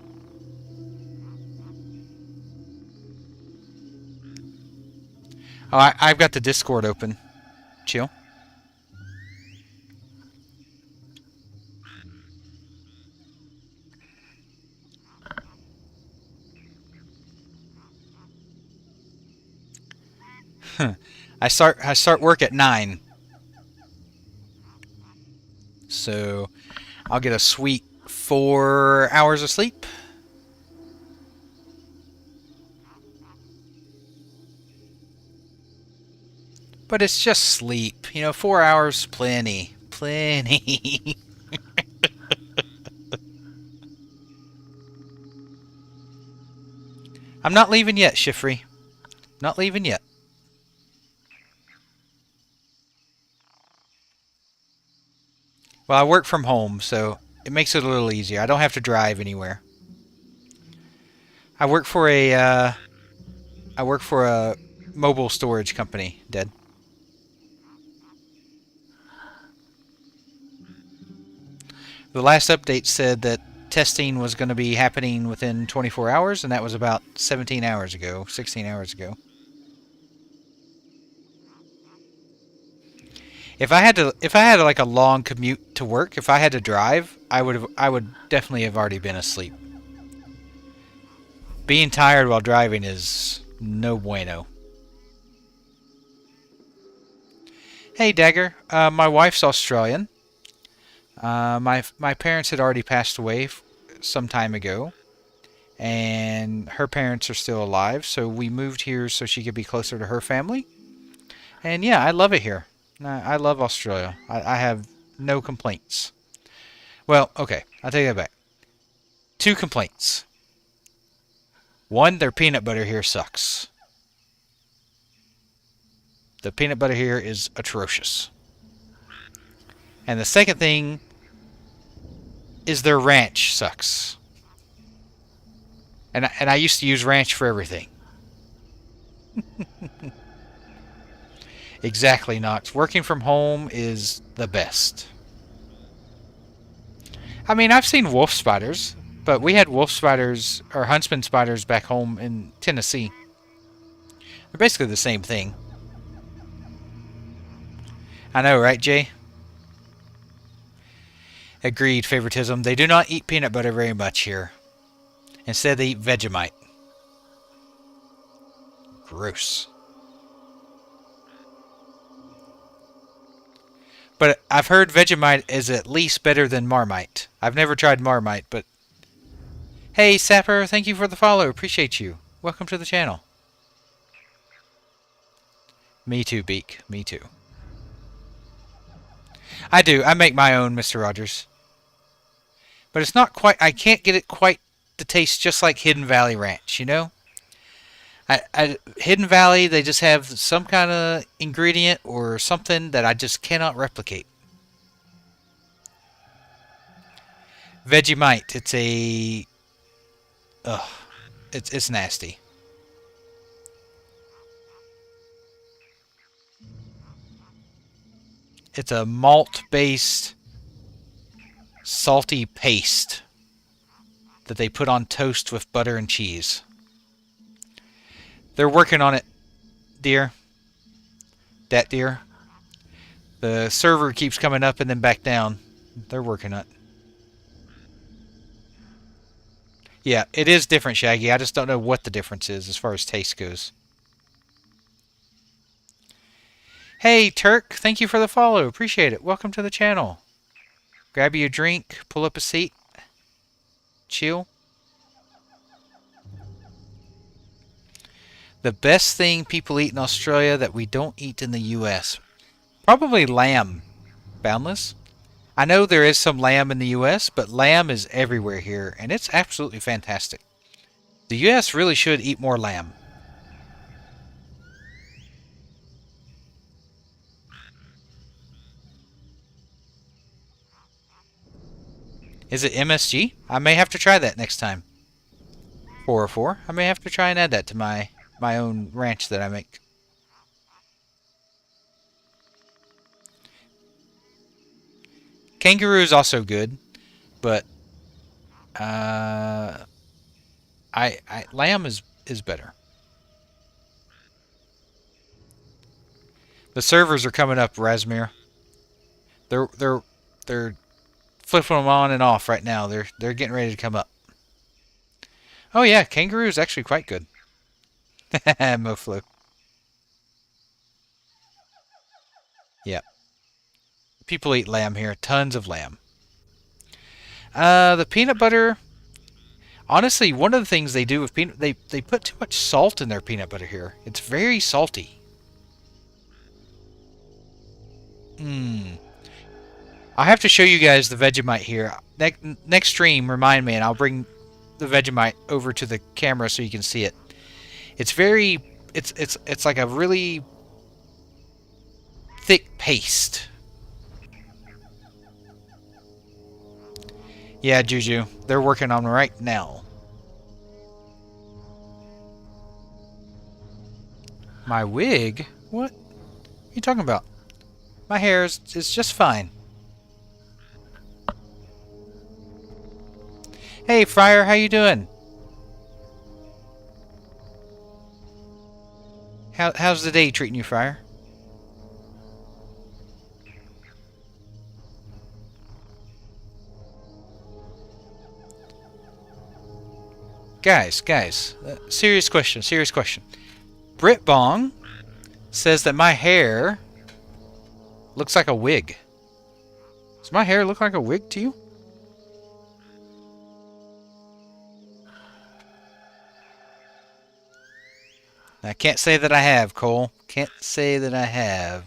Oh, I've got the Discord open. Chill. I start work at 9. So I'll get a sweet 4 hours of sleep. But it's just sleep. You know, 4 hours, plenty. Plenty. I'm not leaving yet, Shifrey. Not leaving yet. Well, I work from home, so it makes it a little easier. I don't have to drive anywhere. I work for a mobile storage company, Dead. The last update said that testing was going to be happening within 24 hours, and that was about 17 hours ago, 16 hours ago. If I had like a long commute to work, if I had to drive, I would definitely have already been asleep. Being tired while driving is no bueno. Hey, Dagger. My wife's Australian. My parents had already passed away some time ago, and her parents are still alive, so we moved here so she could be closer to her family. And yeah, I love it here. I love Australia. I have no complaints. Well, okay, I'll take that back. 2 complaints. One, their peanut butter here sucks. The peanut butter here is atrocious. And the second thing is their ranch sucks. And I used to use ranch for everything. Exactly, Knox. Working from home is the best. I mean, I've seen wolf spiders, but we had wolf spiders or huntsman spiders back home in Tennessee. They're basically the same thing. I know, right, Jay? Agreed, favoritism. They do not eat peanut butter very much here. Instead, they eat Vegemite. Gross. But I've heard Vegemite is at least better than Marmite. I've never tried Marmite, but... Hey, Sapper, thank you for the follow. Appreciate you. Welcome to the channel. Me too, Beak. Me too. I do. I make my own, Mr. Rogers. But it's not quite... I can't get it quite to taste just like Hidden Valley Ranch, you know? Hidden Valley, they just have some kind of ingredient or something that I just cannot replicate. Vegemite. It's a... Ugh. It's nasty. It's a malt-based salty paste that they put on toast with butter and cheese. They're working on it, dear. Dat dear. The server keeps coming up and then back down. They're working on it. Yeah, it is different, Shaggy. I just don't know what the difference is as far as taste goes. Hey, Turk. Thank you for the follow. Appreciate it. Welcome to the channel. Grab you a drink. Pull up a seat. Chill. The best thing people eat in Australia that we don't eat in the US. Probably lamb. Boundless. I know there is some lamb in the US, but lamb is everywhere here, and it's absolutely fantastic. The US really should eat more lamb. Is it MSG? I may have to try that next time. 404. I may have to try and add that to my own ranch that I make. Kangaroo is also good, but lamb is better. The servers are coming up, Razmir. They're flipping them on and off right now. They're getting ready to come up. Oh yeah, kangaroo is actually quite good. Moflo. Yeah. People eat lamb here. Tons of lamb. The peanut butter. Honestly, one of the things they do with peanut... They put too much salt in their peanut butter here. It's very salty. I have to show you guys the Vegemite here. Next stream, remind me, and I'll bring the Vegemite over to the camera so you can see it. It's very... It's like a really thick paste. Yeah, Juju. They're working on it right now. My wig? What are you talking about? My hair is just fine. Hey, Friar, how you doing? How's the day treating you, Friar? Guys, serious question. Brit Bong says that my hair looks like a wig. Does my hair look like a wig to you? I can't say that I have, Cole. Can't say that I have.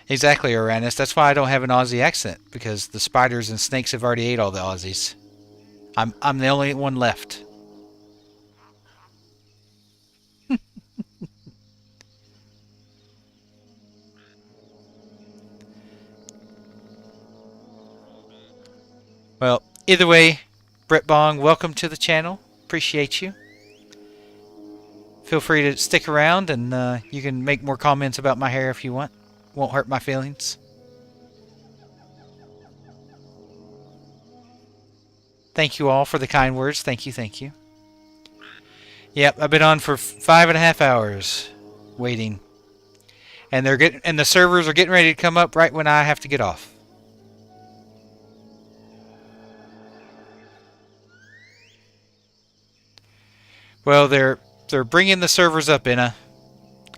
Exactly, Uranus. That's why I don't have an Aussie accent, because the spiders and snakes have already ate all the Aussies. I'm the only one left. Well, either way, Brett Bong, welcome to the channel. Appreciate you. Feel free to stick around, and you can make more comments about my hair if you want. Won't hurt my feelings. Thank you all for the kind words. Thank you. Yep, I've been on for 5.5 hours waiting. And the servers are getting ready to come up right when I have to get off. Well, they're bringing the servers up, Inna.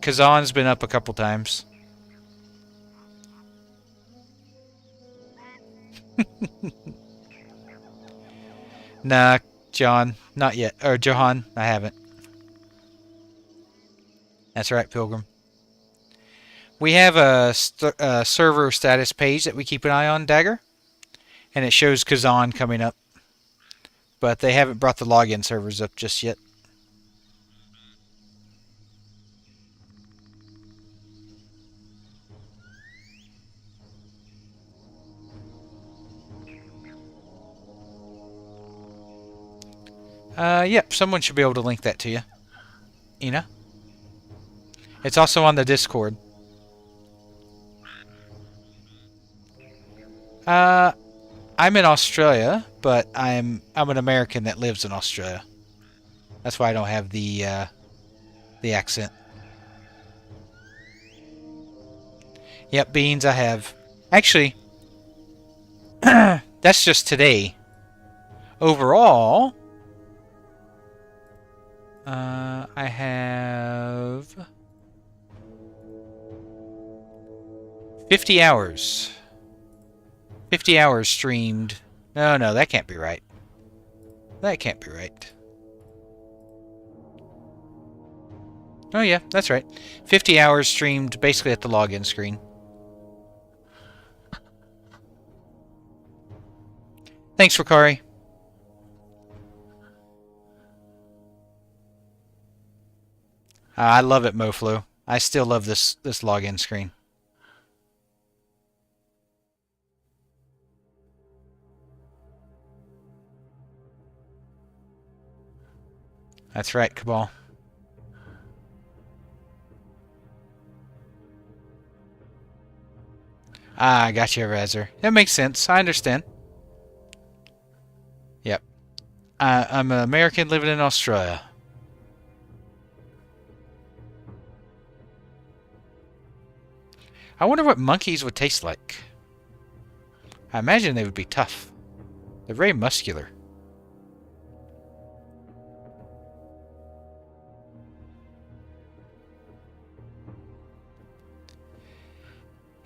Kazan's been up a couple times. Nah, John, not yet. Or Johan, I haven't. That's right, Pilgrim. We have a server status page that we keep an eye on, Dagger, and it shows Kazan coming up, but they haven't brought the login servers up just yet. Yep, someone should be able to link that to you. Ina? It's also on the Discord. I'm in Australia, but I'm an American that lives in Australia. That's why I don't have the accent. Yep, beans I have. Actually, that's just today. Overall, I have 50 hours. 50 hours streamed. No, that can't be right. That can't be right. Oh yeah, that's right. 50 hours streamed basically at the login screen. Thanks, Ricari. I love it, Moflo. I still love this login screen. That's right, Cabal. I got you, Razor. That makes sense. I understand. Yep. I'm an American living in Australia. I wonder what monkeys would taste like. I imagine they would be tough. They're very muscular.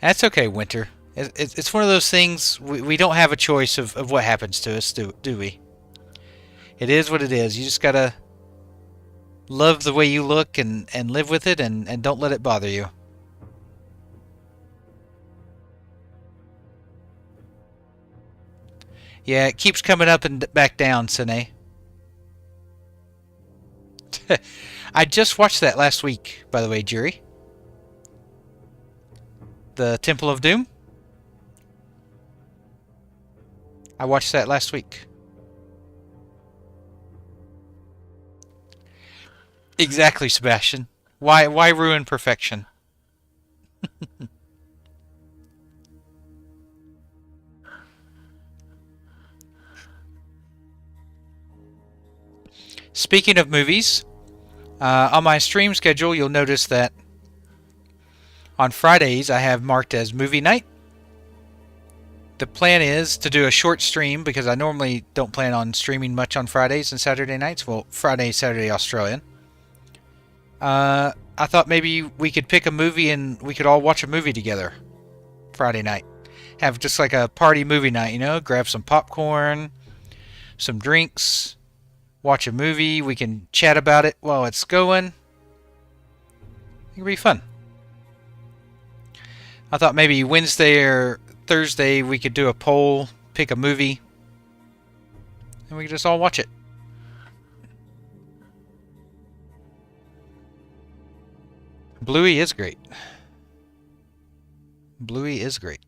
That's okay, Winter. It's one of those things, we don't have a choice of what happens to us, do we? It is what it is. You just gotta love the way you look and live with it and don't let it bother you. Yeah, it keeps coming up and back down, Sine. I just watched that last week, by the way, Jury. The Temple of Doom. I watched that last week. Exactly, Sebastian. Why ruin perfection? Speaking of movies, on my stream schedule, you'll notice that on Fridays I have marked as movie night. The plan is to do a short stream because I normally don't plan on streaming much on Fridays and Saturday nights. Well, Friday, Saturday, Australian. I thought maybe we could pick a movie and we could all watch a movie together Friday night. Have just like a party movie night, you know? Grab some popcorn, some drinks, watch a movie. We can chat about it while it's going. It'll be fun. I thought maybe Wednesday or Thursday we could do a poll, pick a movie, and we could just all watch it. Bluey is great. Bluey is great.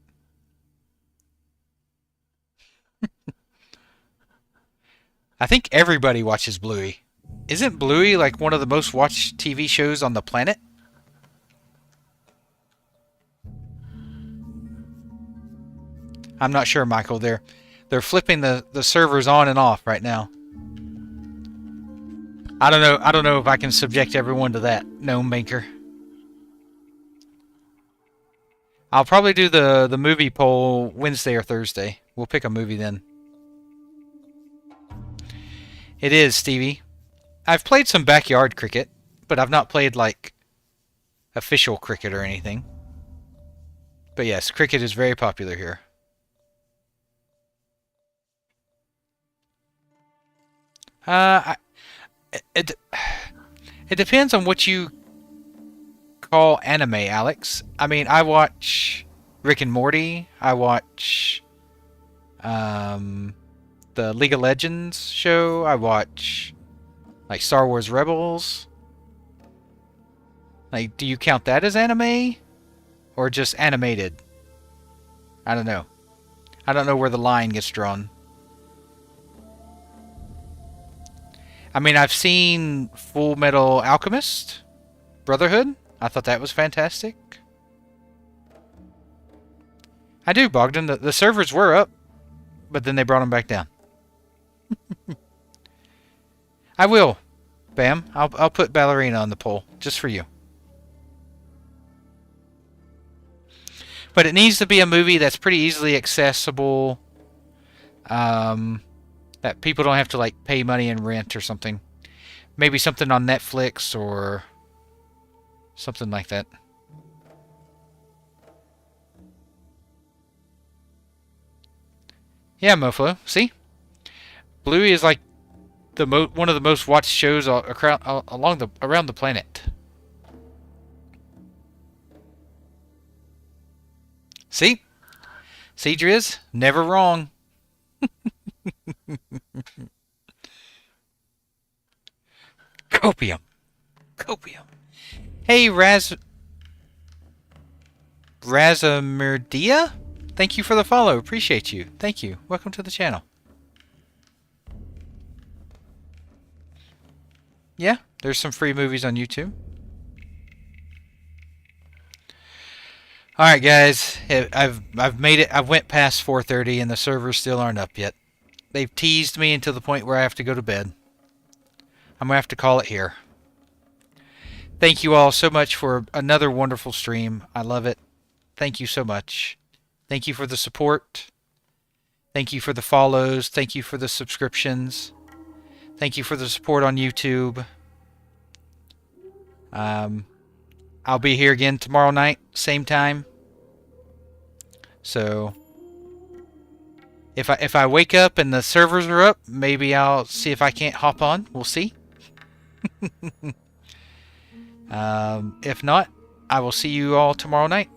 I think everybody watches Bluey. Isn't Bluey like one of the most watched TV shows on the planet? I'm not sure, Michael. They're flipping the servers on and off right now. I don't know if I can subject everyone to that, Gnome Banker. I'll probably do the movie poll Wednesday or Thursday. We'll pick a movie then. It is, Stevie. I've played some backyard cricket, but I've not played like official cricket or anything. But yes, cricket is very popular here. Uh, it it depends on what you call anime, Alex. I mean, I watch Rick and Morty. I watch um, the League of Legends show. I watch like Star Wars Rebels. Like, do you count that as anime or just animated? I don't know. I don't know where the line gets drawn. I mean, I've seen Full Metal Alchemist Brotherhood. I thought that was fantastic. I do, Bogdan. The servers were up, but then they brought them back down. I will, Bam. I'll put Ballerina on the poll just for you. But it needs to be a movie that's pretty easily accessible. That people don't have to like pay money in rent or something. Maybe something on Netflix or something like that. Yeah, Moflo. See, Bluey is like one of the most watched shows around the planet. See, Driz, never wrong. Copium. Hey, Razamirdia? Thank you for the follow. Appreciate you. Thank you. Welcome to the channel. Yeah, there's some free movies on YouTube. All right, guys. I've made it. I went past 4:30 and the servers still aren't up yet. They've teased me until the point where I have to go to bed. I'm going to have to call it here. Thank you all so much for another wonderful stream. I love it. Thank you so much. Thank you for the support. Thank you for the follows. Thank you for the subscriptions. Thank you for the support on YouTube. I'll be here again tomorrow night, same time. So if I wake up and the servers are up, maybe I'll see if I can't hop on. We'll see. If not, I will see you all tomorrow night.